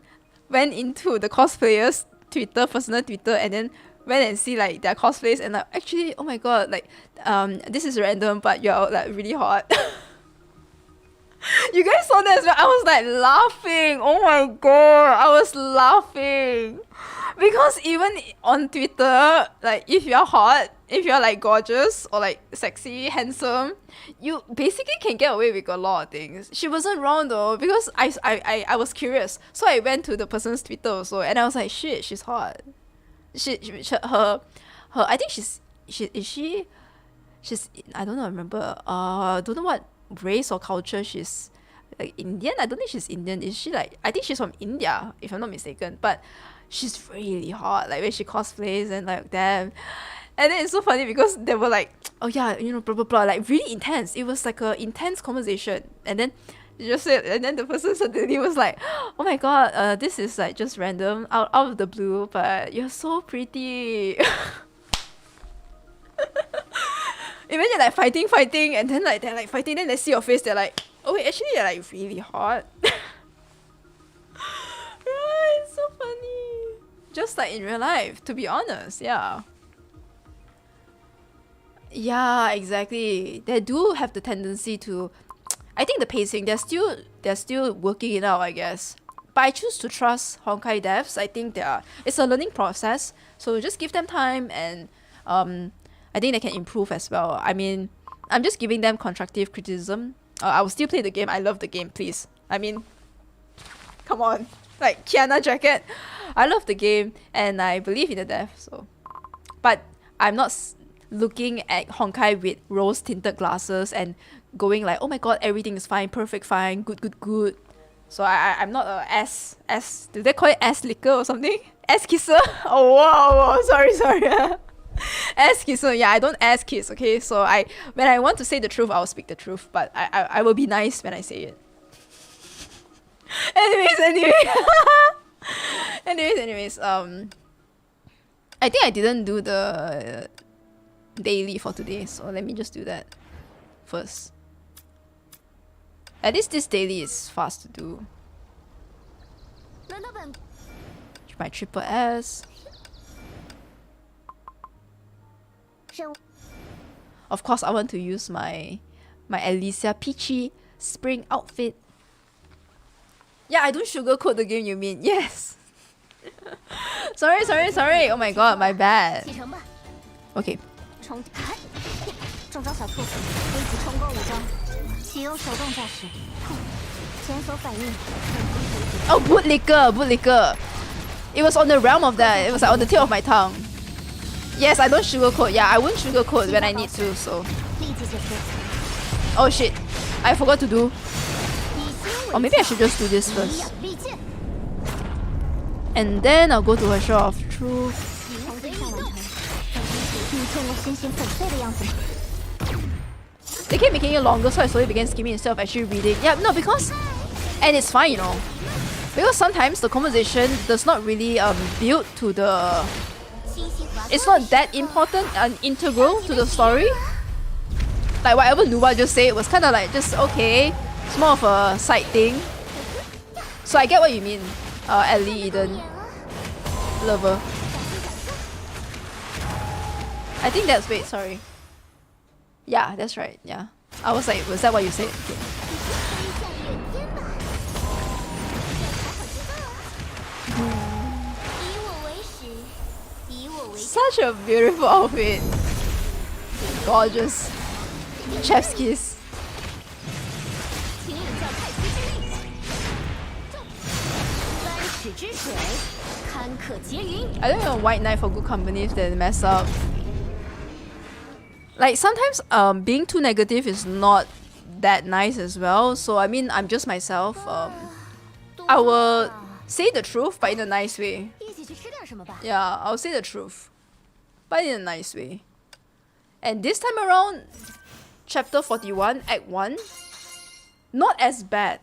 went into the cosplayers personal Twitter, and then went and see like their cosplays, and like actually, oh my god, like this is random, but you're like really hot. You guys saw that as well? I was like laughing. Oh my god, I was laughing Because even on Twitter, like if you're hot, if you're like gorgeous or like sexy, handsome, you basically can get away with a lot of things. She wasn't wrong though, because I was curious. So I went to the person's Twitter also and I was like, shit, she's hot. Her I think she's I don't know, remember. Don't know what race or culture she's, like Indian. I don't think she's Indian. Is she like? I think she's from India, if I'm not mistaken. But she's really hot. Like when she cosplays and like damn. And then it's so funny because they were like, oh yeah, you know, blah blah blah, like really intense. It was like a intense conversation. And then you just said, and then the person suddenly was like, oh my god, this is like just random out of the blue, but you're so pretty. Imagine like fighting, and then like they're like fighting, then they see your face, they're like, oh wait, actually you're like really hot. Right, it's so funny. Just like in real life, to be honest, yeah. Yeah, exactly. They do have the tendency to, I think the pacing, they're still working it out, I guess. But I choose to trust Honkai devs. I think it's a learning process, so just give them time, and I think they can improve as well. I mean, I'm just giving them constructive criticism. I will still play the game. I love the game, please. I mean, come on. Like, Kiana Jacket. I love the game, and I believe in the dev, so. But I'm not looking at Honkai with rose-tinted glasses and going like, oh my god, everything is fine, perfect, fine, good. So I'm not a ass, do they call it ass licker or something? Ass kisser? Oh, wow, sorry. Ass kisser, yeah, I don't ass kiss, okay? So when I want to say the truth, I'll speak the truth, but I will be nice when I say it. Anyways, I think I didn't do the daily for today, so let me just do that first. At least this daily is fast to do. My triple S. Of course, I want to use my Alicia Peachy spring outfit. Yeah, I don't sugarcoat the game, you mean? Yes. Sorry. Oh my god, my bad. Okay. Oh, bootlicker. It was on the realm of that. It was like on the tip of my tongue. Yes, I don't sugarcoat. Yeah, I won't sugarcoat when I need to, so. Oh shit. I forgot to do. Or maybe I should just do this first. And then I'll go to her show of truth. They keep making it longer, so I slowly began skimming instead of actually reading. Yeah, no, because... And it's fine, you know. Because sometimes the conversation does not really build to the... It's not that important and integral to the story. Like whatever Nuba just said was kind of like just okay. It's more of a side thing. So I get what you mean, Ellie, Eden, Lover. I think that's... Wait, sorry. Yeah, that's right, yeah. I was like, was that what you said? Okay. Such a beautiful outfit. Gorgeous. Chef's kiss. I don't know, white knight for good company if they mess up. Like sometimes being too negative is not that nice as well. So I mean, I'm just myself. I will say the truth, but in a nice way. Yeah, I'll say the truth, but in a nice way. And this time around, chapter 41, act 1, not as bad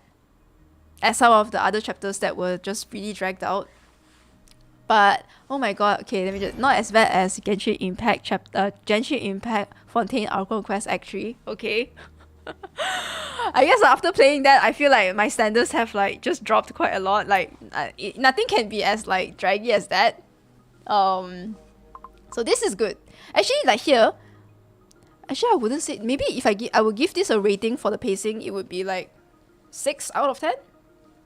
as some of the other chapters that were just really dragged out. But oh my god, okay, let me just... Not as bad as Genshin Impact Genshin Impact Fontaine Archon Quest Act 3, okay? I guess after playing that, I feel like my standards have like just dropped quite a lot. Like nothing can be as like draggy as that. So this is good. Actually, like here, actually I wouldn't say... Maybe if I would give this a rating for the pacing, it would be like 6 out of 10.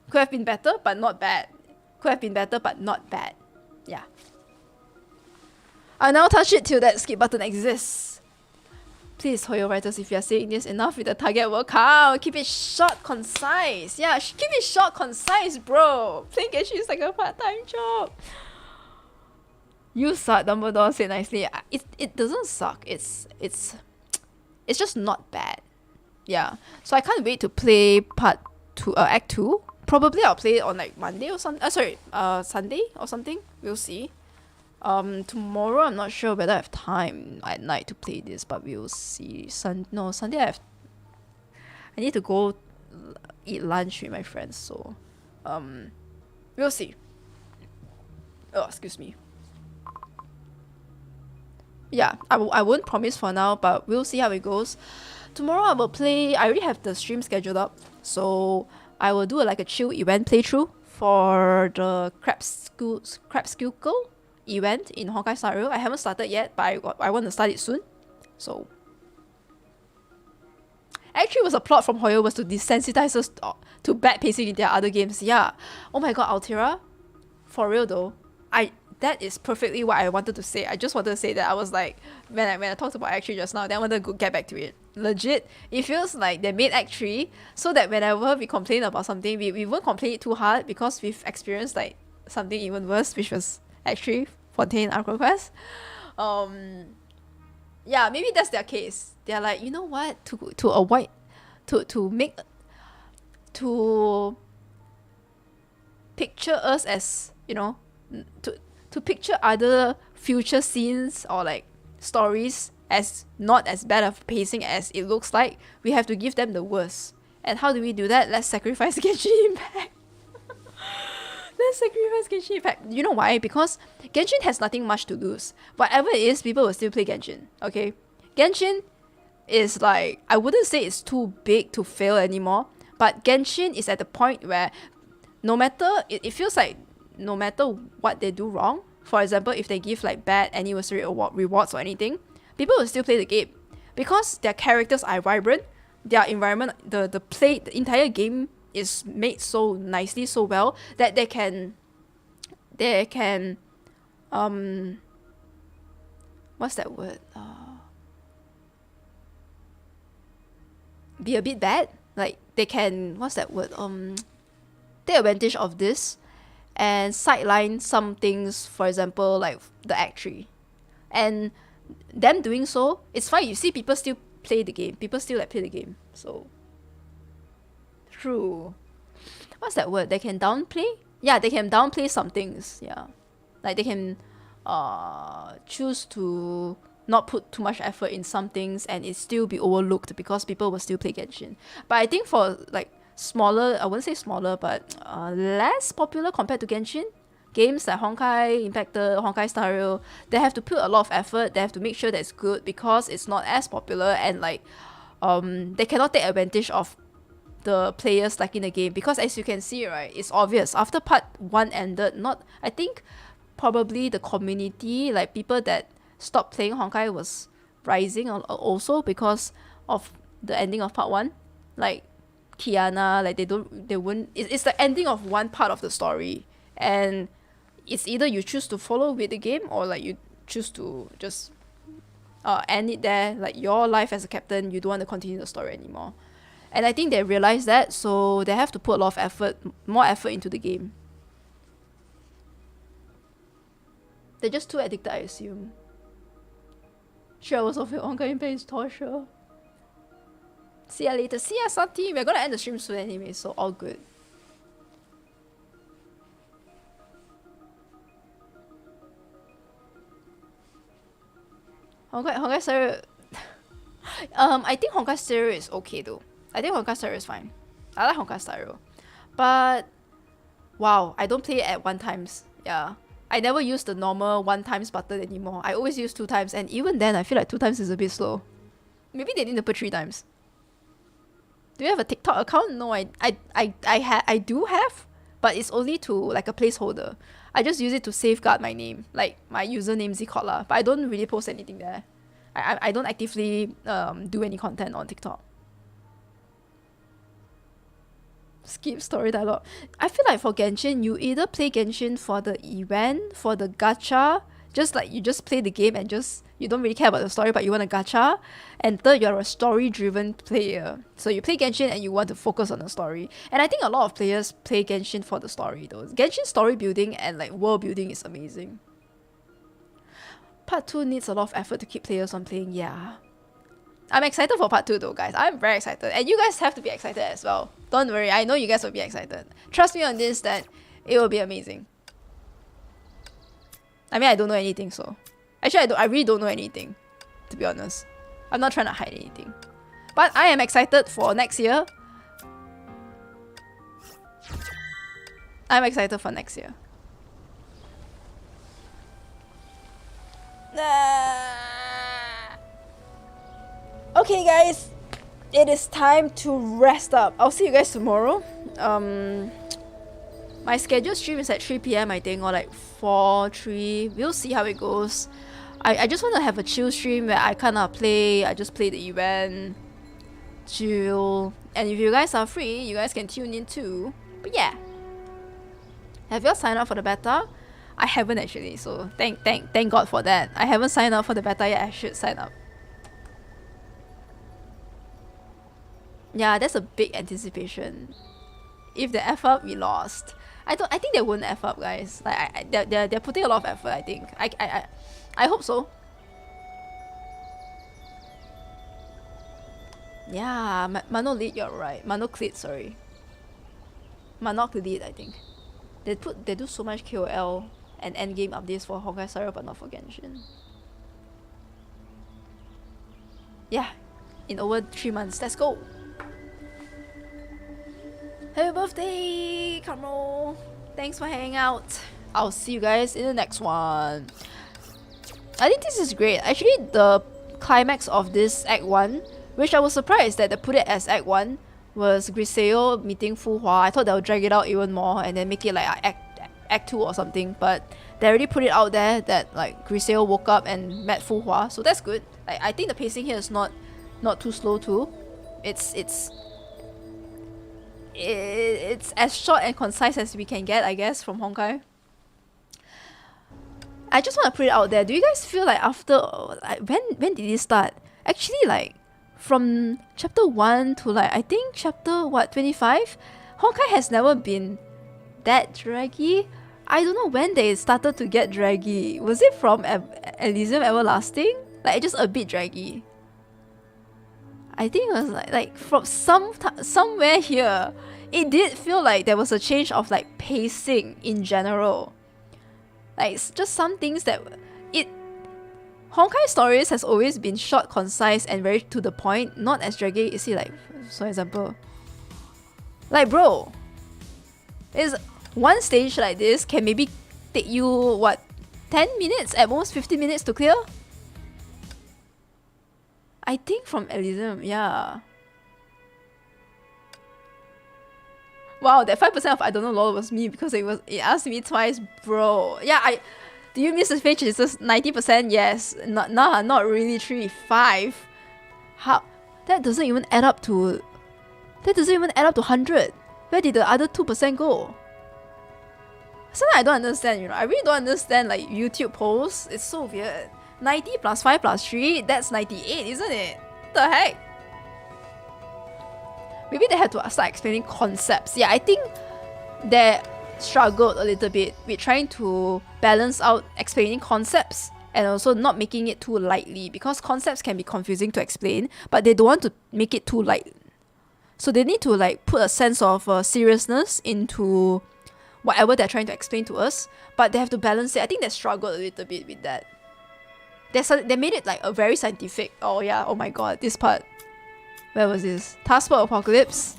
Could have been better, but not bad. Could have been better, but not bad. Yeah. I now touch it till that skip button exists. Please, HoYo writers, if you are saying this, enough with the target will count. Keep it short, concise. Yeah, keep it short, concise, bro. Playing Genshin is like a part-time job. You suck, Dumbledore said nicely. It doesn't suck. It's just not bad. Yeah. So I can't wait to play part 2, Act 2. Probably I'll play it on like Monday or something. Sunday or something. We'll see. Tomorrow I'm not sure whether I have time at night to play this, but we'll see. Sunday I need to go eat lunch with my friends, so we'll see. Oh, excuse me. Yeah, I won't promise for now, but we'll see how it goes. Tomorrow I will play. I already have the stream scheduled up, so I will do like a chill event playthrough for the Crepuscle event in Honkai Star Rail. I haven't started yet, but I want to start it soon. So actually, it was a plot from HoYo was to desensitize us to bad pacing in their other games. Yeah. Oh my god, Altera. For real though. That is perfectly what I wanted to say. I just wanted to say that. I was like, when I talked about Act 3 just now, then I wanted to get back to it. Legit, it feels like they made Act 3 so that whenever we complain about something, we won't complain it too hard because we've experienced like something even worse, which was Act 3, Fontaine, Arco Quest. Yeah, maybe that's their case. They're like, you know what? To avoid, to picture us as, you know, to picture other future scenes or like stories as not as bad of pacing as it looks like, we have to give them the worst. And how do we do that? Let's sacrifice Genshin Impact. Let's sacrifice Genshin Impact. You know why? Because Genshin has nothing much to lose. Whatever it is, people will still play Genshin. Okay? Genshin is like, I wouldn't say it's too big to fail anymore, but Genshin is at the point where no matter, it feels like no matter what they do wrong, for example, if they give like bad anniversary rewards or anything, people will still play the game because their characters are vibrant, their environment, the entire game is made so nicely, so well that they can what's that word? Be a bit bad. Like they can, what's that word? Take advantage of this and sideline some things, for example, like the Act 3. And them doing so, it's fine. You see people still play the game. People still like play the game. So true. What's that word? They can downplay? Yeah, they can downplay some things. Yeah. Like they can choose to not put too much effort in some things and it still be overlooked because people will still play Genshin. But I think for like smaller, I wouldn't say smaller, but less popular compared to Genshin games like Honkai, Impactor, Honkai Star Rail, they have to put a lot of effort. They have to make sure that it's good because it's not as popular and like they cannot take advantage of the players liking the game because as you can see, right, it's obvious after part 1 ended, I think probably the community, like people that stopped playing Honkai was rising also because of the ending of part 1. Like Kiana, like it's the ending of one part of the story and it's either you choose to follow with the game or like you choose to just end it there. Like your life as a captain, you don't want to continue the story anymore. And I think they realize that, so they have to put a lot of effort, more effort into the game. They're just too addicted, I assume. Sure, I was off your ongoing pace torture. See ya later. See ya, Sati. We're gonna end the stream soon anyway, so all good. Honkai Star I think Honkai Star is okay though. I think Honkai Star is fine. I like Honkai Star, but wow, I don't play it at 1 times. Yeah, I never use the normal 1 times button anymore. I always use 2 times, and even then, I feel like 2 times is a bit slow. Maybe they need to put 3 times. Do you have a TikTok account? No, I do have, but it's only to like a placeholder. I just use it to safeguard my name, like my username zKodla, but I don't really post anything there. I don't actively do any content on TikTok. Skip story dialogue. I feel like for Genshin, you either play Genshin for the event, for the gacha, just like you just play the game and just you don't really care about the story, but you want a gacha. And third, you're a story-driven player. So you play Genshin and you want to focus on the story. And I think a lot of players play Genshin for the story though. Genshin story building and like world building is amazing. Part 2 needs a lot of effort to keep players on playing, yeah. I'm excited for part 2 though, guys. I'm very excited. And you guys have to be excited as well. Don't worry, I know you guys will be excited. Trust me on this that it will be amazing. I mean, I don't know anything, so... Actually, I really don't know anything, to be honest. I'm not trying to hide anything. But I am excited for next year. I'm excited for next year. Okay, guys. It is time to rest up. I'll see you guys tomorrow. My scheduled stream is at 3 PM, I think, or like 4, 3. We'll see how it goes. I just want to have a chill stream where I kind of play. I just play the event. Chill. And if you guys are free, you guys can tune in too. But yeah. Have you all signed up for the beta? I haven't actually, so thank God for that. I haven't signed up for the beta yet. I should sign up. Yeah, that's a big anticipation. If they F up, we lost. I think they won't F up, guys. Like they're putting a lot of effort, I think. I hope so. Yeah, Monolith, you're right. Monoclit, sorry. Monoclit, I think. They do so much KOL and endgame updates for Honkai Star Rail, but not for Genshin. Yeah, in over 3 months. Let's go. Happy birthday, Carmel. Thanks for hanging out. I'll see you guys in the next one. I think this is great. Actually, the climax of this Act 1, which I was surprised that they put it as Act 1, was Griseo meeting Fu Hua. I thought they'll drag it out even more and then make it like Act 2 or something. But they already put it out there that like Griseo woke up and met Fu Hua. So that's good. Like, I think the pacing here is not too slow too. It's as short and concise as we can get, I guess, from Honkai. I just want to put it out there. Do you guys feel like after like when did it start? Actually, like from chapter 1 to like I think chapter 25, Honkai has never been that draggy. I don't know when they started to get draggy. Was it from Elysium Everlasting? Like just a bit draggy. I think it was like from somewhere here, it did feel like there was a change of like pacing in general. Like it's just some things that Honkai stories has always been short, concise, and very to the point, not as draggy. You see, like for example, like bro, is one stage like this can maybe take you what 10 minutes at most, 15 minutes to clear. I think from Elysium, yeah. Wow, that 5% of I don't know lol was me because it asked me twice, bro. Yeah, do you miss the page? It's just 90%, yes. Not really 5. How that doesn't even add up to 100. Where did the other 2% go? Something I don't understand, you know. I really don't understand like YouTube posts. It's so weird. 90 plus 5 plus 3, that's 98, isn't it? What the heck? Maybe they had to start explaining concepts. Yeah, I think they struggled a little bit with trying to balance out explaining concepts and also not making it too lightly, because concepts can be confusing to explain, but they don't want to make it too light. So they need to like put a sense of seriousness into whatever they're trying to explain to us, but they have to balance it. I think they struggled a little bit with that. They made it like a very scientific. Oh yeah, oh my god, this part. Where was this? Taskforce Apocalypse.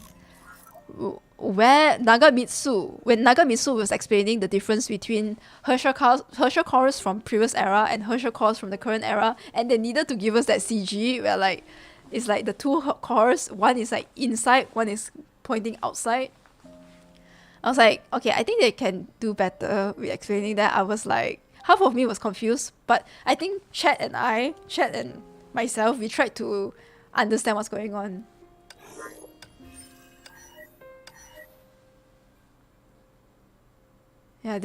When Nagamitsu was explaining the difference between Herschel cores from previous era and Herschel cores from the current era, and they needed to give us that CG where like it's like the two cores, one is like inside, one is pointing outside. I was like, okay, I think they can do better with explaining that. I was like, half of me was confused, but I think Chat and myself, we tried to understand what's going on. Yeah,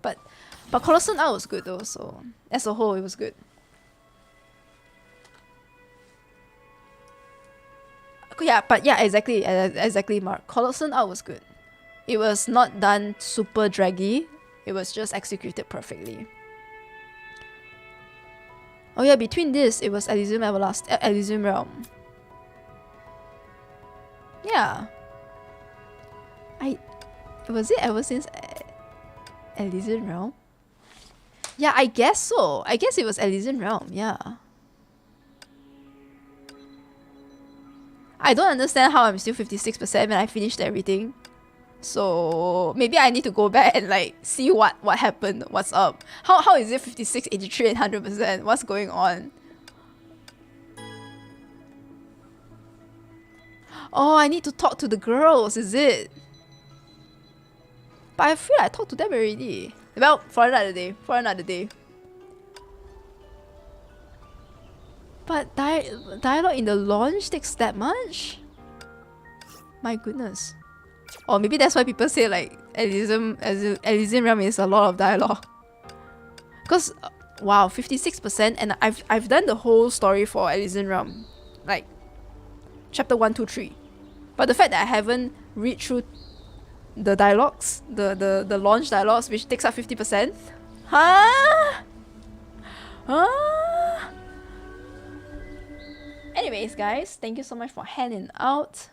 but Colossal art was good though. So as a whole, it was good. Yeah, but yeah, exactly, Mark. Colossal art was good. It was not done super draggy. It was just executed perfectly. Oh yeah, between this, it was Elysium Elysium Realm. Yeah. Was it ever since Elysian Realm? Yeah, I guess so. I guess it was Elysian Realm, yeah. I don't understand how I'm still 56% when I finished everything. So maybe I need to go back and like see what happened, what's up. How is it 56, 83 and 100%? What's going on? Oh, I need to talk to the girls, is it? But I feel like I talked to them already. Well, for another day. But dialogue in the launch takes that much? My goodness. Or maybe that's why people say like Elysium Realm is a lot of dialogue. Because wow, 56%, and I've done the whole story for Elysium Realm. Like chapter 1, 2, 3. But the fact that I haven't read through the dialogues, the launch dialogues, which takes up 50%. Huh? Anyways, guys, thank you so much for hanging out.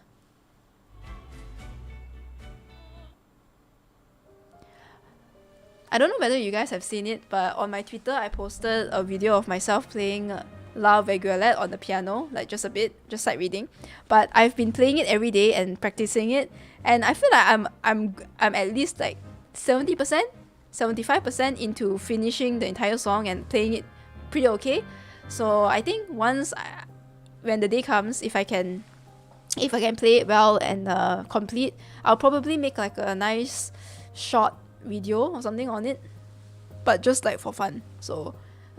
I don't know whether you guys have seen it, but on my Twitter, I posted a video of myself playing La Veguelette on the piano, like just a bit, just sight reading. But I've been playing it every day and practicing it, and I feel like I'm at least like 70%, 75% into finishing the entire song and playing it pretty okay. So I think when the day comes, if I can play it well and complete, I'll probably make like a nice short video or something on it, but just like for fun. So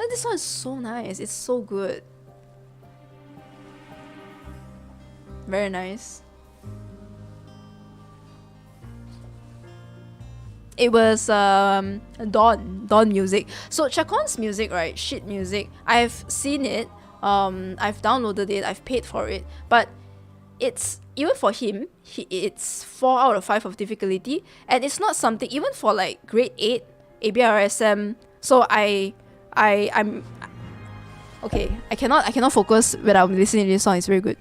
this one is so nice. It's so good. Very nice. It was Dawn music. So Chacon's music, right? Shit music. I've seen it. I've downloaded it. I've paid for it. But it's even for him, it's 4 out of 5 of difficulty, and it's not something even for like grade 8 ABRSM. So I'm okay. I cannot focus when I'm listening to this song. It's very good.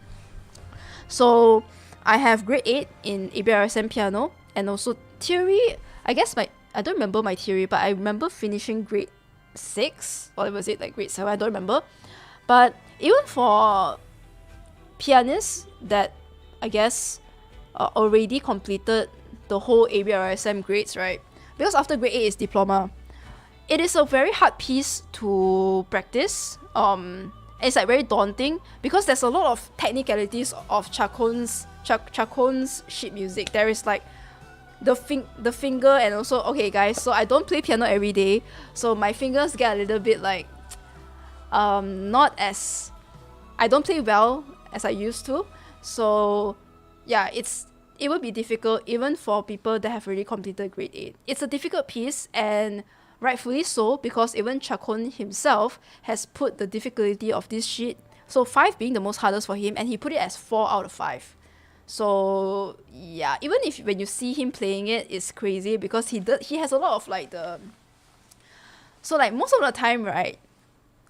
So I have grade 8 in ABRSM piano, and also theory. I guess I don't remember my theory, but I remember finishing grade 6, or was it like grade 7? I don't remember. But even for pianists that I guess already completed the whole ABRSM grades, right? Because after grade 8 is diploma. It is a very hard piece to practice. It's like very daunting because there's a lot of technicalities of Chacon's sheet music. There is like the finger, and also, okay guys, so I don't play piano every day, so my fingers get a little bit like not as, I don't play well as I used to. So yeah, it would be difficult even for people that have already completed grade 8. It's a difficult piece, and rightfully so, because even Chacon himself has put the difficulty of this sheet, so 5 being the most hardest for him, and he put it as 4 out of 5. So yeah, even if when you see him playing it, it's crazy because he has a lot of like so like most of the time, right?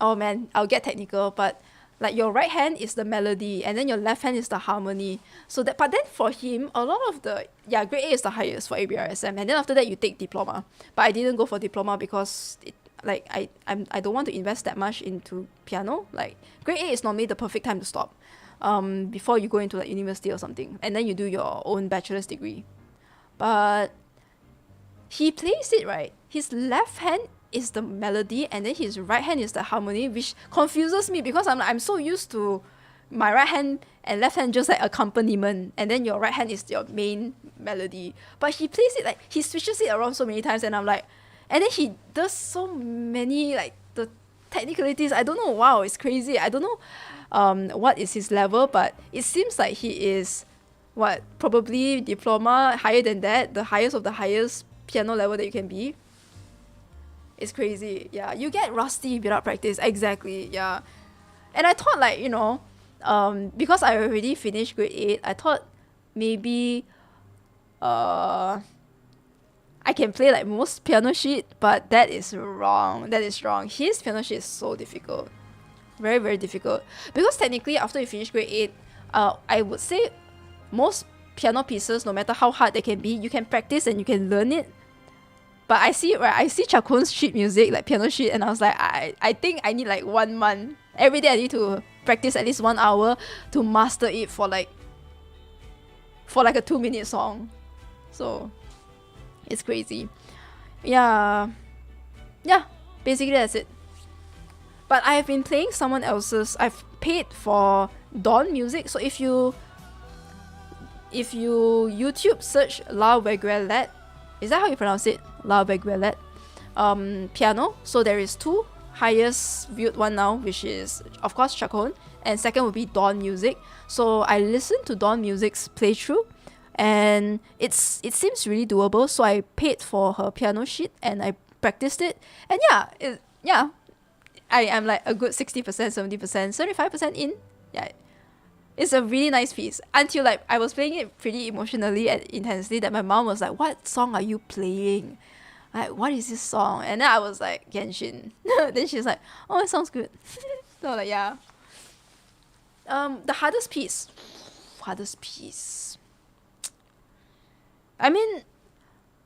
Oh man, I'll get technical, but like your right hand is the melody and then your left hand is the harmony. So that, but then for him, a lot of the, yeah, grade 8 is the highest for ABRSM, and then after that you take diploma. But I didn't go for diploma because like I don't want to invest that much into piano. Like grade 8 is normally the perfect time to stop. Before you go into like university or something, and then you do your own bachelor's degree. But he plays it right. His left hand is the melody, and then his right hand is the harmony, which confuses me because I'm so used to my right hand and left hand just like accompaniment, and then your right hand is your main melody. But he plays it like he switches it around so many times, and I'm like, and then he does so many like the technicalities. I don't know. Wow, it's crazy. I don't know what is his level, but it seems like he is probably diploma, higher than that, the highest of the highest piano level that you can be. It's crazy. Yeah, you get rusty without practice. Exactly. Yeah. And I thought, like, you know, because I already finished grade 8, I thought maybe I can play like most piano sheet, but that is wrong. That is wrong. His piano sheet is so difficult. Very, very difficult. Because technically, after you finish grade 8, I would say most piano pieces, no matter how hard they can be, you can practice and you can learn it. But I see Chakun's sheet music, like piano sheet, and I was like, I think I need like 1 month. Every day I need to practice at least 1 hour to master it for like a 2-minute song. So it's crazy. Yeah, basically that's it. But I have been playing someone else's. I've paid for Dawn music. So if you YouTube search La Veguelet, is that how you pronounce it? La Veguelet, piano. So there is 2 highest viewed one now, which is of course Chakon, and second would be Dawn music. So I listened to Dawn music's playthrough, and it seems really doable. So I paid for her piano sheet and I practiced it, and I'm like a good 60%, 70%, 75% in. Yeah, it's a really nice piece. Until like I was playing it pretty emotionally and intensely that my mom was like, "What song are you playing? Like, what is this song?" And then I was like, "Genshin." Then she's like, "Oh, it sounds good." So like, yeah. The hardest piece. I mean,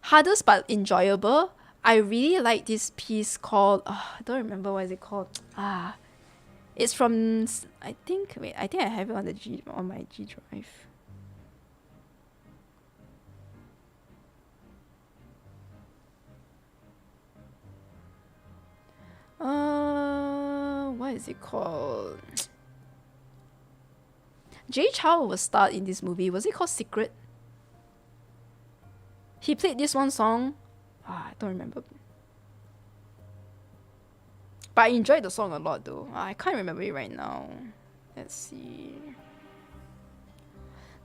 hardest but enjoyable. I really like this piece called, I don't remember what is it called. It's from, I think I have it on my G drive. What is it called? Jay Chow was starred in this movie. Was it called Secret? He played this one song. I don't remember. But I enjoyed the song a lot though. I can't remember it right now. Let's see.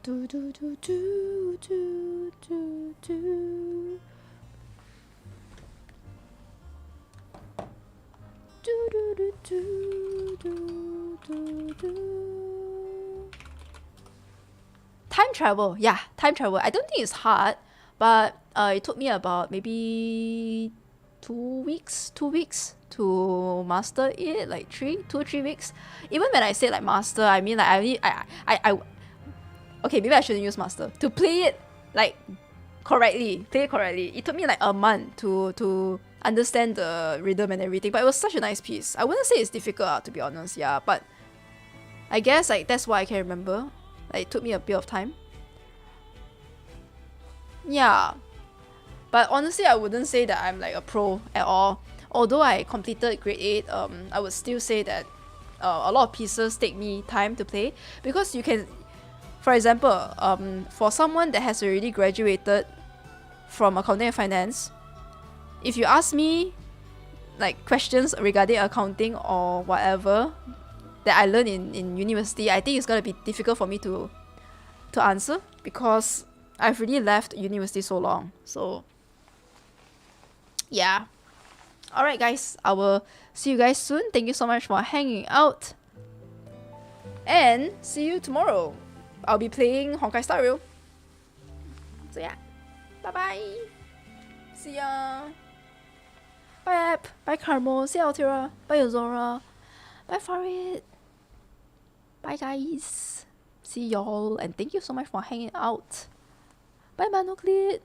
Do do do do do do do. Do do do do do do do. Time travel. Yeah, time travel. I don't think it's hard, but it took me about maybe 2 weeks to master it, like 2 or 3 weeks. Even when I say like master, I mean like I okay, maybe I shouldn't use master. To play it like correctly, it took me like a month to understand the rhythm and everything. But it was such a nice piece. I wouldn't say it's difficult, to be honest, yeah, but I guess like that's why I can remember. Like, it took me a bit of time. Yeah. But honestly, I wouldn't say that I'm like a pro at all. Although I completed grade 8, I would still say that a lot of pieces take me time to play. Because you can, for example, for someone that has already graduated from accounting and finance, if you ask me like questions regarding accounting or whatever that I learned in university, I think it's gonna be difficult for me to answer because I've already left university so long. So yeah. Alright guys, I will see you guys soon. Thank you so much for hanging out. And see you tomorrow. I'll be playing Honkai Star Rail. So yeah. Bye bye. See ya. Bye App. Bye Carmo. See ya Altira. Bye Azora. Bye Farid. Bye guys. See y'all. And thank you so much for hanging out. Bye Manoclit.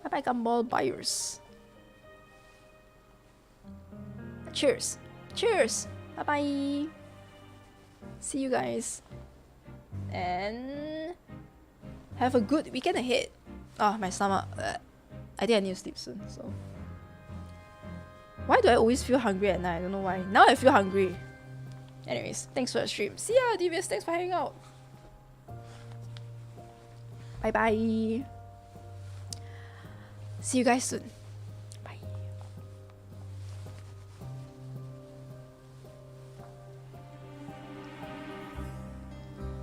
Bye bye Gumball buyers. Cheers. Cheers. Bye bye. See you guys. And have a good weekend ahead. My stomach. I think I need to sleep soon. So why do I always feel hungry at night? I don't know why. Now I feel hungry. Anyways, thanks for the stream. See ya, Devious. Thanks for hanging out. Bye bye. See you guys soon. Bye.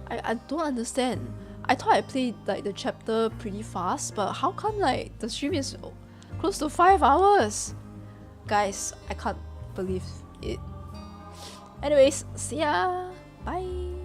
I don't understand. I thought I played like the chapter pretty fast, but how come like the stream is close to 5 hours? Guys, I can't believe it. Anyways, see ya. Bye.